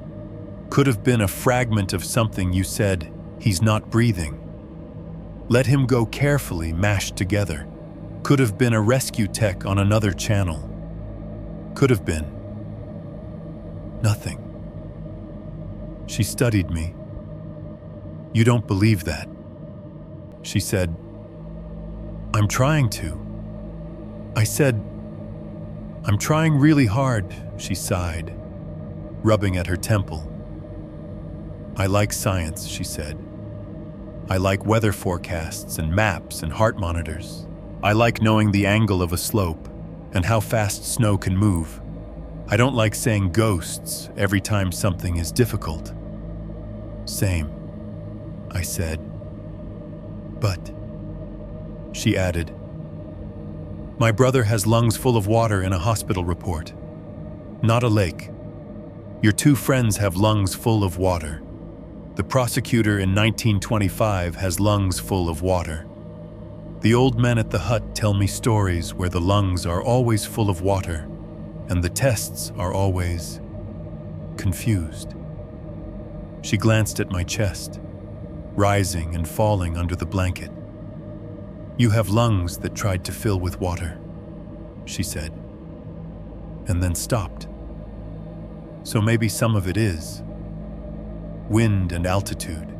Could have been a fragment of something you said. He's not breathing. Let him go carefully mashed together. Could have been a rescue tech on another channel. Could have been. Nothing. She studied me. You don't believe that. She said, I'm trying to. I said, I'm trying really hard, she sighed, rubbing at her temple. I like science, she said. I like weather forecasts and maps and heart monitors. I like knowing the angle of a slope and how fast snow can move. I don't like saying ghosts every time something is difficult. Same, I said. But, she added, my brother has lungs full of water in a hospital report. Not a lake. Your two friends have lungs full of water. The prosecutor in 1925 has lungs full of water. The old men at the hut tell me stories where the lungs are always full of water and the tests are always confused. She glanced at my chest, rising and falling under the blanket. You have lungs that tried to fill with water, she said, and then stopped. So maybe some of it is wind and altitude,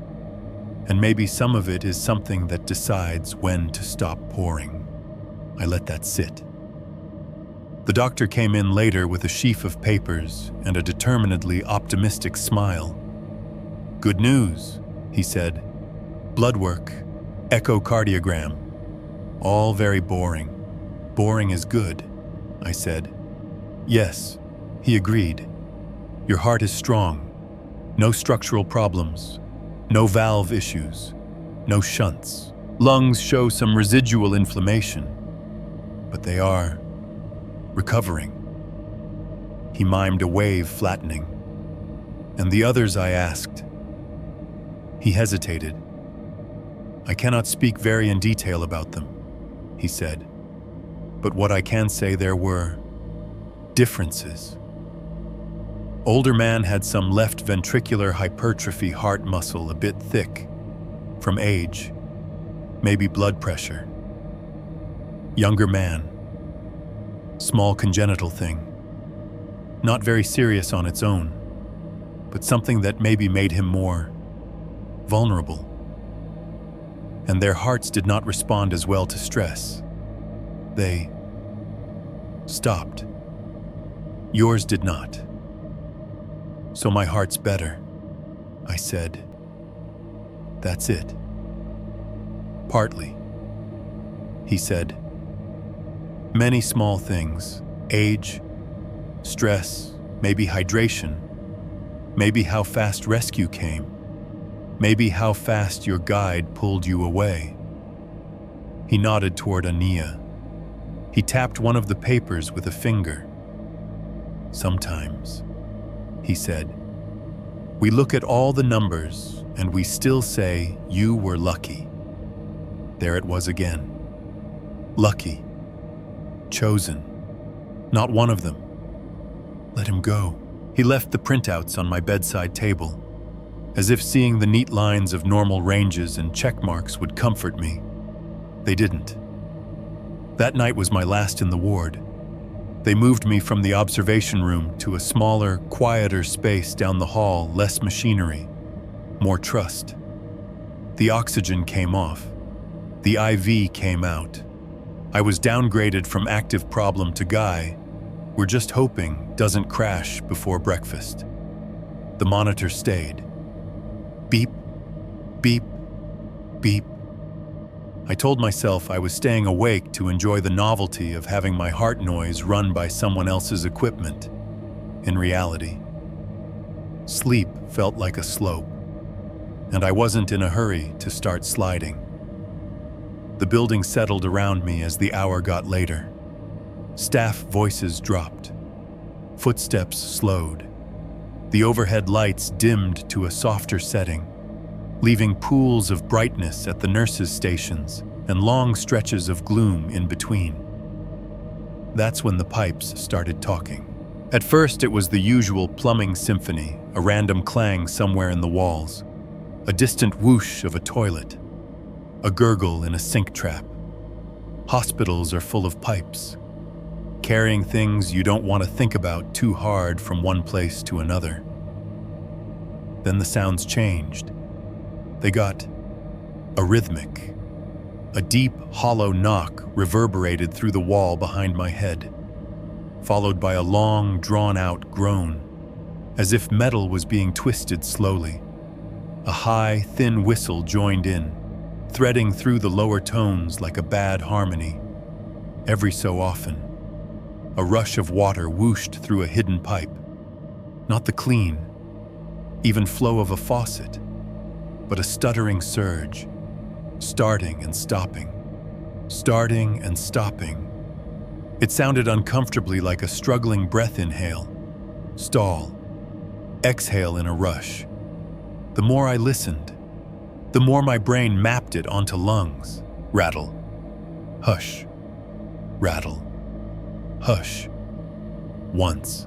and maybe some of it is something that decides when to stop pouring. I let that sit. The doctor came in later with a sheaf of papers and a determinedly optimistic smile. Good news, he said. Blood work, echocardiogram. All very boring. Boring is good, I said. Yes, he agreed. Your heart is strong. No structural problems. No valve issues. No shunts. Lungs show some residual inflammation, but they are recovering. He mimed a wave flattening. And the others, I asked. He hesitated. I cannot speak very in detail about them, he said. But what I can say, there were differences. Older man had some left ventricular hypertrophy, heart muscle a bit thick, from age, maybe blood pressure. Younger man, small congenital thing, not very serious on its own, but something that maybe made him more vulnerable. And their hearts did not respond as well to stress. They stopped. Yours did not. So my heart's better, I said. That's it. Partly, he said. Many small things, age, stress, maybe hydration, maybe how fast rescue came, maybe how fast your guide pulled you away. He nodded toward Ania. He tapped one of the papers with a finger. Sometimes, he said, we look at all the numbers and we still say you were lucky. There it was again. Lucky. Chosen. Not one of them. Let him go. He left the printouts on my bedside table, as if seeing the neat lines of normal ranges and check marks would comfort me. They didn't. That night was my last in the ward. They moved me from the observation room to a smaller, quieter space down the hall, less machinery, more trust. The oxygen came off. The IV came out. I was downgraded from active problem to guy. We're just hoping doesn't crash before breakfast. The monitor stayed. Beep, beep, beep. I told myself I was staying awake to enjoy the novelty of having my heart noise run by someone else's equipment. In reality, sleep felt like a slope, and I wasn't in a hurry to start sliding. The building settled around me as the hour got later. Staff voices dropped. Footsteps slowed. The overhead lights dimmed to a softer setting, leaving pools of brightness at the nurses' stations and long stretches of gloom in between. That's when the pipes started talking. At first, it was the usual plumbing symphony, a random clang somewhere in the walls, a distant whoosh of a toilet, a gurgle in a sink trap. Hospitals are full of pipes, carrying things you don't want to think about too hard from one place to another. Then the sounds changed. They got arrhythmic. A deep, hollow knock reverberated through the wall behind my head, followed by a long, drawn-out groan, as if metal was being twisted slowly. A high, thin whistle joined in, threading through the lower tones like a bad harmony. Every so often, a rush of water whooshed through a hidden pipe. Not the clean, even flow of a faucet, but a stuttering surge, starting and stopping, starting and stopping. It sounded uncomfortably like a struggling breath inhale, stall, exhale in a rush. The more I listened, the more my brain mapped it onto lungs. Rattle, hush, rattle, hush. Once,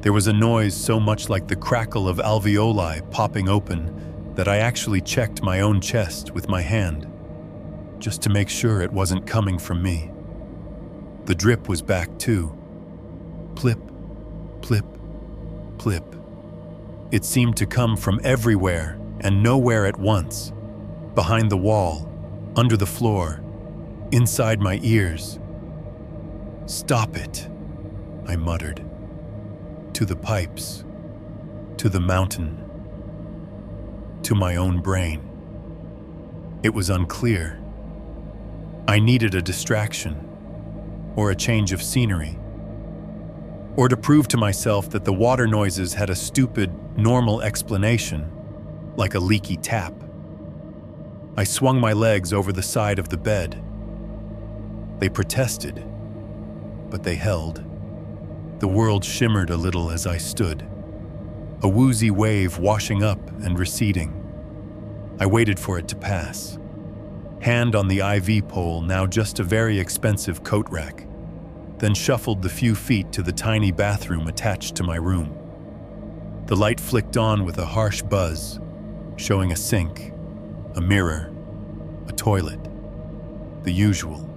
there was a noise so much like the crackle of alveoli popping open that I actually checked my own chest with my hand, just to make sure it wasn't coming from me. The drip was back too. Plip, plip, plip. It seemed to come from everywhere and nowhere at once. Behind the wall, under the floor, inside my ears. "Stop it," I muttered. To the pipes, to the mountain, to my own brain. It was unclear. I needed a distraction, or a change of scenery, or to prove to myself that the water noises had a stupid, normal explanation, like a leaky tap. I swung my legs over the side of the bed. They protested, but they held. The world shimmered a little as I stood, a woozy wave washing up and receding. I waited for it to pass. Hand on the IV pole, now just a very expensive coat rack, then shuffled the few feet to the tiny bathroom attached to my room. The light flicked on with a harsh buzz, showing a sink, a mirror, a toilet, the usual.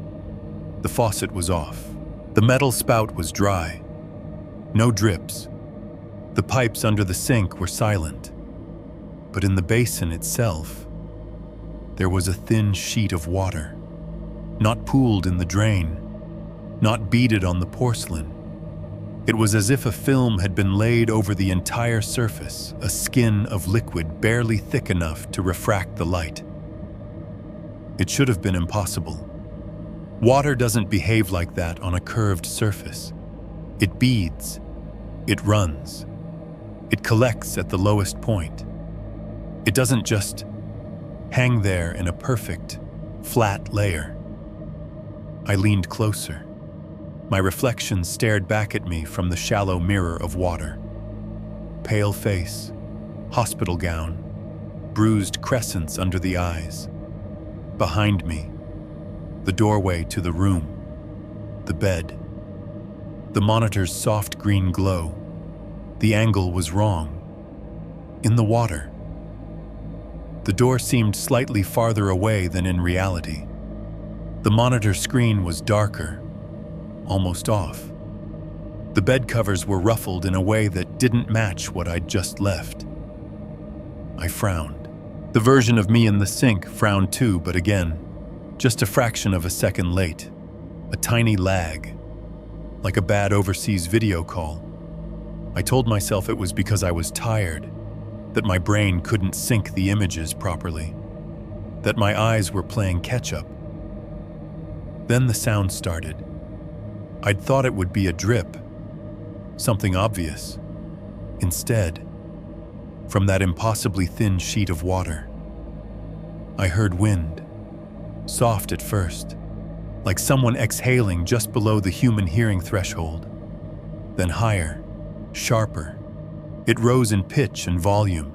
The faucet was off. The metal spout was dry. No drips. The pipes under the sink were silent. But in the basin itself, there was a thin sheet of water, not pooled in the drain, not beaded on the porcelain. It was as if a film had been laid over the entire surface, a skin of liquid barely thick enough to refract the light. It should have been impossible. Water doesn't behave like that on a curved surface. It beads. It runs. It collects at the lowest point. It doesn't just hang there in a perfect, flat layer. I leaned closer. My reflection stared back at me from the shallow mirror of water. Pale face, hospital gown, bruised crescents under the eyes. Behind me, the doorway to the room, the bed, the monitor's soft green glow. The angle was wrong. In the water. The door seemed slightly farther away than in reality. The monitor screen was darker, almost off. The bed covers were ruffled in a way that didn't match what I'd just left. I frowned. The version of me in the sink frowned too, but again, just a fraction of a second late. A tiny lag, like a bad overseas video call. I told myself it was because I was tired, that my brain couldn't sync the images properly, that my eyes were playing catch-up. Then the sound started. I'd thought it would be a drip, something obvious. Instead, from that impossibly thin sheet of water, I heard wind, soft at first, like someone exhaling just below the human hearing threshold. Then higher, sharper. It rose in pitch and volume,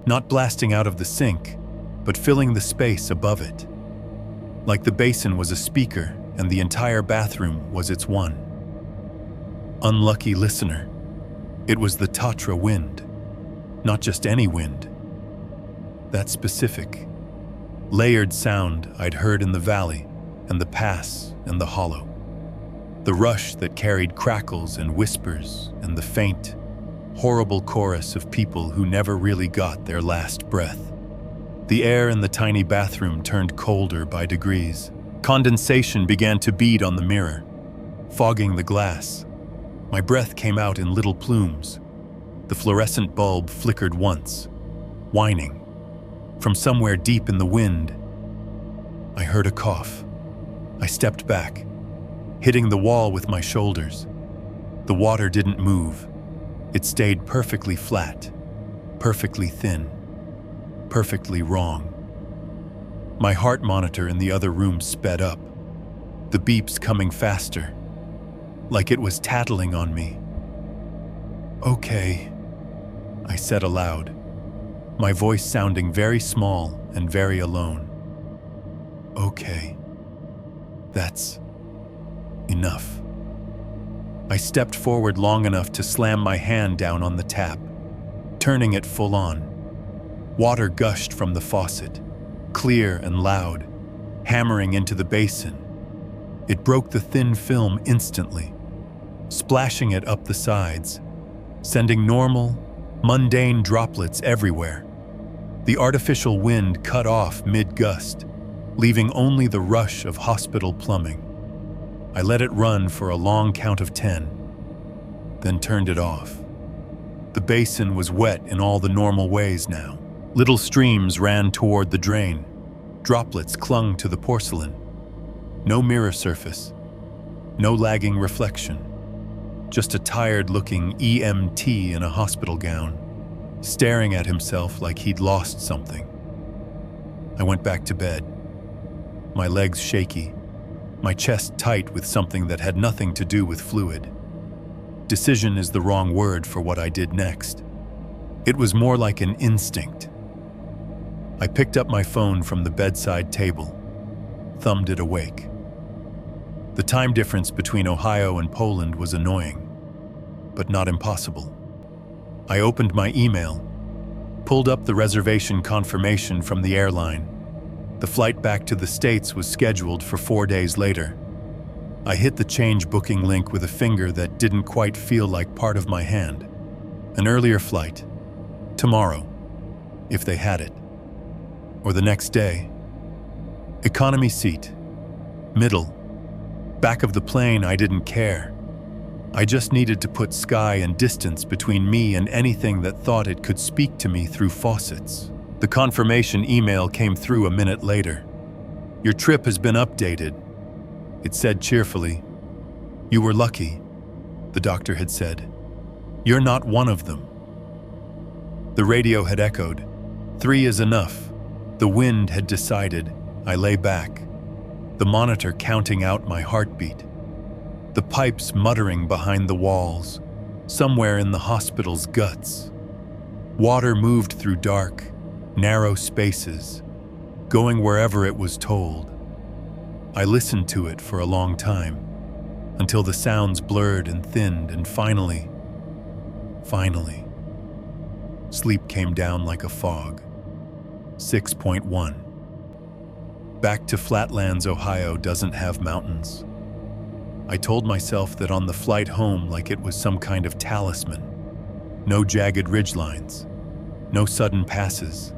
not blasting out of the sink, but filling the space above it. Like the basin was a speaker and the entire bathroom was its one. Unlucky listener, it was the Tatra wind. Not just any wind. That specific, layered sound I'd heard in the valley and the pass and the hollow. The rush that carried crackles and whispers and the faint, horrible chorus of people who never really got their last breath. The air in the tiny bathroom turned colder by degrees. Condensation began to bead on the mirror, fogging the glass. My breath came out in little plumes. The fluorescent bulb flickered once, whining. From somewhere deep in the wind, I heard a cough. I stepped back, hitting the wall with my shoulders. The water didn't move. It stayed perfectly flat, perfectly thin, perfectly wrong. My heart monitor in the other room sped up, the beeps coming faster, like it was tattling on me. "Okay," I said aloud, my voice sounding very small and very alone. "Okay, that's enough." I stepped forward long enough to slam my hand down on the tap, turning it full on. Water gushed from the faucet, clear and loud, hammering into the basin. It broke the thin film instantly, splashing it up the sides, sending normal, mundane droplets everywhere. The artificial wind cut off mid-gust, leaving only the rush of hospital plumbing. I let it run for a long count of 10, then turned it off. The basin was wet in all the normal ways now. Little streams ran toward the drain. Droplets clung to the porcelain. No mirror surface, no lagging reflection. Just a tired-looking EMT in a hospital gown, staring at himself like he'd lost something. I went back to bed, my legs shaky, my chest tight with something that had nothing to do with fluid. Decision is the wrong word for what I did next. It was more like an instinct. I picked up my phone from the bedside table, thumbed it awake. The time difference between Ohio and Poland was annoying, but not impossible. I opened my email, pulled up the reservation confirmation from the airline. The flight back to the States was scheduled for 4 days later. I hit the change booking link with a finger that didn't quite feel like part of my hand. An earlier flight. Tomorrow, if they had it. Or the next day. Economy seat. Middle. Back of the plane, I didn't care. I just needed to put sky and distance between me and anything that thought it could speak to me through faucets. The confirmation email came through a minute later. "Your trip has been updated," it said cheerfully. "You were lucky," the doctor had said. "You're not one of them." The radio had echoed. 3 is enough. The wind had decided. I lay back, the monitor counting out my heartbeat. The pipes muttering behind the walls, somewhere in the hospital's guts. Water moved through dark, narrow spaces, going wherever it was told. I listened to it for a long time, until the sounds blurred and thinned, and finally, sleep came down like a fog. 6.1. Back to Flatlands, Ohio doesn't have mountains. I told myself that on the flight home like it was some kind of talisman. No jagged ridgelines, no sudden passes,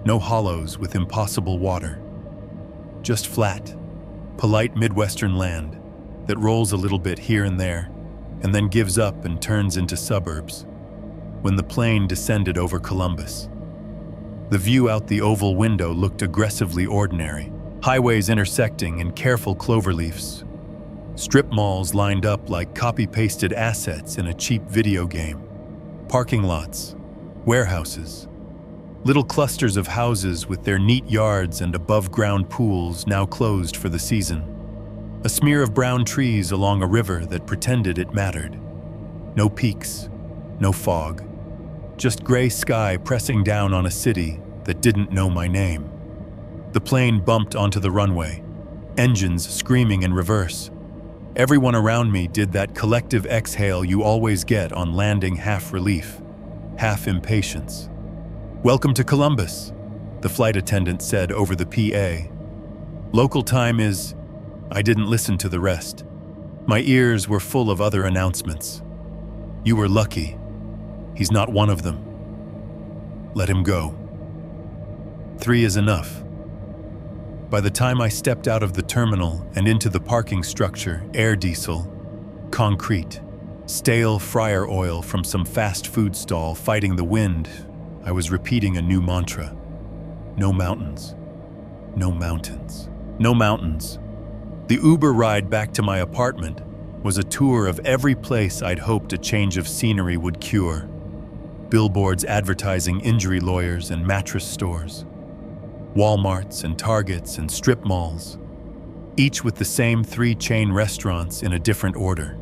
no hollows with impossible water. Just flat, polite Midwestern land that rolls a little bit here and there and then gives up and turns into suburbs. When the plane descended over Columbus, the view out the oval window looked aggressively ordinary. Highways intersecting in careful cloverleafs. Strip malls lined up like copy-pasted assets in a cheap video game. Parking lots, warehouses, Little clusters of houses with their neat yards and above-ground pools now closed for the season. A smear of brown trees along a river that pretended it mattered. No peaks, no fog, just gray sky pressing down on a city that didn't know my name. The plane bumped onto the runway, engines screaming in reverse. Everyone around me did that collective exhale you always get on landing, half relief, half impatience. "Welcome to Columbus," the flight attendant said over the PA. "Local time is..." I didn't listen to the rest. My ears were full of other announcements. "You were lucky. He's not one of them. Let him go. 3 is enough." By the time I stepped out of the terminal and into the parking structure, air diesel, concrete, stale fryer oil from some fast food stall fighting the wind, I was repeating a new mantra. No mountains. No mountains. No mountains. The Uber ride back to my apartment was a tour of every place I'd hoped a change of scenery would cure. Billboards advertising injury lawyers and mattress stores. Walmarts and Targets and strip malls, each with the same 3 chain restaurants in a different order.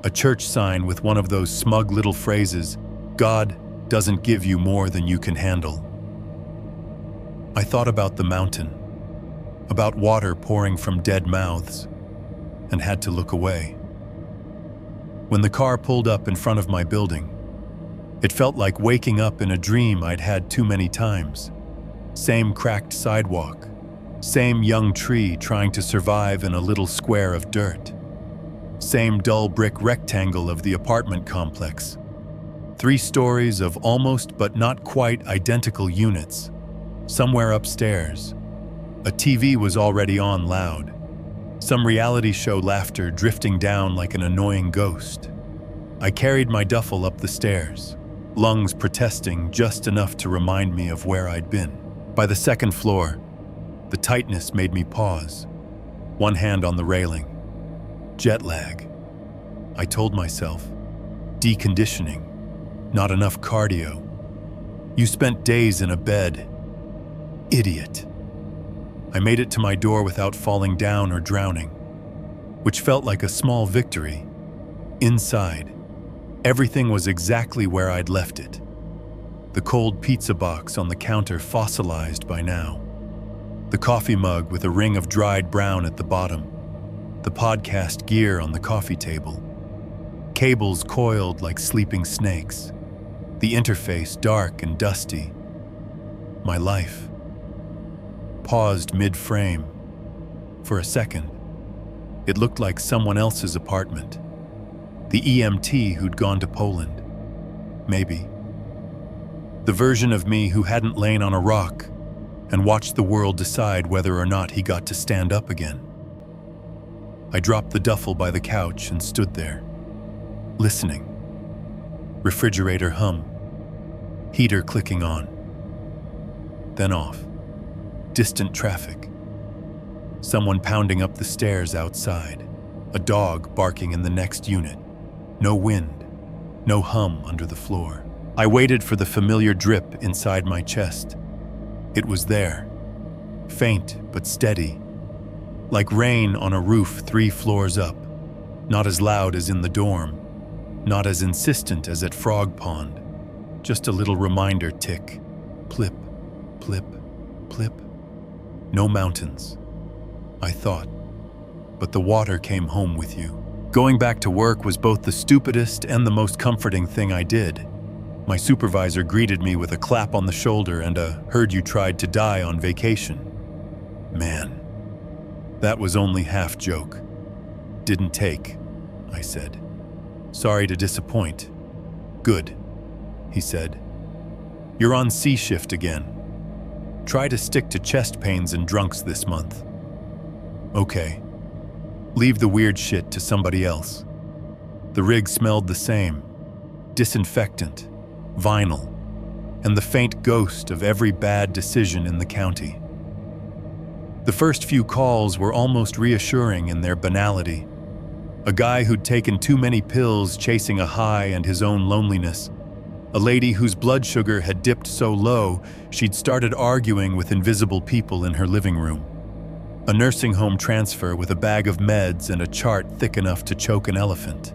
A church sign with one of those smug little phrases, "God doesn't give you more than you can handle." I thought about the mountain, about water pouring from dead mouths, and had to look away. When the car pulled up in front of my building, it felt like waking up in a dream I'd had too many times. Same cracked sidewalk, same young tree trying to survive in a little square of dirt. Same dull brick rectangle of the apartment complex. 3 stories of almost but not quite identical units. Somewhere upstairs, a TV was already on loud. Some reality show laughter drifting down like an annoying ghost. I carried my duffel up the stairs, lungs protesting just enough to remind me of where I'd been. By the 2nd floor, the tightness made me pause, one hand on the railing. Jet lag, I told myself. Deconditioning, not enough cardio. You spent days in a bed. Idiot. I made it to my door without falling down or drowning, which felt like a small victory. Inside, everything was exactly where I'd left it. The cold pizza box on the counter fossilized by now. The coffee mug with a ring of dried brown at the bottom. The podcast gear on the coffee table. Cables coiled like sleeping snakes. The interface dark and dusty. My life. Paused mid-frame. For a second, it looked like someone else's apartment. The EMT who'd gone to Poland. Maybe. The version of me who hadn't lain on a rock and watched the world decide whether or not he got to stand up again. I dropped the duffel by the couch and stood there, listening. Refrigerator hum. Heater clicking on. Then off. Distant traffic. Someone pounding up the stairs outside. A dog barking in the next unit. No wind. No hum under the floor. I waited for the familiar drip inside my chest. It was there. Faint but steady. Like rain on a roof 3 floors up. Not as loud as in the dorm. Not as insistent as at Frog Pond. Just a little reminder tick. Plip, plip, plip. No mountains, I thought. But the water came home with you. Going back to work was both the stupidest and the most comforting thing I did. My supervisor greeted me with a clap on the shoulder and a "heard you tried to die on vacation." Man, that was only half joke. "Didn't take," I said. "Sorry to disappoint." "Good," he said. "You're on C shift again. Try to stick to chest pains and drunks this month." "Okay. Leave the weird shit to somebody else." The rig smelled the same. Disinfectant, vinyl, and the faint ghost of every bad decision in the county. The first few calls were almost reassuring in their banality. A guy who'd taken too many pills chasing a high and his own loneliness. A lady whose blood sugar had dipped so low she'd started arguing with invisible people in her living room. A nursing home transfer with a bag of meds and a chart thick enough to choke an elephant.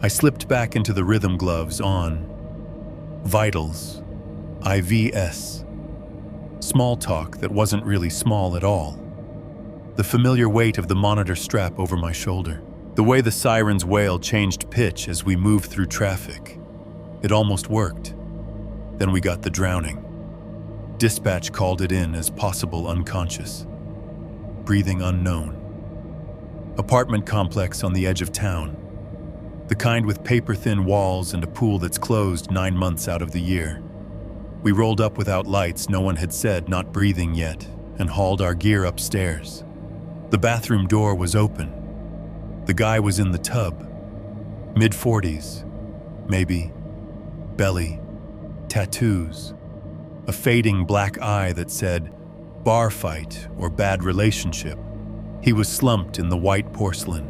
I slipped back into the rhythm gloves on. Vitals. IVS. Small talk that wasn't really small at all. The familiar weight of the monitor strap over my shoulder. The way the siren's wail changed pitch as we moved through traffic. It almost worked. Then we got the drowning. Dispatch called it in as possible unconscious. Breathing unknown. Apartment complex on the edge of town. The kind with paper-thin walls and a pool that's closed 9 months out of the year. We rolled up without lights, no one had said not breathing yet, and hauled our gear upstairs. The bathroom door was open. The guy was in the tub. Mid-40s, maybe. Belly. Tattoos. A fading black eye that said, bar fight or bad relationship. He was slumped in the white porcelain,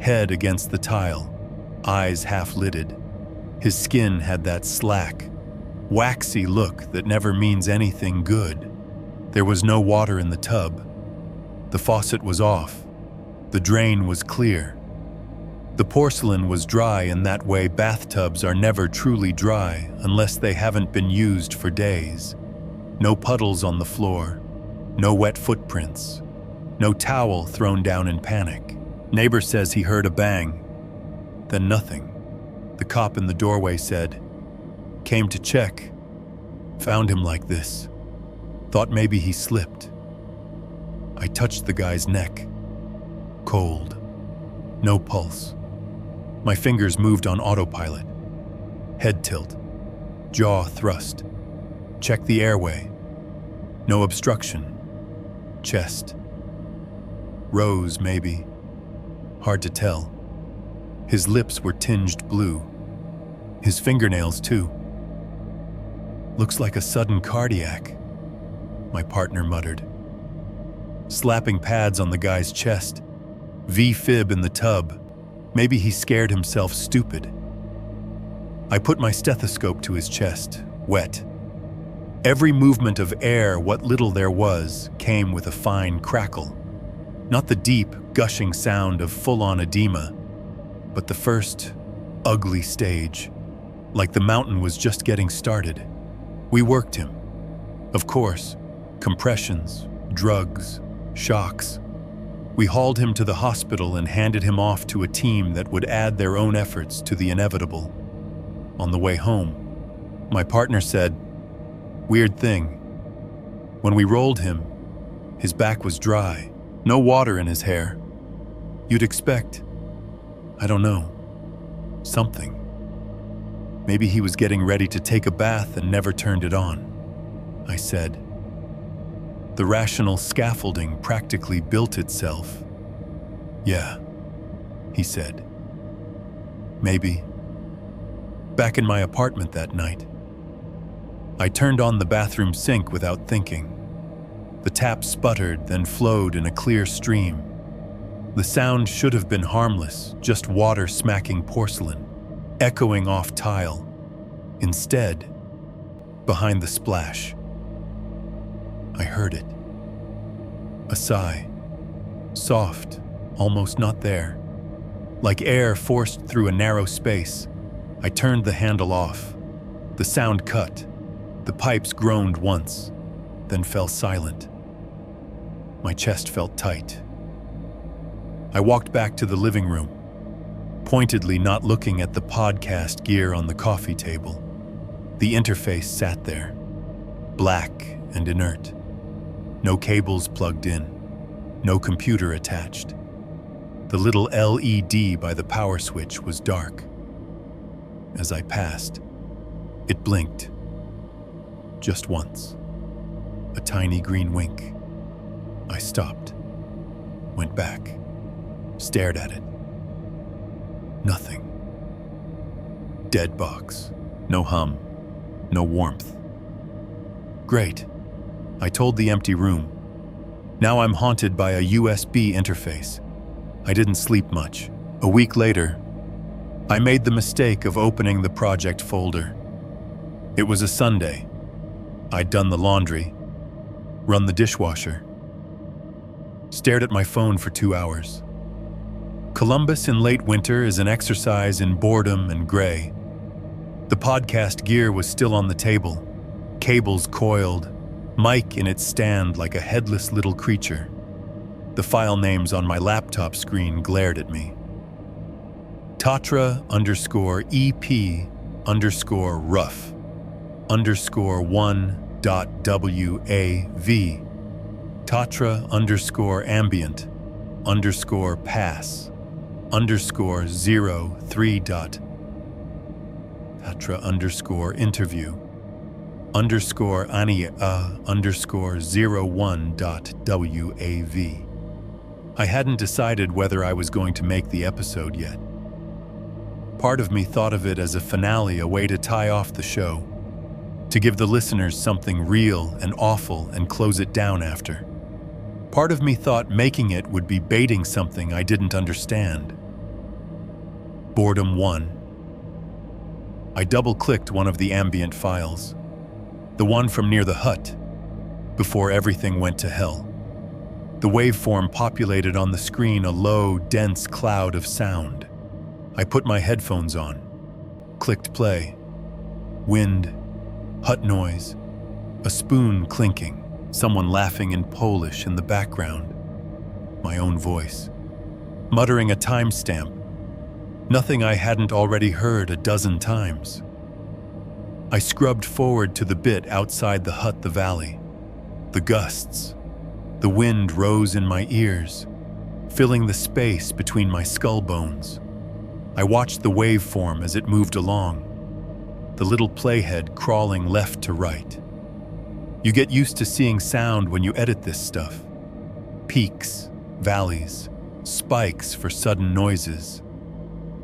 head against the tile, eyes half-lidded. His skin had that slack, waxy look that never means anything good. There was no water in the tub. The faucet was off. The drain was clear. The porcelain was dry in that way bathtubs are never truly dry unless they haven't been used for days. No puddles on the floor. No wet footprints. No towel thrown down in panic. Neighbor says he heard a bang. Then nothing. The cop in the doorway said, "Came to check. Found him like this. Thought maybe he slipped." I touched the guy's neck. Cold. No pulse. My fingers moved on autopilot. Head tilt. Jaw thrust. Check the airway. No obstruction. Chest. Rose, maybe. Hard to tell. His lips were tinged blue. His fingernails, too. Looks like a sudden cardiac, my partner muttered. Slapping pads on the guy's chest. V-fib in the tub. Maybe he scared himself stupid. I put my stethoscope to his chest, wet. Every movement of air, what little there was, came with a fine crackle. Not the deep, gushing sound of full-on edema, but the first, ugly stage, like the mountain was just getting started. We worked him. Of course, compressions, drugs, shocks. We hauled him to the hospital and handed him off to a team that would add their own efforts to the inevitable. On the way home, my partner said, "Weird thing. When we rolled him, his back was dry, no water in his hair. You'd expect, I don't know, something. Maybe he was getting ready to take a bath and never turned it on," I said. The rational scaffolding practically built itself. "Yeah," he said. "Maybe." Back in my apartment that night, I turned on the bathroom sink without thinking. The tap sputtered, then flowed in a clear stream. The sound should have been harmless, just water smacking porcelain, echoing off tile. Instead, behind the splash, I heard it. A sigh. Soft, almost not there. Like air forced through a narrow space, I turned the handle off. The sound cut. The pipes groaned once, then fell silent. My chest felt tight. I walked back to the living room, pointedly not looking at the podcast gear on the coffee table. The interface sat there, black and inert. No cables plugged in, no computer attached. The little LED by the power switch was dark. As I passed, it blinked. Just once. A tiny green wink. I stopped, went back, stared at it. Nothing. Dead box. No hum. No warmth. Great, I told the empty room. Now I'm haunted by a USB interface. I didn't sleep much. A week later, I made the mistake of opening the project folder. It was a Sunday. I'd done the laundry, run the dishwasher, stared at my phone for 2 hours. Columbus in late winter is an exercise in boredom and gray. The podcast gear was still on the table, cables coiled, mic in its stand like a headless little creature. The file names on my laptop screen glared at me. Tatra _EP_rough _1.wav Tatra _ambient _pass _03. Tatra _interview _ania _01.wav. I hadn't decided whether I was going to make the episode yet. Part of me thought of it as a finale, a way to tie off the show, to give the listeners something real and awful and close it down after. Part of me thought making it would be baiting something I didn't understand. Boredom 1. I double-clicked one of the ambient files, the one from near the hut, before everything went to hell. The waveform populated on the screen a low, dense cloud of sound. I put my headphones on, clicked play. Wind, hut noise, a spoon clinking, someone laughing in Polish in the background. My own voice, muttering a timestamp, nothing I hadn't already heard a dozen times. I scrubbed forward to the bit outside the hut, the valley. The gusts, the wind rose in my ears, filling the space between my skull bones. I watched the waveform as it moved along, the little playhead crawling left to right. You get used to seeing sound when you edit this stuff. Peaks, valleys, spikes for sudden noises.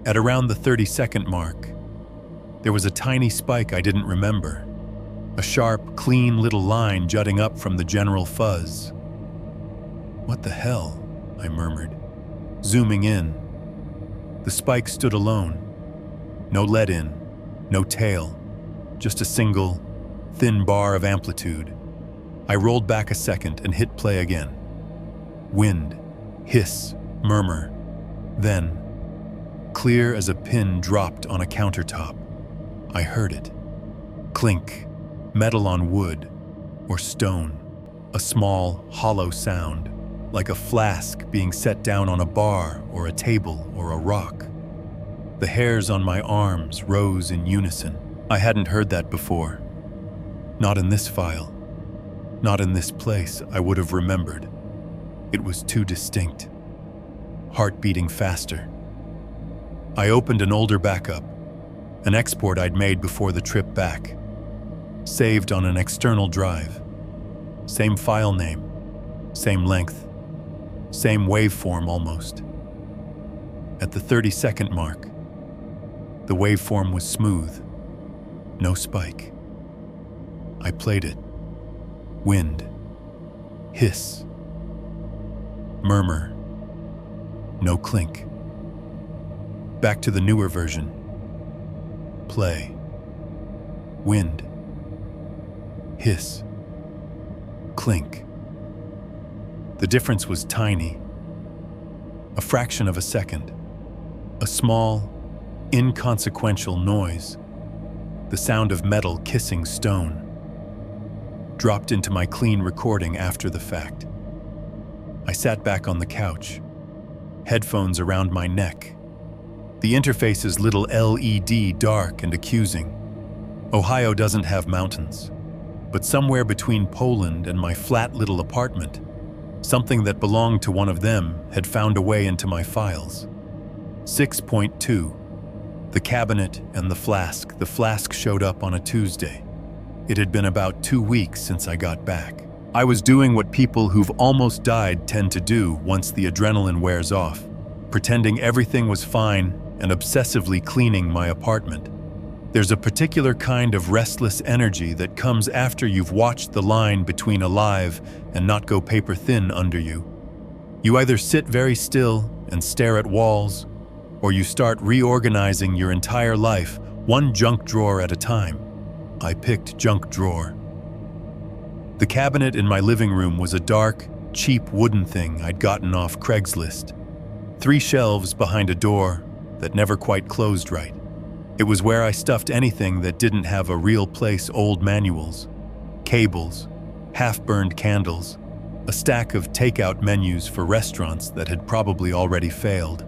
At around the 30-second mark, there was a tiny spike I didn't remember, a sharp, clean little line jutting up from the general fuzz. "What the hell?" I murmured, zooming in. The spike stood alone. No let-in, no tail, just a single, thin bar of amplitude. I rolled back a second and hit play again. Wind, hiss, murmur. Then, clear as a pin dropped on a countertop, I heard it. Clink, metal on wood or stone, a small, hollow sound, like a flask being set down on a bar or a table or a rock. The hairs on my arms rose in unison. I hadn't heard that before. Not in this file. Not in this place I would have remembered. It was too distinct. Heart beating faster. I opened an older backup, an export I'd made before the trip back. Saved on an external drive. Same file name, same length. Same waveform almost. At the 30-second mark, the waveform was smooth, no spike. I played it. Wind, hiss, murmur, no clink. Back to the newer version. Play. Wind, hiss, clink. The difference was tiny, a fraction of a second, a small, inconsequential noise, the sound of metal kissing stone, dropped into my clean recording after the fact. I sat back on the couch, headphones around my neck, the interface's little LED dark and accusing. Ohio doesn't have mountains, but somewhere between Poland and my flat little apartment, something that belonged to one of them had found a way into my files. 6.2. The cabinet and the flask. The flask showed up on a Tuesday. It had been about 2 weeks since I got back. I was doing what people who've almost died tend to do once the adrenaline wears off, pretending everything was fine and obsessively cleaning my apartment. There's a particular kind of restless energy that comes after you've watched the line between alive and not go paper thin under you. You either sit very still and stare at walls, or you start reorganizing your entire life, one junk drawer at a time. I picked junk drawer. The cabinet in my living room was a dark, cheap wooden thing I'd gotten off Craigslist. 3 shelves behind a door that never quite closed right. It was where I stuffed anything that didn't have a real place: old manuals, cables, half-burned candles, a stack of takeout menus for restaurants that had probably already failed.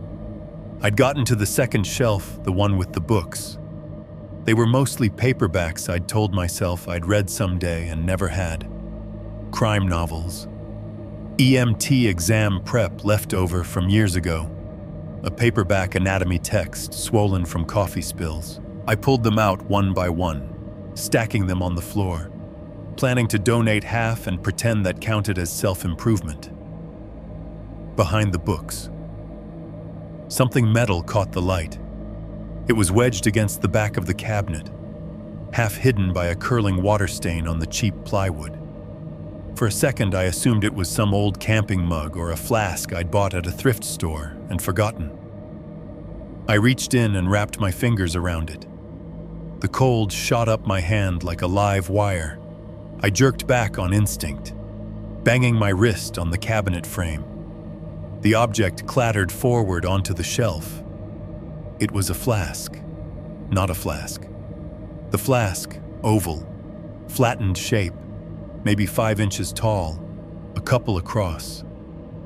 I'd gotten to the second shelf, the one with the books. They were mostly paperbacks I'd told myself I'd read someday and never had. Crime novels. EMT exam prep leftover from years ago. A paperback anatomy text swollen from coffee spills. I pulled them out one by one, stacking them on the floor, planning to donate half and pretend that counted as self-improvement. Behind the books, something metal caught the light. It was wedged against the back of the cabinet, half hidden by a curling water stain on the cheap plywood. For a second, I assumed it was some old camping mug or a flask I'd bought at a thrift store and forgotten. I reached in and wrapped my fingers around it. The cold shot up my hand like a live wire. I jerked back on instinct, banging my wrist on the cabinet frame. The object clattered forward onto the shelf. It was a flask, not a flask. The flask, oval, flattened shape, maybe 5 inches tall, a couple across.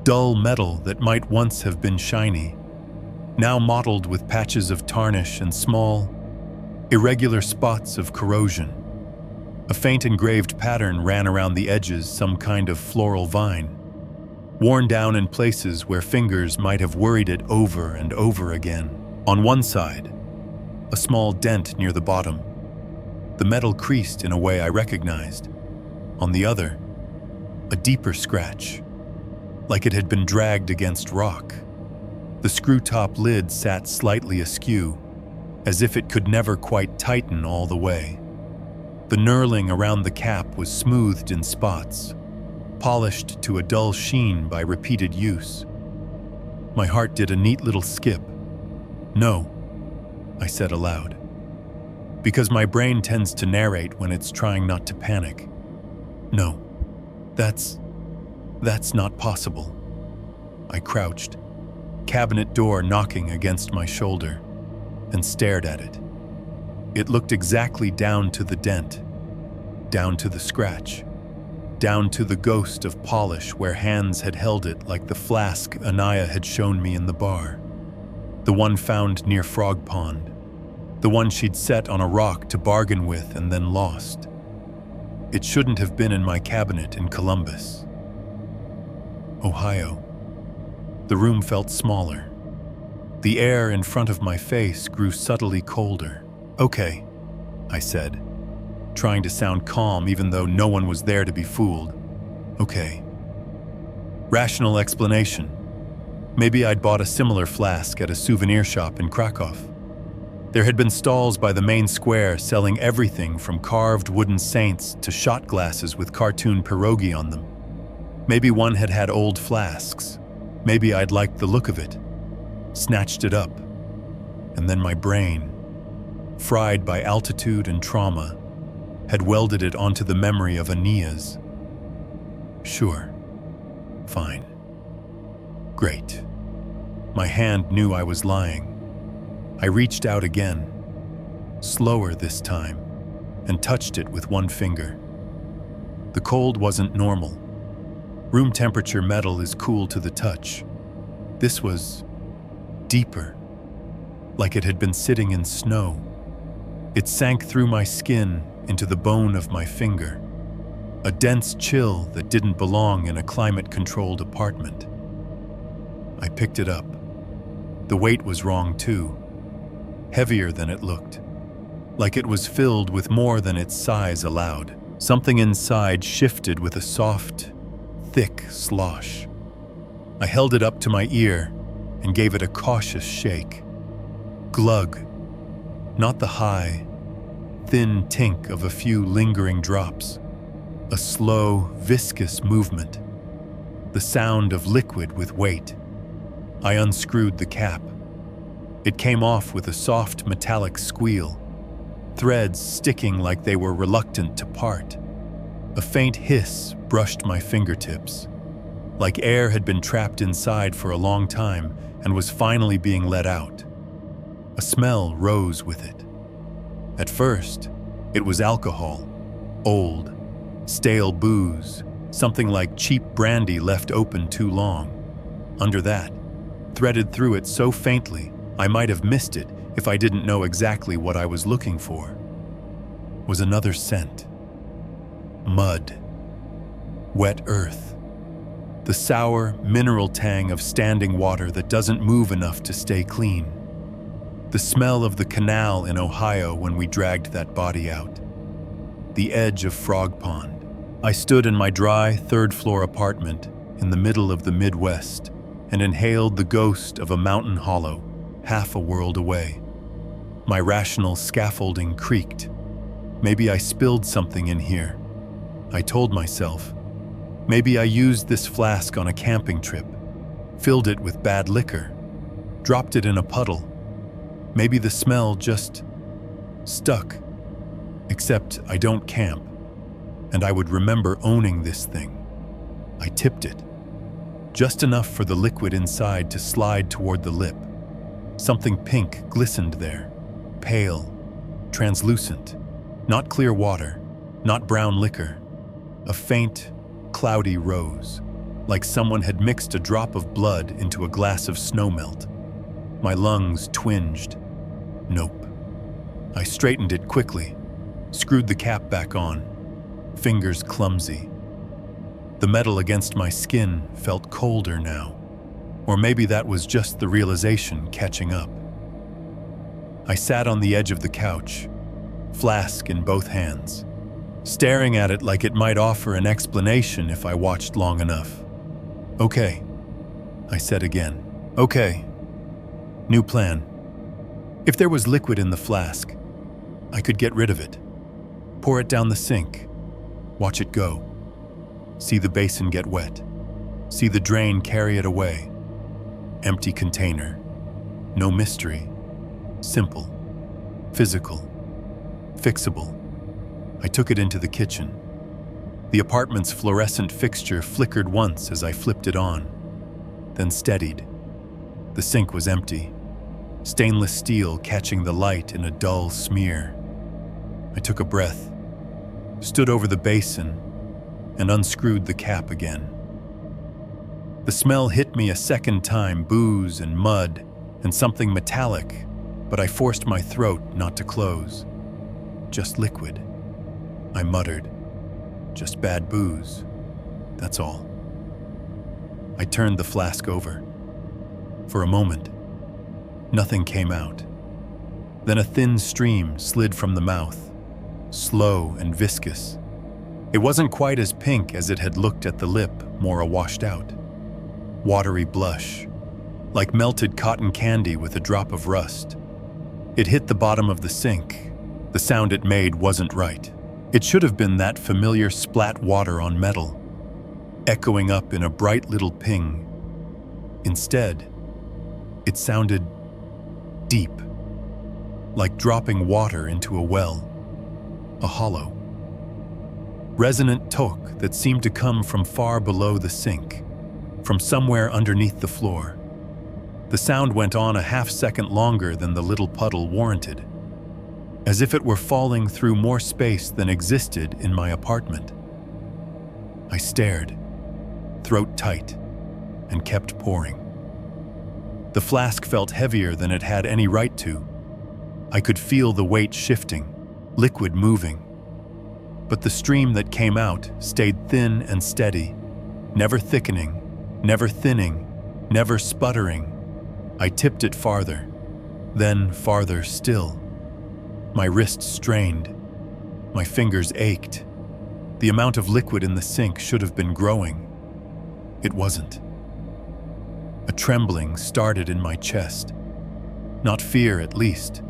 Dull metal that might once have been shiny, now mottled with patches of tarnish and small, irregular spots of corrosion. A faint engraved pattern ran around the edges, some kind of floral vine, worn down in places where fingers might have worried it over and over again. On one side, a small dent near the bottom. The metal creased in a way I recognized. On the other, a deeper scratch, like it had been dragged against rock. The screw-top lid sat slightly askew, as if it could never quite tighten all the way. The knurling around the cap was smoothed in spots, polished to a dull sheen by repeated use. My heart did a neat little skip. "No," I said aloud, because my brain tends to narrate when it's trying not to panic. "No, that's not possible." I crouched, cabinet door knocking against my shoulder, and stared at it. It looked exactly down to the dent, down to the scratch, down to the ghost of polish where hands had held it like the flask Anaya had shown me in the bar. The one found near Frog Pond, the one she'd set on a rock to bargain with and then lost. It shouldn't have been in my cabinet in Columbus, Ohio. The room felt smaller. The air in front of my face grew subtly colder. "Okay," I said, trying to sound calm even though no one was there to be fooled. "Okay." Rational explanation. Maybe I'd bought a similar flask at a souvenir shop in Krakow. There had been stalls by the main square selling everything from carved wooden saints to shot glasses with cartoon pierogi on them. Maybe one had had old flasks. Maybe I'd liked the look of it. Snatched it up. And then my brain, fried by altitude and trauma, had welded it onto the memory of Ania's. Sure. Fine. Great. My hand knew I was lying. I reached out again, slower this time, and touched it with one finger. The cold wasn't normal. Room temperature metal is cool to the touch. This was deeper, like it had been sitting in snow. It sank through my skin into the bone of my finger, a dense chill that didn't belong in a climate-controlled apartment. I picked it up. The weight was wrong too. Heavier than it looked, like it was filled with more than its size allowed. Something inside shifted with a soft, thick slosh. I held it up to my ear and gave it a cautious shake. Glug, not the high, thin tink of a few lingering drops. A slow, viscous movement. The sound of liquid with weight. I unscrewed the cap. It came off with a soft metallic squeal, threads sticking like they were reluctant to part. A faint hiss brushed my fingertips, like air had been trapped inside for a long time and was finally being let out. A smell rose with it. At first, it was alcohol, old, stale booze, something like cheap brandy left open too long. Under that, threaded through it so faintly, I might have missed it if I didn't know exactly what I was looking for, was another scent. Mud. Wet earth. The sour, mineral tang of standing water that doesn't move enough to stay clean. The smell of the canal in Ohio when we dragged that body out. The edge of Frog Pond. I stood in my dry, third-floor apartment in the middle of the Midwest and inhaled the ghost of a mountain hollow half a world away. My rational scaffolding creaked. Maybe I spilled something in here. I told myself. Maybe I used this flask on a camping trip, filled it with bad liquor, dropped it in a puddle. Maybe the smell just stuck. Except I don't camp, and I would remember owning this thing. I tipped it, just enough for the liquid inside to slide toward the lip. Something pink glistened there, pale, translucent, not clear water, not brown liquor. A faint, cloudy rose, like someone had mixed a drop of blood into a glass of snowmelt. My lungs twinged. Nope. I straightened it quickly, screwed the cap back on, fingers clumsy. The metal against my skin felt colder now, or maybe that was just the realization catching up. I sat on the edge of the couch, flask in both hands, staring at it like it might offer an explanation if I watched long enough. Okay, I said again. Okay. New plan. If there was liquid in the flask, I could get rid of it. Pour it down the sink. Watch it go. See the basin get wet. See the drain carry it away. Empty container. No mystery. Simple. Physical. Fixable. I took it into the kitchen. The apartment's fluorescent fixture flickered once as I flipped it on, then steadied. The sink was empty, stainless steel catching the light in a dull smear. I took a breath, stood over the basin, and unscrewed the cap again. The smell hit me a second time, booze and mud and something metallic, but I forced my throat not to close. Just liquid. I muttered, just bad booze, that's all. I turned the flask over. For a moment, nothing came out. Then a thin stream slid from the mouth, slow and viscous. It wasn't quite as pink as it had looked at the lip, more washed out. Watery blush, like melted cotton candy with a drop of rust. It hit the bottom of the sink. The sound it made wasn't right. It should have been that familiar splat water on metal, echoing up in a bright little ping. Instead, it sounded deep, like dropping water into a well, a hollow. Resonant talk that seemed to come from far below the sink, from somewhere underneath the floor. The sound went on a half-second longer than the little puddle warranted, as if it were falling through more space than existed in my apartment. I stared, throat tight, and kept pouring. The flask felt heavier than it had any right to. I could feel the weight shifting, liquid moving. But the stream that came out stayed thin and steady, never thickening, never thinning, never sputtering. I tipped it farther, then farther still. My wrists strained. My fingers ached. The amount of liquid in the sink should have been growing. It wasn't. A trembling started in my chest. Not fear, at least.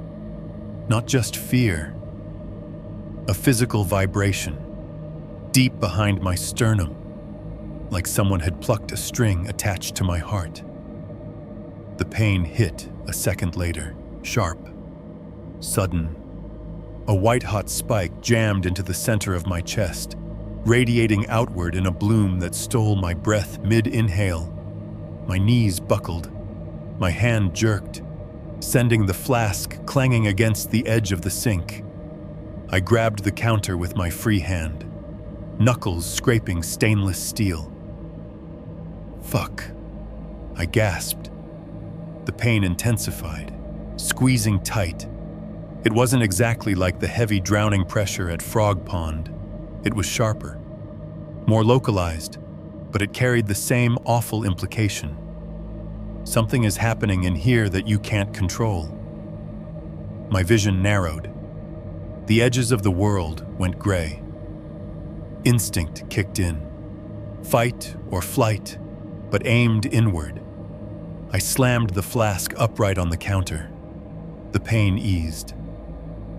Not just fear. A physical vibration, deep behind my sternum, like someone had plucked a string attached to my heart. The pain hit a second later, sharp, sudden. A white-hot spike jammed into the center of my chest, radiating outward in a bloom that stole my breath mid-inhale. My knees buckled, my hand jerked, sending the flask clanging against the edge of the sink. I grabbed the counter with my free hand, knuckles scraping stainless steel. "Fuck," I gasped. The pain intensified, squeezing tight. It wasn't exactly like the heavy drowning pressure at Frog Pond. It was sharper, more localized, but it carried the same awful implication. Something is happening in here that you can't control. My vision narrowed. The edges of the world went gray. Instinct kicked in. Fight or flight, but aimed inward. I slammed the flask upright on the counter. The pain eased.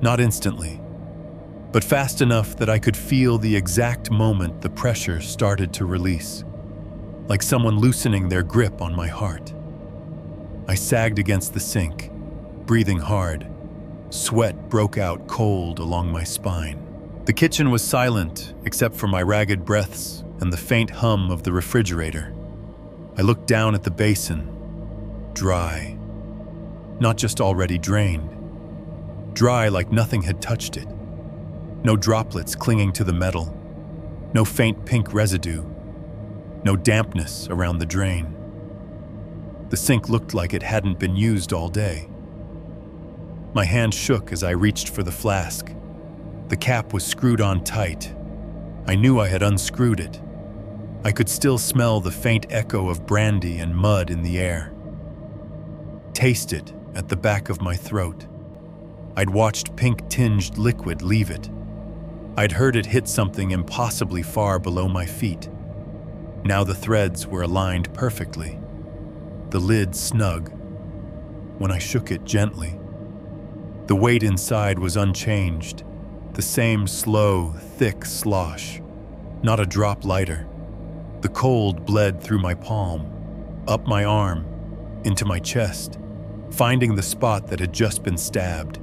Not instantly, but fast enough that I could feel the exact moment the pressure started to release, like someone loosening their grip on my heart. I sagged against the sink, breathing hard. Sweat broke out cold along my spine. The kitchen was silent, except for my ragged breaths and the faint hum of the refrigerator. I looked down at the basin, dry. Not just already drained. Dry like nothing had touched it. No droplets clinging to the metal. No faint pink residue. No dampness around the drain. The sink looked like it hadn't been used all day. My hand shook as I reached for the flask. The cap was screwed on tight. I knew I had unscrewed it. I could still smell the faint echo of brandy and mud in the air. Taste it at the back of my throat. I'd watched pink-tinged liquid leave it. I'd heard it hit something impossibly far below my feet. Now the threads were aligned perfectly. The lid snug. When I shook it gently, the weight inside was unchanged. The same slow, thick slosh. Not a drop lighter. The cold bled through my palm, up my arm, into my chest, finding the spot that had just been stabbed.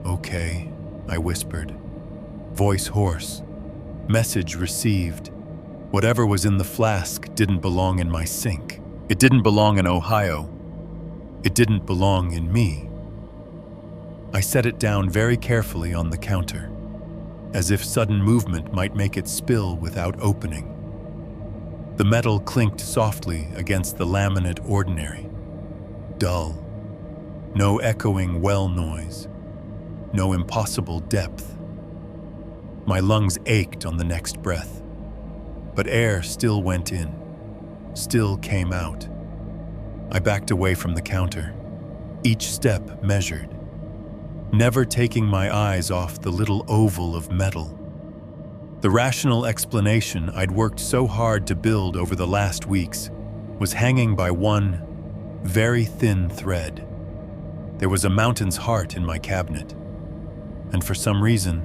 "Okay," I whispered, voice hoarse. Message received. Whatever was in the flask didn't belong in my sink. It didn't belong in Ohio. It didn't belong in me. I set it down very carefully on the counter, as if sudden movement might make it spill without opening. The metal clinked softly against the laminate ordinary. Dull. No echoing well noise. No impossible depth. My lungs ached on the next breath, but air still went in, still came out. I backed away from the counter, each step measured, never taking my eyes off the little oval of metal. The rational explanation I'd worked so hard to build over the last weeks was hanging by one very thin thread. There was a mountain's heart in my cabinet, and for some reason,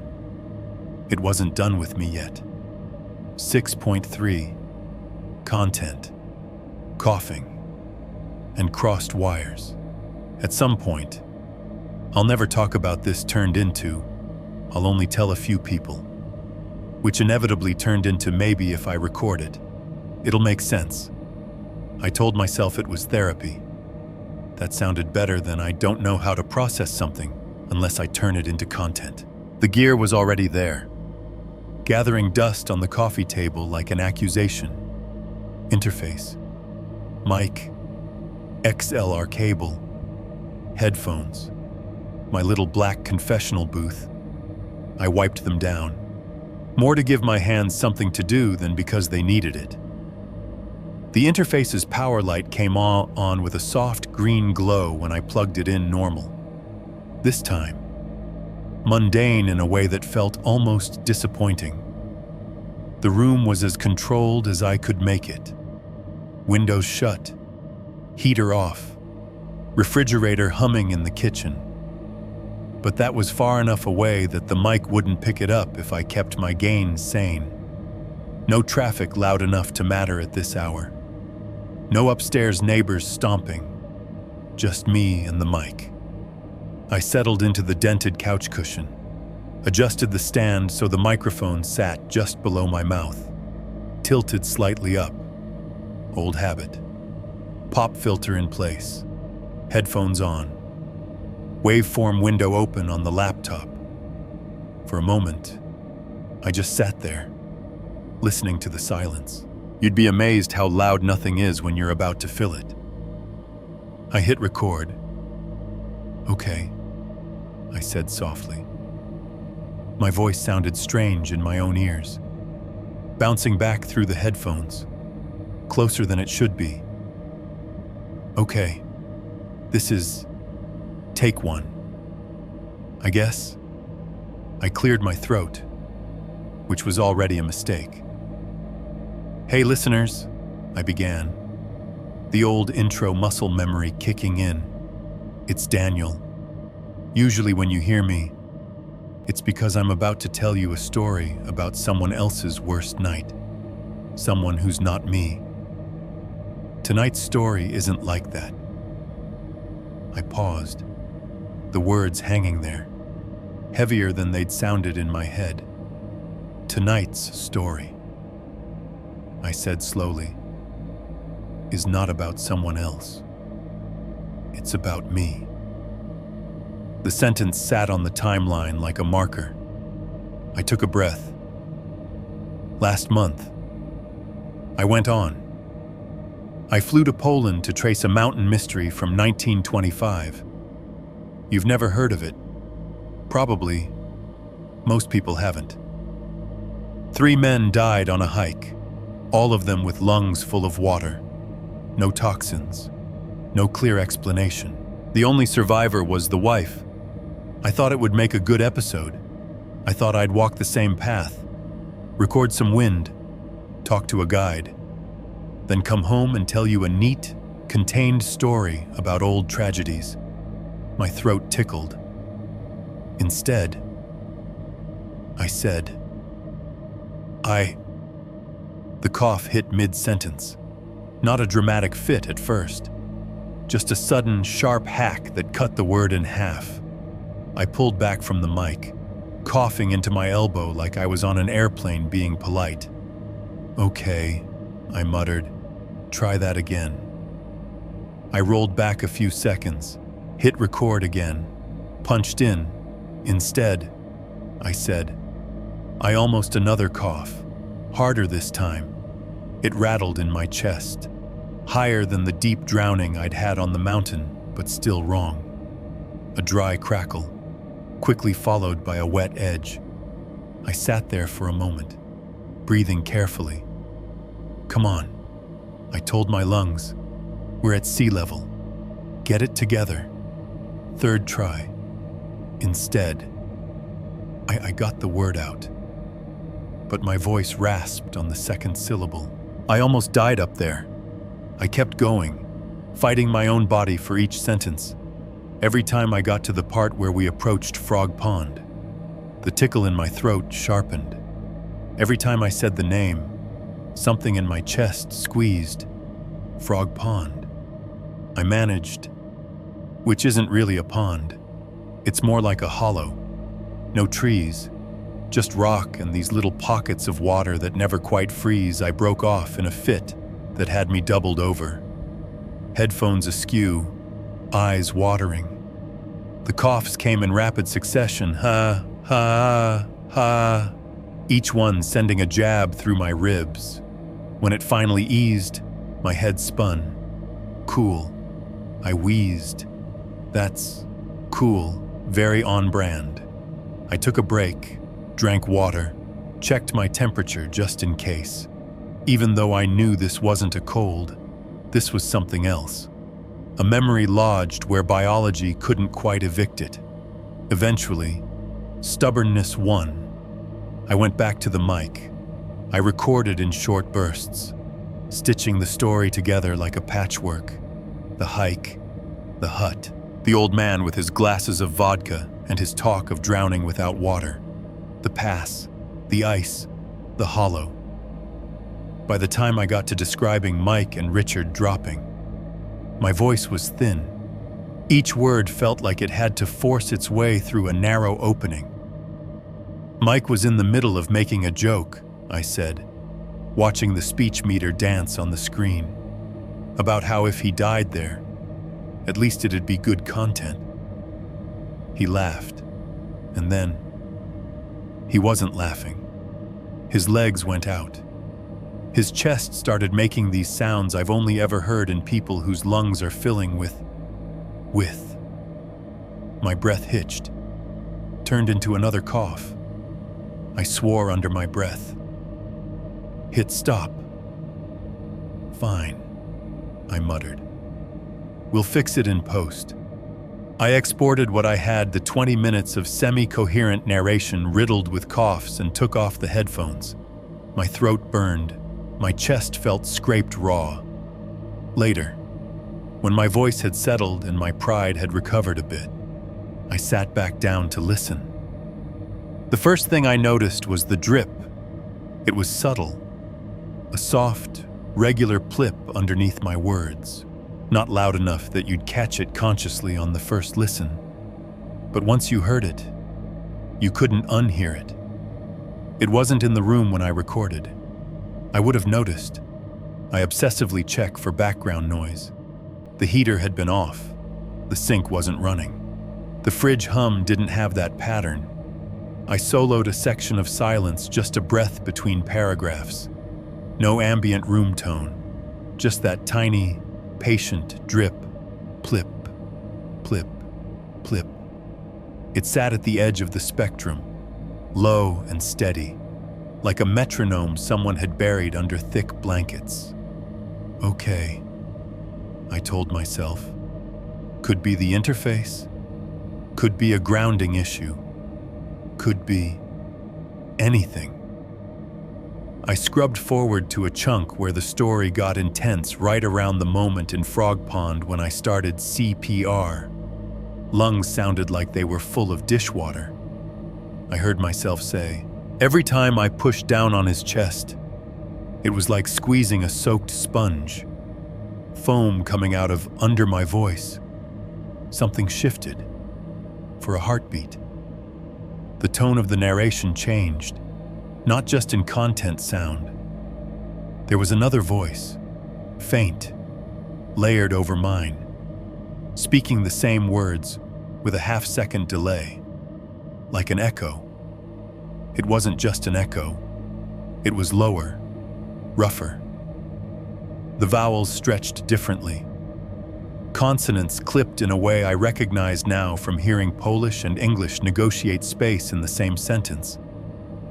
it wasn't done with me yet. 6.3. Content. Coughing. And crossed wires. At some point, I'll never talk about this turned into, I'll only tell a few people. Which inevitably turned into maybe if I record it, it'll make sense. I told myself it was therapy. That sounded better than I don't know how to process something unless I turn it into content. The gear was already there, gathering dust on the coffee table like an accusation. Interface, mic, XLR cable, headphones, my little black confessional booth. I wiped them down, more to give my hands something to do than because they needed it. The interface's power light came on with a soft green glow when I plugged it in normal. This time, mundane in a way that felt almost disappointing. The room was as controlled as I could make it. Windows shut, heater off, refrigerator humming in the kitchen. But that was far enough away that the mic wouldn't pick it up if I kept my gain sane. No traffic loud enough to matter at this hour. No upstairs neighbors stomping, just me and the mic. I settled into the dented couch cushion, adjusted the stand so the microphone sat just below my mouth, tilted slightly up. Old habit. Pop filter in place, headphones on, waveform window open on the laptop. For a moment, I just sat there, listening to the silence. You'd be amazed how loud nothing is when you're about to fill it. I hit record. "Okay," I said softly. My voice sounded strange in my own ears, bouncing back through the headphones, closer than it should be. "Okay, this is take one, I guess." I cleared my throat, which was already a mistake. "Hey listeners," I began, the old intro muscle memory kicking in. "It's Daniel. Usually when you hear me, it's because I'm about to tell you a story about someone else's worst night, someone who's not me. Tonight's story isn't like that." I paused, the words hanging there, heavier than they'd sounded in my head. "Tonight's story," I said slowly, "is not about someone else. It's about me." The sentence sat on the timeline like a marker. I took a breath. "Last month," I went on, "I flew to Poland to trace a mountain mystery from 1925. You've never heard of it. Probably. Most people haven't. 3 men died on a hike, all of them with lungs full of water. No toxins. No clear explanation. The only survivor was the wife. I thought it would make a good episode. I thought I'd walk the same path, record some wind, talk to a guide, then come home and tell you a neat, contained story about old tragedies." My throat tickled. "Instead," I said, The cough hit mid-sentence. Not a dramatic fit at first, just a sudden, sharp hack that cut the word in half. I pulled back from the mic, coughing into my elbow like I was on an airplane being polite. "Okay," I muttered. "Try that again." I rolled back a few seconds, hit record again, punched in. "Instead," I said. Almost another cough, harder this time. It rattled in my chest, higher than the deep drowning I'd had on the mountain, but still wrong. A dry crackle, quickly followed by a wet edge. I sat there for a moment, breathing carefully. "Come on," I told my lungs. "We're at sea level. Get it together." Third try. "Instead." I got the word out, but my voice rasped on the second syllable. I almost died up there. I kept going, fighting my own body for each sentence. Every time I got to the part where we approached Frog Pond, the tickle in my throat sharpened. Every time I said the name, something in my chest squeezed. Frog Pond. I managed, which isn't really a pond. It's more like a hollow. No trees, just rock and these little pockets of water that never quite freeze. I broke off in a fit that had me doubled over. Headphones askew, eyes watering. The coughs came in rapid succession, ha, ha, ha, each one sending a jab through my ribs. When it finally eased, my head spun. Cool. I wheezed. That's cool, very on brand. I took a break, drank water, checked my temperature just in case. Even though I knew this wasn't a cold, this was something else. A memory lodged where biology couldn't quite evict it. Eventually, stubbornness won. I went back to the mic. I recorded in short bursts, stitching the story together like a patchwork. The hike, the hut, the old man with his glasses of vodka and his talk of drowning without water, the pass, the ice, the hollow. By the time I got to describing Mike and Richard dropping, my voice was thin. Each word felt like it had to force its way through a narrow opening. Mike was in the middle of making a joke, I said, watching the speech meter dance on the screen, about how if he died there, at least it'd be good content. He laughed, and then he wasn't laughing. His legs went out. His chest started making these sounds I've only ever heard in people whose lungs are filling with. My breath hitched, turned into another cough. I swore under my breath. Hit stop. Fine, I muttered. We'll fix it in post. I exported what I had, the 20 minutes of semi-coherent narration riddled with coughs, and took off the headphones. My throat burned. My chest felt scraped raw. Later, when my voice had settled and my pride had recovered a bit, I sat back down to listen. The first thing I noticed was the drip. It was subtle, a soft, regular plip underneath my words, not loud enough that you'd catch it consciously on the first listen. But once you heard it, you couldn't unhear it. It wasn't in the room when I recorded. I would have noticed. I obsessively check for background noise. The heater had been off. The sink wasn't running. The fridge hum didn't have that pattern. I soloed a section of silence, just a breath between paragraphs. No ambient room tone, just that tiny, patient drip, plip, plip, plip. It sat at the edge of the spectrum, low and steady, like a metronome someone had buried under thick blankets. Okay, I told myself. Could be the interface, could be a grounding issue, could be anything. I scrubbed forward to a chunk where the story got intense right around the moment in Frog Pond when I started CPR. Lungs sounded like they were full of dishwater. I heard myself say, every time I pushed down on his chest, it was like squeezing a soaked sponge. Foam coming out of under my voice. Something shifted for a heartbeat. The tone of the narration changed, not just in content sound. There was another voice, faint, layered over mine, speaking the same words with a half-second delay, like an echo. It wasn't just an echo. It was lower, rougher. The vowels stretched differently. Consonants clipped in a way I recognize now from hearing Polish and English negotiate space in the same sentence.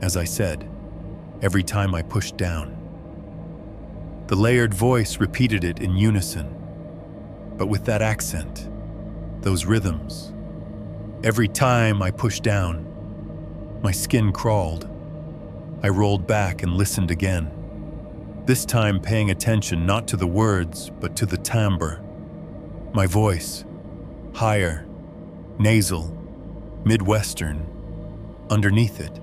As I said, every time I pushed down. The layered voice repeated it in unison, but with that accent, those rhythms. Every time I pushed down, my skin crawled. I rolled back and listened again, this time paying attention not to the words, but to the timbre. My voice, higher, nasal, Midwestern, underneath it.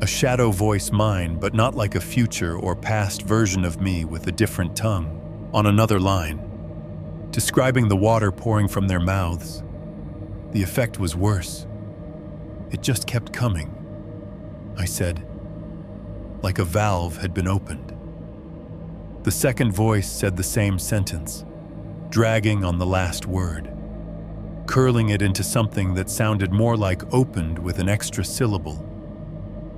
A shadow voice mine, but not like a future or past version of me with a different tongue, on another line, describing the water pouring from their mouths. The effect was worse. It just kept coming, I said, like a valve had been opened. The second voice said the same sentence, dragging on the last word, curling it into something that sounded more like opened with an extra syllable.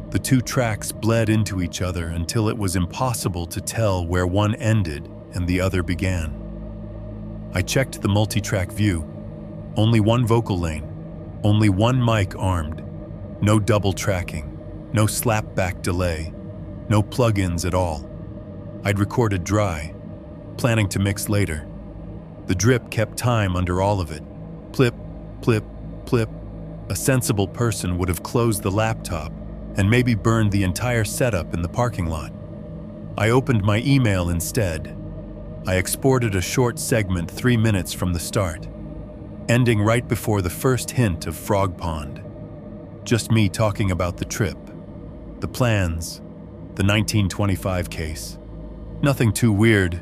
The two tracks bled into each other until it was impossible to tell where one ended and the other began. I checked the multi-track view. Only one vocal lane, only one mic armed, no double tracking, no slap-back delay, no plug-ins at all. I'd recorded dry, planning to mix later. The drip kept time under all of it. Plip, plip, plip. A sensible person would have closed the laptop and maybe burned the entire setup in the parking lot. I opened my email instead. I exported a short segment 3 minutes from the start, ending right before the first hint of Frog Pond. Just me talking about the trip, the plans, the 1925 case, Nothing too weird,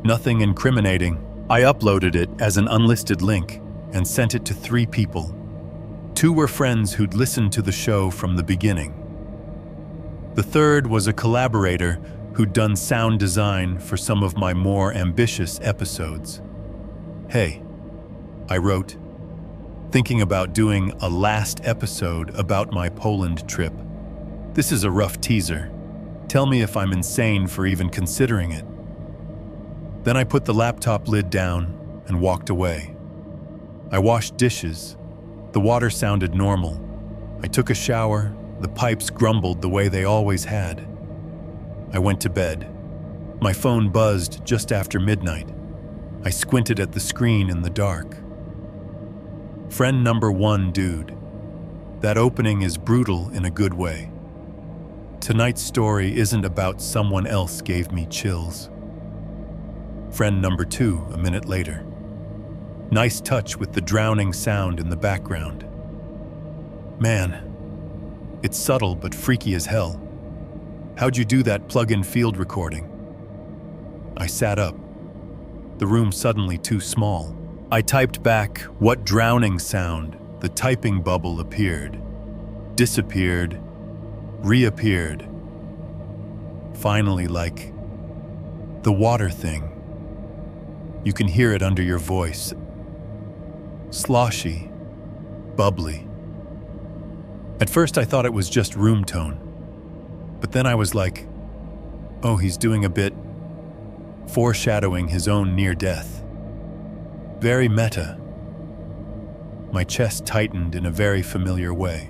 nothing incriminating. I uploaded it as an unlisted link and sent it to 3 people. 2 were friends who'd listened to the show from the beginning. The third was a collaborator who'd done sound design for some of my more ambitious episodes. "Hey," I wrote, thinking about doing a last episode about my Poland trip. "This is a rough teaser. Tell me if I'm insane for even considering it." Then I put the laptop lid down and walked away. I washed dishes. The water sounded normal. I took a shower. The pipes grumbled the way they always had. I went to bed. My phone buzzed just after midnight. I squinted at the screen in the dark. Friend number 1, dude. That opening is brutal in a good way. Tonight's story isn't about someone else gave me chills. Friend number 2, a minute later. Nice touch with the drowning sound in the background. Man, it's subtle but freaky as hell. How'd you do that plug-in field recording? I sat up. The room suddenly too small. I typed back, "What drowning sound?" The typing bubble appeared, disappeared, reappeared. Finally, like the water thing. You can hear it under your voice. Sloshy, bubbly. At first I thought it was just room tone, but then I was like, oh, he's doing a bit, foreshadowing his own near-death. Very meta. My chest tightened in a very familiar way.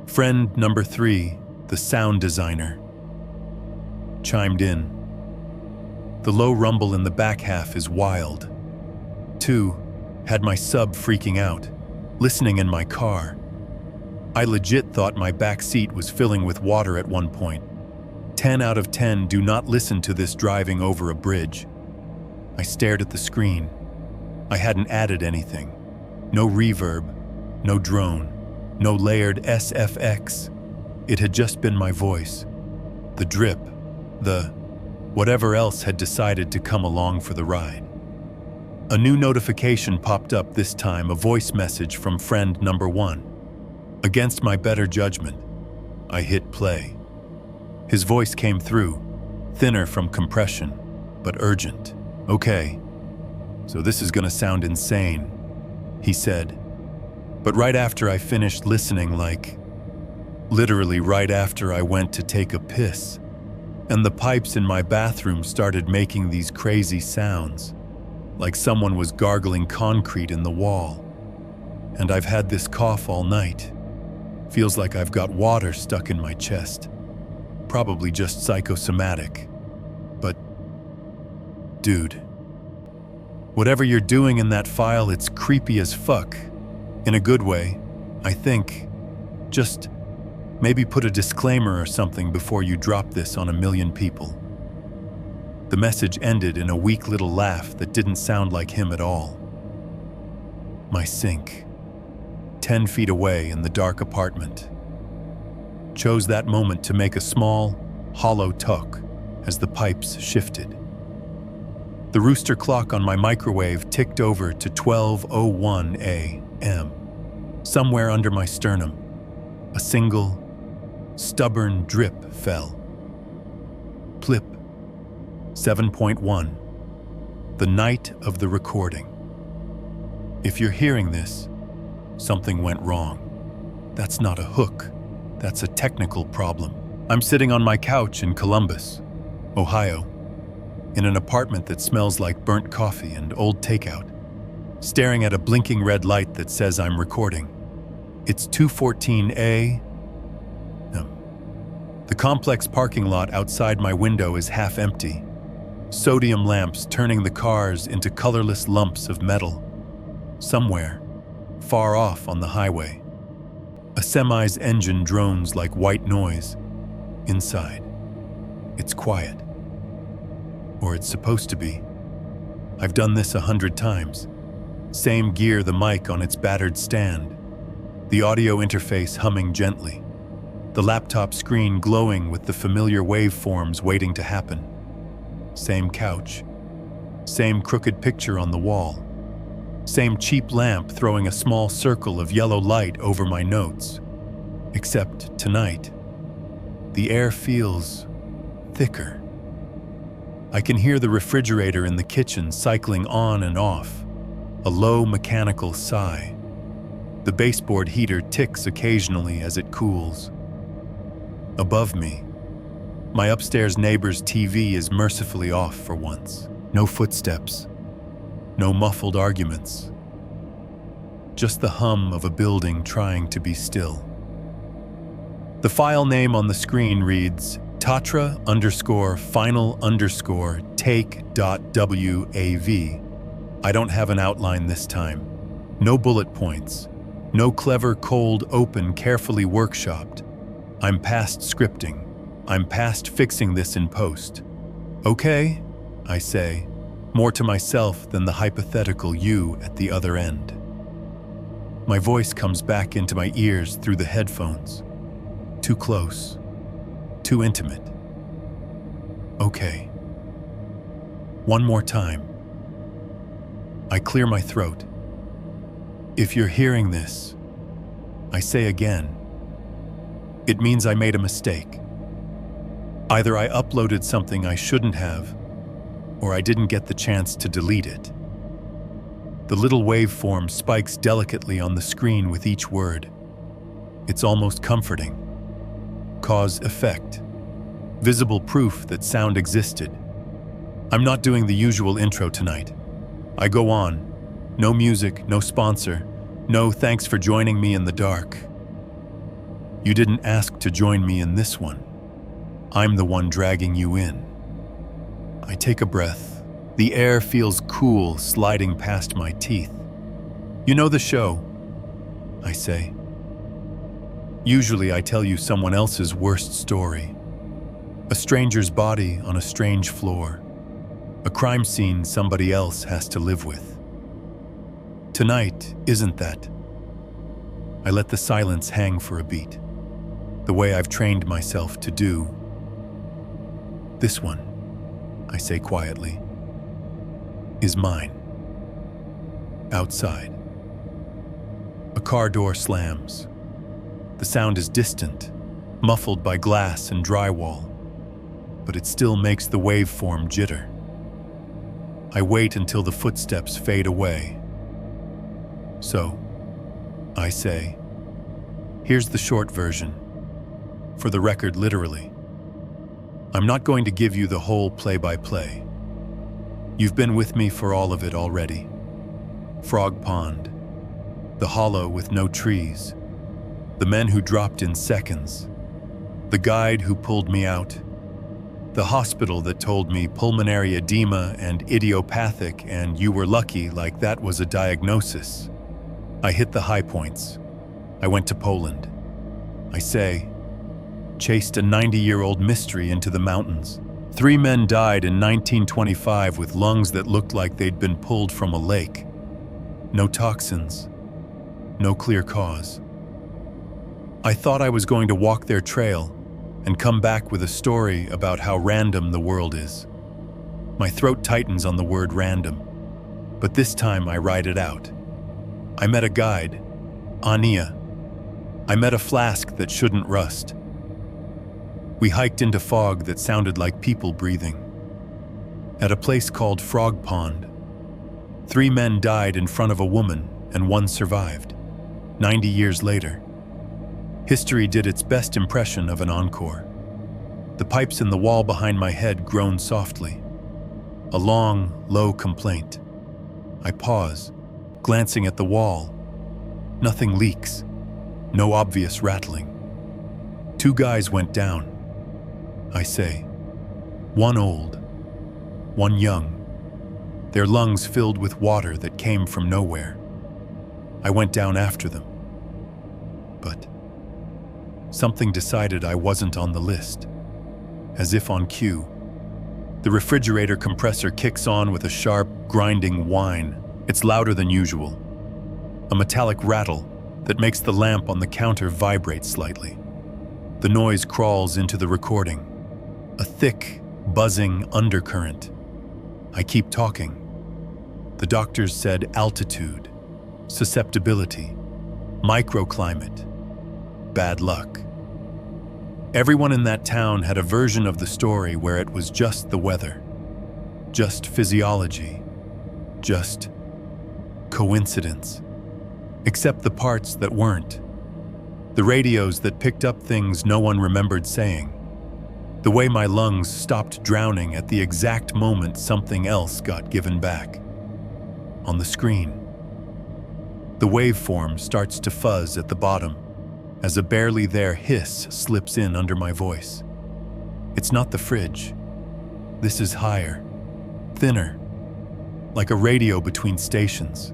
Friend number 3, the sound designer, chimed in. The low rumble in the back half is wild. 2, had my sub freaking out, listening in my car. I legit thought my back seat was filling with water at one point. 10 out of 10 do not listen to this driving over a bridge. I stared at the screen. I hadn't added anything. No reverb, no drone, no layered SFX. It had just been my voice. The drip, the whatever else had decided to come along for the ride. A new notification popped up, this time a voice message from friend number 1. Against my better judgment, I hit play. His voice came through, thinner from compression, but urgent. Okay, so this is gonna sound insane, he said. But right after I finished listening, like, literally right after I went to take a piss, and the pipes in my bathroom started making these crazy sounds, like someone was gargling concrete in the wall. And I've had this cough all night. Feels like I've got water stuck in my chest. Probably just psychosomatic. But, dude, whatever you're doing in that file, it's creepy as fuck. In a good way, I think. Just maybe put a disclaimer or something before you drop this on a million people. The message ended in a weak little laugh that didn't sound like him at all. My sink, 10 feet away in the dark apartment, chose that moment to make a small, hollow talk as the pipes shifted. The rooster clock on my microwave ticked over to 12:01 a.m. Somewhere under my sternum, a single, stubborn drip fell. Plip. 7.1. The night of the recording. If you're hearing this, something went wrong. That's not a hook. That's a technical problem. I'm sitting on my couch in Columbus, Ohio, in an apartment that smells like burnt coffee and old takeout, staring at a blinking red light that says I'm recording. It's 2:14 a.m. The complex parking lot outside my window is half empty. Sodium lamps turning the cars into colorless lumps of metal. Somewhere, far off on the highway, a semi's engine drones like white noise. Inside, it's quiet. Or it's supposed to be. I've done this 100 times. Same gear, the mic on its battered stand. The audio interface humming gently. The laptop screen glowing with the familiar waveforms waiting to happen. same couch, same crooked picture on the wall, same cheap lamp throwing a small circle of yellow light over my notes. Except tonight, the air feels thicker. I can hear the refrigerator in the kitchen cycling on and off, a low mechanical sigh. The baseboard heater ticks occasionally as it cools. Above me, my upstairs neighbor's TV is mercifully off for once. No footsteps, no muffled arguments, just the hum of a building trying to be still. The file name on the screen reads Tatra_final_take.wav. I don't have an outline this time. No bullet points. No clever cold open carefully workshopped. I'm past scripting. I'm past fixing this in post. Okay, I say, more to myself than the hypothetical you at the other end. My voice comes back into my ears through the headphones. Too close. Too intimate. Okay. One more time. I clear my throat. If you're hearing this, I say again, it means I made a mistake. Either I uploaded something I shouldn't have, or I didn't get the chance to delete it. The little waveform spikes delicately on the screen with each word. It's almost comforting. Cause effect. Visible proof that sound existed. I'm not doing the usual intro tonight. I go on. No music, no sponsor. No thanks for joining me in the dark. You didn't ask to join me in this one. I'm the one dragging you in. I take a breath. The air feels cool sliding past my teeth. You know the show, I say. Usually I tell you someone else's worst story. A stranger's body on a strange floor. A crime scene somebody else has to live with. Tonight isn't that. I let the silence hang for a beat, the way I've trained myself to do. This one, I say quietly, is mine. Outside. A car door slams. The sound is distant, muffled by glass and drywall, but it still makes the waveform jitter. I wait until the footsteps fade away. So, I say, here's the short version. For the record, literally. I'm not going to give you the whole play-by-play. You've been with me for all of it already. Frog Pond, the hollow with no trees, the men who dropped in seconds, the guide who pulled me out, the hospital that told me pulmonary edema and idiopathic and you were lucky like that was a diagnosis. I hit the high points. I went to Poland. I say, chased a 90-year-old mystery into the mountains. 3 men died in 1925 with lungs that looked like they'd been pulled from a lake. No toxins. No clear cause. I thought I was going to walk their trail and come back with a story about how random the world is. My throat tightens on the word random, but this time I ride it out. I met a guide, Ania. I met a flask that shouldn't rust. We hiked into fog that sounded like people breathing. At a place called Frog Pond, 3 men died in front of a woman and 1 survived. 90 years later, history did its best impression of an encore. The pipes in the wall behind my head groan softly. A long, low complaint. I pause, glancing at the wall. Nothing leaks. No obvious rattling. 2 guys went down. I say. 1 old, 1 young. Their lungs filled with water that came from nowhere. I went down after them. But something decided I wasn't on the list. As if on cue, the refrigerator compressor kicks on with a sharp, grinding whine. It's louder than usual. A metallic rattle that makes the lamp on the counter vibrate slightly. The noise crawls into the recording. A thick, buzzing undercurrent. I keep talking. The doctors said altitude, susceptibility, microclimate, bad luck. Everyone in that town had a version of the story where it was just the weather, just physiology, just coincidence. Except the parts that weren't. The radios that picked up things no one remembered saying. The way my lungs stopped drowning at the exact moment something else got given back. On the screen. The waveform starts to fuzz at the bottom as a barely there hiss slips in under my voice. It's not the fridge. This is higher, thinner, like a radio between stations,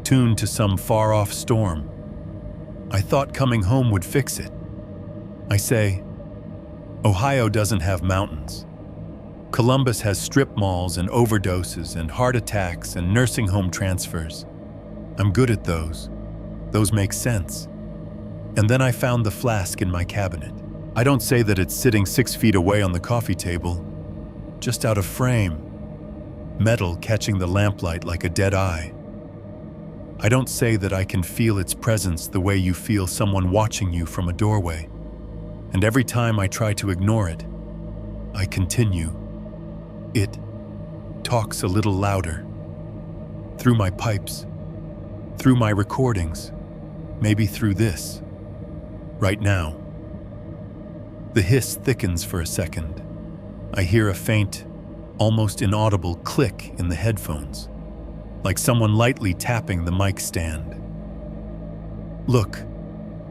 tuned to some far-off storm. I thought coming home would fix it. I say, Ohio doesn't have mountains. Columbus has strip malls and overdoses and heart attacks and nursing home transfers. I'm good at those. Those make sense. And then I found the flask in my cabinet. I don't say that it's sitting 6 feet away on the coffee table, just out of frame, metal catching the lamplight like a dead eye. I don't say that I can feel its presence the way you feel someone watching you from a doorway. And every time I try to ignore it, I continue. It talks a little louder. Through my pipes, through my recordings, maybe through this. Right now. The hiss thickens for a second. I hear a faint, almost inaudible click in the headphones, like someone lightly tapping the mic stand. Look,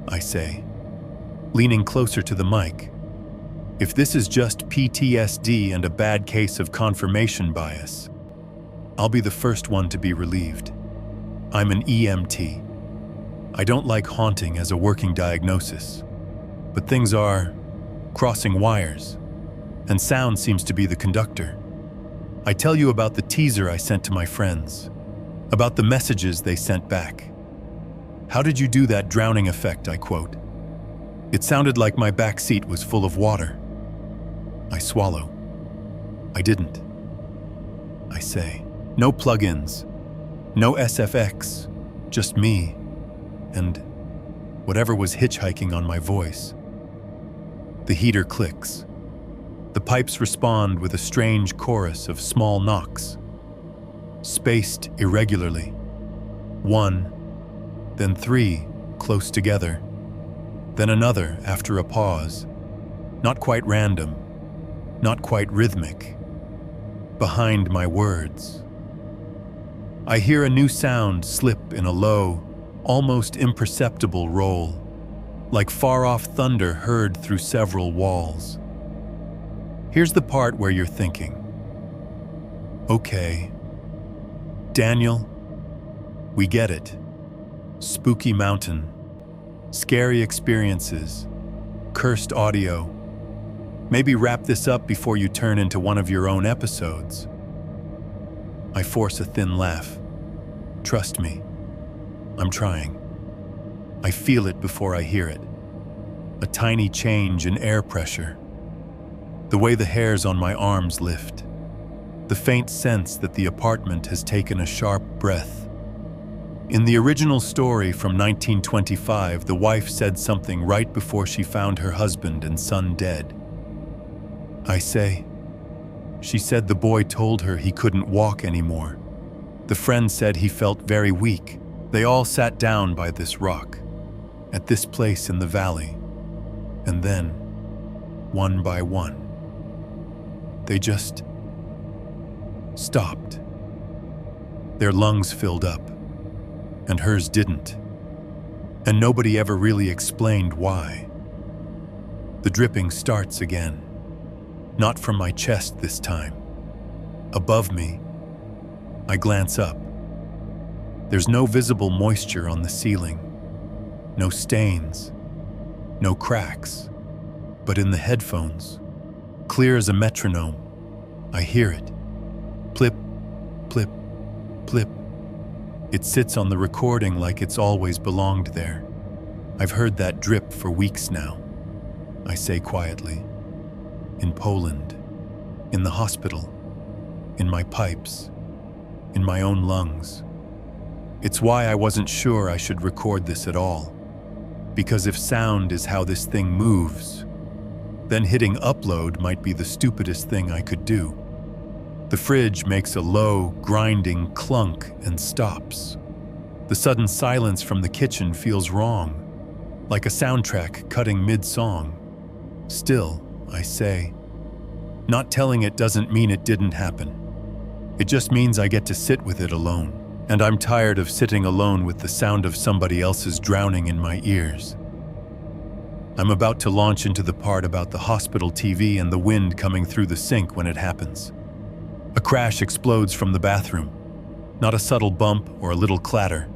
I say, leaning closer to the mic. If this is just PTSD and a bad case of confirmation bias, I'll be the first one to be relieved. I'm an EMT. I don't like haunting as a working diagnosis, but things are crossing wires, and sound seems to be the conductor. I tell you about the teaser I sent to my friends, about the messages they sent back. How did you do that drowning effect, I quote. It sounded like my back seat was full of water. I swallow. I didn't. I say, no plugins, no SFX, just me, and whatever was hitchhiking on my voice. The heater clicks. The pipes respond with a strange chorus of small knocks, spaced irregularly. 1, then 3, close together, then another after a pause, not quite random, not quite rhythmic, behind my words. I hear a new sound slip in a low, almost imperceptible roll, like far-off thunder heard through several walls. Here's the part where you're thinking, okay, Daniel, we get it. Spooky mountain, scary experiences, cursed audio. Maybe wrap this up before you turn into one of your own episodes. I force a thin laugh. Trust me, I'm trying. I feel it before I hear it. A tiny change in air pressure. The way the hairs on my arms lift. The faint sense that the apartment has taken a sharp breath. In the original story from 1925, the wife said something right before she found her husband and son dead. I say, she said the boy told her he couldn't walk anymore. The friend said he felt very weak. They all sat down by this rock, at this place in the valley, and then, one by one, they just stopped. Their lungs filled up, and hers didn't, and nobody ever really explained why. The dripping starts again, not from my chest this time. Above me, I glance up. There's no visible moisture on the ceiling, no stains, no cracks, but in the headphones, clear as a metronome, I hear it. Plip, plip, plip. It sits on the recording like it's always belonged there. I've heard that drip for weeks now, I say quietly. In Poland, in the hospital, in my pipes, in my own lungs. It's why I wasn't sure I should record this at all. Because if sound is how this thing moves, then hitting upload might be the stupidest thing I could do. The fridge makes a low, grinding clunk and stops. The sudden silence from the kitchen feels wrong, like a soundtrack cutting mid-song. Still, I say, not telling it doesn't mean it didn't happen. It just means I get to sit with it alone. And I'm tired of sitting alone with the sound of somebody else's drowning in my ears. I'm about to launch into the part about the hospital TV and the wind coming through the sink when it happens. A crash explodes from the bathroom. Not a subtle bump or a little clatter.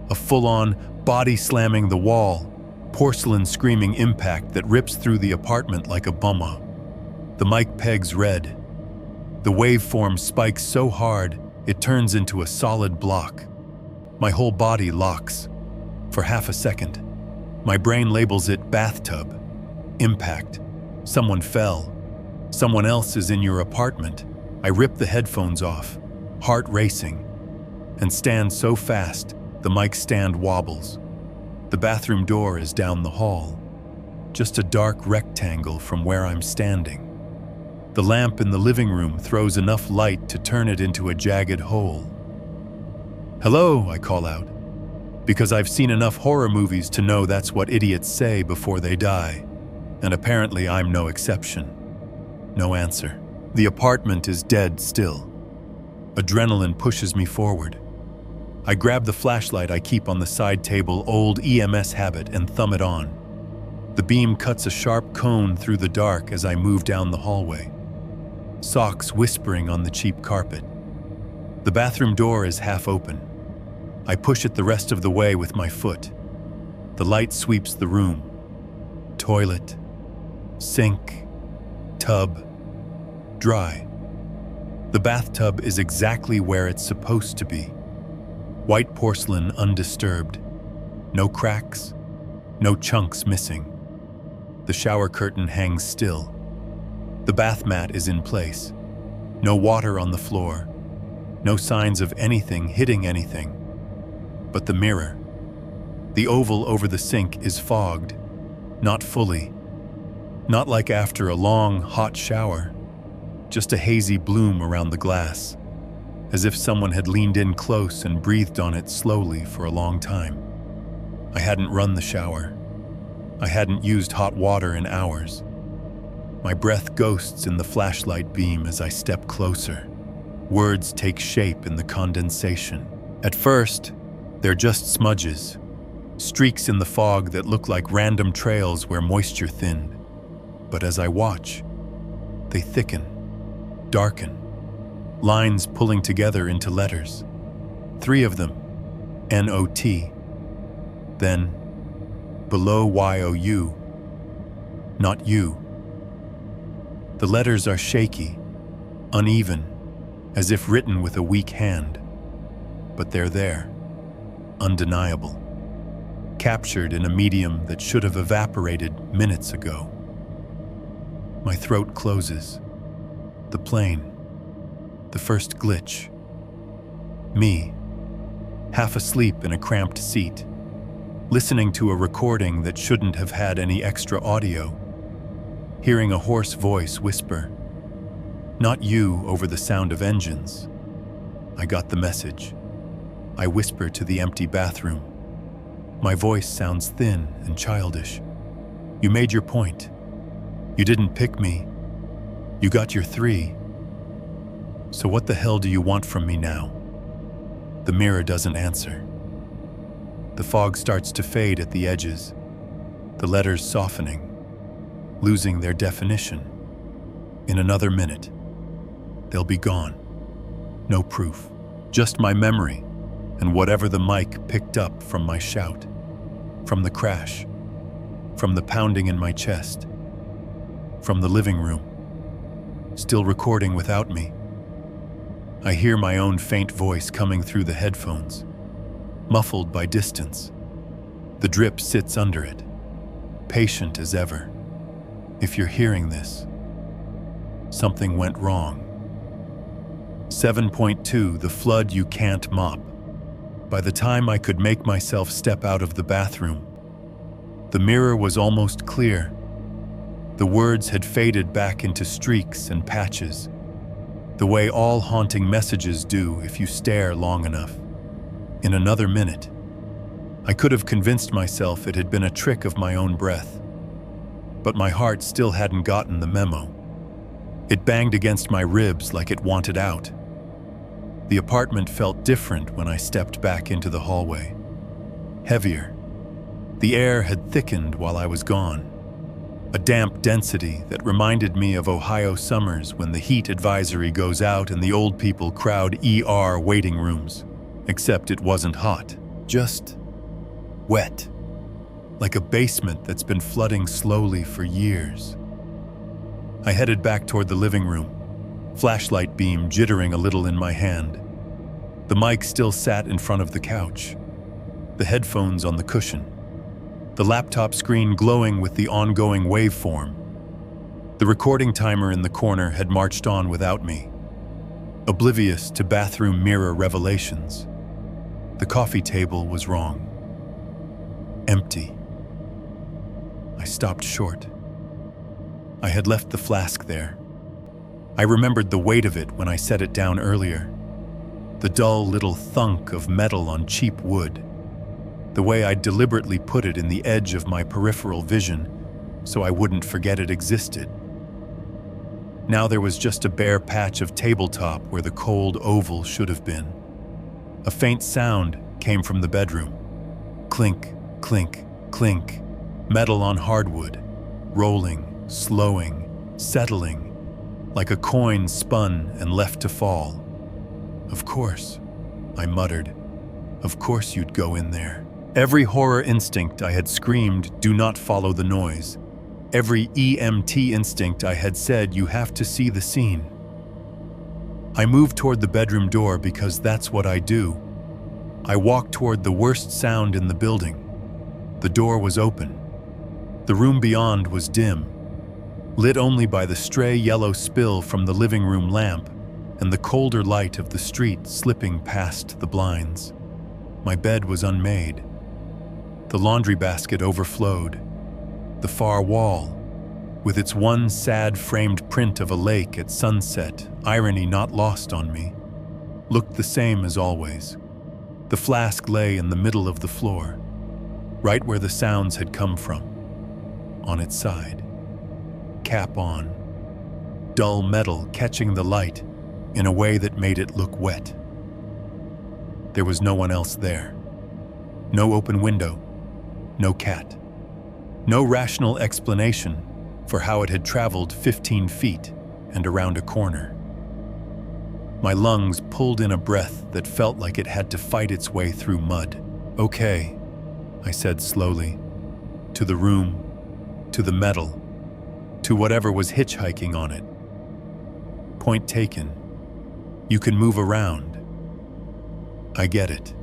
A full-on, body slamming the wall, porcelain screaming impact that rips through the apartment like a bomb. The mic pegs red. The waveform spikes so hard, it turns into a solid block. My whole body locks. For half a second. My brain labels it bathtub, impact, someone fell, someone else is in your apartment. I rip the headphones off, heart racing, and stand so fast the mic stand wobbles. The bathroom door is down the hall, just a dark rectangle from where I'm standing. The lamp in the living room throws enough light to turn it into a jagged hole. "Hello," I call out, because I've seen enough horror movies to know that's what idiots say before they die, and apparently I'm no exception. No answer. The apartment is dead still. Adrenaline pushes me forward. I grab the flashlight I keep on the side table, old EMS habit, and thumb it on. The beam cuts a sharp cone through the dark as I move down the hallway. Socks whispering on the cheap carpet. The bathroom door is half open. I push it the rest of the way with my foot. The light sweeps the room. Toilet, sink, tub, dry. The bathtub is exactly where it's supposed to be. White porcelain undisturbed. No cracks, no chunks missing. The shower curtain hangs still. The bath mat is in place. No water on the floor. No signs of anything hitting anything. But the mirror, the oval over the sink, is fogged. Not fully. Not like after a long, hot shower. Just a hazy bloom around the glass, as if someone had leaned in close and breathed on it slowly for a long time. I hadn't run the shower. I hadn't used hot water in hours. My breath ghosts in the flashlight beam as I step closer. Words take shape in the condensation. At first, they're just smudges, streaks in the fog that look like random trails where moisture thinned. But as I watch, they thicken, darken, lines pulling together into letters. 3 of them, N-O-T. Then, below Y-O-U, not you. The letters are shaky, uneven, as if written with a weak hand. But they're there, undeniable, captured in a medium that should have evaporated minutes ago. My throat closes. The plane. The first glitch. Me, half asleep in a cramped seat, listening to a recording that shouldn't have had any extra audio, hearing a hoarse voice whisper, "Not you," over the sound of engines. I got the message. I whisper to the empty bathroom. My voice sounds thin and childish. "You made your point. You didn't pick me. You got your 3. So what the hell do you want from me now?" The mirror doesn't answer. The fog starts to fade at the edges, the letters softening, losing their definition. In another minute, they'll be gone. No proof, just my memory and whatever the mic picked up from my shout, from the crash, from the pounding in my chest, from the living room, still recording without me. I hear my own faint voice coming through the headphones, muffled by distance. The drip sits under it, patient as ever. If you're hearing this, something went wrong. 7.2 The flood you can't mop. By the time I could make myself step out of the bathroom, the mirror was almost clear. The words had faded back into streaks and patches, the way all haunting messages do if you stare long enough. In another minute, I could have convinced myself it had been a trick of my own breath, but my heart still hadn't gotten the memo. It banged against my ribs like it wanted out. The apartment felt different when I stepped back into the hallway. Heavier. The air had thickened while I was gone. A damp density that reminded me of Ohio summers when the heat advisory goes out and the old people crowd ER waiting rooms. Except it wasn't hot, just wet. Like a basement that's been flooding slowly for years. I headed back toward the living room, flashlight beam jittering a little in my hand. The mic still sat in front of the couch, the headphones on the cushion, the laptop screen glowing with the ongoing waveform. The recording timer in the corner had marched on without me, oblivious to bathroom mirror revelations. The coffee table was wrong. Empty. I stopped short. I had left the flask there. I remembered the weight of it when I set it down earlier. The dull little thunk of metal on cheap wood. The way I'd deliberately put it in the edge of my peripheral vision so I wouldn't forget it existed. Now there was just a bare patch of tabletop where the cold oval should have been. A faint sound came from the bedroom. Clink, clink, clink. Metal on hardwood, rolling, slowing, settling, like a coin spun and left to fall. Of course, I muttered. Of course you'd go in there. Every horror instinct I had screamed, do not follow the noise. Every EMT instinct I had said, you have to see the scene. I moved toward the bedroom door because that's what I do. I walked toward the worst sound in the building. The door was open. The room beyond was dim, lit only by the stray yellow spill from the living room lamp and the colder light of the street slipping past the blinds. My bed was unmade. The laundry basket overflowed. The far wall, with its one sad framed print of a lake at sunset, irony not lost on me, looked the same as always. The flask lay in the middle of the floor, right where the sounds had come from, on its side. Cap on. Dull metal catching the light in a way that made it look wet. There was no one else there. No open window. No cat. No rational explanation for how it had traveled 15 feet and around a corner. My lungs pulled in a breath that felt like it had to fight its way through mud. Okay, I said slowly. To the room, to the metal, to whatever was hitchhiking on it. Point taken. You can move around. I get it.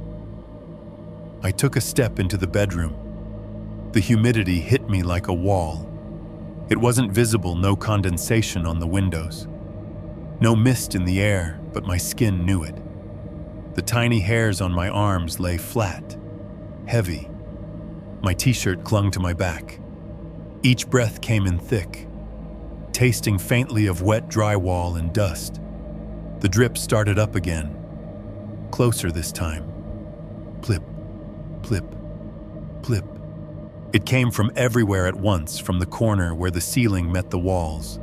I took a step into the bedroom. The humidity hit me like a wall. It wasn't visible, no condensation on the windows. No mist in the air, but my skin knew it. The tiny hairs on my arms lay flat, heavy. My t-shirt clung to my back. Each breath came in thick, tasting faintly of wet drywall and dust. The drip started up again, closer this time. Plip, plip, plip. It came from everywhere at once, from the corner where the ceiling met the walls,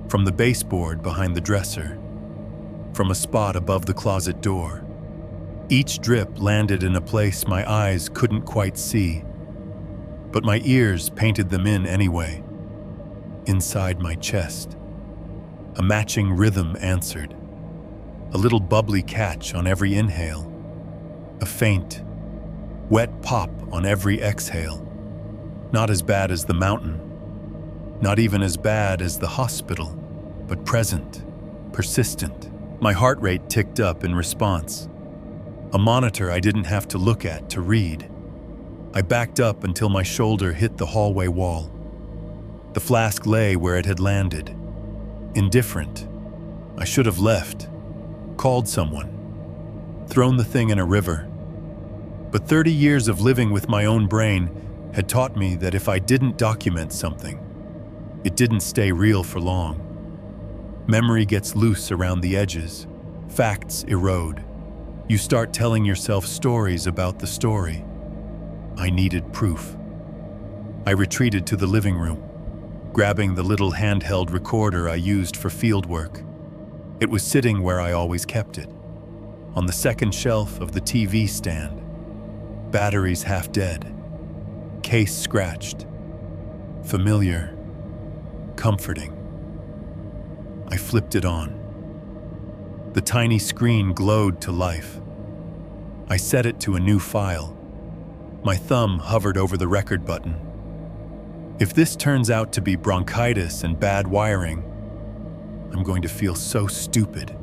from the baseboard behind the dresser, from a spot above the closet door. Each drip landed in a place my eyes couldn't quite see, but my ears painted them in anyway. Inside my chest, a matching rhythm answered, a little bubbly catch on every inhale, a faint, wet pop on every exhale. Not as bad as the mountain, not even as bad as the hospital, but present, persistent. My heart rate ticked up in response. A monitor I didn't have to look at to read. I backed up until my shoulder hit the hallway wall. The flask lay where it had landed, indifferent. I should have left, called someone, thrown the thing in a river. But 30 years of living with my own brain had taught me that if I didn't document something, it didn't stay real for long. Memory gets loose around the edges. Facts erode. You start telling yourself stories about the story. I needed proof. I retreated to the living room, grabbing the little handheld recorder I used for field work. It was sitting where I always kept it, on the second shelf of the TV stand. Batteries half dead, case scratched. Familiar, comforting. I flipped it on. The tiny screen glowed to life. I set it to a new file. My thumb hovered over the record button. If this turns out to be bronchitis and bad wiring, I'm going to feel so stupid.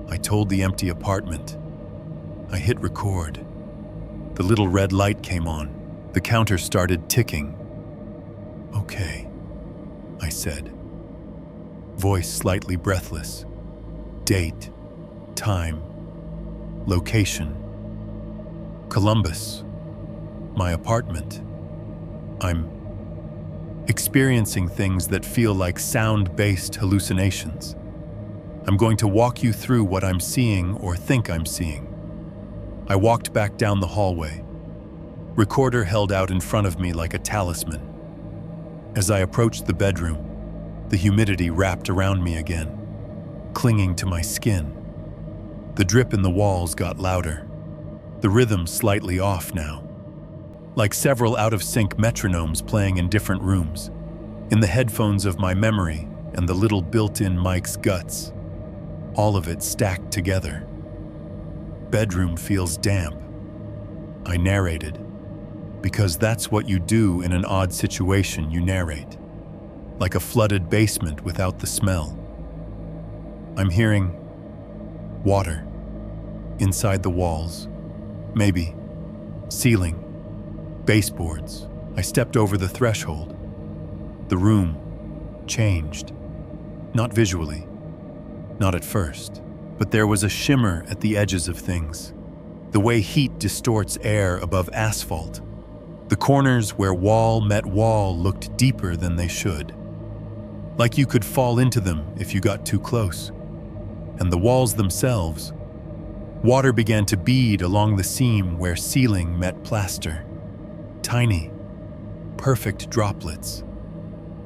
I told the empty apartment. I hit record. The little red light came on. The counter started ticking. Okay, I said. Voice slightly breathless. Date, time, location. Columbus, my apartment. I'm experiencing things that feel like sound-based hallucinations. I'm going to walk you through what I'm seeing or think I'm seeing. I walked back down the hallway. Recorder held out in front of me like a talisman. As I approached the bedroom, the humidity wrapped around me again, clinging to my skin. The drip in the walls got louder, the rhythm slightly off now, like several out-of-sync metronomes playing in different rooms, in the headphones of my memory and the little built-in mic's guts, all of it stacked together. Bedroom feels damp, I narrated, because that's what you do in an odd situation. You narrate, like a flooded basement without the smell. I'm hearing water inside the walls, maybe ceiling, baseboards. I stepped over the threshold. The room changed, not visually, not at first, but there was a shimmer at the edges of things, the way heat distorts air above asphalt. The corners where wall met wall looked deeper than they should, like you could fall into them if you got too close. And the walls themselves, water began to bead along the seam where ceiling met plaster. Tiny, perfect droplets,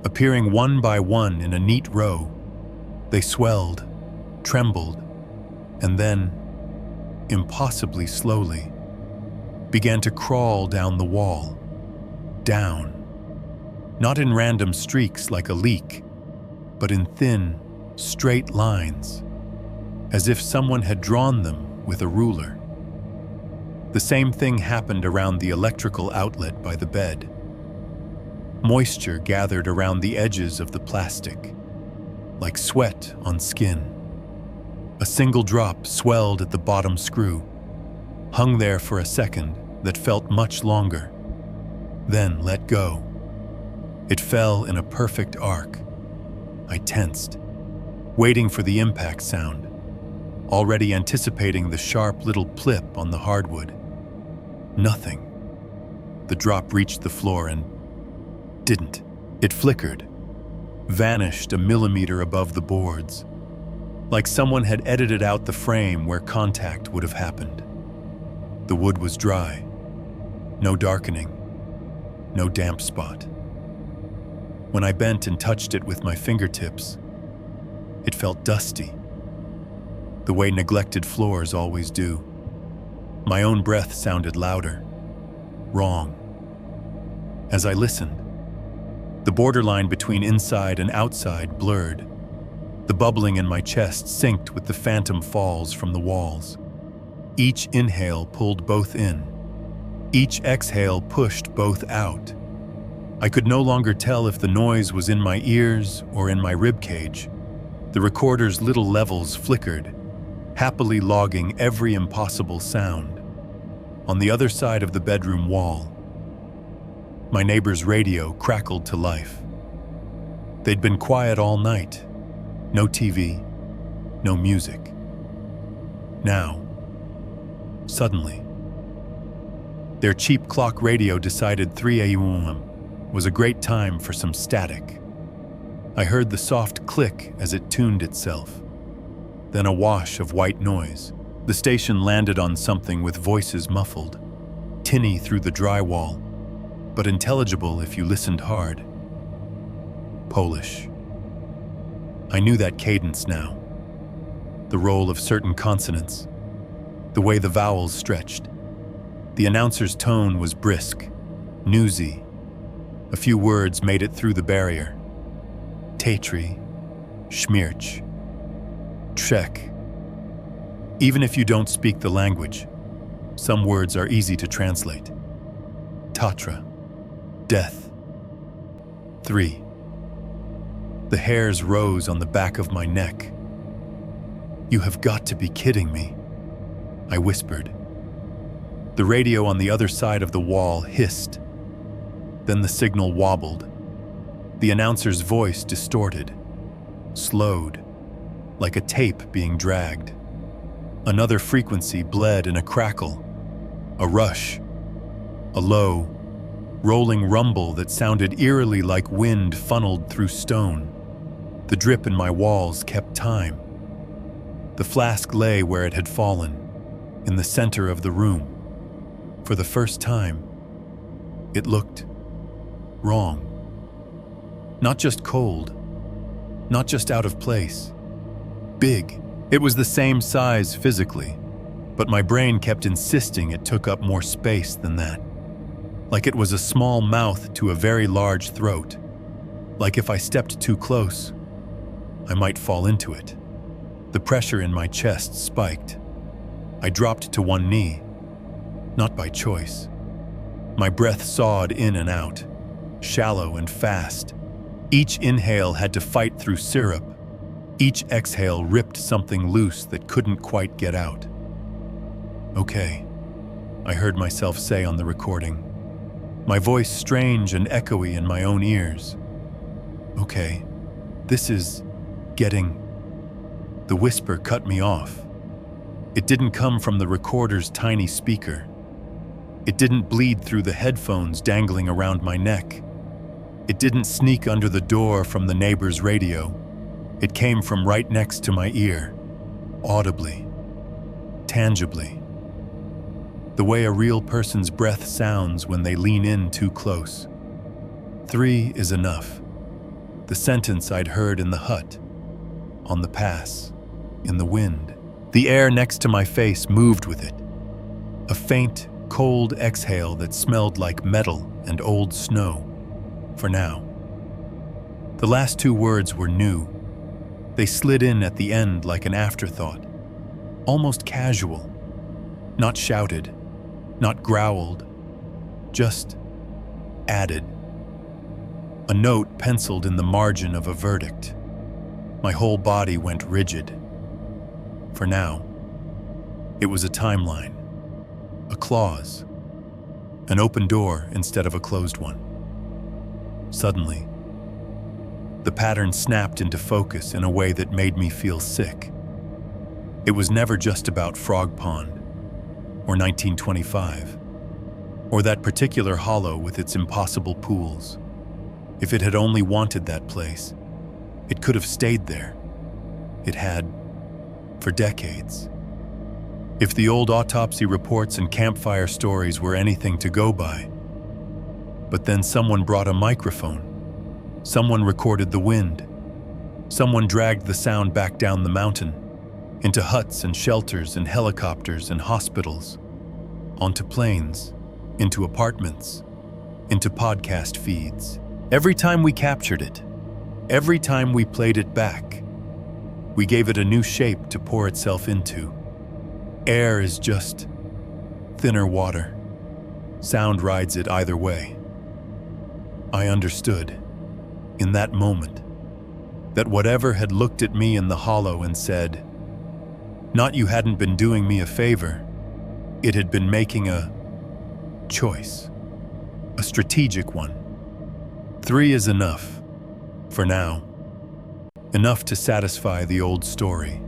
appearing one by one in a neat row. They swelled, trembled, and then, impossibly slowly, began to crawl down the wall. Down. Not in random streaks like a leak, but in thin, straight lines, as if someone had drawn them with a ruler. The same thing happened around the electrical outlet by the bed. Moisture gathered around the edges of the plastic, like sweat on skin. A single drop swelled at the bottom screw, hung there for a second that felt much longer, then let go. It fell in a perfect arc. I tensed, waiting for the impact sound, already anticipating the sharp little plip on the hardwood. Nothing. The drop reached the floor and didn't. It flickered, vanished a millimeter above the boards, like someone had edited out the frame where contact would have happened. The wood was dry, no darkening, no damp spot. When I bent and touched it with my fingertips, it felt dusty, the way neglected floors always do. My own breath sounded louder, wrong. As I listened, the borderline between inside and outside blurred. The bubbling in my chest synced with the phantom falls from the walls. Each inhale pulled both in. Each exhale pushed both out. I could no longer tell if the noise was in my ears or in my ribcage. The recorder's little levels flickered, happily logging every impossible sound. On the other side of the bedroom wall, my neighbor's radio crackled to life. They'd been quiet all night. No TV, no music. Now, suddenly, their cheap clock radio decided 3 a.m. was a great time for some static. I heard the soft click as it tuned itself, then a wash of white noise. The station landed on something with voices muffled, tinny through the drywall, but intelligible if you listened hard. Polish. I knew that cadence now. The roll of certain consonants, the way the vowels stretched. The announcer's tone was brisk, newsy. A few words made it through the barrier. Tatry, Schmirch, Trek. Even if you don't speak the language, some words are easy to translate. Tatra, death. 3. The hairs rose on the back of my neck. "You have got to be kidding me," I whispered. The radio on the other side of the wall hissed. Then the signal wobbled. The announcer's voice distorted, slowed, like a tape being dragged. Another frequency bled in a crackle, a rush, a low, rolling rumble that sounded eerily like wind funneled through stone. The drip in my walls kept time. The flask lay where it had fallen, in the center of the room. For the first time, it looked wrong. Not just cold, not just out of place. Big. It was the same size physically, but my brain kept insisting it took up more space than that. Like it was a small mouth to a very large throat. Like if I stepped too close, I might fall into it. The pressure in my chest spiked. I dropped to one knee, not by choice. My breath sawed in and out, shallow and fast. Each inhale had to fight through syrup. Each exhale ripped something loose that couldn't quite get out. "Okay," I heard myself say on the recording, my voice strange and echoey in my own ears. "Okay, this is getting..." The whisper cut me off. It didn't come from the recorder's tiny speaker. It didn't bleed through the headphones dangling around my neck. It didn't sneak under the door from the neighbor's radio. It came from right next to my ear, audibly, tangibly. The way a real person's breath sounds when they lean in too close. 3 is enough. The sentence I'd heard in the hut, on the pass, in the wind. The air next to my face moved with it. A faint, cold exhale that smelled like metal and old snow. For now. The last 2 words were new. They slid in at the end like an afterthought, almost casual, not shouted, not growled, just added. A note penciled in the margin of a verdict. My whole body went rigid. For now, it was a timeline, a clause, an open door instead of a closed one. Suddenly, the pattern snapped into focus in a way that made me feel sick. It was never just about Frog Pond, or 1925, or that particular hollow with its impossible pools. If it had only wanted that place, it could have stayed there. It had, for decades. If the old autopsy reports and campfire stories were anything to go by. But then someone brought a microphone. Someone recorded the wind. Someone dragged the sound back down the mountain, into huts and shelters and helicopters and hospitals, onto planes, into apartments, into podcast feeds. Every time we captured it, every time we played it back, we gave it a new shape to pour itself into. Air is just thinner water. Sound rides it either way. I understood, in that moment, that whatever had looked at me in the hollow and said, not you hadn't been doing me a favor, it had been making a choice, a strategic one. 3 is enough. For now, enough to satisfy the old story.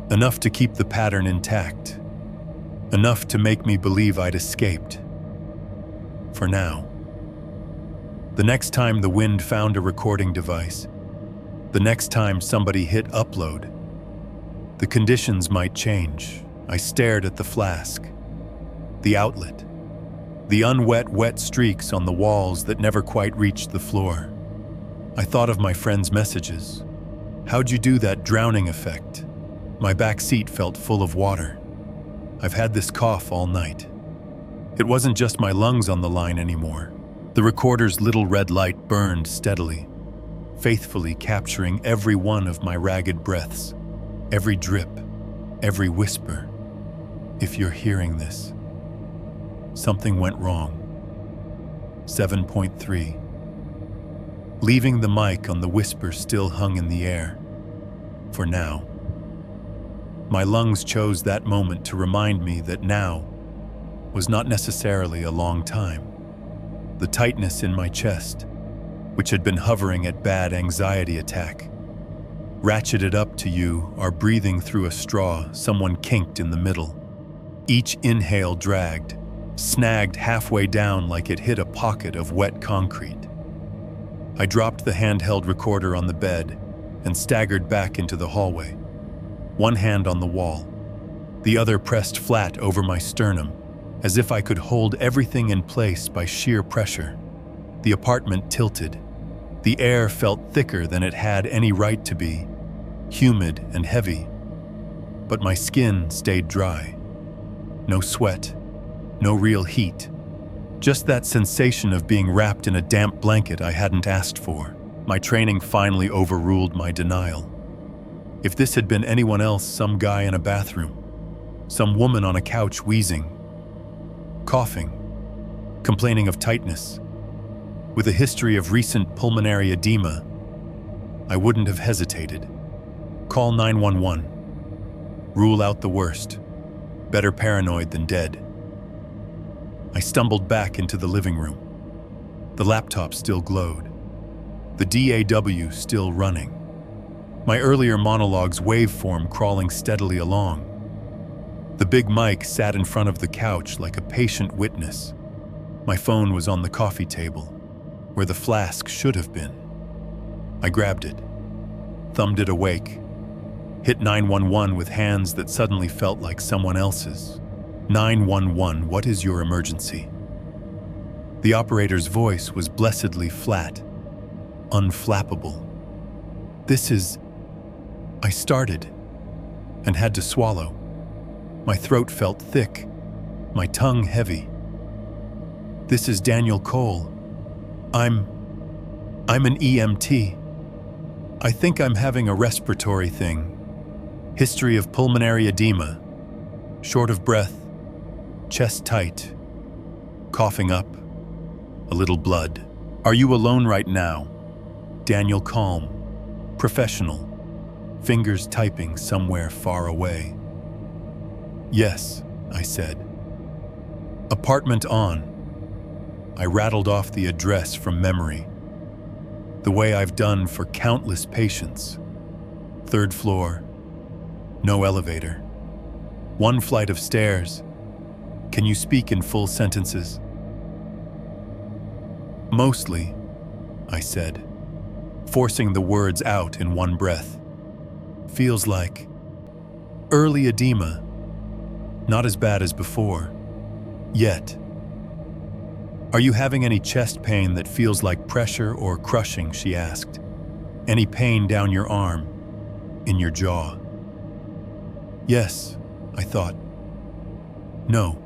Enough to keep the pattern intact. Enough to make me believe I'd escaped. For now. The next time the wind found a recording device, the next time somebody hit upload, the conditions might change. I stared at the flask, the outlet, the wet streaks on the walls that never quite reached the floor. I thought of my friend's messages. How'd you do that drowning effect? My back seat felt full of water. I've had this cough all night. It wasn't just my lungs on the line anymore. The recorder's little red light burned steadily, faithfully capturing every one of my ragged breaths, every drip, every whisper. If you're hearing this, something went wrong. 7.3. Leaving the mic on, the whisper still hung in the air. For now. My lungs chose that moment to remind me that now was not necessarily a long time. The tightness in my chest, which had been hovering at bad anxiety attack, ratcheted up to you are breathing through a straw someone kinked in the middle. Each inhale dragged, snagged halfway down like it hit a pocket of wet concrete. I dropped the handheld recorder on the bed and staggered back into the hallway, one hand on the wall, the other pressed flat over my sternum, as if I could hold everything in place by sheer pressure. The apartment tilted. The air felt thicker than it had any right to be, humid and heavy. But my skin stayed dry. No sweat, no real heat. Just that sensation of being wrapped in a damp blanket I hadn't asked for. My training finally overruled my denial. If this had been anyone else, some guy in a bathroom, some woman on a couch wheezing, coughing, complaining of tightness, with a history of recent pulmonary edema, I wouldn't have hesitated. Call 911. Rule out the worst. Better paranoid than dead. I stumbled back into the living room. The laptop still glowed. The DAW still running. My earlier monologue's waveform crawling steadily along. The big mic sat in front of the couch like a patient witness. My phone was on the coffee table, where the flask should have been. I grabbed it, thumbed it awake, hit 911 with hands that suddenly felt like someone else's. 911, what is your emergency? The operator's voice was blessedly flat, unflappable. This is... I started, and had to swallow. My throat felt thick, my tongue heavy. This is Daniel Cole. I'm an EMT. I think I'm having a respiratory thing. History of pulmonary edema. Short of breath. Chest tight. Coughing up. A little blood. Are you alone right now? Daniel calm. Professional. Fingers typing somewhere far away. Yes, I said. Apartment on. I rattled off the address from memory, the way I've done for countless patients. 3rd floor, no elevator, 1 flight of stairs. Can you speak in full sentences? Mostly, I said, forcing the words out in one breath. Feels like early edema, not as bad as before, yet. Are you having any chest pain that feels like pressure or crushing, she asked. Any pain down your arm, in your jaw? Yes, I thought. No,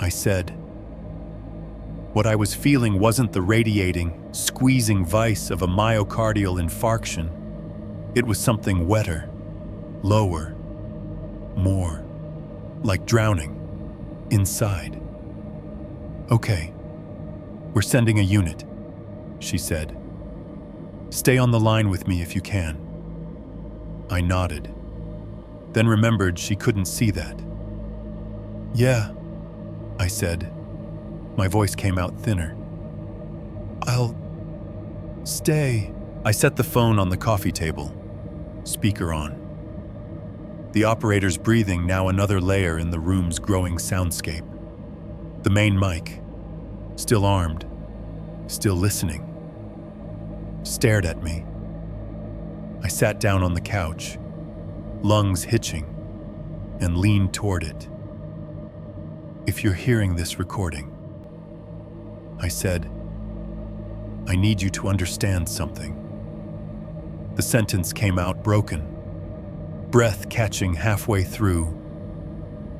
I said. What I was feeling wasn't the radiating, squeezing vice of a myocardial infarction. It was something wetter, lower, more, like drowning, inside. Okay. We're sending a unit, she said. Stay on the line with me if you can. I nodded, then remembered she couldn't see that. Yeah, I said. My voice came out thinner. I'll stay. I set the phone on the coffee table, speaker on. The operator's breathing now another layer in the room's growing soundscape. The main mic, still armed, still listening, stared at me. I sat down on the couch, lungs hitching, and leaned toward it. If you're hearing this recording, I said, I need you to understand something. The sentence came out broken, breath catching halfway through.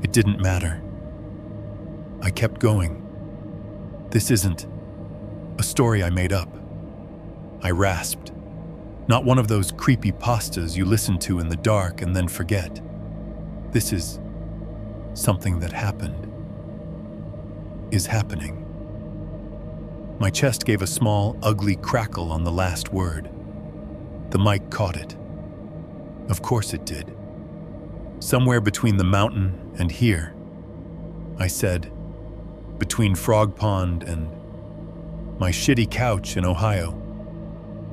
It didn't matter. I kept going. This isn't a story I made up. I rasped. Not one of those creepy pastas you listen to in the dark and then forget. This is something that happened. Is happening. My chest gave a small, ugly crackle on the last word. The mic caught it. Of course it did. Somewhere between the mountain and here, I said, between Frog Pond and my shitty couch in Ohio.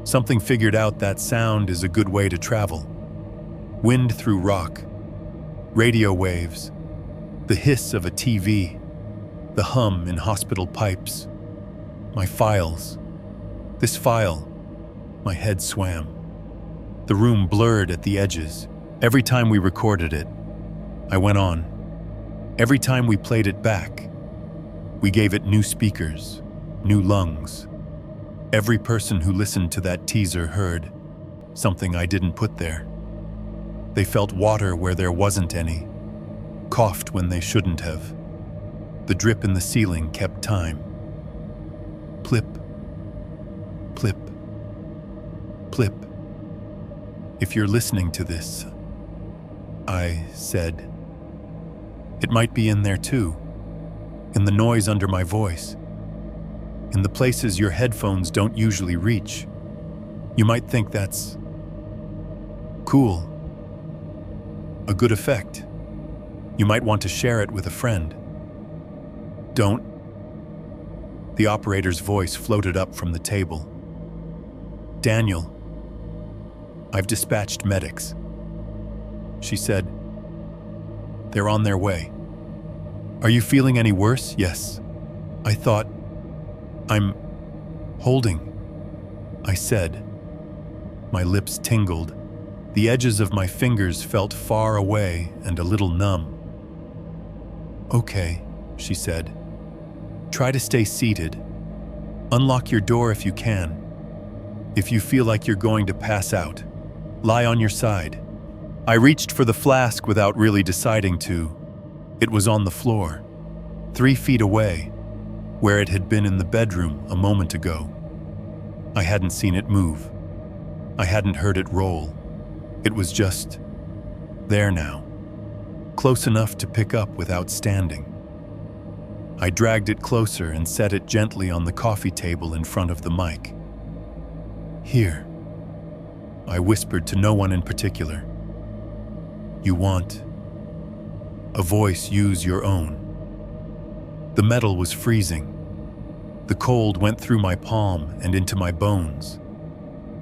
Something figured out that sound is a good way to travel. Wind through rock, radio waves, the hiss of a TV, the hum in hospital pipes. My files. This file. My head swam. The room blurred at the edges. Every time we recorded it, I went on. Every time we played it back, we gave it new speakers, new lungs. Every person who listened to that teaser heard something I didn't put there. They felt water where there wasn't any, coughed when they shouldn't have. The drip in the ceiling kept time. Plip, plip, plip. If you're listening to this, I said, it might be in there too, in the noise under my voice, in the places your headphones don't usually reach. You might think that's cool, a good effect. You might want to share it with a friend. Don't. The operator's voice floated up from the table. Daniel, I've dispatched medics. She said, they're on their way. Are you feeling any worse? Yes. I thought, I'm holding, I said. My lips tingled. The edges of my fingers felt far away and a little numb. Okay, she said. Try to stay seated. Unlock your door if you can. If you feel like you're going to pass out, lie on your side. I reached for the flask without really deciding to. It was on the floor, 3 feet away, where it had been in the bedroom a moment ago. I hadn't seen it move. I hadn't heard it roll. It was just there now, close enough to pick up without standing. I dragged it closer and set it gently on the coffee table in front of the mic. Here, I whispered to no one in particular. You want a voice, use your own. The metal was freezing. The cold went through my palm and into my bones.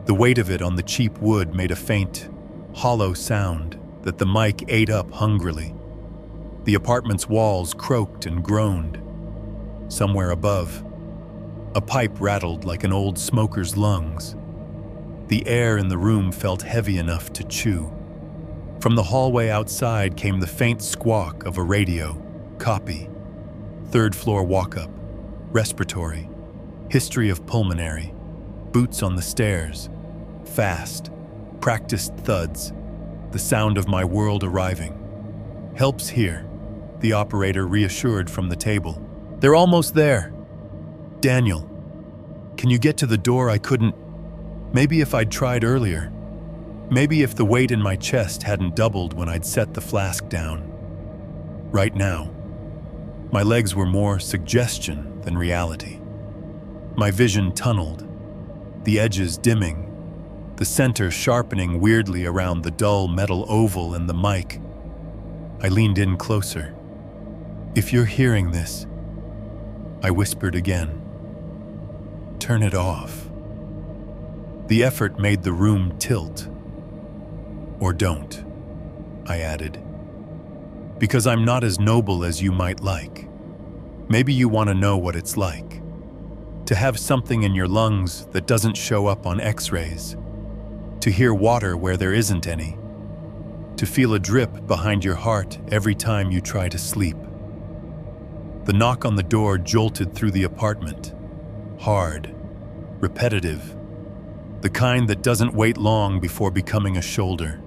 The weight of it on the cheap wood made a faint, hollow sound that the mic ate up hungrily. The apartment's walls croaked and groaned. Somewhere above, a pipe rattled like an old smoker's lungs. The air in the room felt heavy enough to chew. From the hallway outside came the faint squawk of a radio, copy, 3rd floor walk-up, respiratory, history of pulmonary, boots on the stairs, fast, practiced thuds, the sound of my world arriving. Help's here, the operator reassured from the table. They're almost there. Daniel, can you get to the door? I couldn't. Maybe if I'd tried earlier. Maybe if the weight in my chest hadn't doubled when I'd set the flask down. Right now, my legs were more suggestion than reality. My vision tunneled, the edges dimming, the center sharpening weirdly around the dull metal oval and the mic. I leaned in closer. If you're hearing this, I whispered again, turn it off. The effort made the room tilt. Or don't, I added. Because I'm not as noble as you might like. Maybe you want to know what it's like. To have something in your lungs that doesn't show up on X-rays. To hear water where there isn't any. To feel a drip behind your heart every time you try to sleep. The knock on the door jolted through the apartment. Hard, repetitive, the kind that doesn't wait long before becoming a shoulder.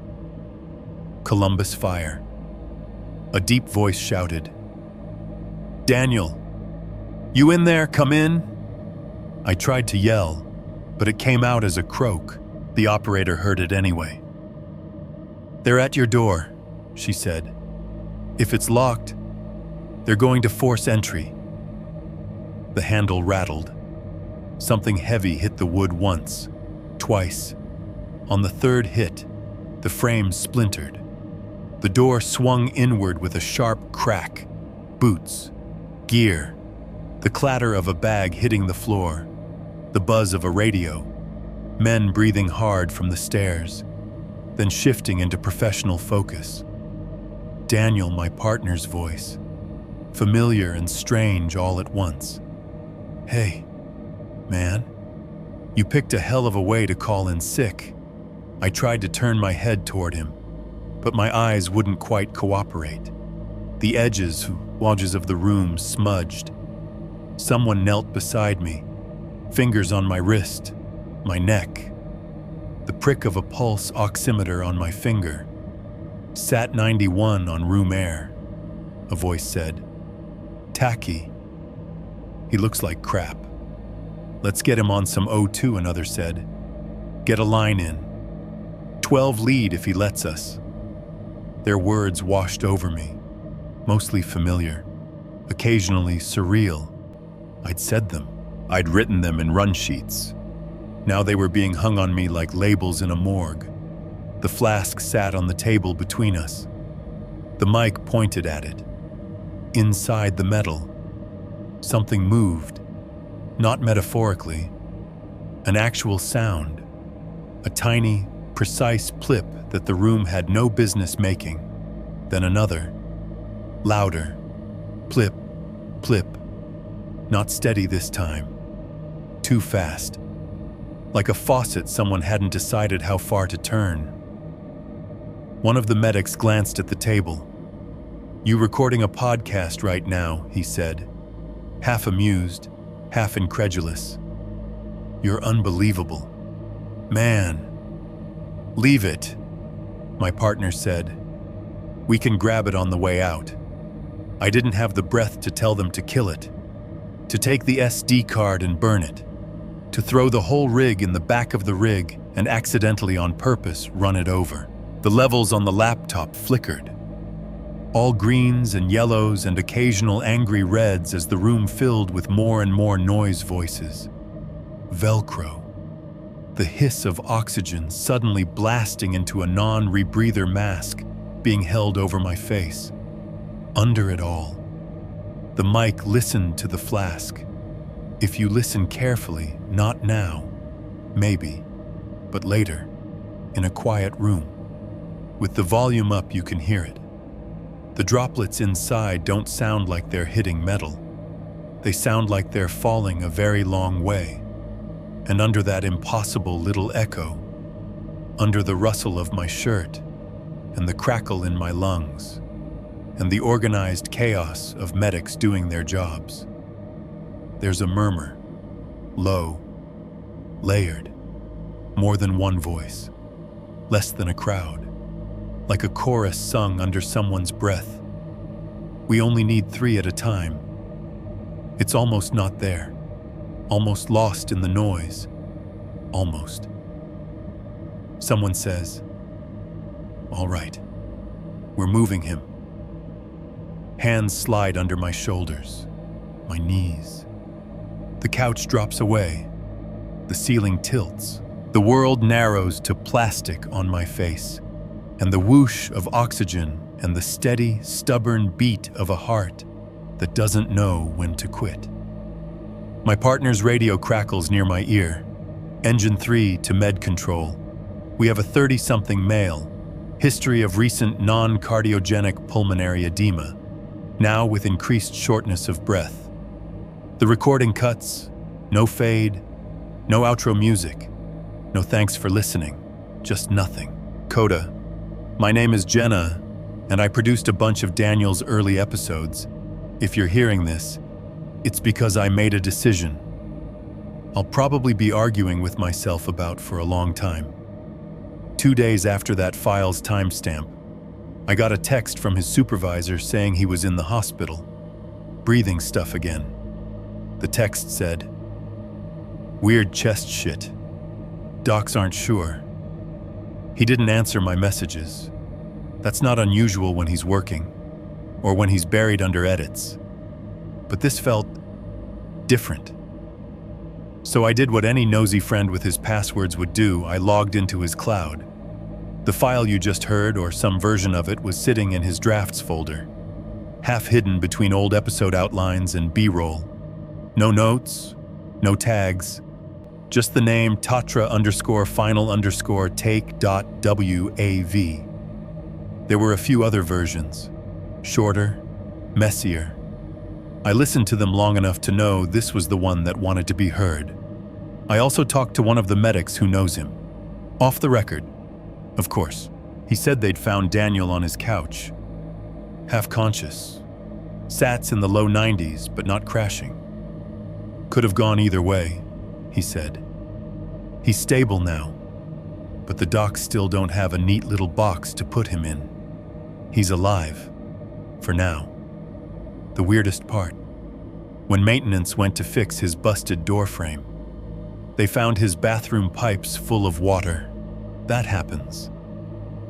Columbus Fire. A deep voice shouted, "Daniel, you in there? Come in." I tried to yell, but it came out as a croak. The operator heard it anyway. "They're at your door," she said. "If it's locked, they're going to force entry." The handle rattled. Something heavy hit the wood once, twice. On the third hit, the frame splintered. The door swung inward with a sharp crack. Boots, gear, the clatter of a bag hitting the floor, the buzz of a radio, men breathing hard from the stairs, then shifting into professional focus. Daniel, my partner's voice, familiar and strange all at once. "Hey, man, you picked a hell of a way to call in sick." I tried to turn my head toward him, but my eyes wouldn't quite cooperate. The edges of the room smudged. Someone knelt beside me, fingers on my wrist, my neck, the prick of a pulse oximeter on my finger. "Sat 91 on room air," a voice said. "Tacky. He looks like crap. Let's get him on some O2, another said. "Get a line in. 12 lead if he lets us." Their words washed over me, mostly familiar, occasionally surreal. I'd said them. I'd written them in run sheets. Now they were being hung on me like labels in a morgue. The flask sat on the table between us. The mic pointed at it. Inside the metal, something moved, not metaphorically, an actual sound, a tiny, precise plip that the room had no business making. Then another, louder, plip, plip, not steady this time, too fast, like a faucet someone hadn't decided how far to turn. One of the medics glanced at the table. "You recording a podcast right now," he said, half amused, half incredulous. "You're unbelievable. Man, leave it," my partner said. "We can grab it on the way out." I didn't have the breath to tell them to kill it, to take the SD card and burn it, to throw the whole rig in the back of the rig and accidentally on purpose run it over. The levels on the laptop flickered. All greens and yellows and occasional angry reds as the room filled with more and more noise voices. Velcro. The hiss of oxygen suddenly blasting into a non-rebreather mask being held over my face. Under it all, the mic listened to the flask. If you listen carefully, not now, maybe, but later, in a quiet room. With the volume up, you can hear it. The droplets inside don't sound like they're hitting metal. They sound like they're falling a very long way. And under that impossible little echo, under the rustle of my shirt, and the crackle in my lungs, and the organized chaos of medics doing their jobs, there's a murmur, low, layered, more than one voice, less than a crowd, like a chorus sung under someone's breath. We only need 3 at a time. It's almost not there, almost lost in the noise, almost. Someone says, "All right, we're moving him." Hands slide under my shoulders, my knees. The couch drops away, the ceiling tilts, the world narrows to plastic on my face, and the whoosh of oxygen and the steady, stubborn beat of a heart that doesn't know when to quit. My partner's radio crackles near my ear. Engine 3 to med control. We have a 30-something male. History of recent non-cardiogenic pulmonary edema, now with increased shortness of breath. The recording cuts. No fade. No outro music. No thanks for listening. Just nothing. Coda. My name is Jenna, and I produced a bunch of Daniel's early episodes. If you're hearing this, it's because I made a decision I'll probably be arguing with myself about for a long time. 2 days after that file's timestamp, I got a text from his supervisor saying he was in the hospital, breathing stuff again. The text said, "Weird chest shit. Docs aren't sure." He didn't answer my messages. That's not unusual when he's working, or when he's buried under edits. But this felt different. So I did what any nosy friend with his passwords would do. I logged into his cloud. The file you just heard, or some version of it, was sitting in his drafts folder, half hidden between old episode outlines and B-roll. No notes, no tags, just the name Tatra_final_take.wav. There were a few other versions, shorter, messier. I listened to them long enough to know this was the one that wanted to be heard. I also talked to one of the medics who knows him. Off the record, of course. He said they'd found Daniel on his couch, half conscious. Sats in the low 90s, but not crashing. Could have gone either way, he said. He's stable now, but the docs still don't have a neat little box to put him in. He's alive, for now. The weirdest part, when maintenance went to fix his busted door frame, they found his bathroom pipes full of water. That happens.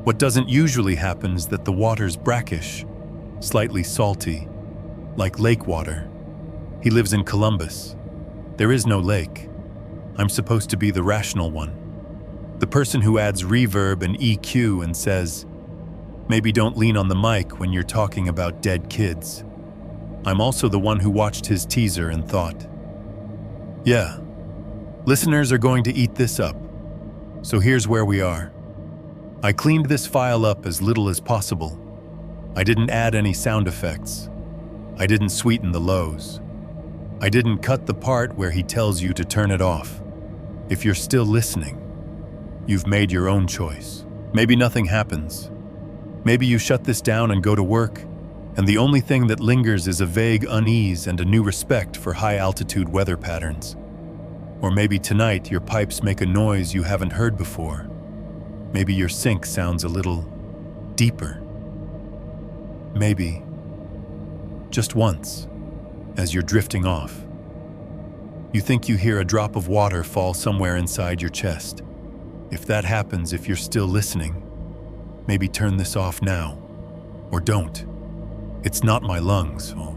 What doesn't usually happen is that the water's brackish, slightly salty, like lake water. He lives in Columbus. There is no lake. I'm supposed to be the rational one. The person who adds reverb and EQ and says, maybe don't lean on the mic when you're talking about dead kids. I'm also the one who watched his teaser and thought, yeah, listeners are going to eat this up. So here's where we are. I cleaned this file up as little as possible. I didn't add any sound effects. I didn't sweeten the lows. I didn't cut the part where he tells you to turn it off. If you're still listening, you've made your own choice. Maybe nothing happens. Maybe you shut this down and go to work, and the only thing that lingers is a vague unease and a new respect for high-altitude weather patterns. Or maybe tonight your pipes make a noise you haven't heard before. Maybe your sink sounds a little deeper. Maybe, just once, as you're drifting off, you think you hear a drop of water fall somewhere inside your chest. If that happens, if you're still listening, maybe turn this off now, or don't. It's not my lungs. Oh,